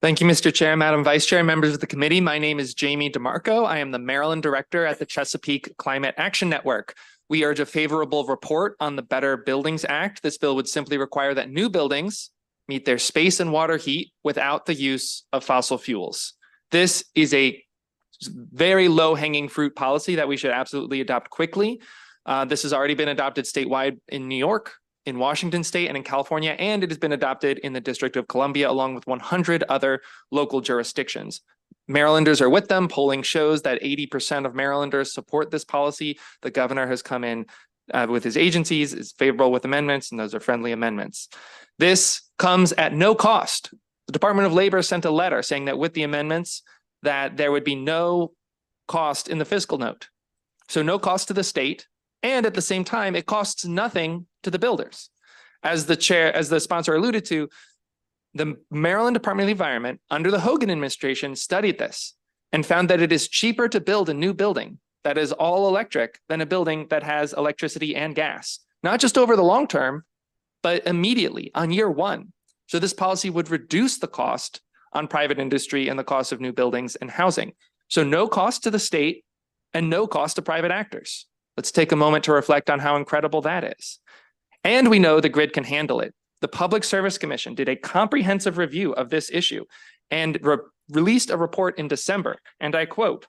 Thank you, Mr. Chair, Madam Vice Chair, members of the committee. My name is Jamie DeMarco. I am the Maryland Director at the Chesapeake Climate Action Network. We urge a favorable report on the Better Buildings Act. This bill would simply require that new buildings meet their space and water heat without the use of fossil fuels. This is a very low-hanging fruit policy that we should absolutely adopt quickly. This has already been adopted statewide in New York, in Washington State, and in California, and it has been adopted in the District of Columbia, along with 100 other local jurisdictions. Marylanders are with them. Polling shows that 80% of Marylanders support this policy. The governor has come in with his agencies, is favorable with amendments, and those are friendly amendments. This comes at no cost. The Department of Labor sent a letter saying that with the amendments, that there would be no cost in the fiscal note. So no cost to the state, and at the same time, it costs nothing to the builders. As the sponsor alluded to, the Maryland Department of the Environment under the Hogan administration studied this and found that it is cheaper to build a new building that is all electric than a building that has electricity and gas, not just over the long term, but immediately on year one. So this policy would reduce the cost on private industry and the cost of new buildings and housing. So no cost to the state and no cost to private actors. Let's take a moment to reflect on how incredible that is. And we know the grid can handle it. The Public Service Commission did a comprehensive review of this issue and released a report in December. And I quote,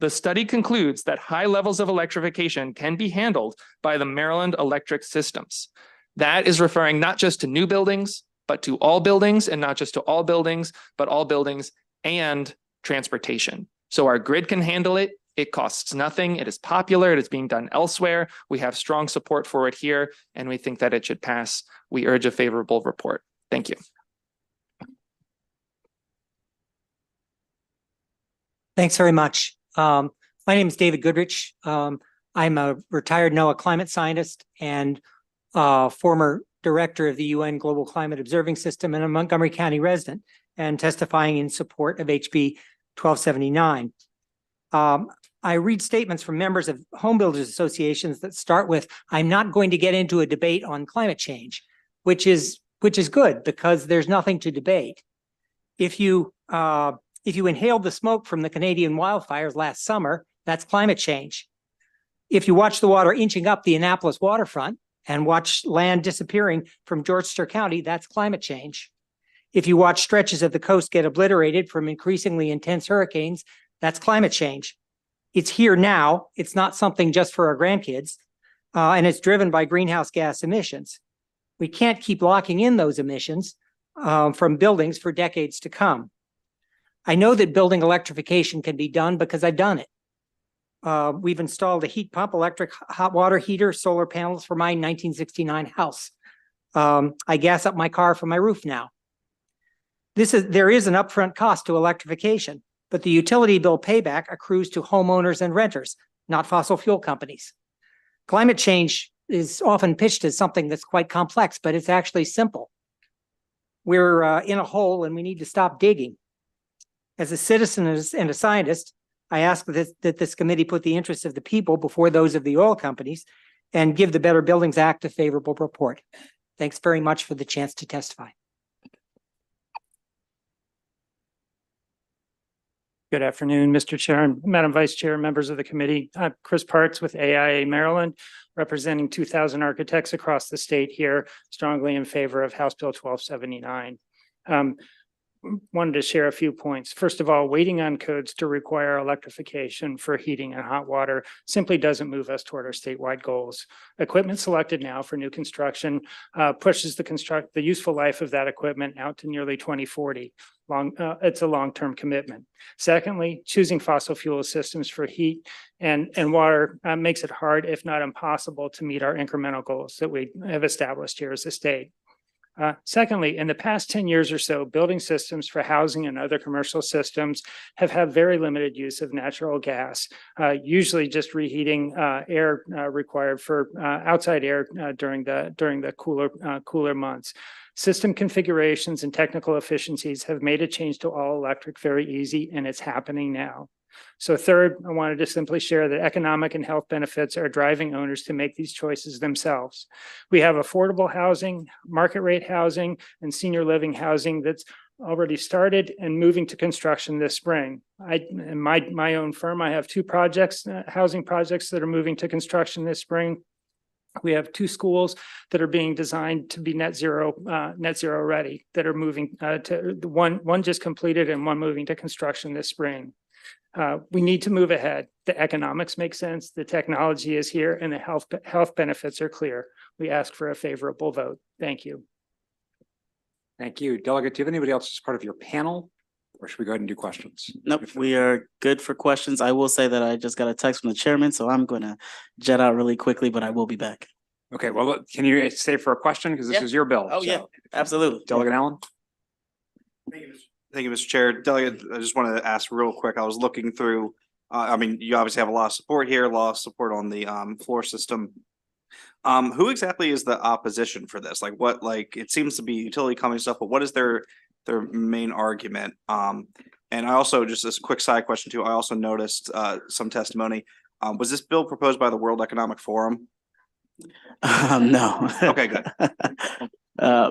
"The study concludes that high levels of electrification can be handled by the Maryland electric systems." That is referring not just to new buildings, but to all buildings, and not just to all buildings, but all buildings and transportation. So our grid can handle it. It costs nothing. It is popular. It is being done elsewhere. We have strong support for it here, and we think that it should pass. We urge a favorable report. Thank you. Thanks very much. My name is David Goodrich. I'm a retired NOAA climate scientist and former director of the UN Global Climate Observing System and a Montgomery County resident, and testifying in support of HB 1279. I read statements from members of home builders associations that start with, "I'm not going to get into a debate on climate change," which is good because there's nothing to debate. If you inhaled the smoke from the Canadian wildfires last summer, that's climate change. If you watch the water inching up the Annapolis waterfront and watch land disappearing from Oyster County, that's climate change. If you watch stretches of the coast get obliterated from increasingly intense hurricanes, that's climate change. It's here now. It's not something just for our grandkids, and it's driven by greenhouse gas emissions. We can't keep locking in those emissions from buildings for decades to come. I know that building electrification can be done because I've done it. We've installed a heat pump, electric hot water heater, solar panels for my 1969 house. I gas up my car from my roof now. There is an upfront cost to electrification, but the utility bill payback accrues to homeowners and renters, not fossil fuel companies. Climate change is often pitched as something that's quite complex, but it's actually simple. We're in a hole and we need to stop digging. As a citizen and a scientist, I ask that this committee put the interests of the people before those of the oil companies and give the Better Buildings Act a favorable report. Thanks very much for the chance to testify. Good afternoon, Mr. Chair and Madam Vice Chair, members of the committee. I'm Chris Parts with AIA Maryland, representing 2,000 architects across the state here, strongly in favor of House Bill 1279. Wanted to share a few points. First of all, waiting on codes to require electrification for heating and hot water simply doesn't move us toward our statewide goals. Equipment selected now for new construction pushes the useful life of that equipment out to nearly 2040. It's a long-term commitment. Secondly, choosing fossil fuel systems for heat and water makes it hard, if not impossible, to meet our incremental goals that we have established here as a state. Secondly, in the past 10 years or so, building systems for housing and other commercial systems have had very limited use of natural gas, usually just reheating air required for outside air during the cooler months. System configurations and technical efficiencies have made a change to all electric very easy, and it's happening now. So third, I wanted to simply share that economic and health benefits are driving owners to make these choices themselves. We have affordable housing, market rate housing, and senior living housing that's already started and moving to construction this spring. In my own firm, I have two projects, housing projects that are moving to construction this spring. We have two schools that are being designed to be net zero ready that are moving to one just completed and one moving to construction this spring. We need to move ahead. The economics make sense. The technology is here and the health benefits are clear. We ask for a favorable vote. Thank you. Thank you. Delegate, do you have anybody else as part of your panel? Or should we go ahead and do questions? Nope, we are good for questions. I will say that I just got a text from the chairman, so I'm going to jet out really quickly, but I will be back. Okay, well, can you stay for a question? Because this is your bill. Oh, yeah, absolutely. Delegate Allen? Thank you, Mr. Chair. Delegate, I just wanted to ask real quick. I was looking through, I mean, you obviously have a lot of support here, a lot of support on the floor system. Who exactly is the opposition for this? Like what, like, it seems to be utility company stuff, but what is their main argument? And I also, just as a quick side question too, I also noticed some testimony. Was this bill proposed by the World Economic Forum? No. Okay, good.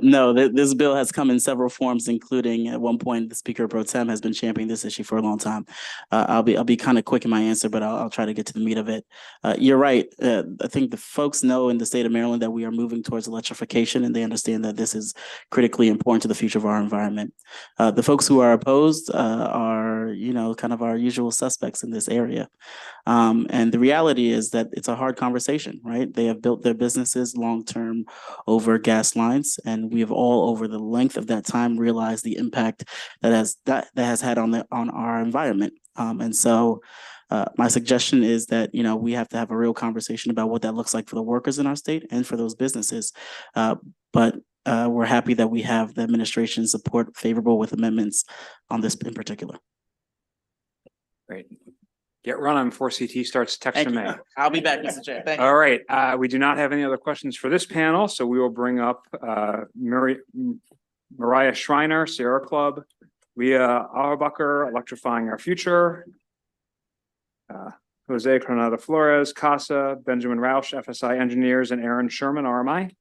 No, this bill has come in several forms, including at one point the Speaker Pro Tem has been championing this issue for a long time. I'll be kind of quick in my answer, but I'll try to get to the meat of it. You're right. I think the folks know in the state of Maryland that we are moving towards electrification, and they understand that this is critically important to the future of our environment. The folks who are opposed are, kind of our usual suspects in this area. And the reality is that it's a hard conversation, right? They have built their businesses long-term over gas lines, and we have all over the length of that time realized the impact that has had on our environment. And so my suggestion is that, we have to have a real conversation about what that looks like for the workers in our state and for those businesses. But we're happy that we have the administration's support favorable with amendments on this in particular. Great. Get running before CT starts texting me. I'll be back, Mr. Chair. Thank you. All right. We do not have any other questions for this panel, so we will bring up Mariah Schreiner, Sierra Club, Leah Auerbacher, Electrifying Our Future, Jose Coronado Flores, CASA, Benjamin Rausch, FSI Engineers, and Aaron Sherman, RMI.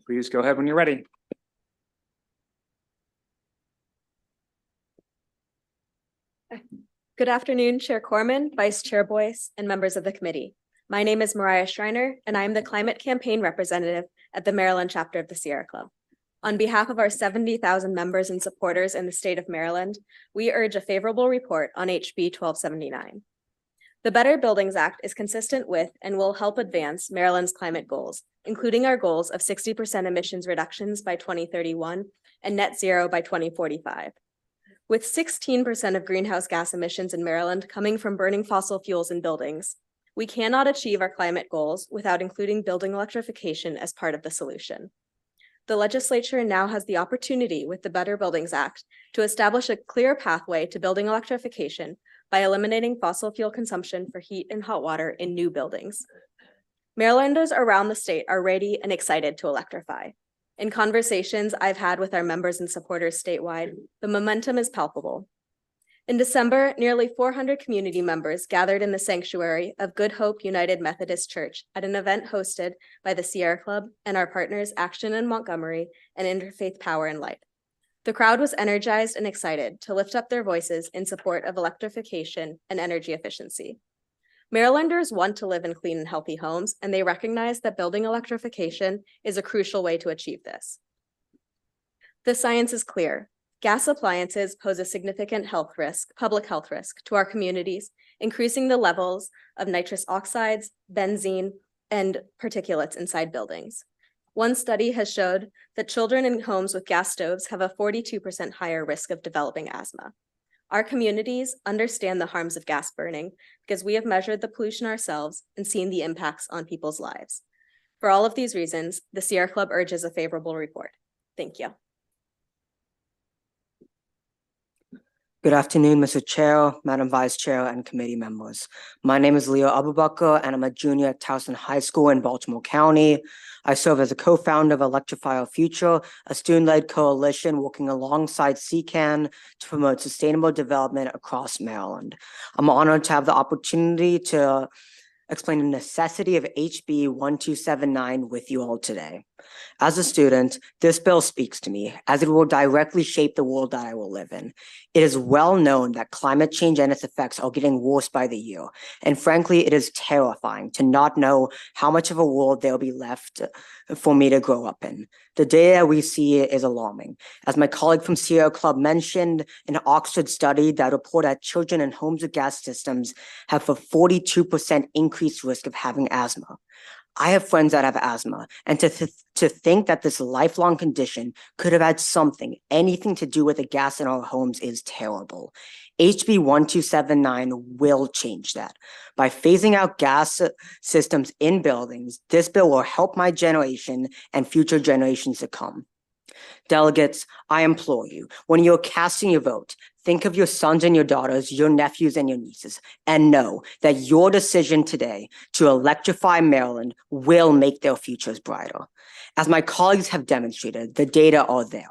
Please go ahead when you're ready. Good afternoon, Chair Corman, Vice Chair Boyce, and members of the committee. My name is Mariah Schreiner, and I am the Climate Campaign Representative at the Maryland chapter of the Sierra Club. On behalf of our 70,000 members and supporters in the state of Maryland, we urge a favorable report on HB 1279. The Better Buildings Act is consistent with and will help advance Maryland's climate goals, including our goals of 60% emissions reductions by 2031 and net zero by 2045. With 16% of greenhouse gas emissions in Maryland coming from burning fossil fuels in buildings, we cannot achieve our climate goals without including building electrification as part of the solution. The legislature now has the opportunity with the Better Buildings Act to establish a clear pathway to building electrification by eliminating fossil fuel consumption for heat and hot water in new buildings. Marylanders around the state are ready and excited to electrify. In conversations I've had with our members and supporters statewide, the momentum is palpable. In December, nearly 400 community members gathered in the sanctuary of Good Hope United Methodist Church at an event hosted by the Sierra Club and our partners Action in Montgomery and Interfaith Power and Light. The crowd was energized and excited to lift up their voices in support of electrification and energy efficiency. Marylanders want to live in clean and healthy homes, and they recognize that building electrification is a crucial way to achieve this. The science is clear. Gas appliances pose a significant public health risk to our communities, increasing the levels of nitrous oxides, benzene, and particulates inside buildings. One study has showed that children in homes with gas stoves have a 42% higher risk of developing asthma. Our communities understand the harms of gas burning because we have measured the pollution ourselves and seen the impacts on people's lives. For all of these reasons, the Sierra Club urges a favorable report. Thank you. Good afternoon, Mr. Chair, Madam Vice Chair, and committee members. My name is Leo Abubakar, and I'm a junior at Towson High School in Baltimore County. I serve as a co-founder of Electrify Our Future, a student-led coalition working alongside CCAN to promote sustainable development across Maryland. I'm honored to have the opportunity to explain the necessity of HB 1279 with you all today. As a student, this bill speaks to me as it will directly shape the world that I will live in. It is well known that climate change and its effects are getting worse by the year. And frankly, it is terrifying to not know how much of a world there will be left for me to grow up in. The data we see is alarming. As my colleague from Sierra Club mentioned, an Oxford study that reported that children in homes with gas systems have a 42% increased risk of having asthma. I have friends that have asthma, and to think that this lifelong condition could have had anything to do with the gas in our homes is terrible. HB 1279 will change that. By phasing out gas systems in buildings, this bill will help my generation and future generations to come. Delegates, I implore you, when you're casting your vote, think of your sons and your daughters, your nephews and your nieces, and know that your decision today to electrify Maryland will make their futures brighter. As my colleagues have demonstrated, the data are there.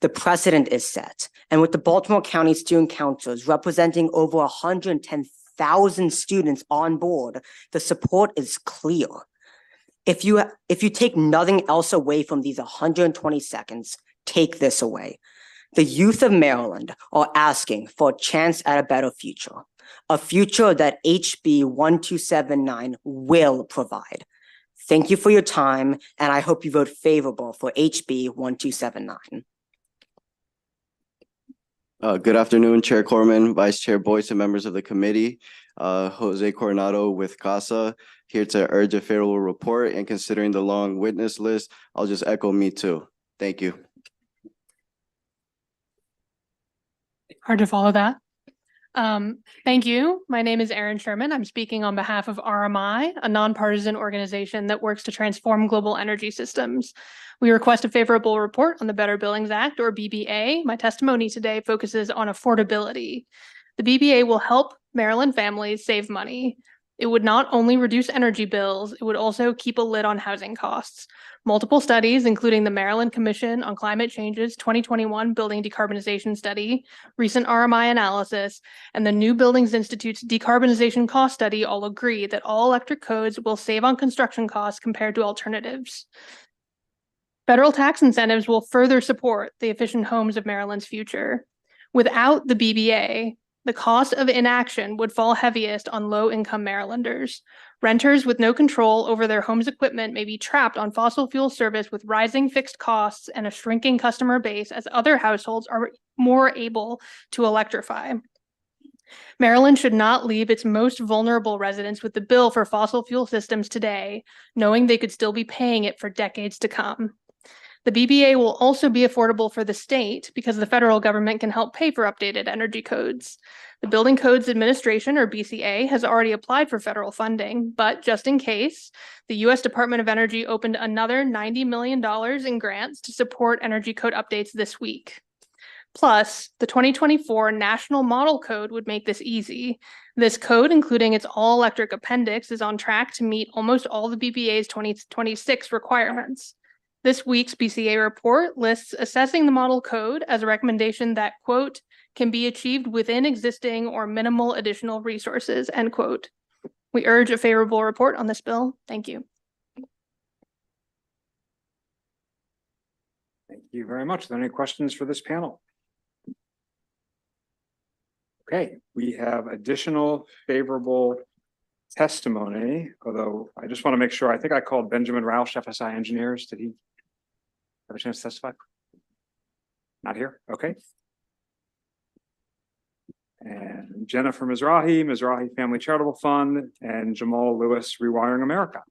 The precedent is set, and with the Baltimore County Student Councils representing over 110,000 students on board, the support is clear. If you take nothing else away from these 120 seconds, take this away. The youth of Maryland are asking for a chance at a better future, a future that HB 1279 will provide. Thank you for your time, and I hope you vote favorable for HB 1279. Good afternoon, Chair Corman, Vice Chair Boyce, and members of the committee. Jose Coronado with CASA, here to urge a favorable report, and considering the long witness list, I'll just echo me too. Thank you. Hard to follow that. Thank you. My name is Erin Sherman. I'm speaking on behalf of RMI, a nonpartisan organization that works to transform global energy systems. We request a favorable report on the Better Buildings Act, or BBA. My testimony today focuses on affordability. The BBA will help Maryland families save money. It would not only reduce energy bills, it would also keep a lid on housing costs. Multiple studies, including the Maryland Commission on Climate Change's 2021 Building Decarbonization Study, recent RMI analysis, and the New Buildings Institute's Decarbonization Cost Study all agree that all electric codes will save on construction costs compared to alternatives. Federal tax incentives will further support the efficient homes of Maryland's future. Without the BBA, the cost of inaction would fall heaviest on low-income Marylanders. Renters with no control over their home's equipment may be trapped on fossil fuel service with rising fixed costs and a shrinking customer base as other households are more able to electrify. Maryland should not leave its most vulnerable residents with the bill for fossil fuel systems today, knowing they could still be paying it for decades to come. The BBA will also be affordable for the state because the federal government can help pay for updated energy codes. The Building Codes Administration, or BCA, has already applied for federal funding, but just in case, the U.S. Department of Energy opened another $90 million in grants to support energy code updates this week. Plus, the 2024 National Model Code would make this easy. This code, including its all-electric appendix, is on track to meet almost all the BBA's 2026 requirements. This week's BCA report lists assessing the model code as a recommendation that, quote, can be achieved within existing or minimal additional resources, end quote. We urge a favorable report on this bill. Thank you. Thank you very much. Are there any questions for this panel? Okay, we have additional favorable testimony, although I just want to make sure, I think I called Benjamin Roush, FSI Engineers. Did he have a chance to testify? Not here, okay. And Jennifer Mizrahi Family Charitable Fund, and Jamal Lewis, Rewiring America.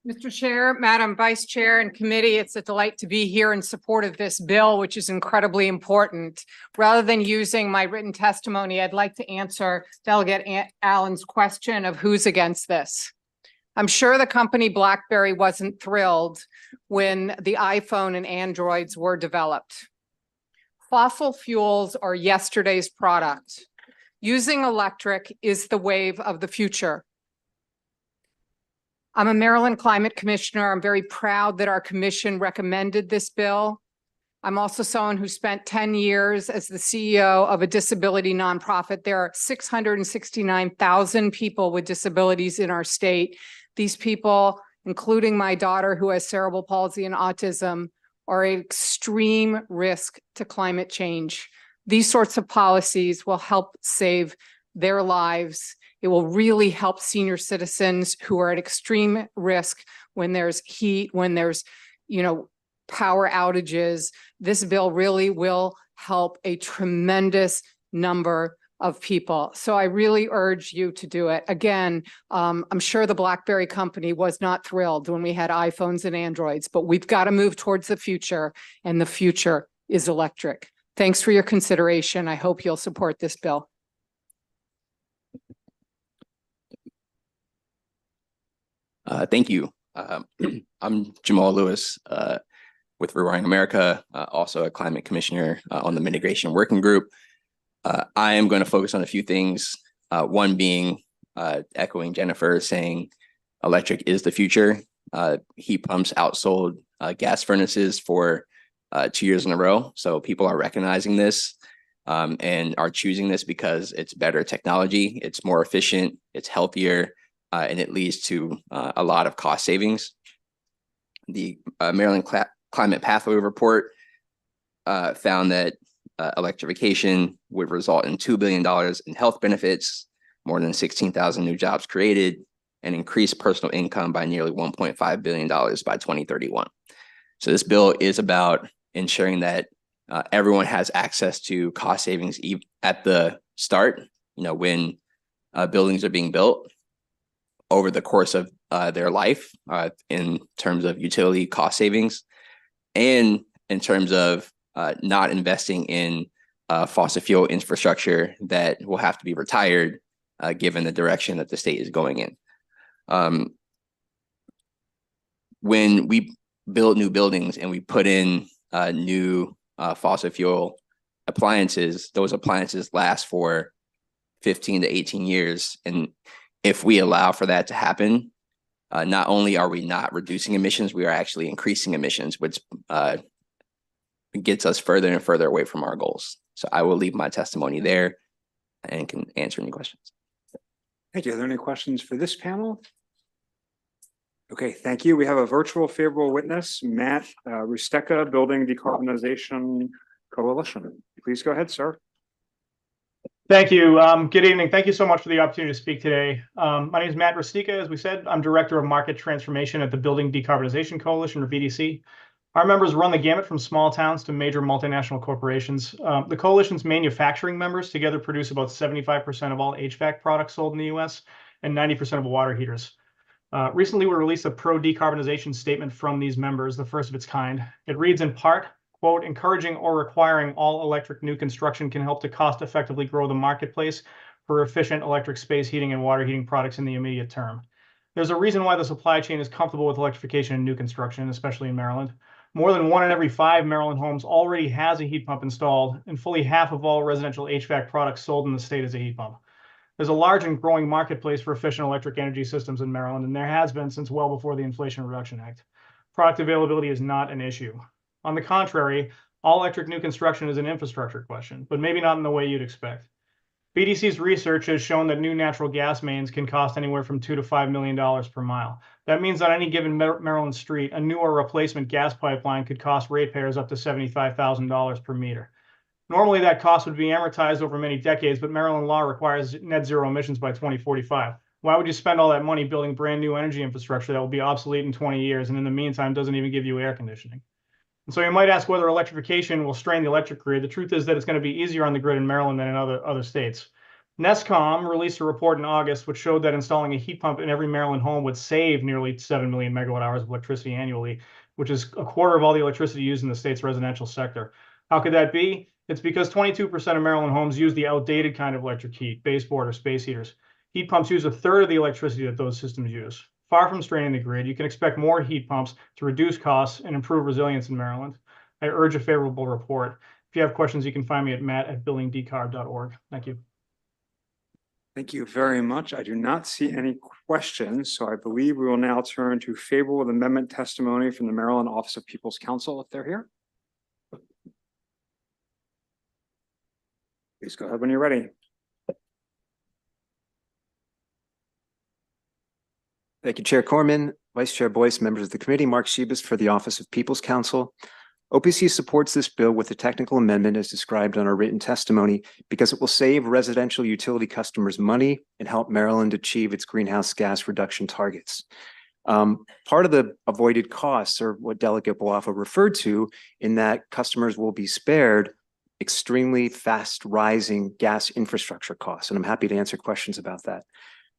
Mr. Chair, Madam Vice Chair and Committee, it's a delight to be here in support of this bill, which is incredibly important. Rather than using my written testimony, I'd like to answer Delegate Allen's question of who's against this. I'm sure the company BlackBerry wasn't thrilled when the iPhone and Androids were developed. Fossil fuels are yesterday's product. Using electric is the wave of the future. I'm a Maryland Climate Commissioner. I'm very proud that our commission recommended this bill. I'm also someone who spent 10 years as the CEO of a disability nonprofit. There are 669,000 people with disabilities in our state. These people, including my daughter who has cerebral palsy and autism, are at extreme risk to climate change. These sorts of policies will help save their lives. It will really help senior citizens who are at extreme risk when there's heat, when there's, power outages. This bill really will help a tremendous number of people. So I really urge you to do it. Again, I'm sure the BlackBerry company was not thrilled when we had iPhones and Androids, but we've got to move towards the future, and the future is electric. Thanks for your consideration. I hope you'll support this bill. Thank you. I'm Jamal Lewis with Rewiring America, also a climate commissioner on the mitigation working group. I am going to focus on a few things. One being echoing Jennifer saying electric is the future. Heat pumps outsold gas furnaces for 2 years in a row. So people are recognizing this and are choosing this because it's better technology, it's more efficient, it's healthier, and it leads to a lot of cost savings. The Maryland Climate Pathway Report found that electrification would result in $2 billion in health benefits, more than 16,000 new jobs created, and increase personal income by nearly $1.5 billion by 2031. So this bill is about ensuring that everyone has access to cost savings at the start, when buildings are being built, over the course of their life in terms of utility cost savings, and in terms of not investing in fossil fuel infrastructure that will have to be retired given the direction that the state is going in. When we build new buildings and we put in new fossil fuel appliances, those appliances last for 15 to 18 years. And if we allow for that to happen, not only are we not reducing emissions, we are actually increasing emissions, which gets us further and further away from our goals. So I will leave my testimony there and can answer any questions. Thank you. Are there any questions for this panel? Okay, thank you. We have a virtual favorable witness, Matt Rustecca, Building Decarbonization Coalition. Please go ahead, sir. Thank you. Good evening. Thank you so much for the opportunity to speak today. My name is Matt Rustecca. As we said, I'm Director of Market Transformation at the Building Decarbonization Coalition, or BDC. Our members run the gamut from small towns to major multinational corporations. The coalition's manufacturing members together produce about 75% of all HVAC products sold in the US and 90% of water heaters. Recently, we released a pro-decarbonization statement from these members, the first of its kind. It reads in part, quote, encouraging or requiring all electric new construction can help to cost effectively grow the marketplace for efficient electric space heating and water heating products in the immediate term. There's a reason why the supply chain is comfortable with electrification in new construction, especially in Maryland. More than 1 in every 5 Maryland homes already has a heat pump installed, and fully half of all residential HVAC products sold in the state is a heat pump. There's a large and growing marketplace for efficient electric energy systems in Maryland, and there has been since well before the Inflation Reduction Act. Product availability is not an issue. On the contrary, all electric new construction is an infrastructure question, but maybe not in the way you'd expect. BDC's research has shown that new natural gas mains can cost anywhere from $2 to $5 million per mile. That means that on any given Maryland street, a new or replacement gas pipeline could cost ratepayers up to $75,000 per meter. Normally, that cost would be amortized over many decades, but Maryland law requires net zero emissions by 2045. Why would you spend all that money building brand new energy infrastructure that will be obsolete in 20 years and in the meantime doesn't even give you air conditioning? And so you might ask whether electrification will strain the electric grid. The truth is that it's going to be easier on the grid in Maryland than in other states. NESCOM released a report in August which showed that installing a heat pump in every Maryland home would save nearly 7 million megawatt hours of electricity annually, which is a quarter of all the electricity used in the state's residential sector. How could that be? It's because 22% of Maryland homes use the outdated kind of electric heat, baseboard or space heaters. Heat pumps use a third of the electricity that those systems use. Far from straining the grid, you can expect more heat pumps to reduce costs and improve resilience in Maryland. I urge a favorable report. If you have questions, you can find me at matt@buildingdecarb.org. Thank you. Thank you very much. I do not see any questions, so I believe we will now turn to favorable amendment testimony from the Maryland Office of People's Counsel, if they're here. Please go ahead when you're ready. Thank you, Chair Corman, Vice Chair Boyce, members of the committee. Mark Shebus for the Office of People's Counsel. OPC supports this bill with the technical amendment as described on our written testimony because it will save residential utility customers money and help Maryland achieve its greenhouse gas reduction targets. Part of the avoided costs are what Delegate Boafo referred to, in that customers will be spared extremely fast rising gas infrastructure costs. And I'm happy to answer questions about that.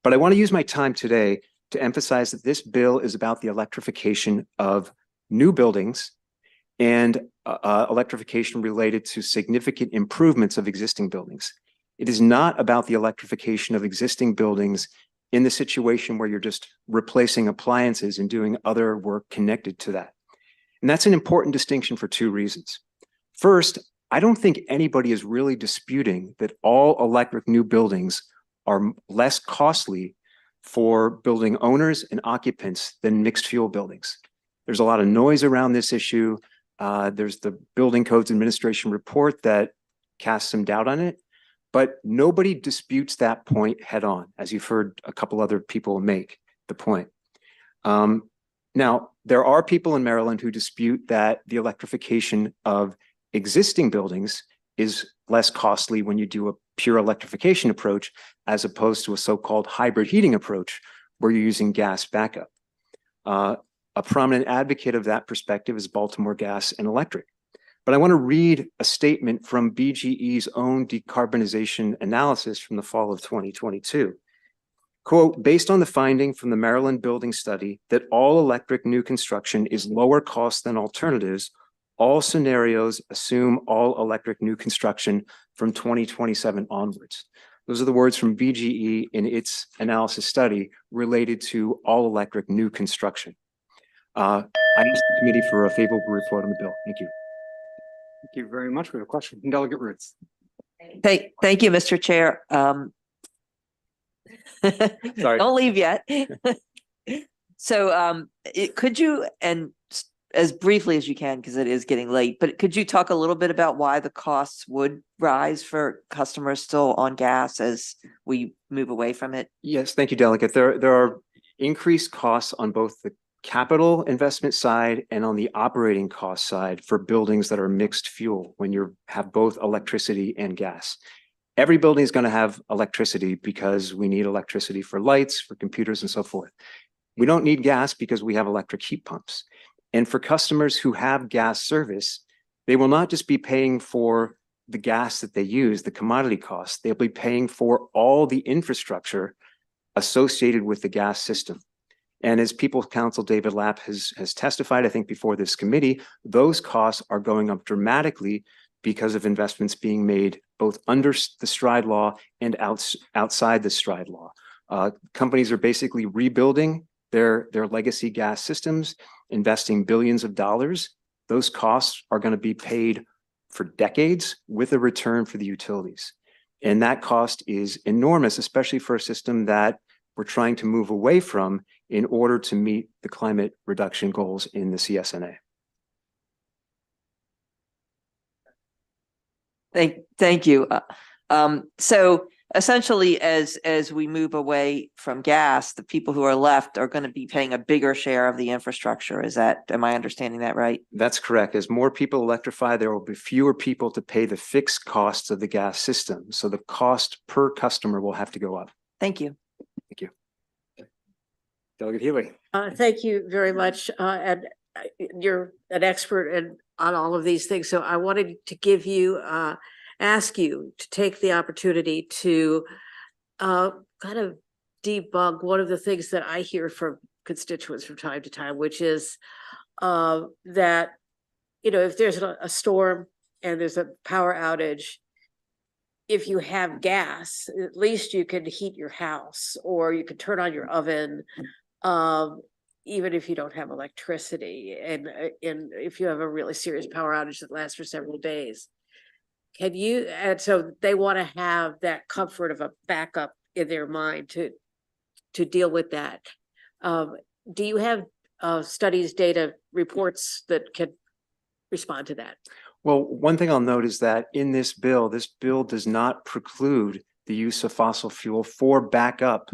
But I want to use my time today to emphasize that this bill is about the electrification of new buildings and electrification related to significant improvements of existing buildings. It is not about the electrification of existing buildings in the situation where you're just replacing appliances and doing other work connected to that. And that's an important distinction for two reasons. First, I don't think anybody is really disputing that all electric new buildings are less costly for building owners and occupants than mixed fuel buildings. There's a lot of noise around this issue. There's the Building Codes Administration report that casts some doubt on it, but nobody disputes that point head on, as you've heard a couple other people make the point. Now, there are people in Maryland who dispute that the electrification of existing buildings is less costly when you do a pure electrification approach, as opposed to a so-called hybrid heating approach where you're using gas backup. A prominent advocate of that perspective is Baltimore Gas and Electric. But I want to read a statement from BGE's own decarbonization analysis from the fall of 2022. Quote, based on the finding from the Maryland Building Study that all electric new construction is lower cost than alternatives, all scenarios assume all electric new construction from 2027 onwards. Those are the words from BGE in its analysis study related to all electric new construction. I ask the committee for a favorable report on the bill. Thank you. Thank you very much. We have a question from Delegate Roots. Thank you, Mr. Chair. Sorry. Don't leave yet. So could you, and as briefly as you can, because it is getting late, but could you talk a little bit about why the costs would rise for customers still on gas as we move away from it? Yes, thank you, Delegate. There are increased costs on both the capital investment side and on the operating cost side for buildings that are mixed fuel when you have both electricity and gas. Every building is going to have electricity because we need electricity for lights, for computers, and so forth. We don't need gas because we have electric heat pumps. And for customers who have gas service, they will not just be paying for the gas that they use, the commodity costs, they'll be paying for all the infrastructure associated with the gas system. And as People's Counsel David Lapp has testified, I think before this committee, those costs are going up dramatically because of investments being made both under the STRIDE law and outside the STRIDE law. Companies are basically rebuilding their legacy gas systems, investing billions of dollars. Those costs are going to be paid for decades with a return for the utilities. And that cost is enormous, especially for a system that we're trying to move away from in order to meet the climate reduction goals in the CSNA. Thank you. So essentially, as we move away from gas, the people who are left are going to be paying a bigger share of the infrastructure. Am I understanding that right? That's correct. As more people electrify, there will be fewer people to pay the fixed costs of the gas system. So the cost per customer will have to go up. Thank you. Thank you. Delegate Healy. Thank you very much. And you're an expert on all of these things. So I wanted to give you, ask you to take the opportunity to kind of debunk one of the things that I hear from constituents from time to time, which is that, you know, if there's a storm and there's a power outage, if you have gas, at least you can heat your house or you can turn on your oven, even if you don't have electricity. And if you have a really serious power outage that lasts for several days, and so they want to have that comfort of a backup in their mind to deal with that. Do you have studies, data, reports that can respond to that? Well, one thing I'll note is that in this bill does not preclude the use of fossil fuel for backup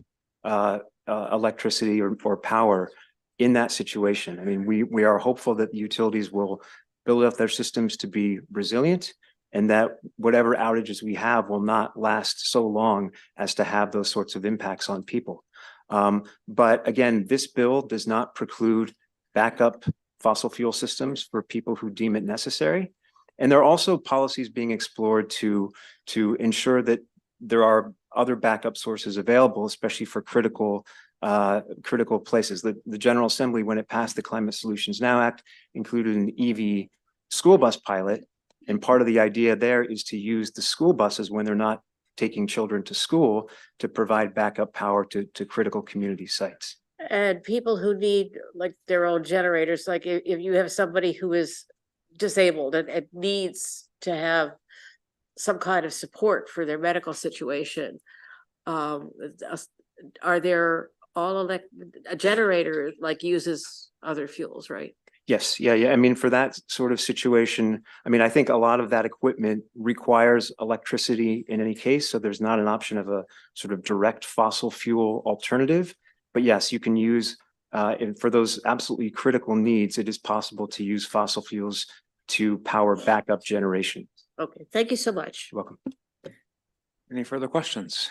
electricity or power in that situation. I mean, we are hopeful that the utilities will build up their systems to be resilient and that whatever outages we have will not last so long as to have those sorts of impacts on people. But again, this bill does not preclude backup fossil fuel systems for people who deem it necessary. And there are also policies being explored to ensure that there are other backup sources available, especially for critical places. The General Assembly, when it passed the Climate Solutions Now Act, included an EV school bus pilot. And part of the idea there is to use the school buses when they're not taking children to school to provide backup power to critical community sites. And people who need like their own generators, like if you have somebody who is disabled and needs to have some kind of support for their medical situation, are there a generator like uses other fuels, right? Yes, yeah. I mean, for that sort of situation, I mean, I think a lot of that equipment requires electricity in any case, so there's not an option of a sort of direct fossil fuel alternative. But yes, you can use, for those absolutely critical needs, it is possible to use fossil fuels to power backup generation. Okay, thank you so much. You're welcome. Any further questions?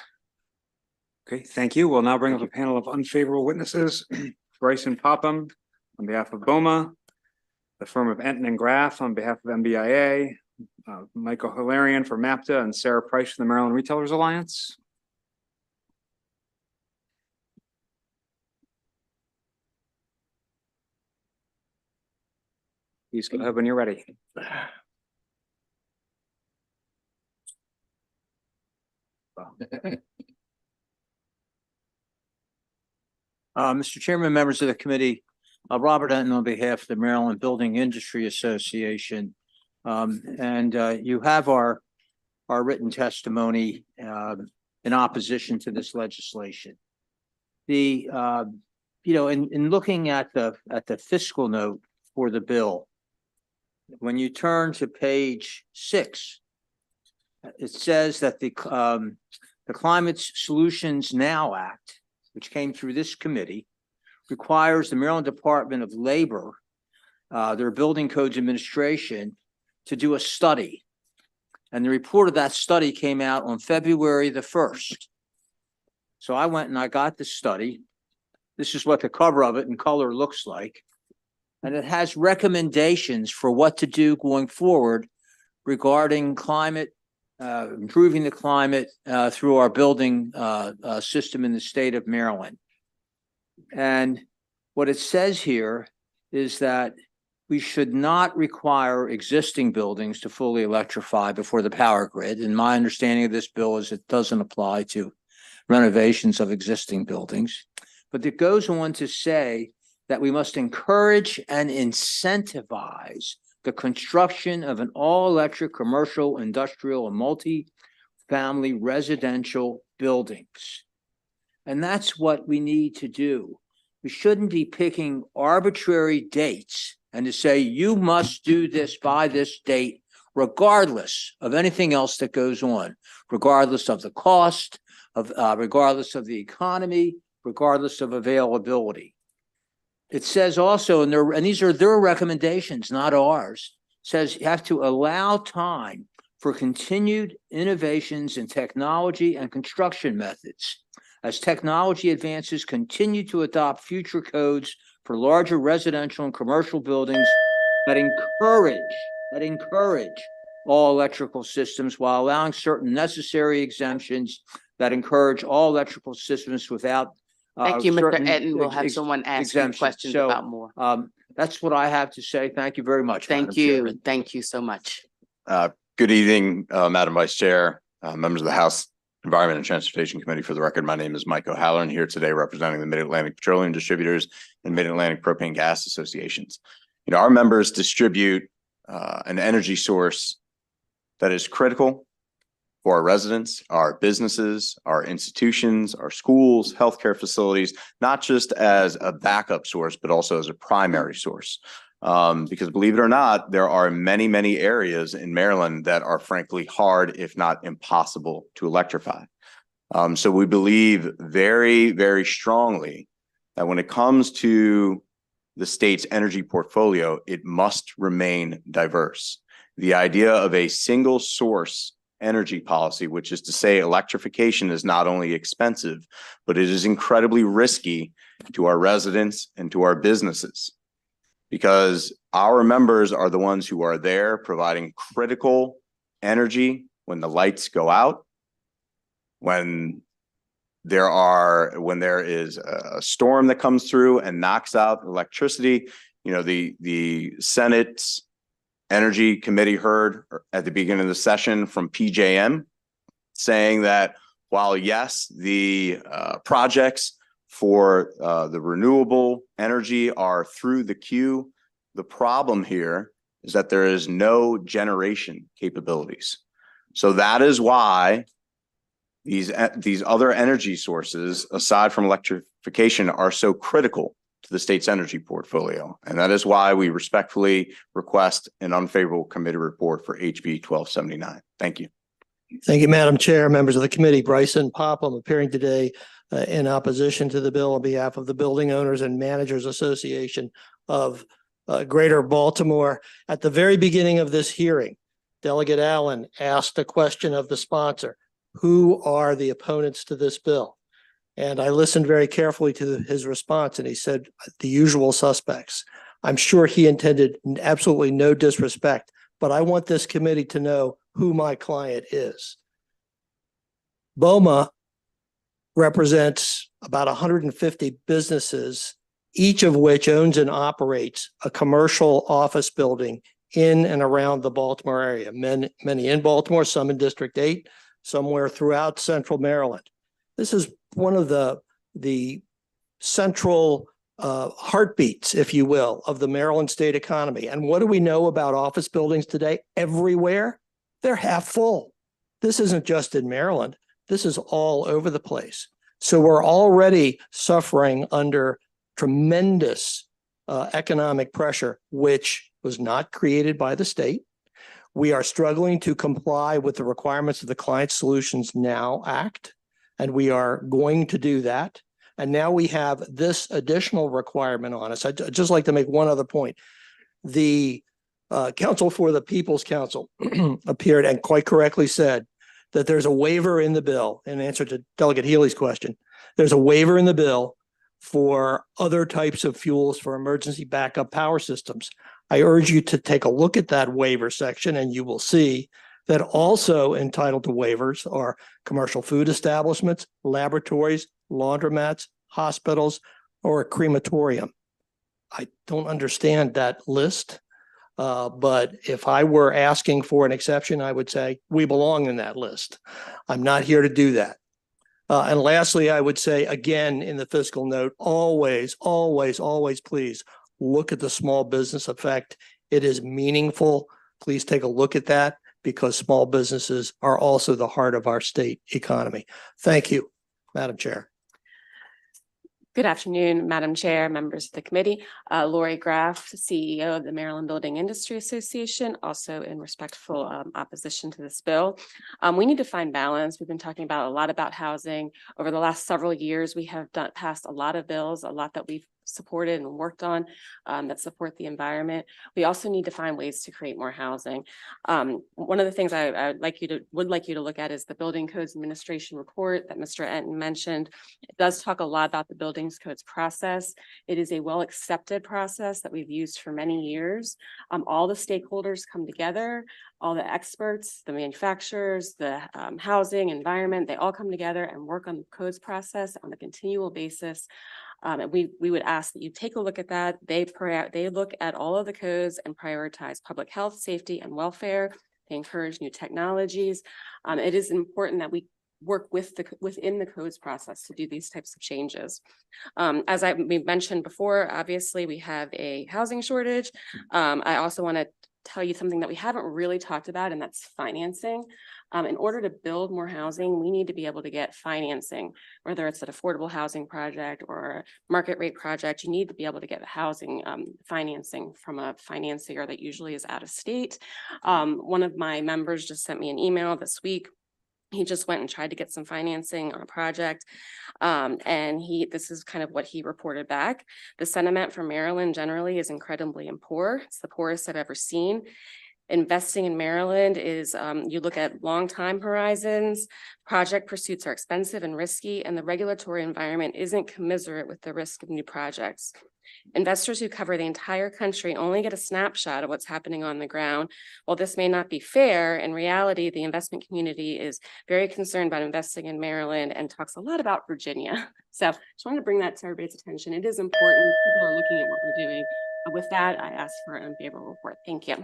Okay, thank you. We'll now bring up a panel of unfavorable witnesses. Bryson Popham on behalf of BOMA, the firm of Enton and Graff on behalf of MBIA, Michael Hilarion for MAPTA, and Sarah Price from the Maryland Retailers Alliance. Please go ahead when you're ready. Mr. Chairman, members of the committee, Robert Enton on behalf of the Maryland Building Industry Association. You have our written testimony in opposition to this legislation. In looking at the fiscal note for the bill, when you turn to page 6, it says that the Climate Solutions Now Act, which came through this committee, requires the Maryland Department of Labor, their Building Codes Administration, to do a study. And the report of that study came out on February the 1st. So I went and I got the study. This is what the cover of it in color looks like. And it has recommendations for what to do going forward regarding climate, improving the climate through our building system in the state of Maryland. And what it says here is that we should not require existing buildings to fully electrify before the power grid. And my understanding of this bill is it doesn't apply to renovations of existing buildings. But it goes on to say that we must encourage and incentivize the construction of an all-electric commercial, industrial, and multi-family residential buildings. And that's what we need to do. We shouldn't be picking arbitrary dates and to say, you must do this by this date, regardless of anything else that goes on, regardless of the cost, regardless of the economy, regardless of availability. It says also, and these are their recommendations, not ours, says you have to allow time for continued innovations in technology and construction methods. As technology advances, continue to adopt future codes for larger residential and commercial buildings that encourage all electrical systems while allowing certain necessary exemptions that encourage all electrical systems without Thank you, Mr. certain Etten. We'll have ex- someone ask you exemptions. questions So, about more. That's what I have to say. Thank you very much. Madam Thank you. Chairman. Thank you so much. Good evening, Madam Vice Chair, members of the House Environment and Transportation Committee. For the record, my name is Mike O'Halloran, here today representing the Mid-Atlantic Petroleum Distributors and Mid-Atlantic Propane Gas Associations. You know, our members distribute an energy source that is critical for our residents, our businesses, our institutions, our schools, healthcare facilities, not just as a backup source, but also as a primary source. Because believe it or not, there are many, many areas in Maryland that are frankly hard, if not impossible, to electrify. So we believe very, very strongly that when it comes to the state's energy portfolio, it must remain diverse. The idea of a single source energy policy, which is to say electrification is not only expensive, but it is incredibly risky to our residents and to our businesses, because our members are the ones who are there providing critical energy when the lights go out, when there is a storm that comes through and knocks out electricity. You know, the Senate's Energy Committee heard at the beginning of the session from PJM saying that while yes, the projects for the renewable energy are through the queue, the problem here is that there is no generation capabilities. So that is why these other energy sources, aside from electrification, are so critical to the state's energy portfolio. And that is why we respectfully request an unfavorable committee report for HB 1279. Thank you. Thank you, Madam Chair, members of the committee. Bryson Popham appearing today in opposition to the bill on behalf of the Building Owners and Managers Association of Greater Baltimore. At the very beginning of this hearing, Delegate Allen asked a question of the sponsor: who are the opponents to this bill? And I listened very carefully to his response, and he said the usual suspects. I'm sure he intended absolutely no disrespect, but I want this committee to know who my client is. BOMA represents about 150 businesses, each of which owns and operates a commercial office building in and around the Baltimore area, many in Baltimore, some in District 8, somewhere throughout central Maryland. This is one of the central heartbeats, if you will, of the Maryland state economy. And what do we know about office buildings today? Everywhere, they're half full. This isn't just in Maryland. This is all over the place. So we're already suffering under tremendous economic pressure, which was not created by the state. We are struggling to comply with the requirements of the Client Solutions Now Act, and we are going to do that. And now we have this additional requirement on us. I'd just like to make one other point. The Counsel for the People's Council appeared and quite correctly said that there's a waiver in the bill, in answer to Delegate Healy's question. There's a waiver in the bill for other types of fuels for emergency backup power systems. I urge you to take a look at that waiver section, and you will see that also entitled to waivers are commercial food establishments, laboratories, laundromats, hospitals, or a crematorium. I don't understand that list, but if I were asking for an exception, I would say we belong in that list. I'm not here to do that. And lastly, I would say, again, in the fiscal note, always, always, always, please look at the small business effect. It is meaningful. Please take a look at that, because small businesses are also the heart of our state economy. Thank you, Madam Chair. Good afternoon, Madam Chair, members of the committee. Lori Graff, CEO of the Maryland Building Industry Association, also in respectful opposition to this bill. We need to find balance. We've been talking about a lot about housing. Over the last several years, we have passed a lot of bills, a lot that we've supported and worked on that support the environment. We also need to find ways to create more housing. One of the things I would like you to look at is the Building Codes Administration report that Mr. Enton mentioned. It does talk a lot about the buildings codes process. It is a well-accepted process that we've used for many years. All the stakeholders come together, all the experts, the manufacturers, the housing, environment, they all come together and work on the codes process on a continual basis. And we would ask that you take a look at that. They look at all of the codes and prioritize public health, safety, and welfare. They encourage new technologies. It is important that we work within the codes process to do these types of changes. As we mentioned before, obviously we have a housing shortage. I also want to tell you something that we haven't really talked about, and that's financing. In order to build more housing, we need to be able to get financing, whether it's an affordable housing project or a market rate project. You need to be able to get housing financing from a financier that usually is out of state. One of my members just sent me an email this week. He just went and tried to get some financing on a project. And this is kind of what he reported back. The sentiment for Maryland generally is incredibly poor. It's the poorest I've ever seen. Investing in Maryland is, you look at long time horizons, project pursuits are expensive and risky, and the regulatory environment isn't commensurate with the risk of new projects. Investors who cover the entire country only get a snapshot of what's happening on the ground. While this may not be fair, in reality, the investment community is very concerned about investing in Maryland and talks a lot about Virginia. So just wanted to bring that to everybody's attention. It is important. People are looking at what we're doing. With that, I ask for an unfavorable report. Thank you.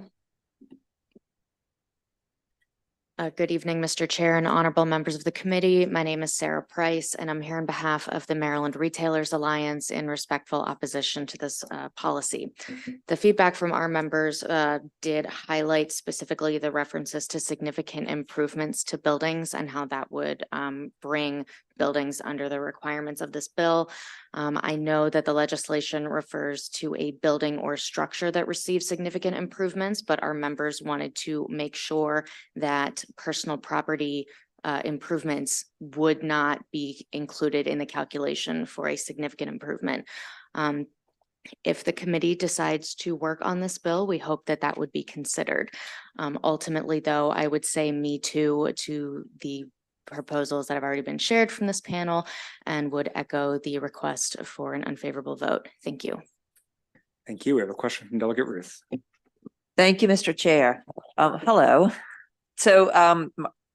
Good evening, Mr. Chair and honorable members of the committee. My name is Sarah Price, and I'm here on behalf of the Maryland Retailers Alliance in respectful opposition to this policy. The feedback from our members did highlight specifically the references to significant improvements to buildings and how that would bring buildings under the requirements of this bill. I know that the legislation refers to a building or structure that receives significant improvements, but our members wanted to make sure that personal property improvements would not be included in the calculation for a significant improvement. If the committee decides to work on this bill, we hope that that would be considered. Ultimately, though, I would say me too to the proposals that have already been shared from this panel and would echo the request for an unfavorable vote. Thank you. Thank you. We have a question from Delegate Ruth. Thank you, Mr. Chair. Hello. So,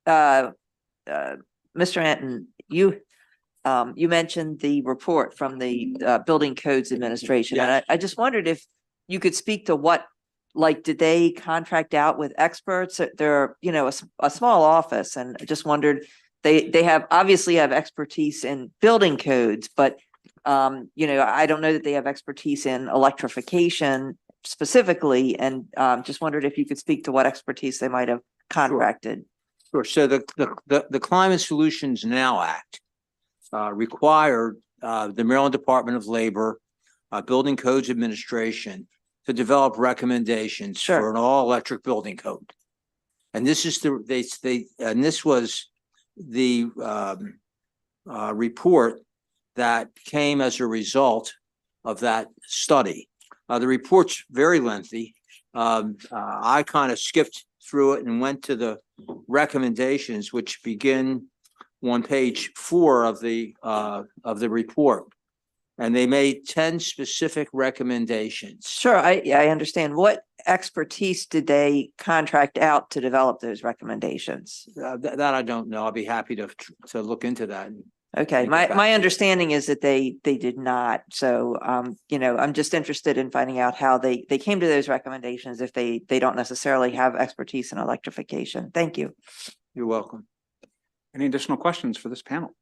Mr. Anton, you mentioned the report from the Building Codes Administration. Yes. And I just wondered if you could speak to what, like, did they contract out with experts? They're, a small office, and I just wondered, they obviously have expertise in building codes, but I don't know that they have expertise in electrification specifically, and just wondered if you could speak to what expertise they might have contracted. Sure. So the Climate Solutions Now Act required the Maryland Department of Labor, Building Codes Administration to develop recommendations for an all-electric building code. And this is this was the report that came as a result of that study. The report's very lengthy. I kind of skipped through it and went to the recommendations, which begin on page 4 of the report. And they made 10 specific recommendations. Sure, I understand. What expertise did they contract out to develop those recommendations? That I don't know. I'll be happy to look into that. Okay, my understanding is that they did not. So, I'm just interested in finding out how they came to those recommendations if they don't necessarily have expertise in electrification. Thank you. You're welcome. Any additional questions for this panel?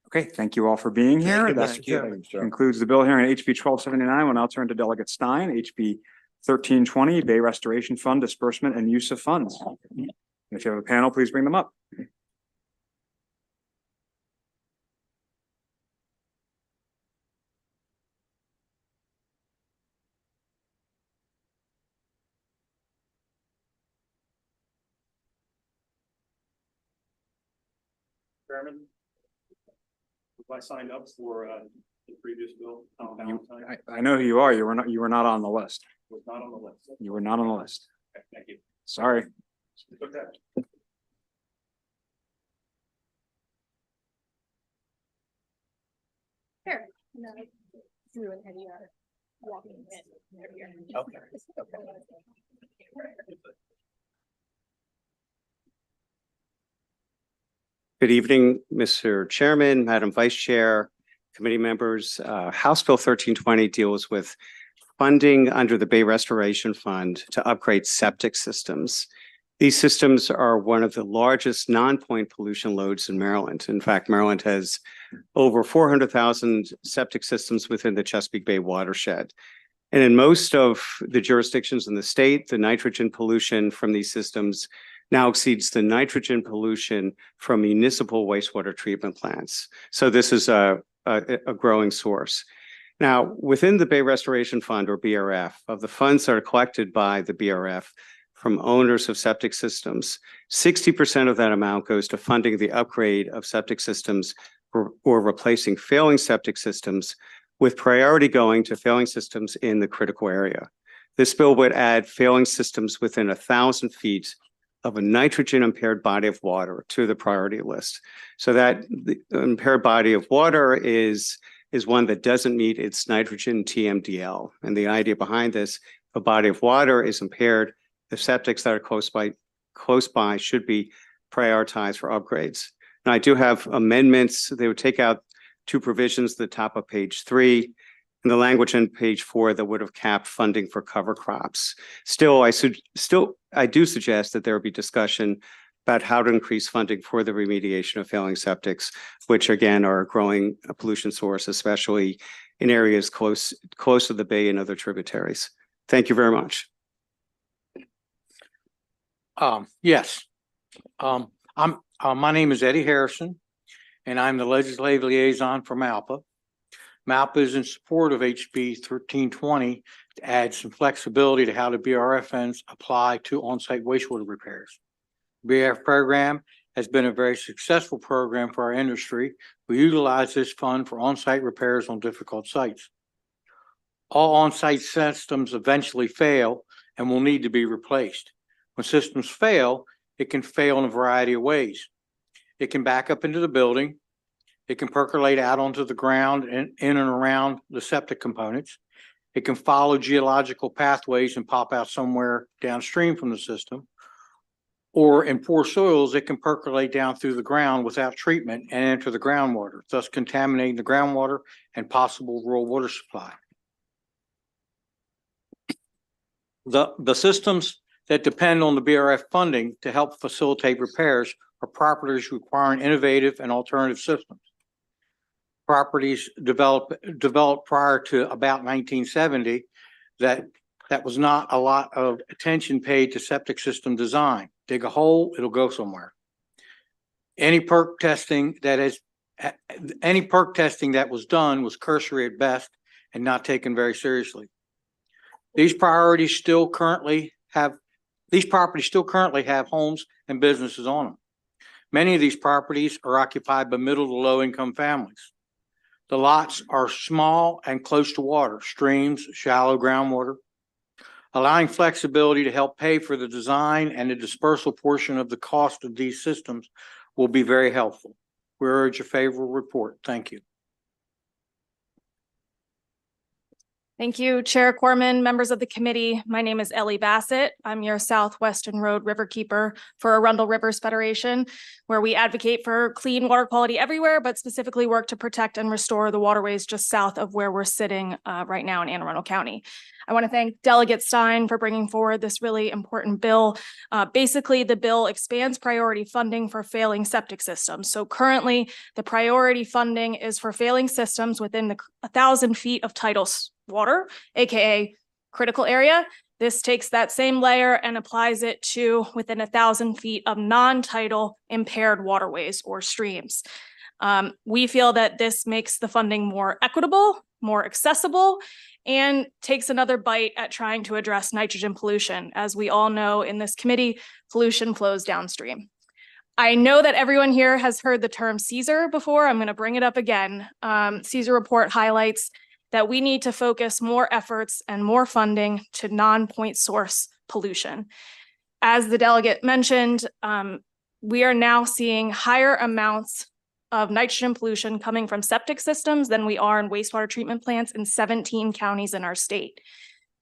Okay, thank you all for being here. That concludes the bill hearing on HB 1279. We'll now turn to Delegate Stein, HB 1320, Bay Restoration Fund Disbursement and Use of Funds. And if you have a panel, please bring them up. Chairman. I signed up for the previous bill. I know who you are. You were not on the list. Was not on the list. You were not on the list. Okay, thank you. Sorry. Okay. Here. No, through and you are walking in. Okay. Good evening, Mr. Chairman, Madam Vice Chair, committee members. House Bill 1320 deals with funding under the Bay Restoration Fund to upgrade septic systems. These systems are one of the largest non-point pollution loads in Maryland. In fact, Maryland has over 400,000 septic systems within the Chesapeake Bay watershed. And in most of the jurisdictions in the state, the nitrogen pollution from these systems now exceeds the nitrogen pollution from municipal wastewater treatment plants. So this is a growing source. Now, within the Bay Restoration Fund, or BRF, of the funds that are collected by the BRF from owners of septic systems, 60% of that amount goes to funding the upgrade of septic systems or replacing failing septic systems, with priority going to failing systems in the critical area. This bill would add failing systems within 1,000 feet of a nitrogen impaired body of water to the priority list. So that the impaired body of water is one that doesn't meet its nitrogen TMDL. And the idea behind this, if a body of water is impaired, the septics that are close by should be prioritized for upgrades. And I do have amendments. They would take out two provisions at the top of page 3 and the language on page 4 that would have capped funding for cover crops. Still, I do suggest that there would be discussion about how to increase funding for the remediation of failing septics, which again are a growing pollution source, especially in areas close to the bay and other tributaries. Thank you very much. Yes. My name is Eddie Harrison, and I'm the legislative liaison for MALPA. MALPA is in support of HB 1320 to add some flexibility to how the BRF funds apply to on-site wastewater repairs. The BRF program has been a very successful program for our industry. We utilize this fund for on-site repairs on difficult sites. All on-site systems eventually fail and will need to be replaced. When systems fail, it can fail in a variety of ways. It can back up into the building. It can percolate out onto the ground and in and around the septic components. It can follow geological pathways and pop out somewhere downstream from the system. Or in poor soils, it can percolate down through the ground without treatment and enter the groundwater, thus contaminating the groundwater and possible rural water supply. The systems that depend on the BRF funding to help facilitate repairs are properties requiring innovative and alternative systems. Properties developed prior to about 1970 that was not a lot of attention paid to septic system design. Dig a hole, it'll go somewhere. Any perk testing that was done was cursory at best and not taken very seriously. These properties still currently have homes and businesses on them. Many of these properties are occupied by middle to low income families. The lots are small and close to water, streams, shallow groundwater. Allowing flexibility to help pay for the design and the dispersal portion of the cost of these systems will be very helpful. We urge a favorable report. Thank you. Thank you, Chair Corman, members of the committee. My name is Ellie Bassett. I'm your Southwestern Road Riverkeeper for Arundel Rivers Federation, where we advocate for clean water quality everywhere, but specifically work to protect and restore the waterways just south of where we're sitting right now in Anne Arundel County. I want to thank Delegate Stein for bringing forward this really important bill. Basically, the bill expands priority funding for failing septic systems. So currently, the priority funding is for failing systems within the 1,000 feet of tidal water, aka critical area. This takes that same layer and applies it to within 1,000 feet of non-tidal impaired waterways or streams. We feel that this makes the funding more equitable, more accessible, and takes another bite at trying to address nitrogen pollution. As we all know in this committee, pollution flows downstream. I know that everyone here has heard the term Caesar before. I'm going to bring it up again. Caesar report highlights that we need to focus more efforts and more funding to non-point source pollution. As the delegate mentioned, we are now seeing higher amounts of nitrogen pollution coming from septic systems than we are in wastewater treatment plants in 17 counties in our state.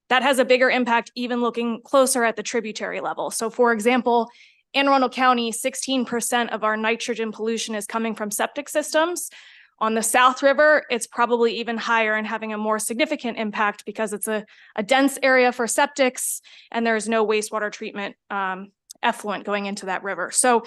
That has a bigger impact even looking closer at the tributary level. So for example, in Arundel County, 16% of our nitrogen pollution is coming from septic systems. On the South River, it's probably even higher and having a more significant impact because it's a dense area for septics and there's no wastewater treatment effluent going into that river. So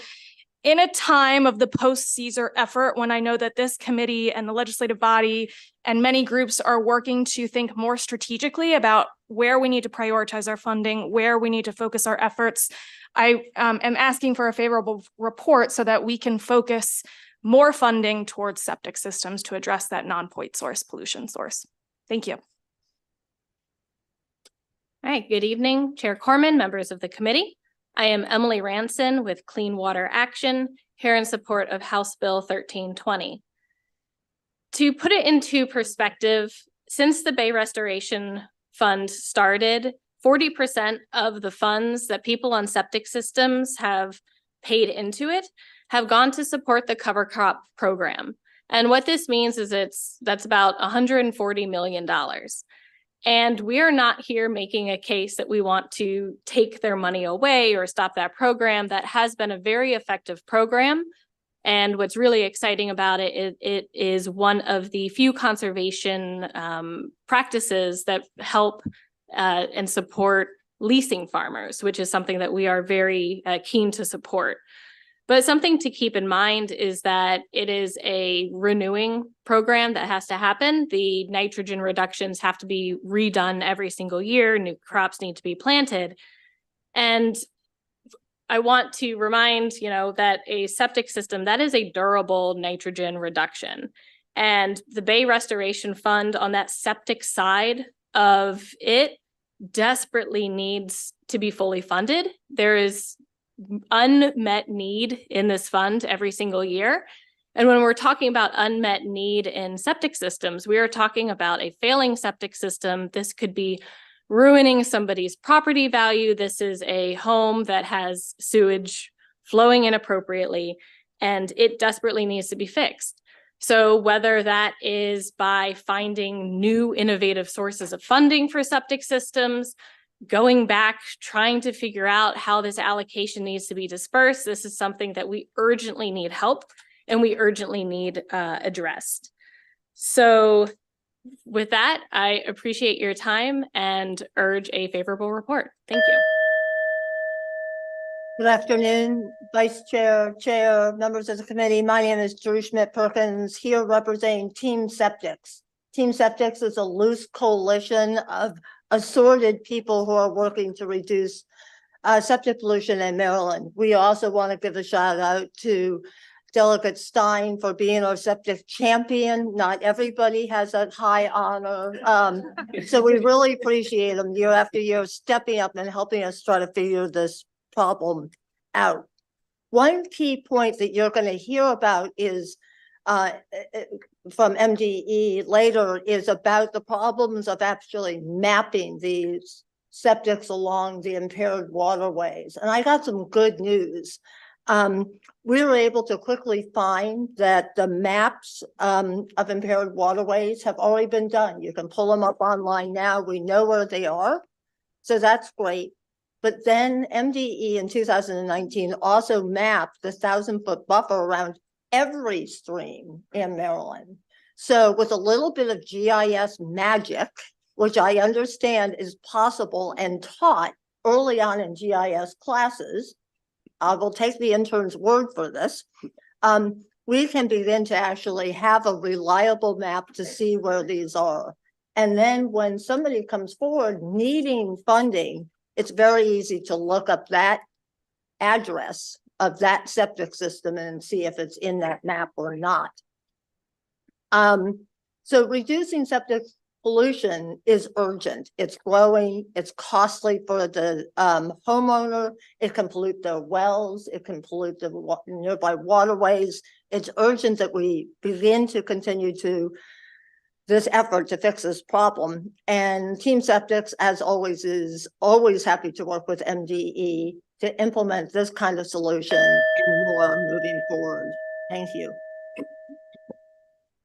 in a time of the post-Caesar effort, when I know that this committee and the legislative body and many groups are working to think more strategically about where we need to prioritize our funding, where we need to focus our efforts, I am asking for a favorable report so that we can focus more funding towards septic systems to address that non-point source pollution source. Thank you. All right, good evening, Chair Corman, members of the committee. I am Emily Ranson with Clean Water Action, here in support of House Bill 1320. To put it into perspective, since the Bay Restoration Fund started, 40% of the funds that people on septic systems have paid into it have gone to support the cover crop program. And what this means is that's about $140 million. And we are not here making a case that we want to take their money away or stop that program. That has been a very effective program. And what's really exciting about it, it is one of the few conservation practices that help and support leasing farmers, which is something that we are very keen to support. But something to keep in mind is that it is a renewing program that has to happen. The nitrogen reductions have to be redone every single year. New crops need to be planted. And I want to remind, that a septic system, that is a durable nitrogen reduction. And the Bay Restoration Fund on that septic side of it desperately needs to be fully funded. There is unmet need in this fund every single year. And when we're talking about unmet need in septic systems, we are talking about a failing septic system. This could be ruining somebody's property value. This is a home that has sewage flowing inappropriately, and it desperately needs to be fixed. So whether that is by finding new innovative sources of funding for septic systems, going back, trying to figure out how this allocation needs to be dispersed, this is something that we urgently need help and we urgently need addressed. So with that, I appreciate your time and urge a favorable report. Thank you. Good afternoon, Vice Chair, Chair, members of the committee. My name is Drew Schmidt-Perkins, here representing Team Septics. Team Septics is a loose coalition of assorted people who are working to reduce septic pollution in Maryland. We also want to give a shout out to Delegate Stein for being our septic champion. Not everybody has that high honor. So we really appreciate them year after year stepping up and helping us try to figure this problem out. One key point that you're going to hear about is from MDE later is about the problems of actually mapping these septics along the impaired waterways. And I got some good news. We were able to quickly find that the maps of impaired waterways have already been done. You can pull them up online now. We know where they are. So that's great. But then MDE in 2019 also mapped the 1,000-foot buffer around every stream in Maryland. So with a little bit of GIS magic, which I understand is possible and taught early on in GIS classes, I will take the intern's word for this, we can begin to actually have a reliable map to see where these are. And then when somebody comes forward needing funding, it's very easy to look up that address of that septic system and see if it's in that map or not. So reducing septic pollution is urgent. It's growing, it's costly for the homeowner. It can pollute the wells, it can pollute the nearby waterways. It's urgent that we begin to continue to this effort to fix this problem. And Team Septics, as always, is always happy to work with MDE to implement this kind of solution and more moving forward. Thank you.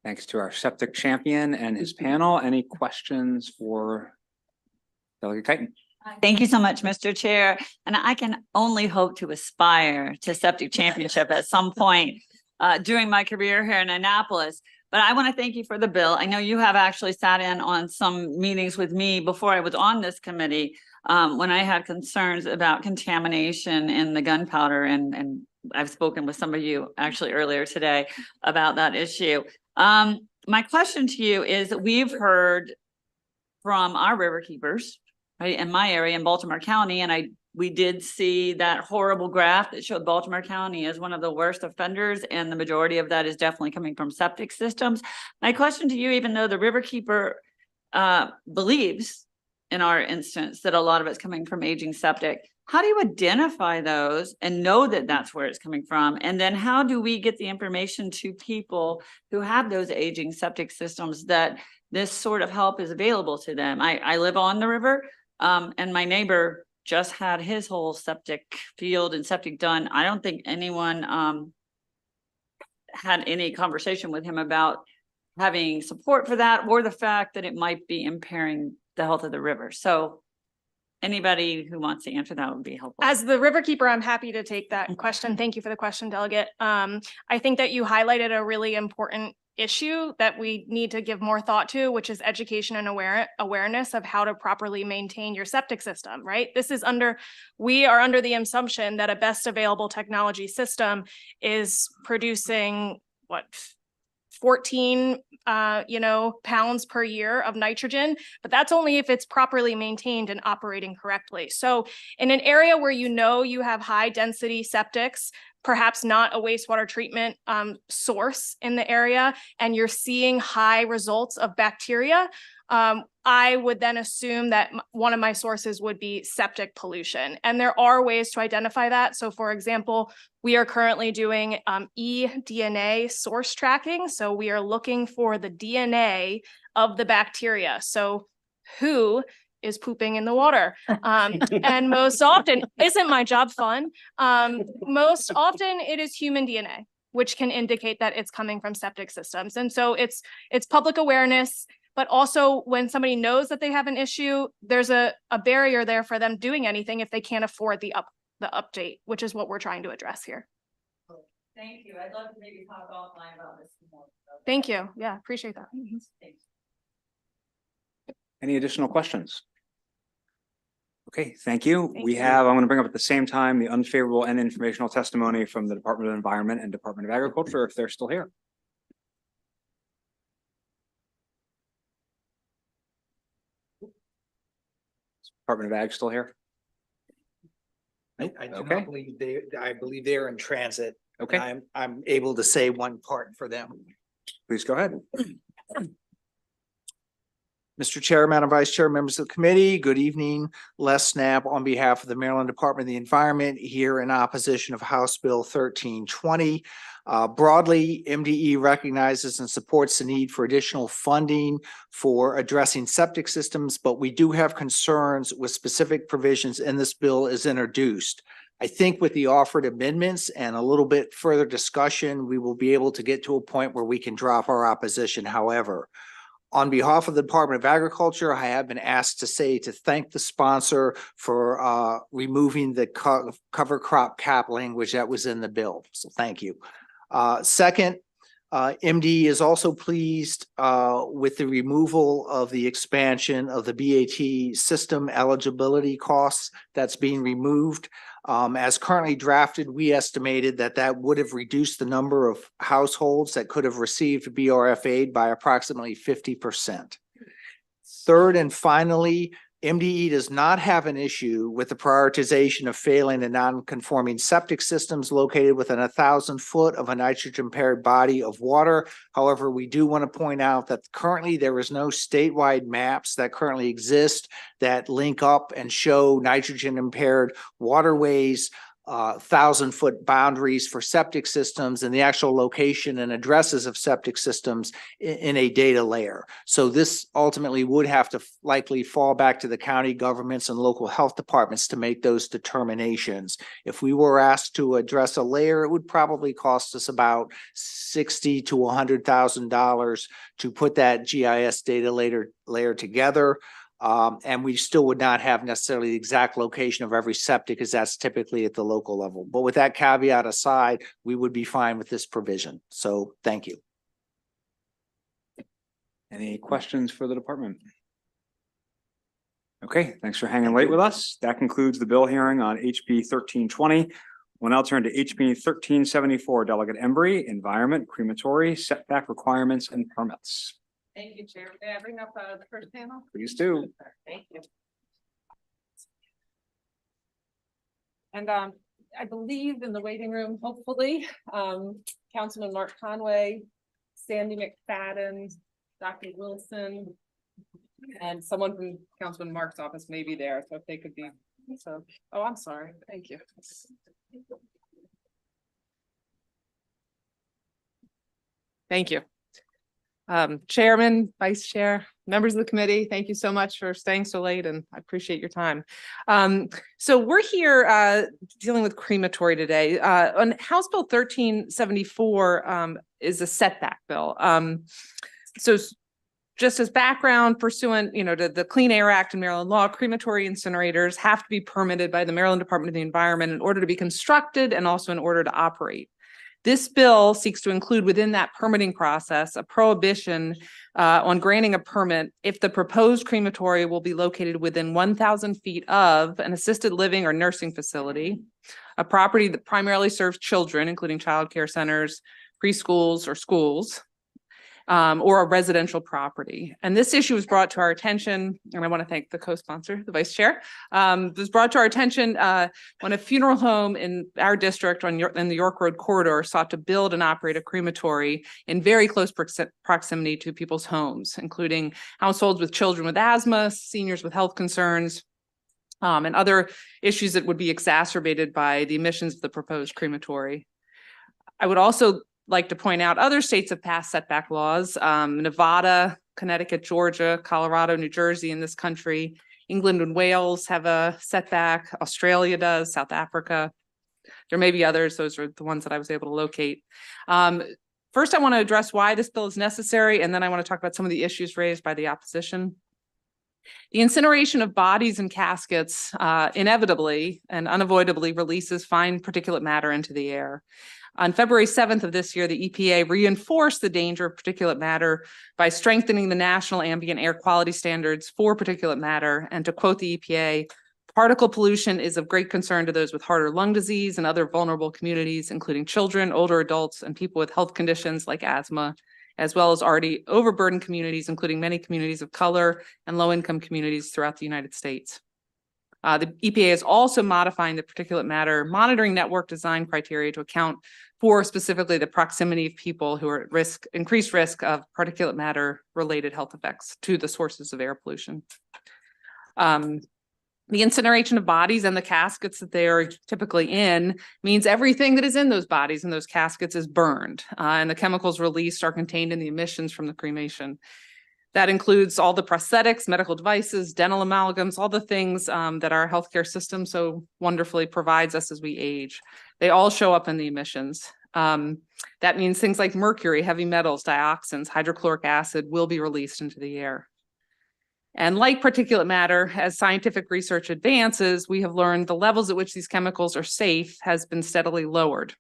Thanks to our septic champion and his panel. Any questions for Delegate Keighton? Thank you so much, Mr. Chair. And I can only hope to aspire to septic championship at some point during my career here in Annapolis. But I want to thank you for the bill. I know you have actually sat in on some meetings with me before I was on this committee when I had concerns about contamination in the gunpowder, and I've spoken with some of you actually earlier today about that issue. My question to you is, we've heard from our river keepers, right, in my area in Baltimore County, and we did see that horrible graph that showed Baltimore County as one of the worst offenders, and the majority of that is definitely coming from septic systems. My question to you, even though the river keeper believes in our instance that a lot of it's coming from aging septic, how do you identify those and know that that's where it's coming from? And then how do we get the information to people who have those aging septic systems that this sort of help is available to them? I live on the river, and my neighbor just had his whole septic field and septic done. I don't think anyone had any conversation with him about having support for that, or the fact that it might be impairing the health of the river. So anybody who wants to answer that would be helpful. As the river keeper, I'm happy to take that question. Thank you for the question, Delegate. I think that you highlighted a really important issue that we need to give more thought to, which is education and awareness of how to properly maintain your septic system, right? We are under the assumption that a best available technology system is producing 14 pounds per year of nitrogen, but that's only if it's properly maintained and operating correctly. So in an area where you have high density septics, perhaps not a wastewater treatment source in the area, and you're seeing high results of bacteria, I would then assume that one of my sources would be septic pollution. And there are ways to identify that. So for example, we are currently doing eDNA source tracking. So we are looking for the DNA of the bacteria. So who is pooping in the water? And most often, isn't my job fun? Most often it is human DNA, which can indicate that it's coming from septic systems. And so it's public awareness, but also when somebody knows that they have an issue, there's a barrier there for them doing anything if they can't afford the update, which is what we're trying to address here. Thank you. I'd love to maybe talk offline about this more. Thank you. Yeah, appreciate that. Any additional questions? Okay, thank you. I'm going to bring up at the same time the unfavorable and informational testimony from the Department of Environment and Department of Agriculture, if they're still here. Department of Ag still here? I do not believe I believe they're in transit. Okay. I'm able to say one part for them. Please go ahead. Mr. Chair, Madam Vice Chair, members of the committee, good evening. Les Snapp on behalf of the Maryland Department of the Environment, here in opposition of House Bill 1320. Broadly, MDE recognizes and supports the need for additional funding for addressing septic systems, but we do have concerns with specific provisions in this bill as introduced. I think with the offered amendments and a little bit further discussion, we will be able to get to a point where we can drop our opposition. However, on behalf of the Department of Agriculture, I have been asked to thank the sponsor for removing the cover crop cap language that was in the bill. So thank you. Second, MD is also pleased with the removal of the expansion of the BAT system eligibility costs that's being removed. As currently drafted, we estimated that would have reduced the number of households that could have received BRF aid by approximately 50%. Third and finally, MDE does not have an issue with the prioritization of failing and non-conforming septic systems located within 1,000 foot of a nitrogen-impaired body of water. However, we do want to point out that currently there is no statewide maps that currently exist that link up and show nitrogen-impaired waterways, 1,000-foot boundaries for septic systems, and the actual location and addresses of septic systems in a data layer. So this ultimately would have to likely fall back to the county governments and local health departments to make those determinations. If we were asked to address a layer, it would probably cost us about $60,000 to $100,000 to put that GIS data layer together. And we still would not have necessarily the exact location of every septic, as that's typically at the local level. But with that caveat aside, we would be fine with this provision. So thank you. Any questions for the department? Okay, thanks for hanging late with us. That concludes the bill hearing on HB 1320. We'll now turn to HB 1374, Delegate Embry, Environment, Crematory, Setback Requirements and Permits. Thank you, Chair. May I bring up the first panel? Please do. Thank you. And I believe in the waiting room, hopefully, Councilman Mark Conway, Sandy McFadden, Dr. Wilson, and someone from Councilman Mark's office may be there. So if they could be, so, oh, I'm sorry. Thank you. Thank you. Chairman, Vice Chair, members of the committee, thank you so much for staying so late, and I appreciate your time. So we're here dealing with crematory today. On House Bill 1374 is a setback bill. So just as background, pursuant, to the Clean Air Act and Maryland law, crematory incinerators have to be permitted by the Maryland Department of the Environment in order to be constructed and also in order to operate. This bill seeks to include within that permitting process a prohibition on granting a permit if the proposed crematory will be located within 1,000 feet of an assisted living or nursing facility, a property that primarily serves children, including child care centers, preschools, or schools, or a residential property. And this issue was brought to our attention, and I want to thank the co-sponsor, the vice chair. It was brought to our attention when a funeral home in our district in the York Road corridor sought to build and operate a crematory in very close proximity to people's homes, including households with children with asthma, seniors with health concerns, and other issues that would be exacerbated by the emissions of the proposed crematory. I would also like to point out other states have passed setback laws, Nevada, Connecticut, Georgia, Colorado, New Jersey in this country. England and Wales have a setback. Australia does, South Africa. There may be others. Those are the ones that I was able to locate. First, I want to address why this bill is necessary, and then I want to talk about some of the issues raised by the opposition. The incineration of bodies and caskets inevitably and unavoidably releases fine particulate matter into the air. On February 7th of this year, the EPA reinforced the danger of particulate matter by strengthening the national ambient air quality standards for particulate matter. And to quote the EPA, particle pollution is of great concern to those with heart or lung disease and other vulnerable communities, including children, older adults, and people with health conditions like asthma, as well as already overburdened communities, including many communities of color and low-income communities throughout the United States. The EPA is also modifying the particulate matter monitoring network design criteria to account for specifically the proximity of people who are at increased risk of particulate matter related health effects to the sources of air pollution. The incineration of bodies and the caskets that they are typically in means everything that is in those bodies and those caskets is burned, and the chemicals released are contained in the emissions from the cremation. That includes all the prosthetics, medical devices, dental amalgams, all the things that our healthcare system so wonderfully provides us as we age. They all show up in the emissions. That means things like mercury, heavy metals, dioxins, hydrochloric acid will be released into the air. And like particulate matter, as scientific research advances, we have learned the levels at which these chemicals are safe has been steadily lowered.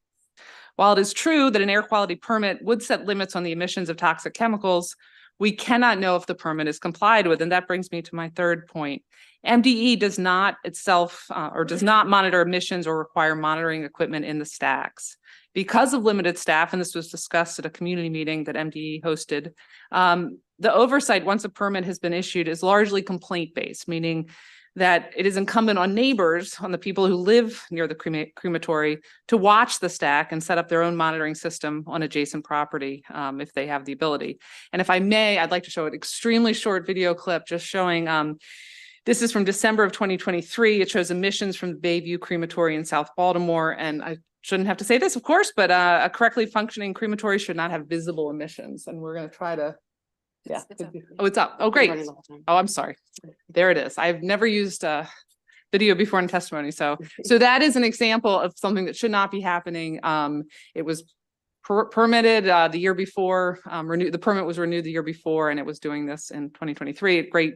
While it is true that an air quality permit would set limits on the emissions of toxic chemicals, we cannot know if the permit is complied with. And that brings me to my third point. MDE does not itself or does not monitor emissions or require monitoring equipment in the stacks. because of limited staff, and this was discussed at a community meeting that MDE hosted, the oversight, once a permit has been issued, is largely complaint-based, meaning that it is incumbent on neighbors, on the people who live near the crematory, to watch the stack and set up their own monitoring system on adjacent property if they have the ability. And if I may, I'd like to show an extremely short video clip just showing, this is from December of 2023. It shows emissions from the Bayview Crematory in South Baltimore. And I shouldn't have to say this, of course, but a correctly functioning crematory should not have visible emissions. And we're going to try to, yeah. Oh, it's up. Oh, great. Oh, I'm sorry. There it is. I've never used video before in testimony. So that is an example of something that should not be happening. It was permitted the year before, the permit was renewed the year before, and it was doing this in 2023 at great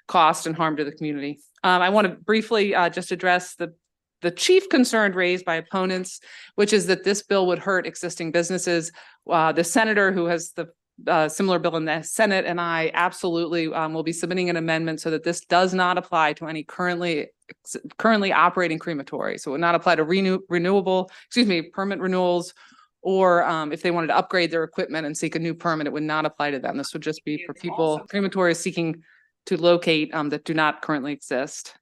cost and harm to the community. I want to briefly just address the chief concern raised by opponents, which is that this bill would hurt existing businesses. The senator who has the similar bill in the Senate and I absolutely will be submitting an amendment so that this does not apply to any currently operating crematory. So it would not apply to permit renewals, or if they wanted to upgrade their equipment and seek a new permit, it would not apply to them. This would just be for people, crematories seeking to locate that do not currently exist.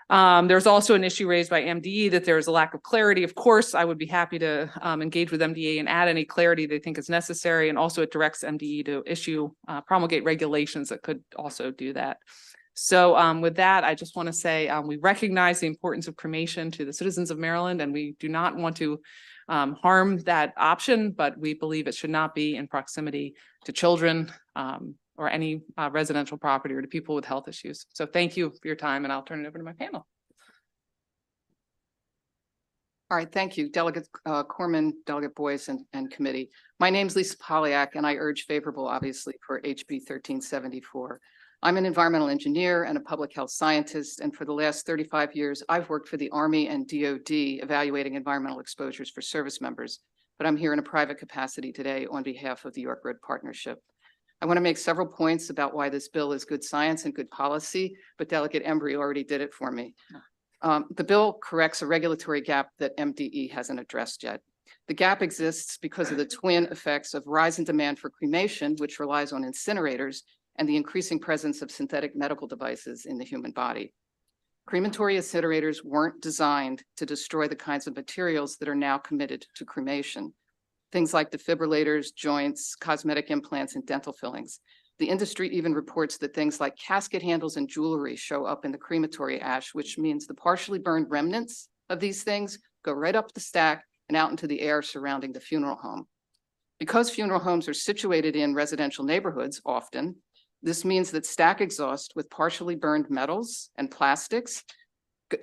There's also an issue raised by MDE that there's a lack of clarity. Of course, I would be happy to engage with MDE and add any clarity they think is necessary. And also it directs MDE to promulgate regulations that could also do that. So with that, I just want to say we recognize the importance of cremation to the citizens of Maryland, and we do not want to harm that option, but we believe it should not be in proximity to children or any residential property or to people with health issues. So thank you for your time, and I'll turn it over to my panel. All right, thank you, Delegate Corman, Delegate Boyce, and committee. My name is Lisa Polyak, and I urge favorable, obviously, for HB 1374. I'm an environmental engineer and a public health scientist, and for the last 35 years, I've worked for the Army and DoD evaluating environmental exposures for service members, but I'm here in a private capacity today on behalf of the York Road Partnership. I want to make several points about why this bill is good science and good policy, but Delegate Embry already did it for me. The bill corrects a regulatory gap that MDE hasn't addressed yet. The gap exists because of the twin effects of rise in demand for cremation, which relies on incinerators, and the increasing presence of synthetic medical devices in the human body. Crematory incinerators weren't designed to destroy the kinds of materials that are now committed to cremation. Things like defibrillators, joints, cosmetic implants, and dental fillings. The industry even reports that things like casket handles and jewelry show up in the crematory ash, which means the partially burned remnants of these things go right up the stack and out into the air surrounding the funeral home. Because funeral homes are situated in residential neighborhoods often, this means that stack exhaust with partially burned metals and plastics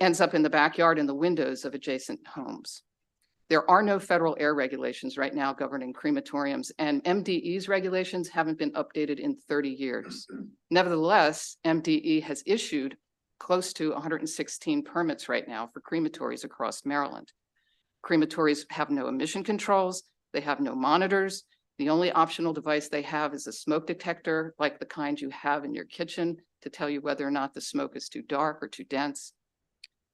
ends up in the backyard and the windows of adjacent homes. There are no federal air regulations right now governing crematoriums, and MDE's regulations haven't been updated in 30 years. Nevertheless, MDE has issued close to 116 permits right now for crematories across Maryland. Crematories have no emission controls, they have no monitors. The only optional device they have is a smoke detector, like the kind you have in your kitchen, to tell you whether or not the smoke is too dark or too dense.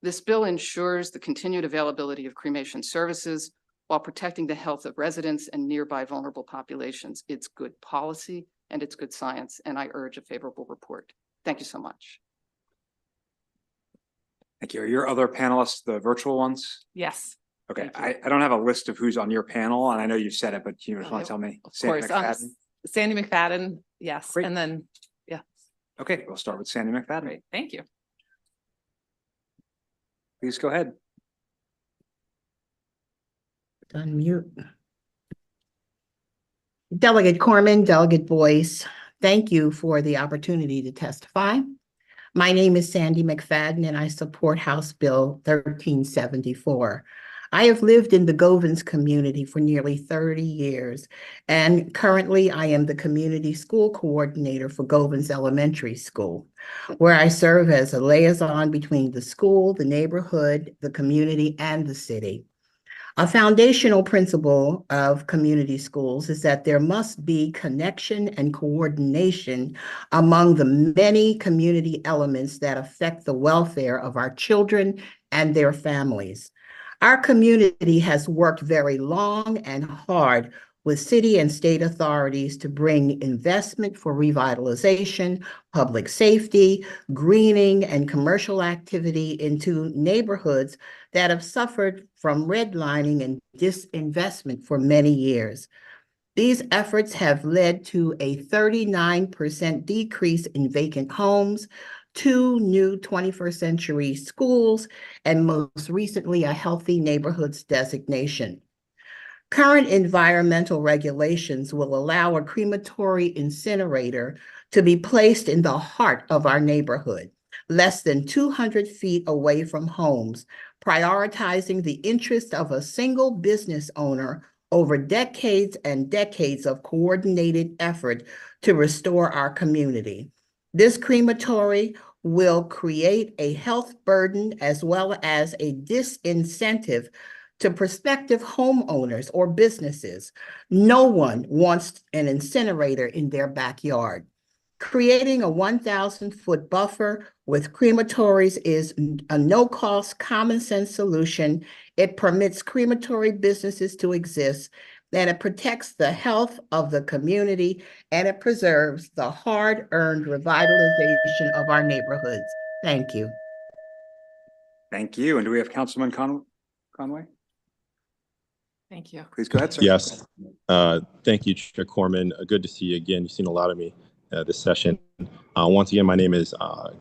This bill ensures the continued availability of cremation services while protecting the health of residents and nearby vulnerable populations. It's good policy and it's good science, and I urge a favorable report. Thank you so much. Thank you. Are your other panelists the virtual ones? Yes. Okay, I don't have a list of who's on your panel, and I know you've said it, but you just want to tell me? Of course, Sandy McFadden, yes, Great. and then, yeah. Okay, we'll start with Sandy McFadden. Great, thank you. Please go ahead. Unmute. Delegate Corman, Delegate Boyce, thank you for the opportunity to testify. My name is Sandy McFadden, and I support House Bill 1374. I have lived in the Gwynns community for nearly 30 years, and currently I am the community school coordinator for Gwynns Elementary School, where I serve as a liaison between the school, the neighborhood, the community, and the city. A foundational principle of community schools is that there must be connection and coordination among the many community elements that affect the welfare of our children and their families. Our community has worked very long and hard with city and state authorities to bring investment for revitalization, public safety, greening, and commercial activity into neighborhoods that have suffered from redlining and disinvestment for many years. These efforts have led to a 39% decrease in vacant homes, 2 new 21st century schools, and most recently, a healthy neighborhoods designation. Current environmental regulations will allow a crematory incinerator to be placed in the heart of our neighborhood, less than 200 feet away from homes, prioritizing the interest of a single business owner over decades and decades of coordinated effort to restore our community. This crematory will create a health burden as well as a disincentive to prospective homeowners or businesses. No one wants an incinerator in their backyard. Creating a 1,000-foot buffer with crematories is a no-cost, common-sense solution. It permits crematory businesses to exist, and it protects the health of the community, and it preserves the hard-earned revitalization of our neighborhoods. Thank you. Thank you. And do we have Councilman Conway? Thank you. Please go ahead, sir. Yes. Thank you, Chair Corman. Good to see you again. You've seen a lot of me this session. Once again, my name is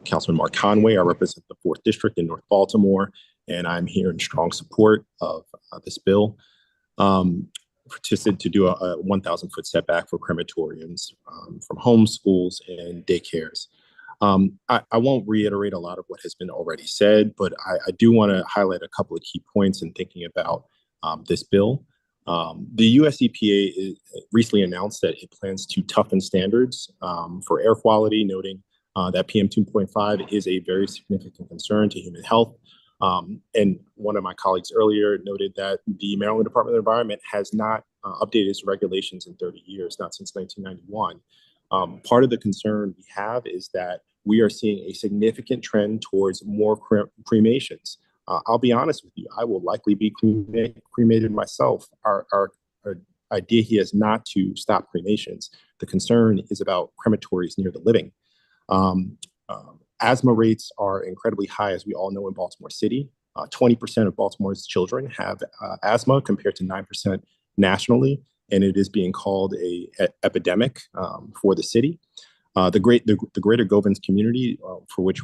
Councilman Mark Conway. I represent the 4th District in North Baltimore, and I'm here in strong support of this bill to do a 1,000-foot setback for crematoriums from homes, schools, and daycares. I won't reiterate a lot of what has been already said, but I do want to highlight a couple of key points in thinking about this bill. The US EPA recently announced that it plans to toughen standards for air quality, noting that PM 2.5 is a very significant concern to human health. And one of my colleagues earlier noted that the Maryland Department of Environment has not updated its regulations in 30 years, not since 1991. Part of the concern we have is that we are seeing a significant trend towards more cremations. I'll be honest with you, I will likely be cremated myself. Our idea here is not to stop cremations. The concern is about crematories near the living. Asthma rates are incredibly high, as we all know, in Baltimore City. 20% of Baltimore's children have asthma compared to 9% nationally, and it is being called a epidemic for the city. The greater Gwynns community, for which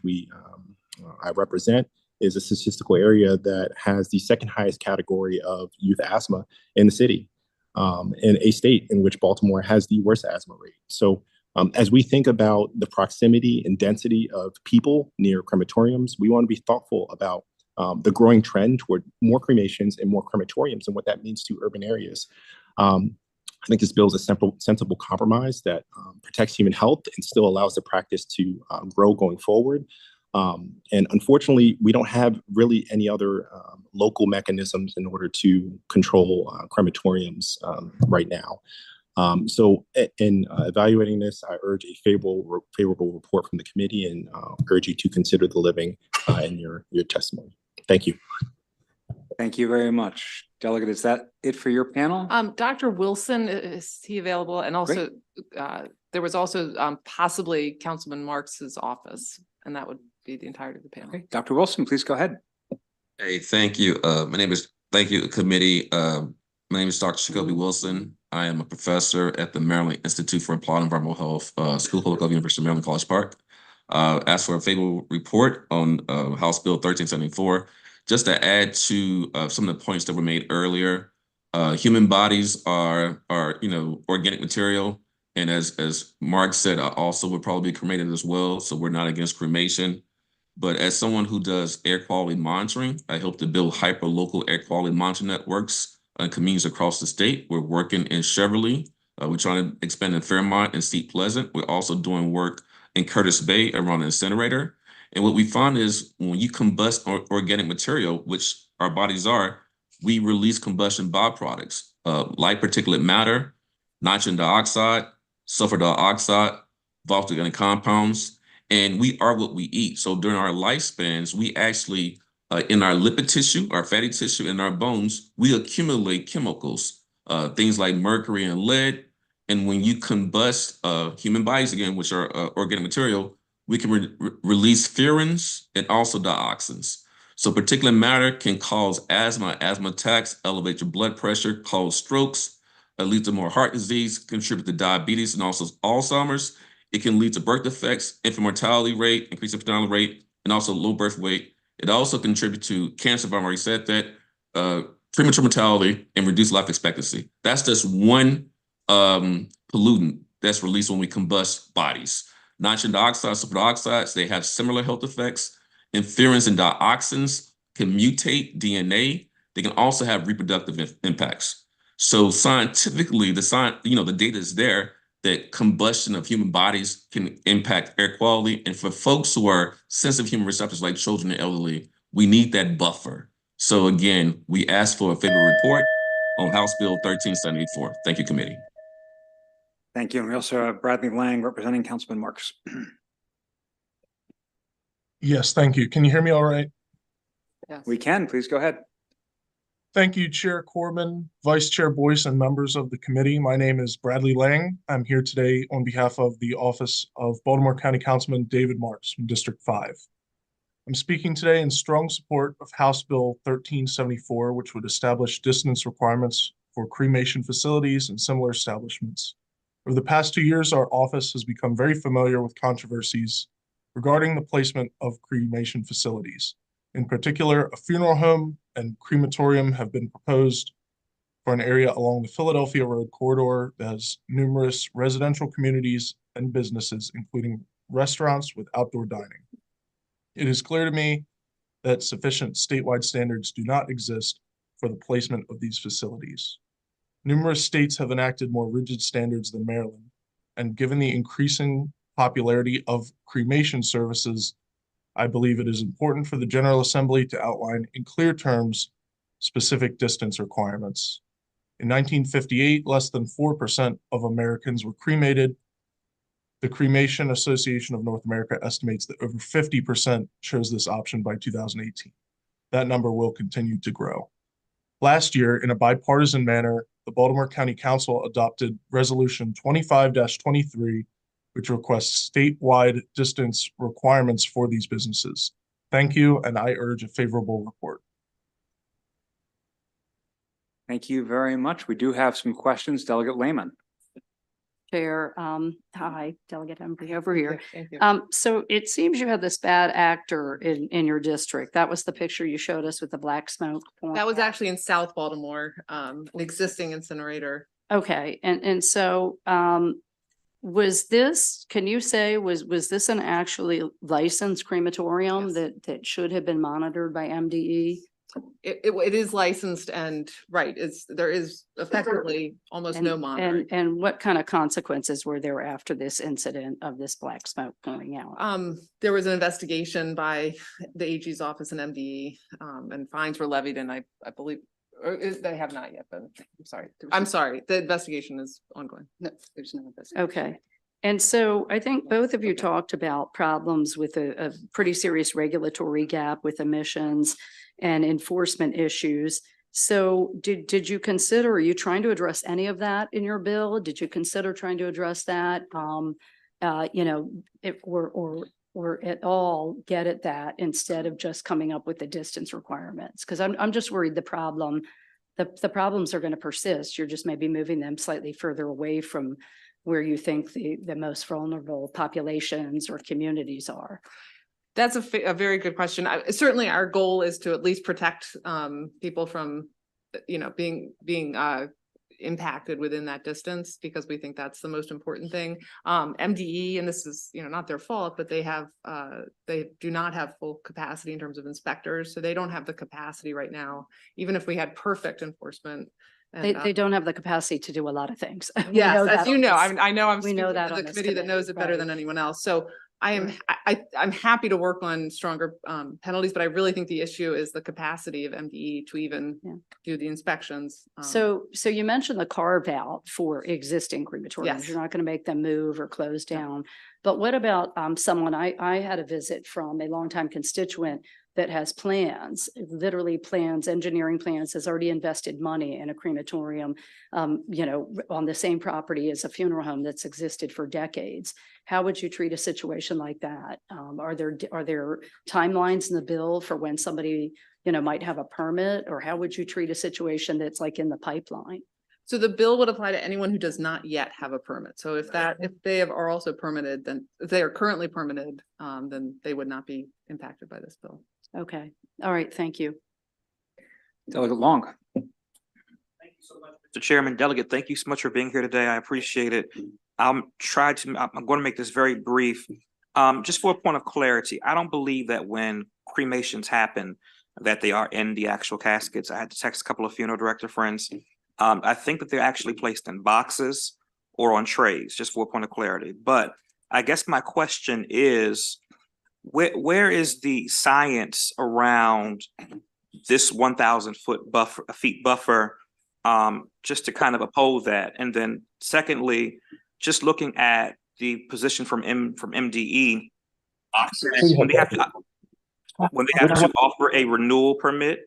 I represent, is a statistical area that has the 2nd highest category of youth asthma in the city, and a state in which Baltimore has the worst asthma rate. So as we think about the proximity and density of people near crematoriums, we want to be thoughtful about the growing trend toward more cremations and more crematoriums and what that means to urban areas. I think this bill is a sensible compromise that protects human health and still allows the practice to grow going forward. And unfortunately, we don't have really any other local mechanisms in order to control crematoriums right now. So in evaluating this, I urge a favorable report from the committee and urge you to consider the living in your testimony. Thank you. Thank you very much. Delegate, is that it for your panel? Dr. Wilson, is he available? And also, there was also possibly Councilman Marks's office, and that would be the entirety of the panel. Okay. Dr. Wilson, please go ahead. Hey, thank you. Thank you, committee. My name is Dr. Jacoby Wilson. I am a professor at the Maryland Institute for Applied Environmental Health, School of Public Health, University of Maryland, College Park. Asked for a favorable report on House Bill 1374. Just to add to some of the points that were made earlier, human bodies are organic material, and as Mark said, also would probably be cremated as well. So we're not against cremation. But as someone who does air quality monitoring, I help to build hyper-local air quality monitoring networks in communities across the state. We're working in Cheverly. We're trying to expand in Fairmont and Seat Pleasant. We're also doing work in Curtis Bay around the incinerator. And what we find is when you combust organic material, which our bodies are, we release combustion byproducts, light particulate matter, nitrogen dioxide, sulfur dioxide, volatile organic compounds, and we are what we eat. So during our lifespans, we actually In our lipid tissue, our fatty tissue, and our bones, we accumulate chemicals, things like mercury and lead. And when you combust human bodies again, which are organic material, we can release furans and also dioxins. So particulate matter can cause asthma attacks, elevate your blood pressure, cause strokes, lead to more heart disease, contribute to diabetes and also Alzheimer's. It can lead to birth defects, infant mortality rate, increased infant mortality rate, and also low birth weight. It also contributes to cancer, if I've already said that, premature mortality, and reduced life expectancy. That's just one pollutant that's released when we combust bodies. Nitrogen dioxide, sulfur dioxides, they have similar health effects. And furans and dioxins can mutate DNA. They can also have reproductive impacts. So scientifically, the data is there that combustion of human bodies can impact air quality. And for folks who are sensitive human receptors like children and elderly, we need that buffer. So again, we ask for a favorable report on House Bill 1374. Thank you, committee. Thank you. And we also have Bradley Lang representing Councilman Marks. Yes, thank you. Can you hear me all right? Yes. We can. Please go ahead. Thank you, Chair Corman, Vice Chair Boyce, and members of the committee. My name is Bradley Lang. I'm here today on behalf of the office of Baltimore County Councilman David Marks from District 5. I'm speaking today in strong support of House Bill 1374, which would establish distance requirements for cremation facilities and similar establishments. Over the past 2 years, our office has become very familiar with controversies regarding the placement of cremation facilities. In particular, a funeral home and crematorium have been proposed for an area along the Philadelphia Road corridor that has numerous residential communities and businesses, including restaurants with outdoor dining. It is clear to me that sufficient statewide standards do not exist for the placement of these facilities. Numerous states have enacted more rigid standards than Maryland, and given the increasing popularity of cremation services, I believe it is important for the General Assembly to outline in clear terms specific distance requirements. In 1958, less than 4% of Americans were cremated. The Cremation Association of North America estimates that over 50% chose this option by 2018. That number will continue to grow. Last year, in a bipartisan manner, the Baltimore County Council adopted Resolution 25-23, which requests statewide distance requirements for these businesses. Thank you, and I urge a favorable report. Thank you very much. We do have some questions. Delegate Lehman. Chair, hi, Delegate Embry over here. Thank you. So it seems you have this bad actor in your district. That was the picture you showed us with the black smoke. That was actually in South Baltimore, an existing incinerator. Okay, and so was this, can you say, was this an actually licensed crematorium that should have been monitored by MDE? It is licensed and right, there is effectively almost no monitoring. And what kind of consequences were there after this incident of this black smoke going out? There was an investigation by the AG's office and MDE, and fines were levied, and I believe, or they have not yet been. I'm sorry. The investigation is ongoing. No, there's no investigation. Okay. And so I think both of you talked about problems with a pretty serious regulatory gap with emissions and enforcement issues. So did you consider, are you trying to address any of that in your bill? Did you consider trying to address that? Or at all get at that instead of just coming up with the distance requirements? Because I'm just worried the problems are going to persist. You're just maybe moving them slightly further away from where you think the most vulnerable populations or communities are. That's a very good question. Certainly our goal is to at least protect people from, being impacted within that distance, because we think that's the most important thing. MDE, and this is, not their fault, but they do not have full capacity in terms of inspectors. So they don't have the capacity right now, even if we had perfect enforcement. And, they don't have the capacity to do a lot of things. Yes, as you know, I know I'm we know that the committee that knows it better than anyone else. So I'm happy to work on stronger penalties, but I really think the issue is the capacity of MDE to even do the inspections. So you mentioned the carve out for existing crematoriums. Yes. You're not going to make them move or close down. But what about someone I had a visit from a longtime constituent that has plans, literally plans, engineering plans, has already invested money in a crematorium, you know, on the same property as a funeral home that's existed for decades. How would you treat a situation like that? Are there timelines in the bill for when somebody, you know, might have a permit, or how would you treat a situation that's like in the pipeline? So the bill would apply to anyone who does not yet have a permit. So if they are also permitted, then if they are currently permitted, then they would not be impacted by this bill. Okay. All right. Thank you. Delegate Long. Mr. Chairman, Delegate, thank you so much for being here today. I appreciate it. I'm going to make this very brief. Just for a point of clarity, I don't believe that when cremations happen, that they are in the actual caskets. I had to text a couple of funeral director friends. I think that they're actually placed in boxes or on trays, just for a point of clarity. But I guess my question is, where is the science around this 1,000 feet buffer, just to kind of oppose that? And then secondly, just looking at the position from MDE, when they have to offer a renewal permit,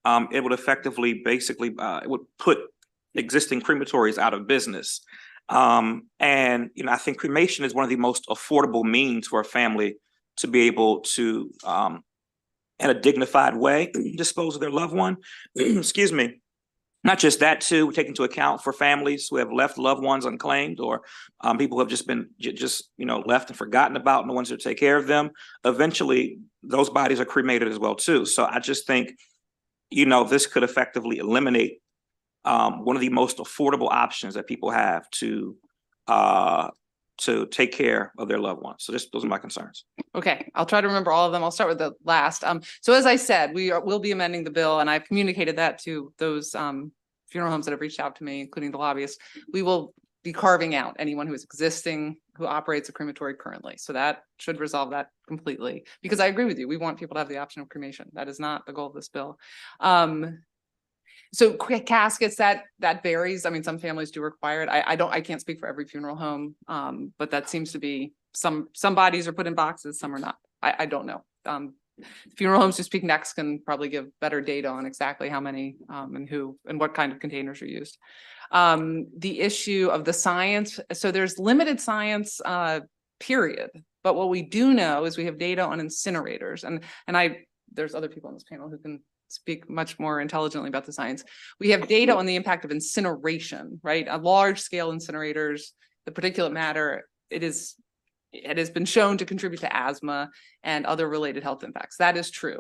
it would effectively, basically, it would put existing crematories out of business. And, you know, I think cremation is one of the most affordable means for a family to be able to, in a dignified way, dispose of their loved one. Excuse me. Not just that, too, we take into account for families who have left loved ones unclaimed, or people who have just been left and forgotten about, and the ones who take care of them. Eventually, those bodies are cremated as well, too. So I just think, you know, this could effectively eliminate one of the most affordable options that people have to take care of their loved ones. So those are my concerns. Okay, I'll try to remember all of them. I'll start with the last. So as I said, we'll be amending the bill, and I've communicated that to those funeral homes that have reached out to me, including the lobbyists. We will be carving out anyone who is existing, who operates a crematory currently. So that should resolve that completely, because I agree with you. We want people to have the option of cremation. That is not the goal of this bill. So quick caskets, that varies. I mean, some families do require it. I can't speak for every funeral home, but that seems to be some bodies are put in boxes, some are not. I don't know. Funeral homes who speak next can probably give better data on exactly how many and who and what kind of containers are used. The issue of the science. So there's limited science, period. But what we do know is we have data on incinerators, and there's other people on this panel who can speak much more intelligently about the science. We have data on the impact of incineration, right? Large scale incinerators, the particulate matter, it has been shown to contribute to asthma and other related health impacts. That is true.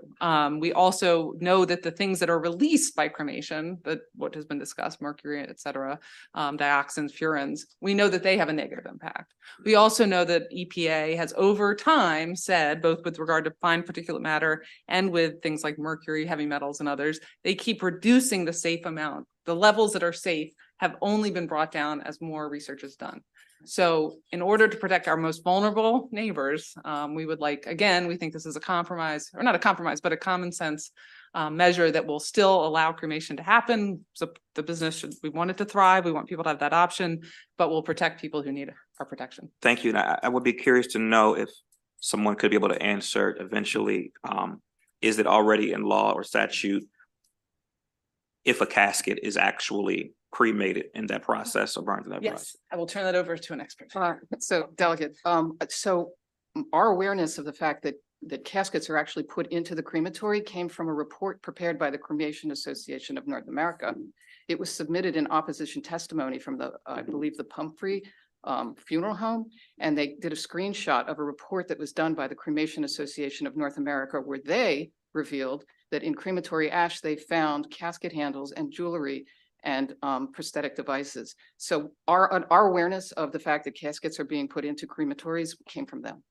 We also know that the things that are released by cremation, that what has been discussed, mercury, et cetera, dioxins, furans, we know that they have a negative impact. We also know that EPA has over time said, both with regard to fine particulate matter and with things like mercury, heavy metals, and others, they keep reducing the safe amount. The levels that are safe have only been brought down as more research is done. So in order to protect our most vulnerable neighbors, we would like, again, we think this is a compromise, or not a compromise, but a common sense measure that will still allow cremation to happen. So the business we want it to thrive. We want people to have that option, but we'll protect people who need our protection. Thank you. And I would be curious to know if someone could be able to answer eventually, is it already in law or statute if a casket is actually cremated in that process or burned in that process? Yes, I will turn that over to an expert. So Delegate, so our awareness of the fact that caskets are actually put into the crematory came from a report prepared by the Cremation Association of North America. It was submitted in opposition testimony from I believe the Pumphrey funeral home, and they did a screenshot of a report that was done by the Cremation Association of North America, where they revealed that in crematory ash, they found casket handles and jewelry and prosthetic devices. So our awareness of the fact that caskets are being put into crematories came from them.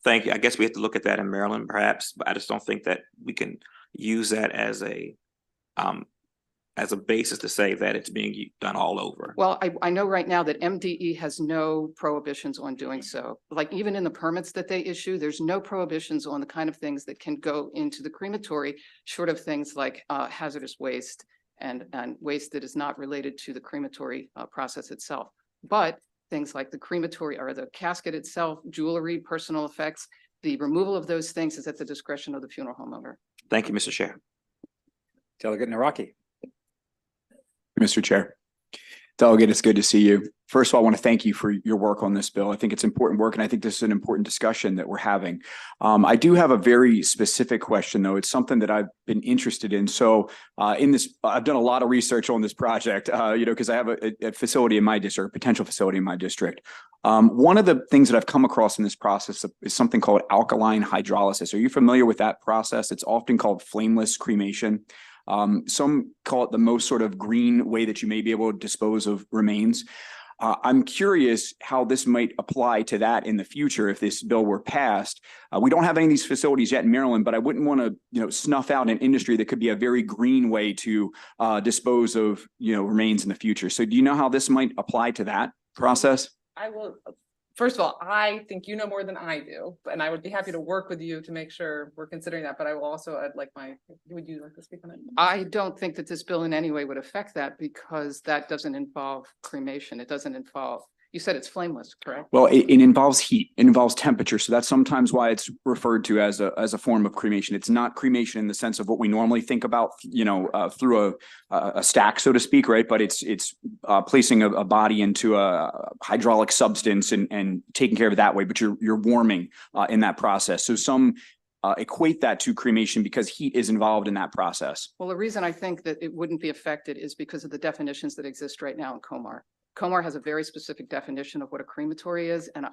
Thank you. I guess we have to look at that in Maryland, perhaps, but I just don't think that we can use that as a basis to say that it's being done all over. Well, I know right now that MDE has no prohibitions on doing so. Like even in the permits that they issue, there's no prohibitions on the kind of things that can go into the crematory, short of things like hazardous waste and waste that is not related to the crematory process itself. But things like the crematory or the casket itself, jewelry, personal effects, the removal of those things is at the discretion of the funeral home owner. Thank you, Mr. Chair. Delegate Naraki. Mr. Chair. Delegate, it's good to see you. First of all, I want to thank you for your work on this bill. I think it's important work, and I think this is an important discussion that we're having. I do have a very specific question, though. It's something that I've been interested in. So I've done a lot of research on this project, because I have a facility in my district, potential facility in my district. One of the things that I've come across in this process is something called alkaline hydrolysis. Are you familiar with that process? It's often called flameless cremation. Some call it the most sort of green way that you may be able to dispose of remains. I'm curious how this might apply to that in the future if this bill were passed. We don't have any of these facilities yet in Maryland, but I wouldn't want to, snuff out an industry that could be a very green way to dispose of, remains in the future. So do you know how this might apply to that process? I will, first of all, I think you know more than I do, and I would be happy to work with you to make sure we're considering that, but I will also, would you like to speak on it? I don't think that this bill in any way would affect that because that doesn't involve cremation. It doesn't involve, you said it's flameless, correct? Well, it involves heat, it involves temperature. So that's sometimes why it's referred to as a form of cremation. It's not cremation in the sense of what we normally think about, through a stack, so to speak, right? But it's placing a body into a hydraulic substance and taking care of it that way, but you're warming in that process. So some equate that to cremation because heat is involved in that process. Well, the reason I think that it wouldn't be affected is because of the definitions that exist right now in COMAR. COMAR has a very specific definition of what a crematory is, and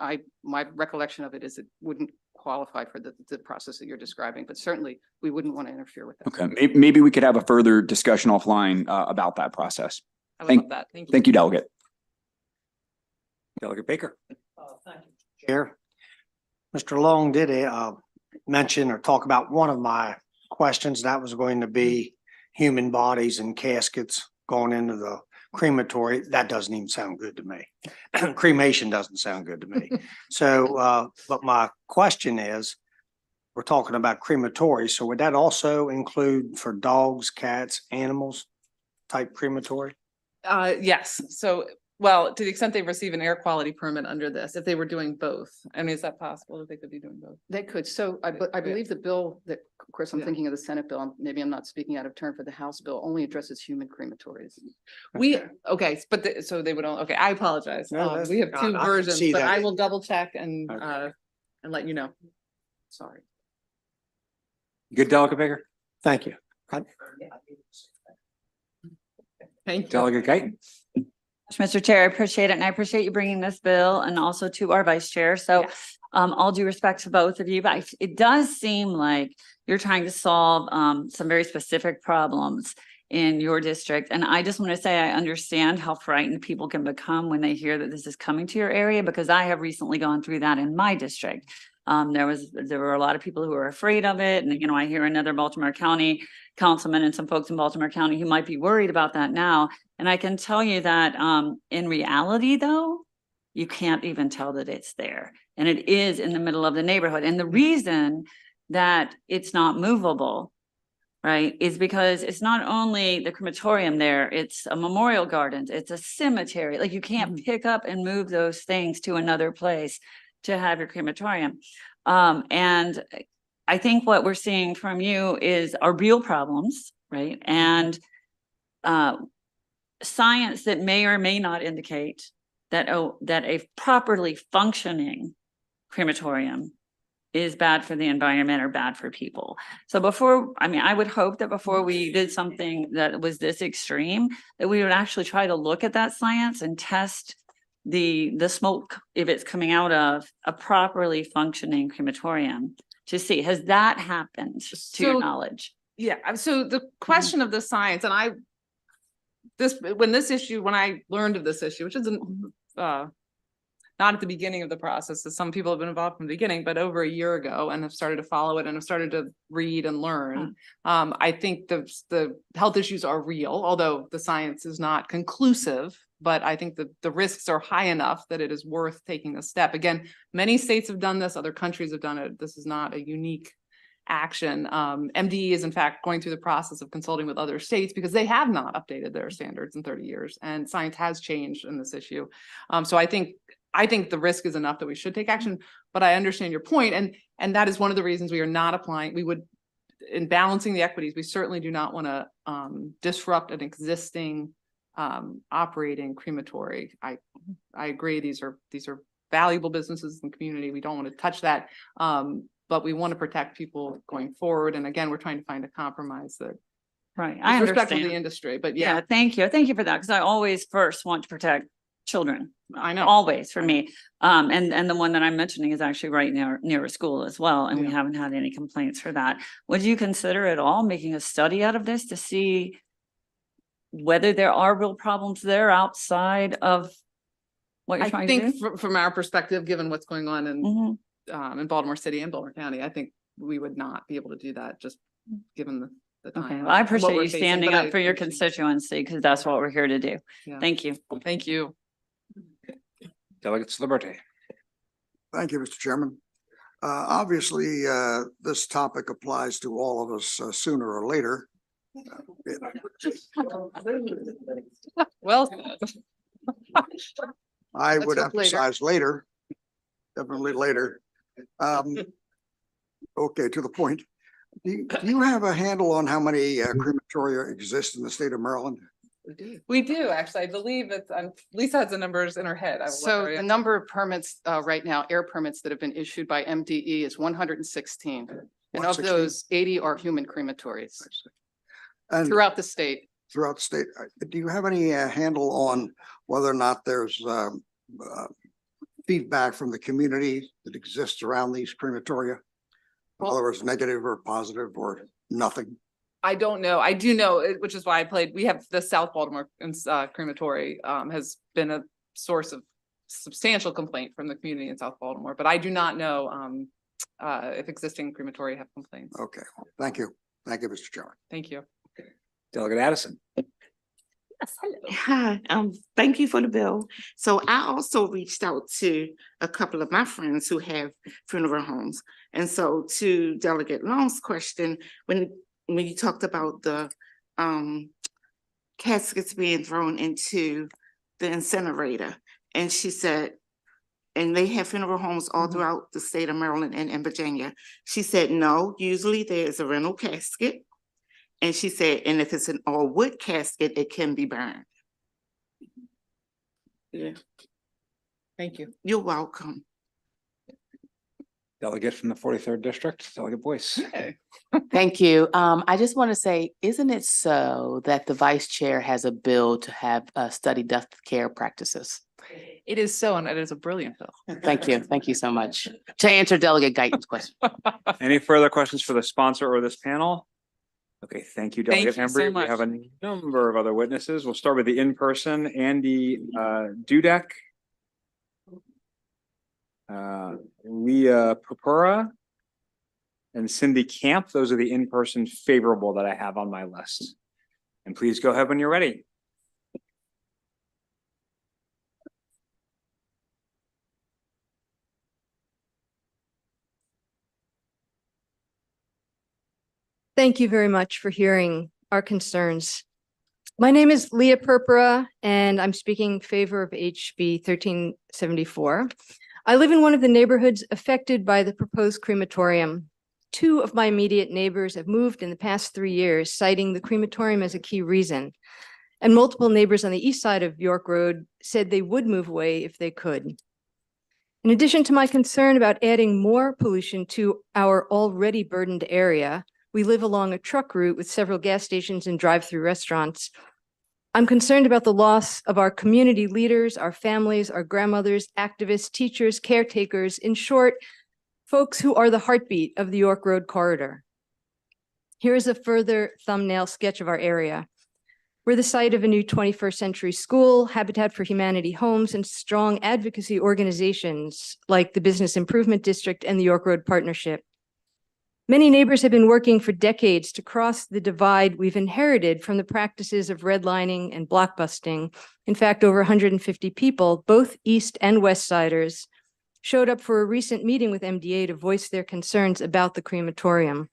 my recollection of it is it wouldn't qualify for the process that you're describing, but certainly we wouldn't want to interfere with that. Okay, maybe we could have a further discussion offline about that process. I would love that. Thank you. Thank you, Delegate. Delegate Baker. Thank you, Chair. Mr. Long did mention or talk about one of my questions. That was going to be human bodies and caskets going into the crematory. That doesn't even sound good to me. Cremation doesn't sound good to me. So, but my question is, we're talking about crematory. So would that also include for dogs, cats, animals type crematory? Yes. So, well, to the extent they receive an air quality permit under this, if they were doing both, I mean, is that possible that they could be doing both? They could. So I believe the bill that, of course, I'm thinking of the Senate bill, maybe I'm not speaking out of turn for the House bill, only addresses human crematories. So they would all, okay, I apologize. No, We have two I can versions, see but that. I will double check and Okay. let you know. Sorry. Good, Delegate Baker. Thank you. Thank you. Delegate Guyton. Mr. Chair, I appreciate it. And I appreciate you bringing this bill and also to our vice chair. So all due respect to both of you, but it does seem like you're trying to solve some very specific problems in your district. And I just want to say, I understand how frightened people can become when they hear that this is coming to your area, because I have recently gone through that in my district. There were a lot of people who were afraid of it. And, I hear another Baltimore County councilman and some folks in Baltimore County who might be worried about that now. And I can tell you that in reality, though, you can't even tell that it's there. And it is in the middle of the neighborhood. And the reason that it's not movable, right, is because it's not only the crematorium there, it's a memorial garden, it's a cemetery. Like, you can't pick up and move those things to another place to have your crematorium. And I think what we're seeing from you are real problems, right? And science that may or may not indicate that a properly functioning crematorium is bad for the environment or bad for people. So I would hope that before we did something that was this extreme, that we would actually try to look at that science and test the smoke, if it's coming out of a properly functioning crematorium, to see, has that happened to your knowledge? Yeah. So the question of the science, and when I learned of this issue, which isn't not at the beginning of the process, as some people have been involved from the beginning, but over a year ago, and have started to follow it and have started to read and learn. I think the health issues are real, although the science is not conclusive. But I think the risks are high enough that it is worth taking a step. Again, many states have done this, other countries have done it. This is not a unique action. MDE is in fact going through the process of consulting with other states because they have not updated their standards in 30 years, and science has changed in this issue. So I think the risk is enough that we should take action, but I understand your point, and that is one of the reasons we are not applying. We would in balancing the equities, we certainly do not want to disrupt an existing operating crematory. I agree. These are valuable businesses in the community. We don't want to touch that. But we want to protect people going forward. And again, we're trying to find a compromise that Right. I respect of understand the industry, but Yeah, yeah. thank you. Thank you for that. Because I always first want to protect children. I know. Always for me. And the one that I'm mentioning is actually right near a school as well. And we Yeah. haven't had any complaints for that. Would you consider at all making a study out of this to see whether there are real problems there outside of what you're I trying to think do? from our perspective, given what's going on Mhm. in Baltimore City and Baltimore County, I think we would not be able to do that just given the time. Okay, and well, I what appreciate we're you facing, standing but up for your appreciate- constituency because that's what we're here to do. Yeah. Thank you. Thank you. Delegate Liberty. Thank you, Mr. Chairman. Obviously, this topic applies to all of us sooner or later. Well, I Let's would hope later. emphasize later, definitely later. Okay, to the point. Do you have a handle on how many crematoria exist in the state of Maryland? we do actually. I believe it's Lisa has the numbers in her head. I will let So her the answer. number of permits right now, air permits that have been issued by MDE is 116. And of 116? those, 80 are human crematories And throughout the state. throughout the state, do you have any handle on whether or not there's feedback from the community that exists around these crematoria? In other words, negative or positive or nothing? I don't know. I do know, which is why I played. We have the South Baltimore crematory has been a source of substantial complaint from the community in South Baltimore, but I do not know if existing crematory have complaints. Okay, thank you. Thank you, Mr. Chairman. Thank you. Delegate Addison. Hi, thank you for the bill. So I also reached out to a couple of my friends who have funeral homes. And so to Delegate Long's question, when you talked about the caskets being thrown into the incinerator, and she said, and they have funeral homes all throughout the state of Maryland and in Virginia. She said, no, usually there is a rental casket. And she said, and if it's an all wood casket, it can be burned. Yeah, Thank you. you're welcome. Delegate from the 43rd District, Delegate Boyce. Thank you. I just want to say, isn't it so that the vice chair has a bill to have study death care practices? It is so, and it is a brilliant bill. Thank you. Thank you so much. To answer Delegate Guyton's question. Any further questions for the sponsor or this panel? Okay, thank you, Thank Delegate you so Embry. We much. have a number of other witnesses. We'll start with the in-person, Andy Dudek. Leah Purpura and Cindy Camp. Those are the in-person favorable that I have on my list. And please go ahead when you're ready. Thank you very much for hearing our concerns. My name is Leah Purpura, and I'm speaking in favor of HB 1374. I live in one of the neighborhoods affected by the proposed crematorium. Two of my immediate neighbors have moved in the past 3 years, citing the crematorium as a key reason. And multiple neighbors on the east side of York Road said they would move away if they could. In addition to my concern about adding more pollution to our already burdened area, we live along a truck route with several gas stations and drive-through restaurants. I'm concerned about the loss of our community leaders, our families, our grandmothers, activists, teachers, caretakers, in short, folks who are the heartbeat of the York Road corridor. Here is a further thumbnail sketch of our area. We're the site of a new 21st century school, Habitat for Humanity homes, and strong advocacy organizations like the Business Improvement District and the York Road Partnership. Many neighbors have been working for decades to cross the divide we've inherited from the practices of redlining and blockbusting. In fact, over 150 people, both East and West Siders, showed up for a recent meeting with MDA to voice their concerns about the crematorium.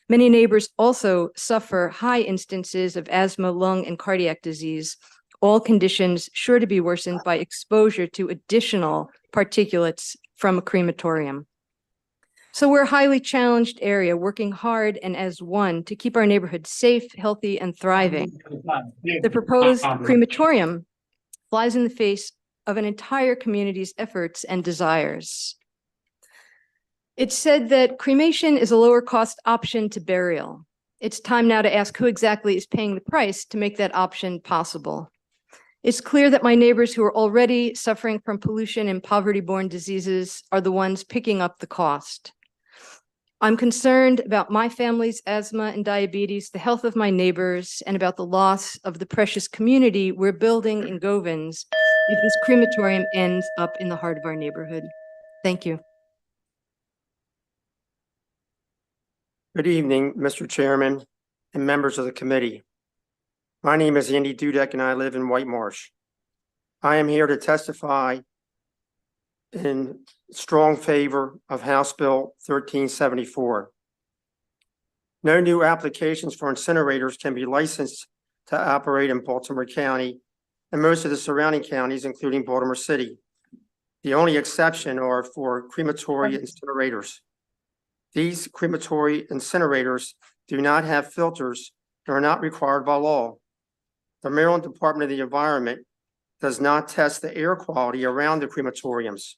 Many neighbors also suffer high instances of asthma, lung, and cardiac disease, all conditions sure to be worsened by exposure to additional particulates from a crematorium. So we're a highly challenged area, working hard and as one to keep our neighborhood safe, healthy, and thriving. The proposed crematorium flies in the face of an entire community's efforts and desires. It's said that cremation is a lower cost option to burial. It's time now to ask who exactly is paying the price to make that option possible. It's clear that my neighbors who are already suffering from pollution and poverty-borne diseases are the ones picking up the cost. I'm concerned about my family's asthma and diabetes, the health of my neighbors, and about the loss of the precious community we're building in Gwynns if this crematorium ends up in the heart of our neighborhood. Thank you. Good evening, Mr. Chairman and members of the committee. My name is Andy Dudek and I live in White Marsh. I am here to testify in strong favor of House Bill 1374. No new applications for incinerators can be licensed to operate in Baltimore County and most of the surrounding counties, including Baltimore City. The only exception are for crematory incinerators. These crematory incinerators do not have filters and are not required by law. The Maryland Department of the Environment does not test the air quality around the crematoriums.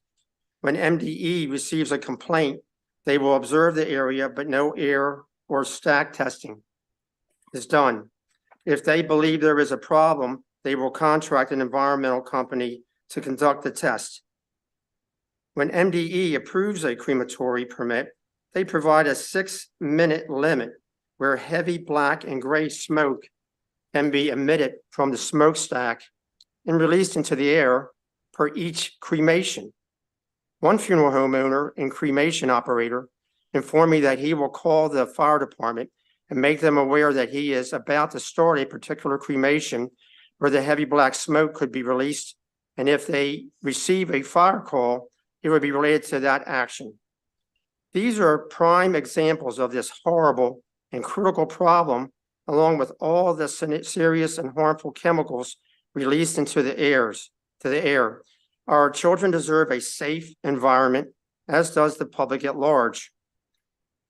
When MDE receives a complaint, they will observe the area, but no air or stack testing is done. If they believe there is a problem, they will contract an environmental company to conduct the test. When MDE approves a crematory permit, they provide a 6-minute limit where heavy black and gray smoke can be emitted from the smokestack and released into the air per each cremation. One funeral home owner and cremation operator informed me that he will call the fire department and make them aware that he is about to start a particular cremation where the heavy black smoke could be released. And if they receive a fire call, it would be related to that action. These are prime examples of this horrible and critical problem, along with all the serious and harmful chemicals released into the air. Our children deserve a safe environment, as does the public at large.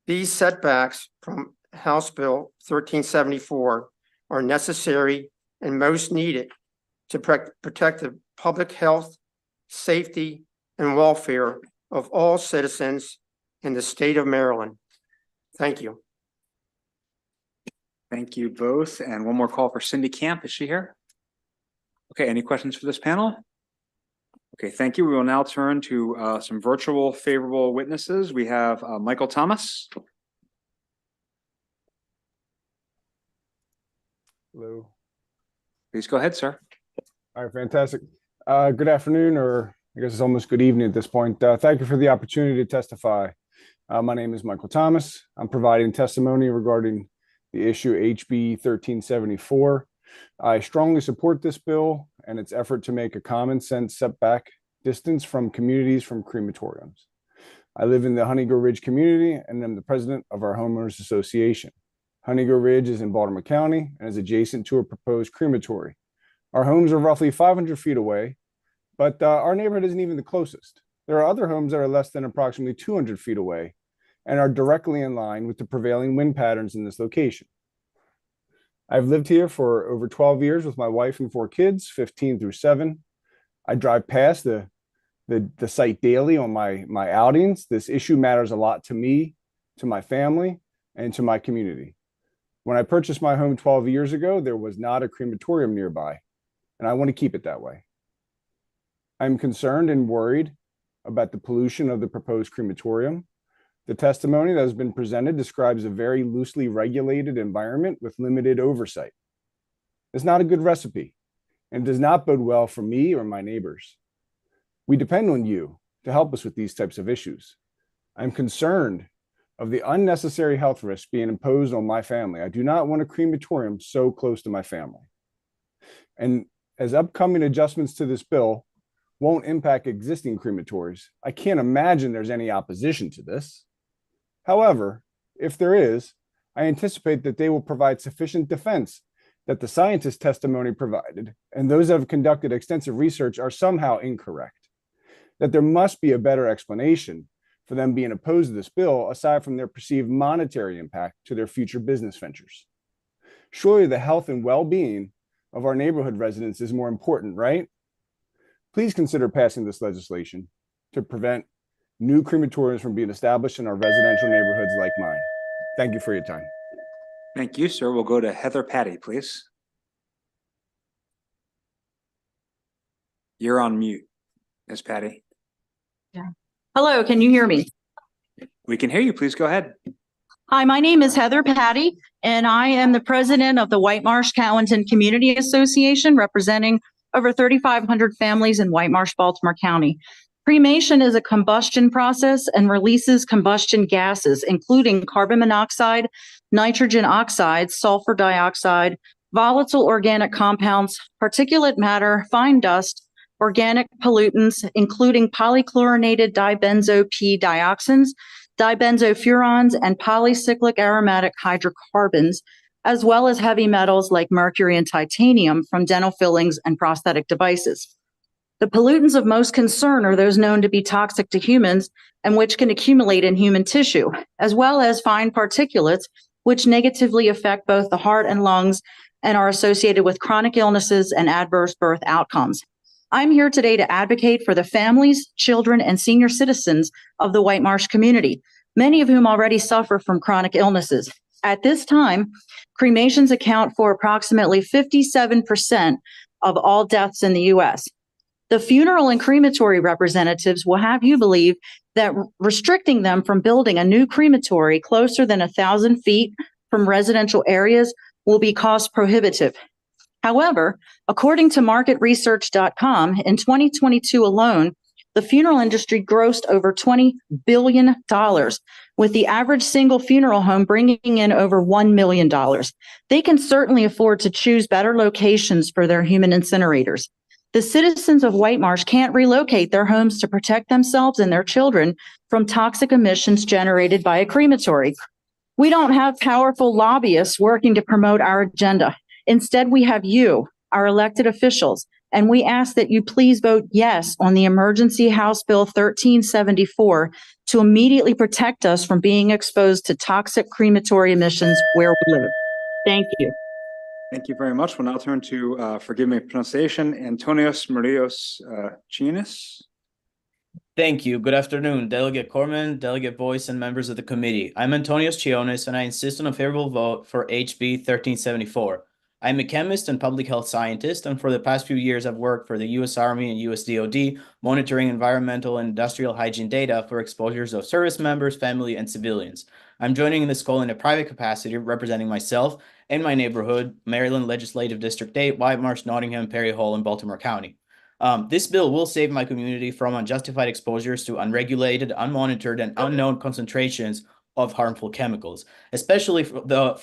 These setbacks from House Bill 1374 are necessary and most needed to protect the public health, safety, and welfare of all citizens in the state of Maryland. Thank you. Thank you both. And one more call for Cindy Camp. Is she here? Okay, any questions for this panel? Okay, thank you. We will now turn to some virtual favorable witnesses. We have Michael Thomas. Hello. Please go ahead, sir. All right, fantastic. Good afternoon, or I guess it's almost good evening at this point. Thank you for the opportunity to testify. My name is Michael Thomas. I'm providing testimony regarding the issue HB 1374. I strongly support this bill and its effort to make a common sense setback distance from communities from crematoriums. I live in the Honeygo Ridge community and am the president of our homeowners association. Honeygo Ridge is in Baltimore County and is adjacent to a proposed crematory. Our homes are roughly 500 feet away, but our neighborhood isn't even the closest. There are other homes that are less than approximately 200 feet away and are directly in line with the prevailing wind patterns in this location. I've lived here for over 12 years with my wife and 4 kids, 15 through 7. I drive past the site daily on my outings. This issue matters a lot to me, to my family, and to my community. When I purchased my home 12 years ago, there was not a crematorium nearby, and I want to keep it that way. I'm concerned and worried about the pollution of the proposed crematorium. The testimony that has been presented describes a very loosely regulated environment with limited oversight. It's not a good recipe and does not bode well for me or my neighbors. We depend on you to help us with these types of issues. I'm concerned of the unnecessary health risks being imposed on my family. I do not want a crematorium so close to my family. And as upcoming adjustments to this bill won't impact existing crematories, I can't imagine there's any opposition to this. However, if there is, I anticipate that they will provide sufficient defense that the scientist testimony provided and those that have conducted extensive research are somehow incorrect, that there must be a better explanation for them being opposed to this bill, aside from their perceived monetary impact to their future business ventures? Surely the health and well-being of our neighborhood residents is more important, right? Please consider passing this legislation to prevent new crematoriums from being established in our residential neighborhoods like mine. Thank you for your time. Thank you, sir. We'll go to Heather Patty, please. You're on mute, Ms. Patty. Yeah. Hello, can you hear me? We can hear you. Please go ahead. Hi, my name is Heather Patty, and I am the president of the White Marsh Cowanton Community Association, representing over 3,500 families in White Marsh, Baltimore County. Cremation is a combustion process and releases combustion gases, including carbon monoxide, nitrogen oxides, sulfur dioxide, volatile organic compounds, particulate matter, fine dust, organic pollutants, including polychlorinated dibenzo P-dioxins, dibenzofurans, and polycyclic aromatic hydrocarbons, as well as heavy metals like mercury and titanium from dental fillings and prosthetic devices. The pollutants of most concern are those known to be toxic to humans and which can accumulate in human tissue, as well as fine particulates, which negatively affect both the heart and lungs and are associated with chronic illnesses and adverse birth outcomes. I'm here today to advocate for the families, children, and senior citizens of the White Marsh community, many of whom already suffer from chronic illnesses. At this time, cremations account for approximately 57% of all deaths in the U.S. The funeral and crematory representatives will have you believe that restricting them from building a new crematory closer than 1,000 feet from residential areas will be cost prohibitive. However, according to marketresearch.com, in 2022 alone, the funeral industry grossed over $20 billion, with the average single funeral home bringing in over $1 million. They can certainly afford to choose better locations for their human incinerators. The citizens of White Marsh can't relocate their homes to protect themselves and their children from toxic emissions generated by a crematory. We don't have powerful lobbyists working to promote our agenda. Instead, we have you, our elected officials, and we ask that you please vote yes on the emergency House Bill 1374 to immediately protect us from being exposed to toxic crematory emissions where we live. Thank you. Thank you very much. We'll now turn to, forgive me pronunciation, Antonios Marios Chinis. Thank you. Good afternoon, Delegate Corman, Delegate Boyce, and members of the committee. I'm Antonios Chionis, and I insist on a favorable vote for HB 1374. I'm a chemist and public health scientist, and for the past few years, I've worked for the U.S. Army and U.S. DoD, monitoring environmental and industrial hygiene data for exposures of service members, family, and civilians. I'm joining this call in a private capacity, representing myself and my neighborhood, Maryland Legislative District 8, White Marsh, Nottingham, Perry Hall, and Baltimore County. This bill will save my community from unjustified exposures to unregulated, unmonitored, and unknown concentrations of harmful chemicals, especially for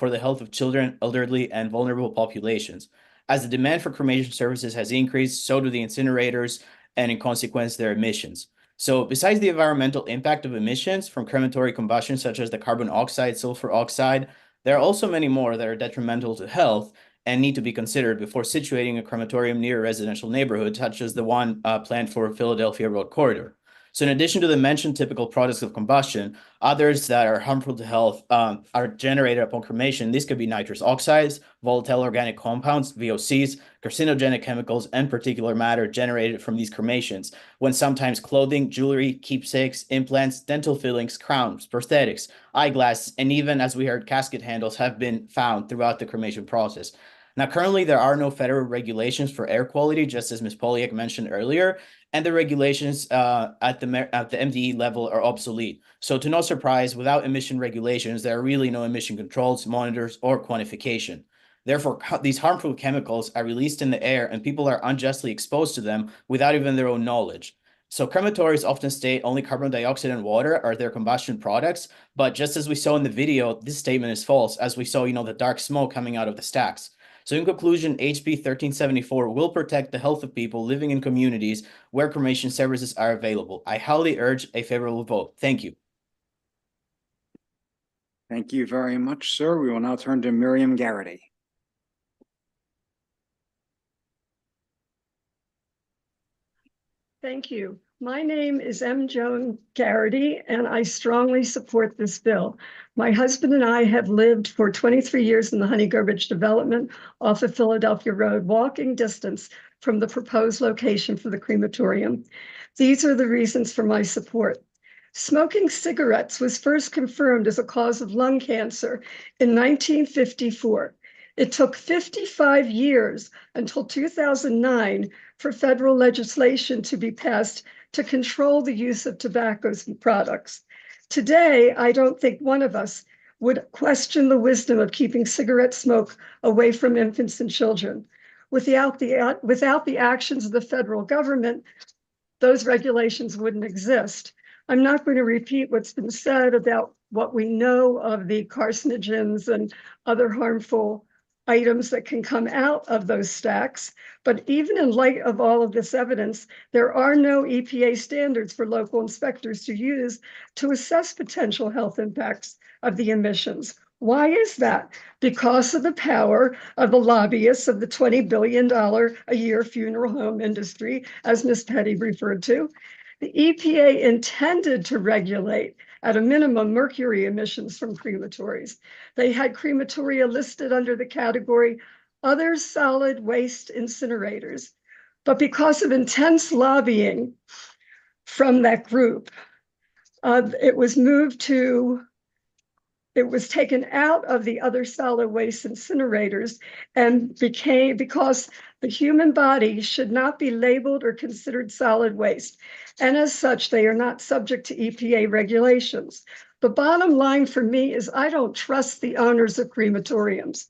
the health of children, elderly, and vulnerable populations. As the demand for cremation services has increased, so do the incinerators, and in consequence, their emissions. So besides the environmental impact of emissions from crematory combustion, such as the carbon oxide, sulfur oxide, there are also many more that are detrimental to health and need to be considered before situating a crematorium near a residential neighborhood, such as the one planned for Philadelphia Road Corridor. So in addition to the mentioned typical products of combustion, others that are harmful to health are generated upon cremation. These could be nitrous oxides, volatile organic compounds, VOCs, carcinogenic chemicals, and particulate matter generated from these cremations, when sometimes clothing, jewelry, keepsakes, implants, dental fillings, crowns, prosthetics, eyeglasses, and even, as we heard, casket handles have been found throughout the cremation process. Now, currently, there are no federal regulations for air quality, just as Ms. Poliak mentioned earlier, and the regulations at the MDE level are obsolete. So to no surprise, without emission regulations, there are really no emission controls, monitors, or quantification. Therefore, these harmful chemicals are released in the air and people are unjustly exposed to them without even their own knowledge. So crematories often state only carbon dioxide and water are their combustion products, but just as we saw in the video, this statement is false, as we saw, the dark smoke coming out of the stacks. So in conclusion, HB 1374 will protect the health of people living in communities where cremation services are available. I highly urge a favorable vote. Thank you. Thank you very much, sir. We will now turn to Miriam Garrity. Thank you. My name is M. Joan Garrity, and I strongly support this bill. My husband and I have lived for 23 years in the Honey Garbage development off of Philadelphia Road, walking distance from the proposed location for the crematorium. These are the reasons for my support. Smoking cigarettes was first confirmed as a cause of lung cancer in 1954. It took 55 years until 2009 for federal legislation to be passed to control the use of tobacco products. Today, I don't think one of us would question the wisdom of keeping cigarette smoke away from infants and children. Without the actions of the federal government, those regulations wouldn't exist. I'm not going to repeat what's been said about what we know of the carcinogens and other harmful items that can come out of those stacks. But even in light of all of this evidence, there are no EPA standards for local inspectors to use to assess potential health impacts of the emissions. Why is that? Because of the power of the lobbyists of the $20 billion a year funeral home industry, as Ms. Petty referred to. The EPA intended to regulate at a minimum mercury emissions from crematories. They had crematoria listed under the category other solid waste incinerators. But because of intense lobbying from that group, it was taken out of the other solid waste incinerators and because the human body should not be labeled or considered solid waste. And as such, they are not subject to EPA regulations. The bottom line for me is I don't trust the owners of crematoriums.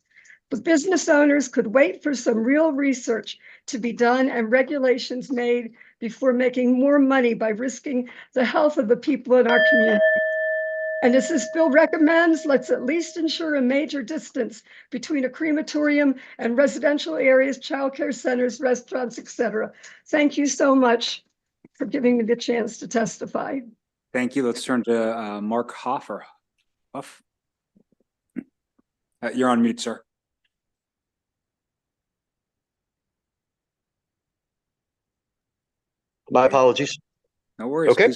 The business owners could wait for some real research to be done and regulations made before making more money by risking the health of the people in our community. And as this bill recommends, let's at least ensure a major distance between a crematorium and residential areas, childcare centers, restaurants, etc. Thank you so much for giving me the chance to testify. Thank you. Let's turn to Mark Hoffer. You're on mute, sir. My apologies. No worries. Okay.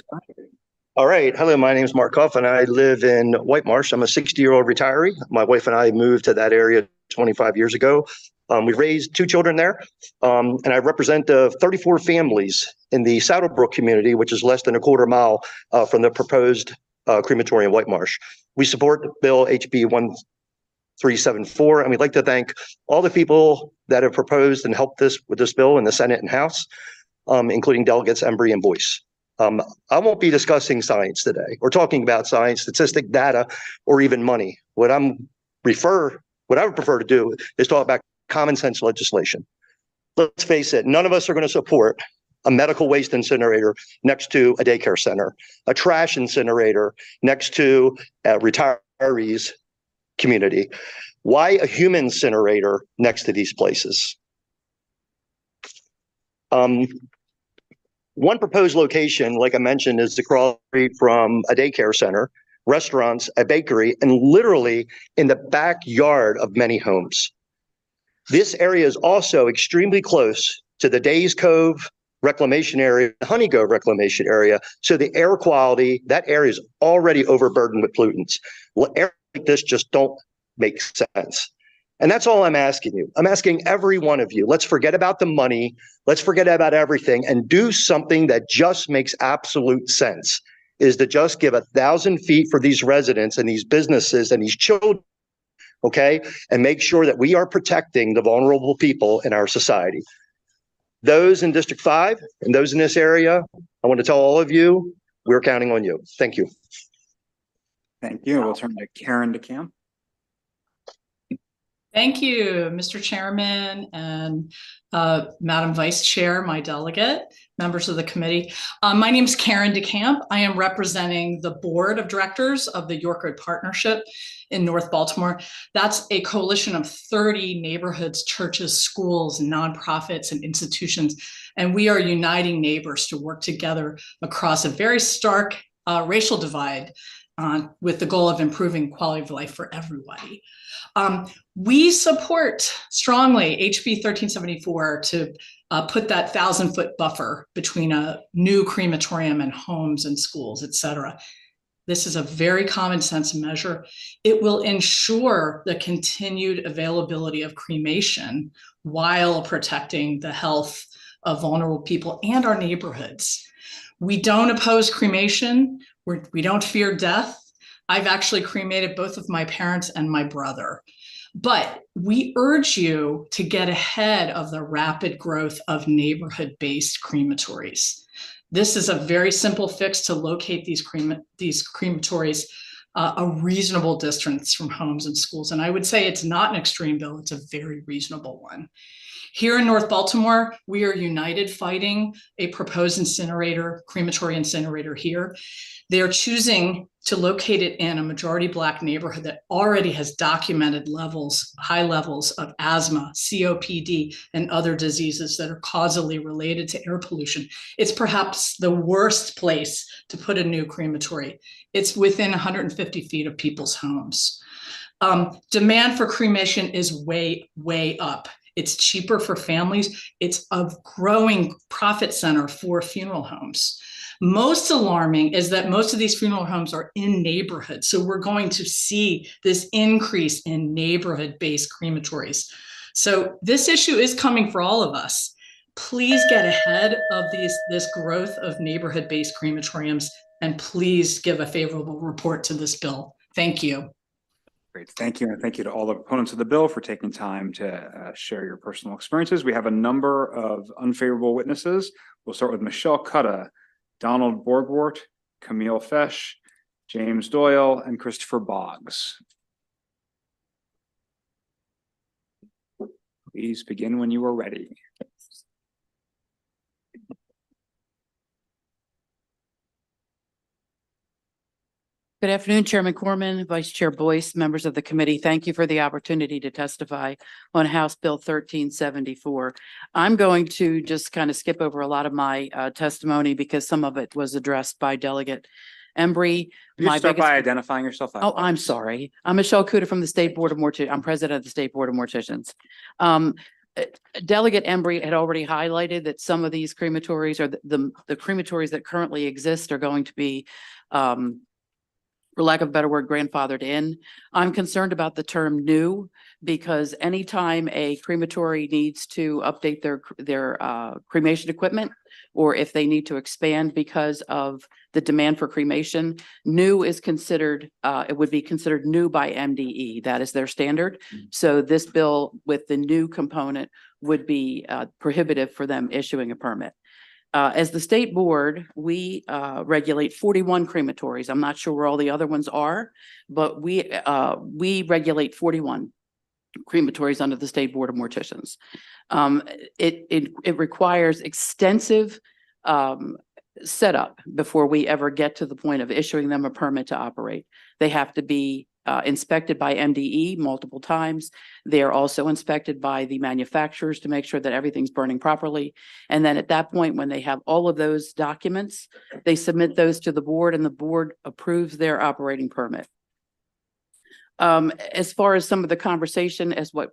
All right. Hello, my name is Mark Huff, and I live in White Marsh. I'm a 60-year-old retiree. My wife and I moved to that area 25 years ago. We raised 2 children there, and I represent 34 families in the Saddlebrook community, which is less than a quarter mile from the proposed crematorium in White Marsh. We support Bill HB 1374, and we'd like to thank all the people that have proposed and helped with this bill in the Senate and House, including Delegates Embry and Boyce. I won't be discussing science today or talking about science, statistic data, or even money. What I would prefer to do is talk about common sense legislation. Let's face it, none of us are going to support a medical waste incinerator next to a daycare center, a trash incinerator next to a retirees community. Why a human incinerator next to these places? One proposed location, like I mentioned, is across the street from a daycare center, restaurants, a bakery, and literally in the backyard of many homes. This area is also extremely close to the Days Cove reclamation area, the Honey Grove reclamation area. So the air quality, that area is already overburdened with pollutants. Well, air like this just don't make sense. And that's all I'm asking you. I'm asking every one of you, let's forget about the money. Let's forget about everything and do something that just makes absolute sense, is to just give 1,000 feet for these residents and these businesses and these children, okay? And make sure that we are protecting the vulnerable people in our society. Those in District 5 and those in this area, I want to tell all of you, we're counting on you. Thank you. Thank you. We'll turn to Karen DeCamp. Thank you, Mr. Chairman and Madam Vice Chair, my delegate, members of the committee. My name is Karen DeCamp. I am representing the board of directors of the York Road Partnership in North Baltimore. That's a coalition of 30 neighborhoods, churches, schools, nonprofits, and institutions. And we are uniting neighbors to work together across a very stark racial divide with the goal of improving quality of life for everybody. We support strongly HB 1374 to put that 1,000-foot buffer between a new crematorium and homes and schools, et cetera. This is a very common sense measure. It will ensure the continued availability of cremation while protecting the health of vulnerable people and our neighborhoods. We don't oppose cremation. We don't fear death. I've actually cremated both of my parents and my brother. But we urge you to get ahead of the rapid growth of neighborhood-based crematories. This is a very simple fix to locate these crematories a reasonable distance from homes and schools. And I would say it's not an extreme bill, it's a very reasonable one. Here in North Baltimore, we are united fighting a proposed crematory incinerator here. They're choosing to locate it in a majority Black neighborhood that already has documented high levels of asthma, COPD, and other diseases that are causally related to air pollution. It's perhaps the worst place to put a new crematory. It's within 150 feet of people's homes. Demand for cremation is way, way up. It's cheaper for families. It's a growing profit center for funeral homes. Most alarming is that most of these funeral homes are in neighborhoods. So we're going to see this increase in neighborhood-based crematories. So this issue is coming for all of us. Please get ahead of this growth of neighborhood-based crematoriums, and please give a favorable report to this bill. Thank you. Great, thank you. And thank you to all the proponents of the bill for taking time to share your personal experiences. We have a number of unfavorable witnesses. We'll start with Michelle Cutta, Donald Borgwart, Camille Fesh, James Doyle, and Christopher Boggs. Please begin when you are ready. Good afternoon, Chairman Corman, Vice Chair Boyce, members of the committee. Thank you for the opportunity to testify on House Bill 1374. I'm going to just kind of skip over a lot of my testimony because some of it was addressed by Delegate Embry. Could you start by identifying yourself? Oh, I'm sorry. I'm Michelle Kuda from the State Board of Morticians. I'm president of the State Board of Morticians. Delegate Embry had already highlighted that some of these crematories or the crematories that currently exist are going to be for lack of a better word, grandfathered in. I'm concerned about the term new because anytime a crematory needs to update their cremation equipment, or if they need to expand because of the demand for cremation, new is considered, it would be considered new by MDE. That is their standard. So this bill with the new component would be prohibitive for them issuing a permit. As the state board, we regulate 41 crematories. I'm not sure where all the other ones are, but we regulate 41 crematories under the State Board of Morticians. It requires extensive setup before we ever get to the point of issuing them a permit to operate. They have to be inspected by MDE multiple times. They are also inspected by the manufacturers to make sure that everything's burning properly. And then at that point, when they have all of those documents, they submit those to the board and the board approves their operating permit. As far as some of the conversation as what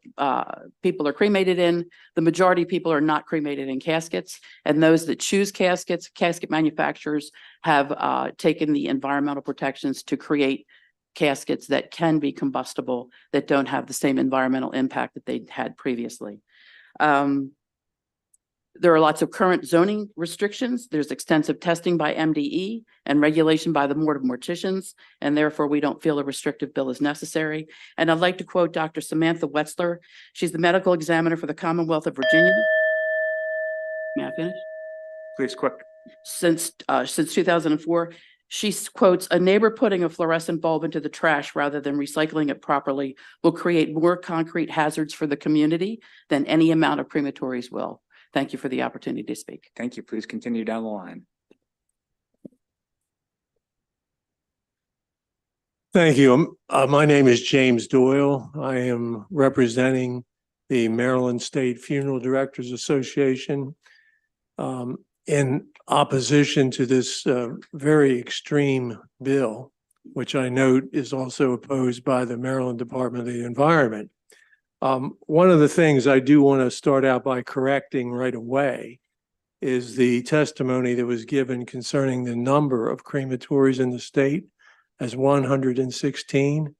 people are cremated in, the majority of people are not cremated in caskets. And those that choose caskets, casket manufacturers have taken the environmental protections to create caskets that can be combustible, that don't have the same environmental impact that they had previously. There are lots of current zoning restrictions. There's extensive testing by MDE and regulation by the Board of Morticians, and therefore we don't feel a restrictive bill is necessary. And I'd like to quote Dr. Samantha Wetzler. She's the medical examiner for the Commonwealth of Virginia. May I finish? Please, quick. Since 2004. She quotes, "A neighbor putting a fluorescent bulb into the trash rather than recycling it properly will create more concrete hazards for the community than any amount of crematories will." Thank you for the opportunity to speak. Thank you. Please continue down the line. Thank you. My name is James Doyle. I am representing the Maryland State Funeral Directors Association in opposition to this very extreme bill, which I note is also opposed by the Maryland Department of the Environment. One of the things I do want to start out by correcting right away is the testimony that was given concerning the number of crematories in the state as 116.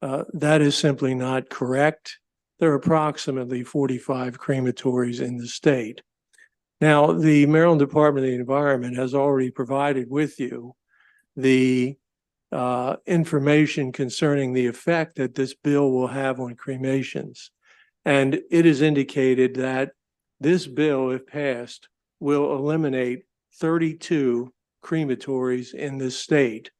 That is simply not correct. There are approximately 45 crematories in the state. Now, the Maryland Department of the Environment has already provided with you the information concerning the effect that this bill will have on cremations. And it is indicated that this bill, if passed, will eliminate 32 crematories in this state.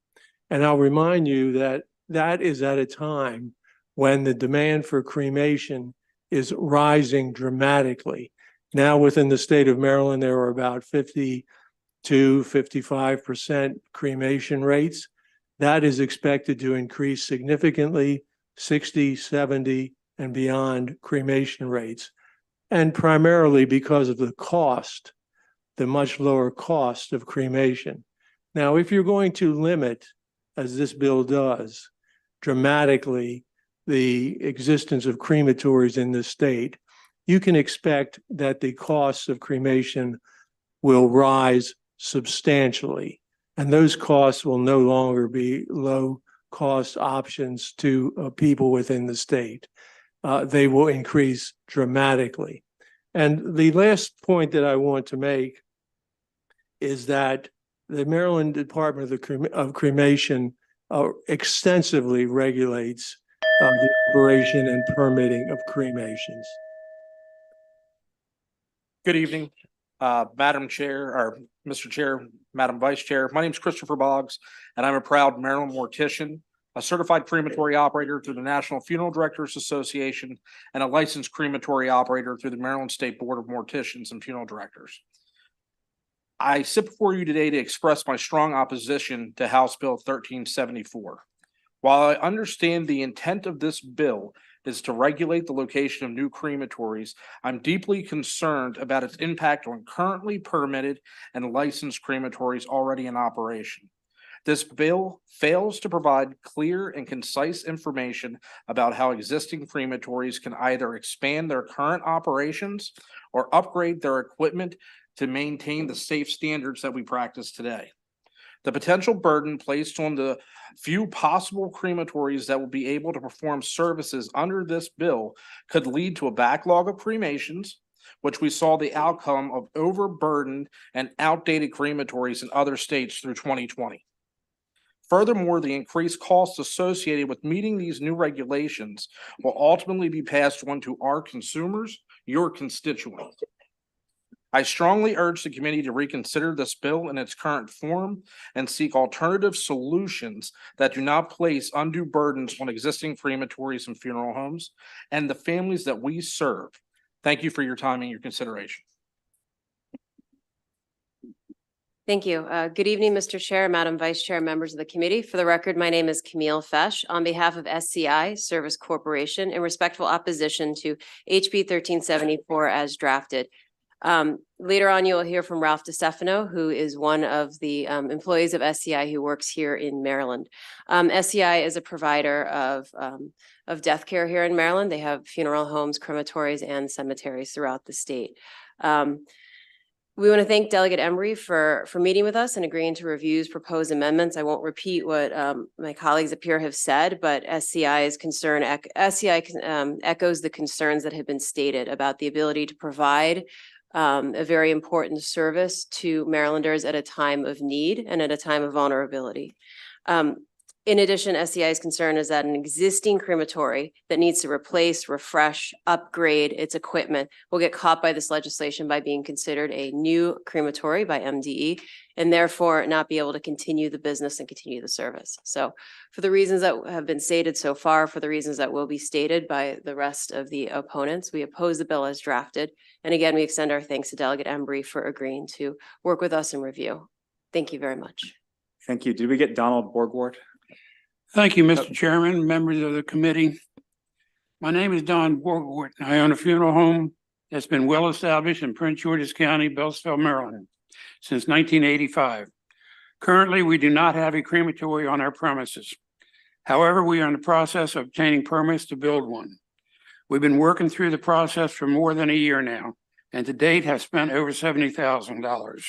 And I'll remind you that that is at a time when the demand for cremation is rising dramatically. Now within the state of Maryland, there are about 55% cremation rates. That is expected to increase significantly, 60, 70, and beyond cremation rates. And primarily because of the cost, the much lower cost of cremation. Now, if you're going to limit, as this bill does, dramatically the existence of crematories in the state, you can expect that the costs of cremation will rise substantially. And those costs will no longer be low cost options to people within the state. They will increase dramatically. And the last point that I want to make is that the Maryland Department of Cremation extensively regulates the operation and permitting of cremations. Good evening, Madam Chair, or Mr. Chair, Madam Vice Chair. My name is Christopher Boggs, and I'm a proud Maryland mortician, a certified crematory operator through the National Funeral Directors Association, and a licensed crematory operator through the Maryland State Board of Morticians and Funeral Directors. I sit before you today to express my strong opposition to House Bill 1374. While I understand the intent of this bill is to regulate the location of new crematories, I'm deeply concerned about its impact on currently permitted and licensed crematories already in operation. This bill fails to provide clear and concise information about how existing crematories can either expand their current operations or upgrade their equipment to maintain the safe standards that we practice today. The potential burden placed on the few possible crematories that will be able to perform services under this bill could lead to a backlog of cremations, which we saw the outcome of overburdened and outdated crematories in other states through 2020. Furthermore, the increased costs associated with meeting these new regulations will ultimately be passed on to our consumers, your constituents. I strongly urge the committee to reconsider this bill in its current form and seek alternative solutions that do not place undue burdens on existing crematories and funeral homes and the families that we serve. Thank you for your time and your consideration. Thank you. Good evening, Mr. Chair, Madam Vice Chair, members of the committee. For the record, my name is Camille Fesh on behalf of SCI Service Corporation in respectful opposition to HB 1374 as drafted. Later on, you will hear from Ralph DeStefano, who is one of the employees of SCI who works here in Maryland. SCI is a provider of death care here in Maryland. They have funeral homes, crematories, and cemeteries throughout the state. We want to thank Delegate Embry for meeting with us and agreeing to reviews proposed amendments. I won't repeat what my colleagues up here have said, but SCI's concern, SCI echoes the concerns that have been stated about the ability to provide a very important service to Marylanders at a time of need and at a time of vulnerability. In addition, SCI's concern is that an existing crematory that needs to replace, refresh, upgrade its equipment will get caught by this legislation by being considered a new crematory by MDE and therefore not be able to continue the business and continue the service. So for the reasons that have been stated so far, for the reasons that will be stated by the rest of the opponents, we oppose the bill as drafted. And again, we extend our thanks to Delegate Embry for agreeing to work with us and review. Thank you very much. Thank you. Did we get Donald Borgward? Thank you, Mr. Chairman, members of the committee. My name is Don Borgward. I own a funeral home that's been well established in Prince George's County, Beltsville, Maryland, since 1985. Currently, we do not have a crematory on our premises. However, we are in the process of obtaining permits to build one. We've been working through the process for more than a year now, and to date have spent over $70,000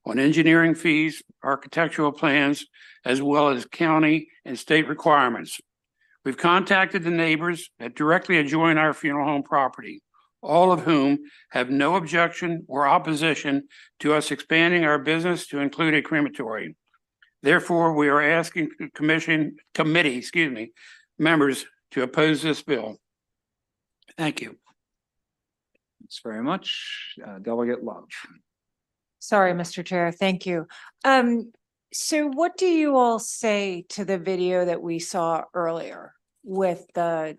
on engineering fees, architectural plans, as well as county and state requirements. We've contacted the neighbors that directly adjoin our funeral home property, all of whom have no objection or opposition to us expanding our business to include a crematory. Therefore, we are asking committee members to oppose this bill. Thank you. Thanks very much. Delegate Love. Sorry, Mr. Chair. Thank you. So what do you all say to the video that we saw earlier with the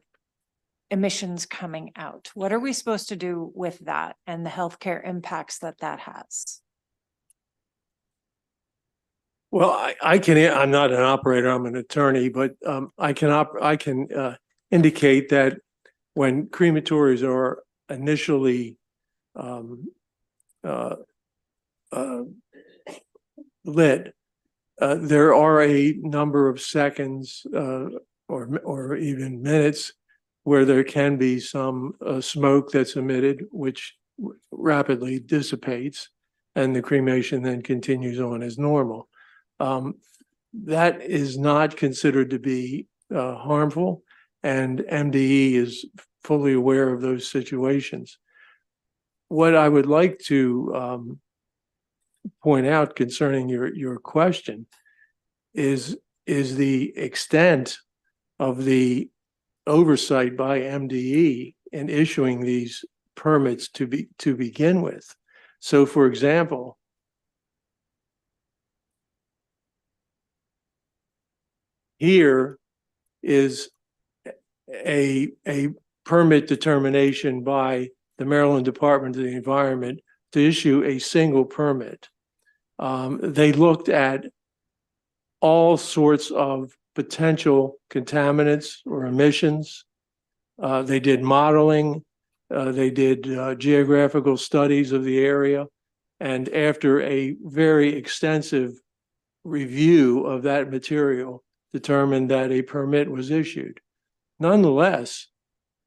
emissions coming out? What are we supposed to do with that and the healthcare impacts that that has? Well, I'm not an operator, I'm an attorney, but I can indicate that when crematories are initially lit, there are a number of seconds or even minutes where there can be some smoke that's emitted, which rapidly dissipates, and the cremation then continues on as normal. That is not considered to be harmful, and MDE is fully aware of those situations. What I would like to point out concerning your question is the extent of the oversight by MDE in issuing these permits to begin with. So, for example, here is a permit determination by the Maryland Department of the Environment to issue a single permit. They looked at all sorts of potential contaminants or emissions. They did modeling. They did geographical studies of the area. And after a very extensive review of that material, determined that a permit was issued. Nonetheless,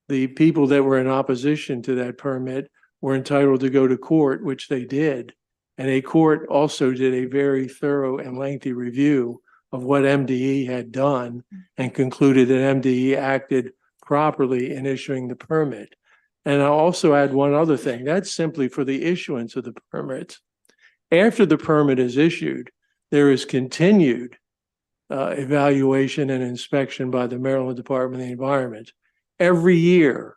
the people that were in opposition to that permit were entitled to go to court, which they did. And a court also did a very thorough and lengthy review of what MDE had done and concluded that MDE acted properly in issuing the permit. And I'll also add one other thing. That's simply for the issuance of the permit. After the permit is issued, there is continued evaluation and inspection by the Maryland Department of the Environment. Every year,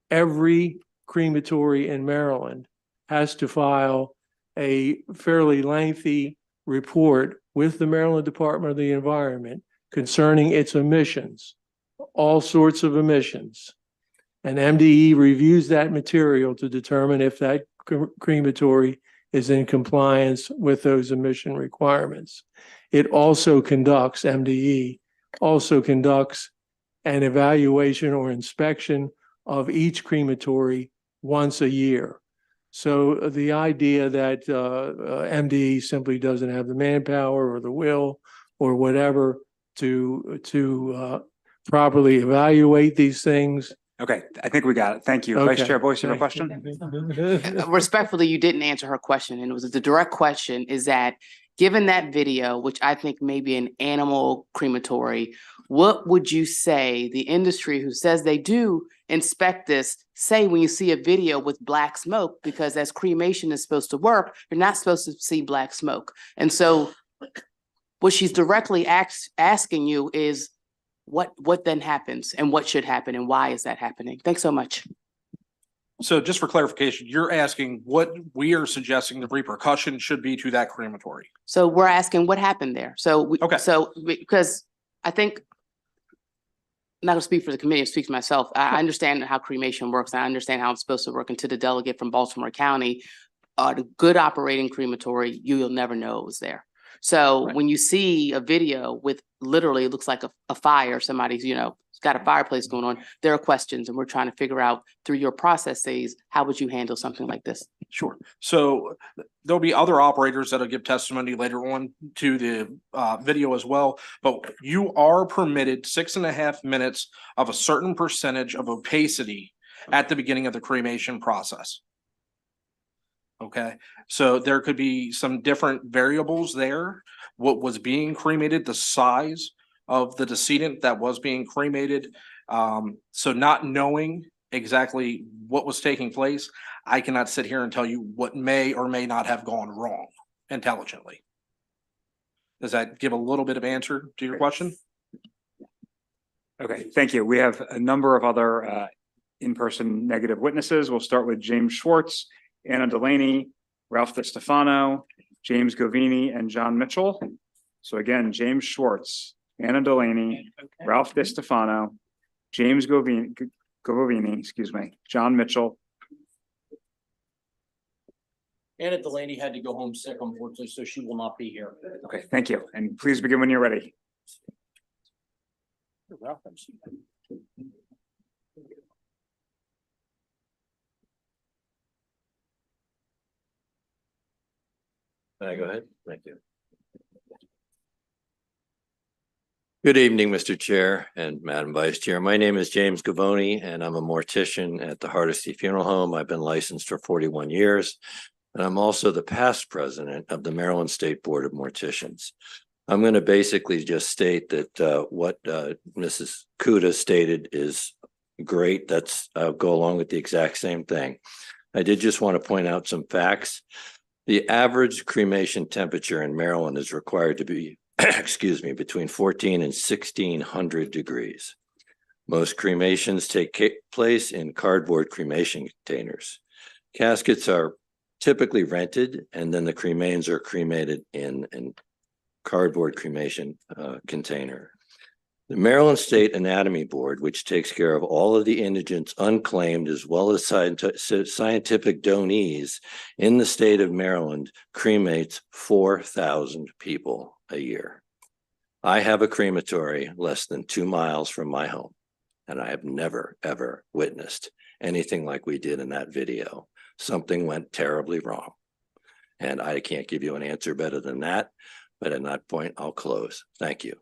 every crematory in Maryland has to file a fairly lengthy report with the Maryland Department of the Environment concerning its emissions, all sorts of emissions. And MDE reviews that material to determine if that crematory is in compliance with those emission requirements. It also conducts, MDE also conducts an evaluation or inspection of each crematory once a year. So the idea that MDE simply doesn't have the manpower or the will or whatever to properly evaluate these things. Okay, I think we got it. Thank you. Vice Chair Boyce, you have a question? Respectfully, you didn't answer her question, and it was the direct question is that given that video, which I think may be an animal crematory, what would you say the industry who says they do inspect this say when you see a video with black smoke? Because as cremation is supposed to work, you're not supposed to see black smoke. And so what she's directly asking you is what then happens and what should happen and why is that happening? Thanks so much. So just for clarification, you're asking what we are suggesting the repercussion should be to that crematory. So we're asking what happened there. So because I think, I'm not gonna speak for the committee, I speak for myself. I understand how cremation works. I understand how it's supposed to work. And to the delegate from Baltimore County, the good operating crematory, you'll never know it was there. So when you see a video with literally, it looks like a fire, somebody's, got a fireplace going on, there are questions and we're trying to figure out through your processes, how would you handle something like this? Sure. So there'll be other operators that'll give testimony later on to the video as well, but you are permitted 6.5 minutes of a certain percentage of opacity at the beginning of the cremation process. Okay, so there could be some different variables there. What was being cremated, the size of the decedent that was being cremated. So not knowing exactly what was taking place, I cannot sit here and tell you what may or may not have gone wrong intelligently. Does that give a little bit of answer to your question? Okay, thank you. We have a number of other in-person negative witnesses. We'll start with James Schwartz, Anna Delaney, Ralph DeStefano, James Govini, and John Mitchell. So again, James Schwartz, Anna Delaney, Ralph DeStefano, James Govini, excuse me, John Mitchell. Anna Delaney had to go home sick, unfortunately, so she will not be here. Okay, thank you. And please begin when you're ready. Can I go ahead? Thank you. Good evening, Mr. Chair and Madam Vice Chair. My name is James Gavoni, and I'm a mortician at the Hardesty Funeral Home. I've been licensed for 41 years, and I'm also the past president of the Maryland State Board of Morticians. I'm going to basically just state that what Mrs. Kuda stated is great. I'll go along with the exact same thing. I did just want to point out some facts. The average cremation temperature in Maryland is required to be, excuse me, between 14 and 1600 degrees. Most cremations take place in cardboard cremation containers. Caskets are typically rented, and then the cremains are cremated in a cardboard cremation container. The Maryland State Anatomy Board, which takes care of all of the indigents unclaimed as well as scientific donees in the state of Maryland, cremates 4,000 people a year. I have a crematory less than 2 miles from my home, and I have never, ever witnessed anything like we did in that video. Something went terribly wrong, and I can't give you an answer better than that, but at that point, I'll close. Thank you.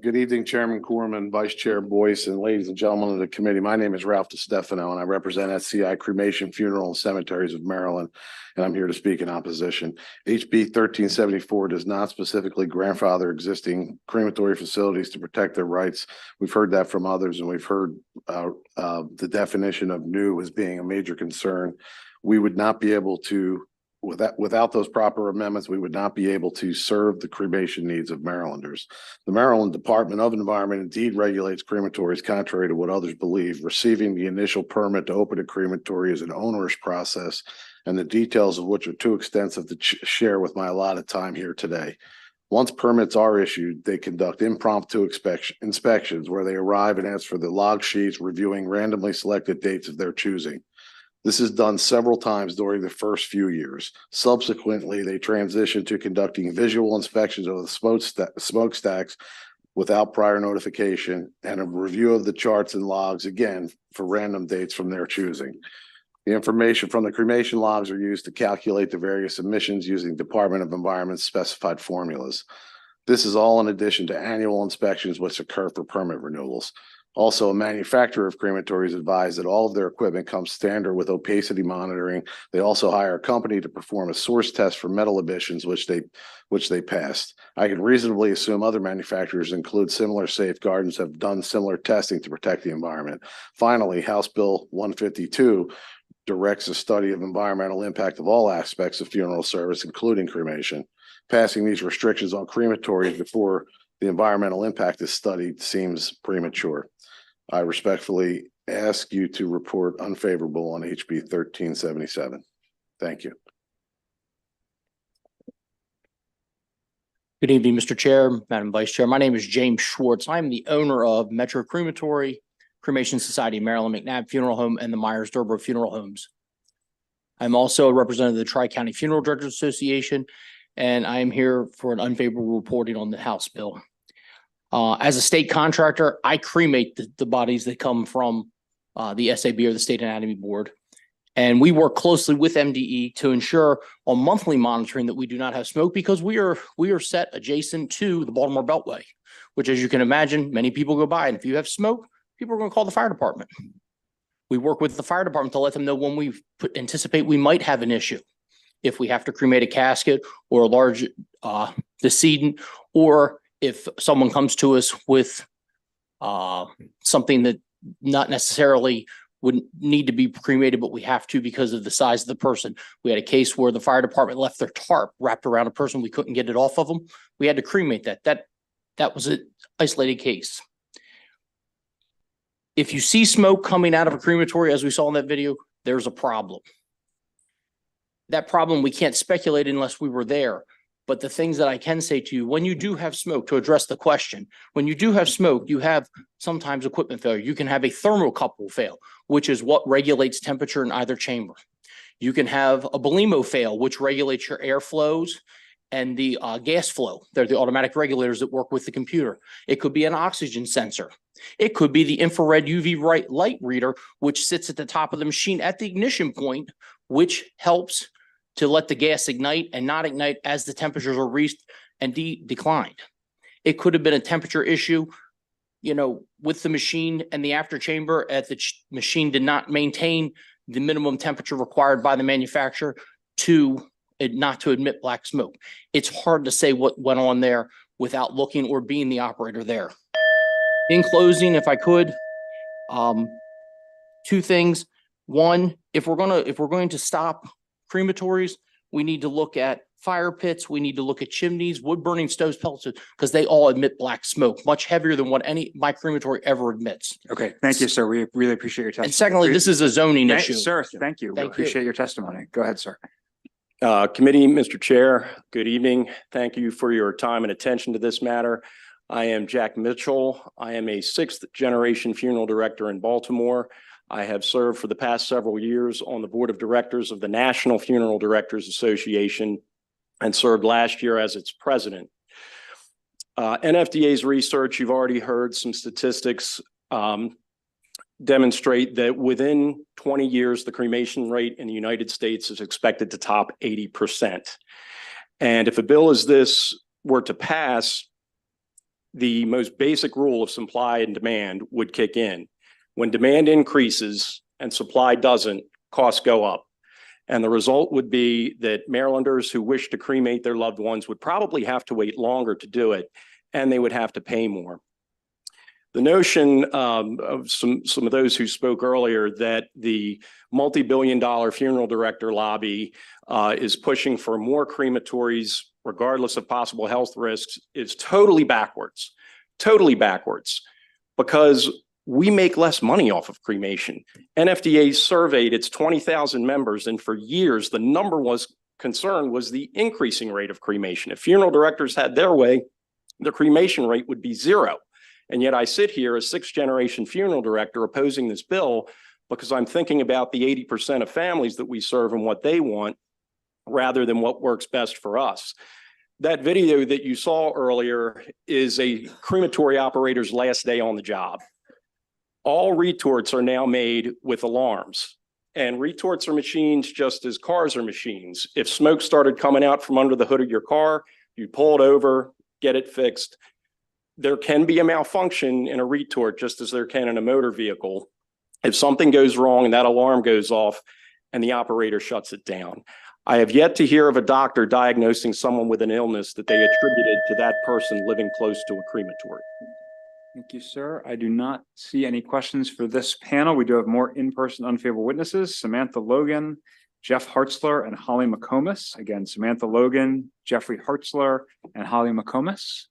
Good evening, Chairman Corman, Vice Chair Boyce, and ladies and gentlemen of the committee. My name is Ralph DeStefano, and I represent SCI Cremation, Funeral, and Cemeteries of Maryland, and I'm here to speak in opposition. HB 1374 does not specifically grandfather existing crematory facilities to protect their rights. We've heard that from others, and we've heard the definition of new as being a major concern. We would not be able to, without those proper amendments, we would not be able to serve the cremation needs of Marylanders. The Maryland Department of Environment indeed regulates crematories contrary to what others believe. Receiving the initial permit to open a crematory is an onerous process, and the details of which are too extensive to share with my allotted time here today. Once permits are issued, they conduct impromptu inspections where they arrive and ask for the log sheets, reviewing randomly selected dates of their choosing. This is done several times during the first few years. Subsequently, they transition to conducting visual inspections of the smokestacks without prior notification and a review of the charts and logs again for random dates from their choosing. The information from the cremation logs are used to calculate the various emissions using Department of Environment's specified formulas. This is all in addition to annual inspections which occur for permit renewals. Also, a manufacturer of crematories advised that all of their equipment comes standard with opacity monitoring. They also hire a company to perform a source test for metal emissions, which they passed. I can reasonably assume other manufacturers include similar safeguards and have done similar testing to protect the environment. Finally, House Bill 152 directs a study of environmental impact of all aspects of funeral service, including cremation. Passing these restrictions on crematories before the environmental impact is studied seems premature. I respectfully ask you to report unfavorable on HB 1377. Thank you. Good evening, Mr. Chair, Madam Vice Chair. My name is James Schwartz. I'm the owner of Metro Crematory, Cremation Society of Maryland, McNabb Funeral Home, and the Myers-Durborough Funeral Homes. I'm also a representative of the Tri-County Funeral Directors Association, and I am here for an unfavorable reporting on the House bill. As a state contractor, I cremate the bodies that come from the SAB or the State Anatomy Board. And we work closely with MDE to ensure on monthly monitoring that we do not have smoke, because we are set adjacent to the Baltimore Beltway, which, as you can imagine, many people go by. And if you have smoke, people are going to call the fire department. We work with the fire department to let them know when we anticipate we might have an issue. If we have to cremate a casket or a large decedent, or if someone comes to us with something that not necessarily would need to be cremated, but we have to because of the size of the person. We had a case where the fire department left their tarp wrapped around a person. We couldn't get it off of them. We had to cremate that. That was an isolated case. If you see smoke coming out of a crematory, as we saw in that video, there's a problem. That problem, we can't speculate unless we were there. But the things that I can say to you, when you do have smoke, to address the question, when you do have smoke, you have sometimes equipment failure. You can have a thermocouple fail, which is what regulates temperature in either chamber. You can have a Belimo fail, which regulates your air flows and the gas flow. They're the automatic regulators that work with the computer. It could be an oxygen sensor. It could be the infrared UV light reader, which sits at the top of the machine at the ignition point, which helps to let the gas ignite and not ignite as the temperatures are reached and declined. It could have been a temperature issue, with the machine and the after chamber at the machine did not maintain the minimum temperature required by the manufacturer not to emit black smoke. It's hard to say what went on there without looking or being the operator there. In closing, if I could, two things. One, if we're going to stop crematories, we need to look at fire pits. We need to look at chimneys, wood burning stoves, pellets, because they all emit black smoke, much heavier than what my crematory ever emits. Okay, thank you, sir. We really appreciate your testimony. And secondly, this is a zoning issue. Sir, thank you. We appreciate your testimony. Go ahead, sir. Committee, Mr. Chair, good evening. Thank you for your time and attention to this matter. I am Jack Mitchell. I am a sixth generation funeral director in Baltimore. I have served for the past several years on the board of directors of the National Funeral Directors Association and served last year as its president. NFDA's research, you've already heard some statistics demonstrate that within 20 years, the cremation rate in the United States is expected to top 80%. And if a bill as this were to pass, the most basic rule of supply and demand would kick in. When demand increases and supply doesn't, costs go up. And the result would be that Marylanders who wish to cremate their loved ones would probably have to wait longer to do it, and they would have to pay more. The notion of some of those who spoke earlier that the multi-billion-dollar funeral director lobby is pushing for more crematories regardless of possible health risks is totally backwards, because we make less money off of cremation. NFDA surveyed its 20,000 members, and for years, the number was concerned was the increasing rate of cremation. If funeral directors had their way, the cremation rate would be zero. And yet I sit here as sixth generation funeral director opposing this bill because I'm thinking about the 80% of families that we serve and what they want rather than what works best for us. That video that you saw earlier is a crematory operator's last day on the job. All retorts are now made with alarms, and retorts are machines just as cars are machines. If smoke started coming out from under the hood of your car, you pull it over, get it fixed. There can be a malfunction in a retort just as there can in a motor vehicle. If something goes wrong and that alarm goes off and the operator shuts it down. I have yet to hear of a doctor diagnosing someone with an illness that they attributed to that person living close to a crematory. Thank you, sir. I do not see any questions for this panel. We do have more in-person unfavorable witnesses, Samantha Logan, Jeff Hartzler, and Holly McComas. Again, Samantha Logan, Jeffrey Hartzler, and Holly McComas.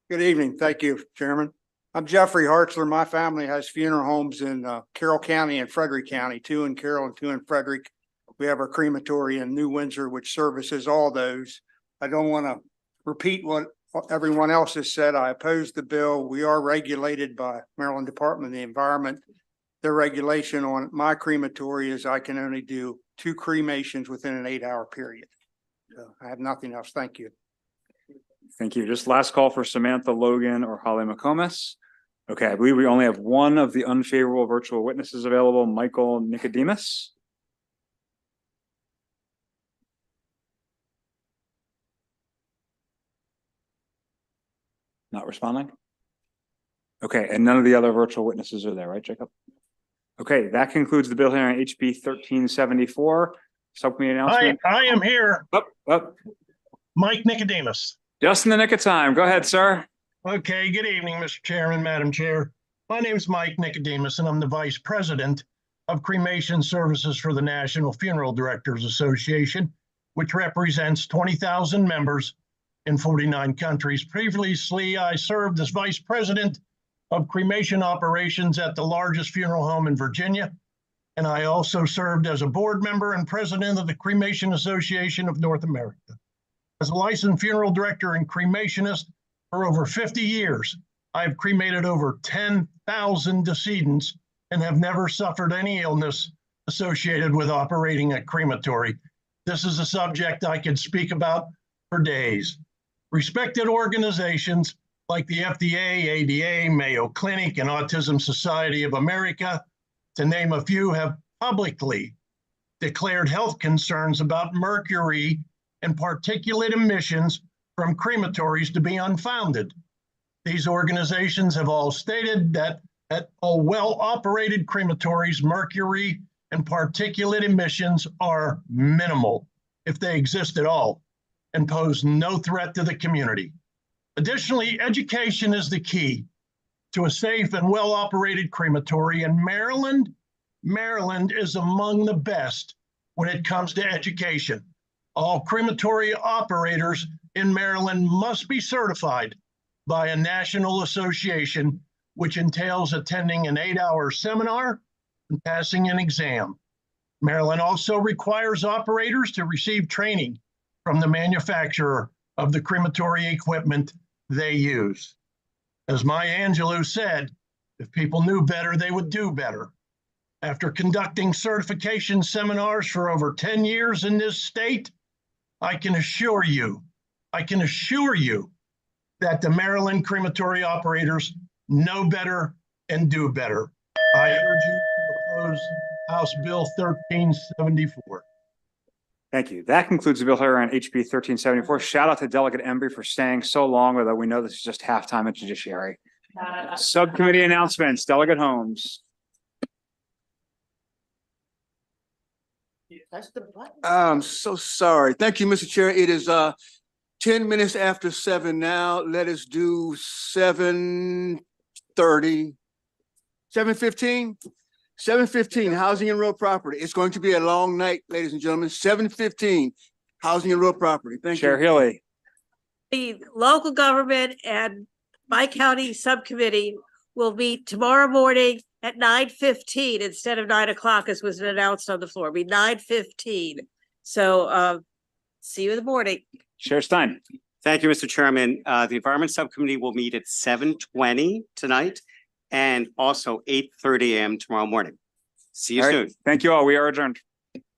Good evening. Thank you, Chairman. I'm Jeffrey Hartzler. My family has funeral homes in Carroll County and Frederick County, 2 in Carroll and 2 in Frederick. We have our crematory in New Windsor, which services all those. I don't want to repeat what everyone else has said. I oppose the bill. We are regulated by Maryland Department of the Environment. the regulation on my crematory is I can only do 2 cremations within an 8-hour period. So I have nothing else. Thank you. Thank you. Just last call for Samantha Logan or Holly McComas. Okay, I believe we only have one of the unfavorable virtual witnesses available, Michael Nicodemus. Not responding? Okay, and none of the other virtual witnesses are there, right, Jacob? Okay, that concludes the bill hearing on HB 1374. Subcommittee announcement. I am here. Up. Mike Nicodemus. Just in the nick of time. Go ahead, sir. Okay, good evening, Mr. Chairman, Madam Chair. My name is Mike Nicodemus, and I'm the Vice President of Cremation Services for the National Funeral Directors Association, which represents 20,000 members in 49 countries. Previously, I served as Vice President of Cremation Operations at the largest funeral home in Virginia, and I also served as a board member and president of the Cremation Association of North America. As a licensed funeral director and cremationist for over 50 years, I have cremated over 10,000 decedents and have never suffered any illness associated with operating a crematory. This is a subject I could speak about for days. Respected organizations like the FDA, ADA, Mayo Clinic, and Autism Society of America, to name a few, have publicly declared health concerns about mercury and particulate emissions from crematories to be unfounded. These organizations have all stated that at all well-operated crematories, mercury and particulate emissions are minimal, if they exist at all, and pose no threat to the community. Additionally, education is the key to a safe and well-operated crematory, and Maryland is among the best when it comes to education. All crematory operators in Maryland must be certified by a national association, which entails attending an 8-hour seminar and passing an exam. Maryland also requires operators to receive training from the manufacturer of the crematory equipment they use. As Maya Angelou said, if people knew better, they would do better. After conducting certification seminars for over 10 years in this state, I can assure you that the Maryland crematory operators know better and do better. I urge you to oppose House Bill 1374. Thank you. That concludes the bill hearing on HB 1374. Shout out to Delegate Embry for staying so long, although we know this is just halftime at Judiciary. Subcommittee announcements, Delegate Holmes. I'm so sorry. Thank you, Mr. Chair. It is 10 minutes after 7 now. Let us do 7:30. 7:15? 7:15, housing and road property. It's going to be a long night, ladies and gentlemen. 7:15, housing and road property. Thank you. Chair Healy. The local government and my county subcommittee will meet tomorrow morning at 9:15 instead of 9 o'clock, as was announced on the floor. It'll be 9:15. So see you in the morning. Chair Stein. Thank you, Mr. Chairman. The Environment Subcommittee will meet at 7:20 tonight and also 8:30 a.m. tomorrow morning. See you soon. Thank you all. We are adjourned.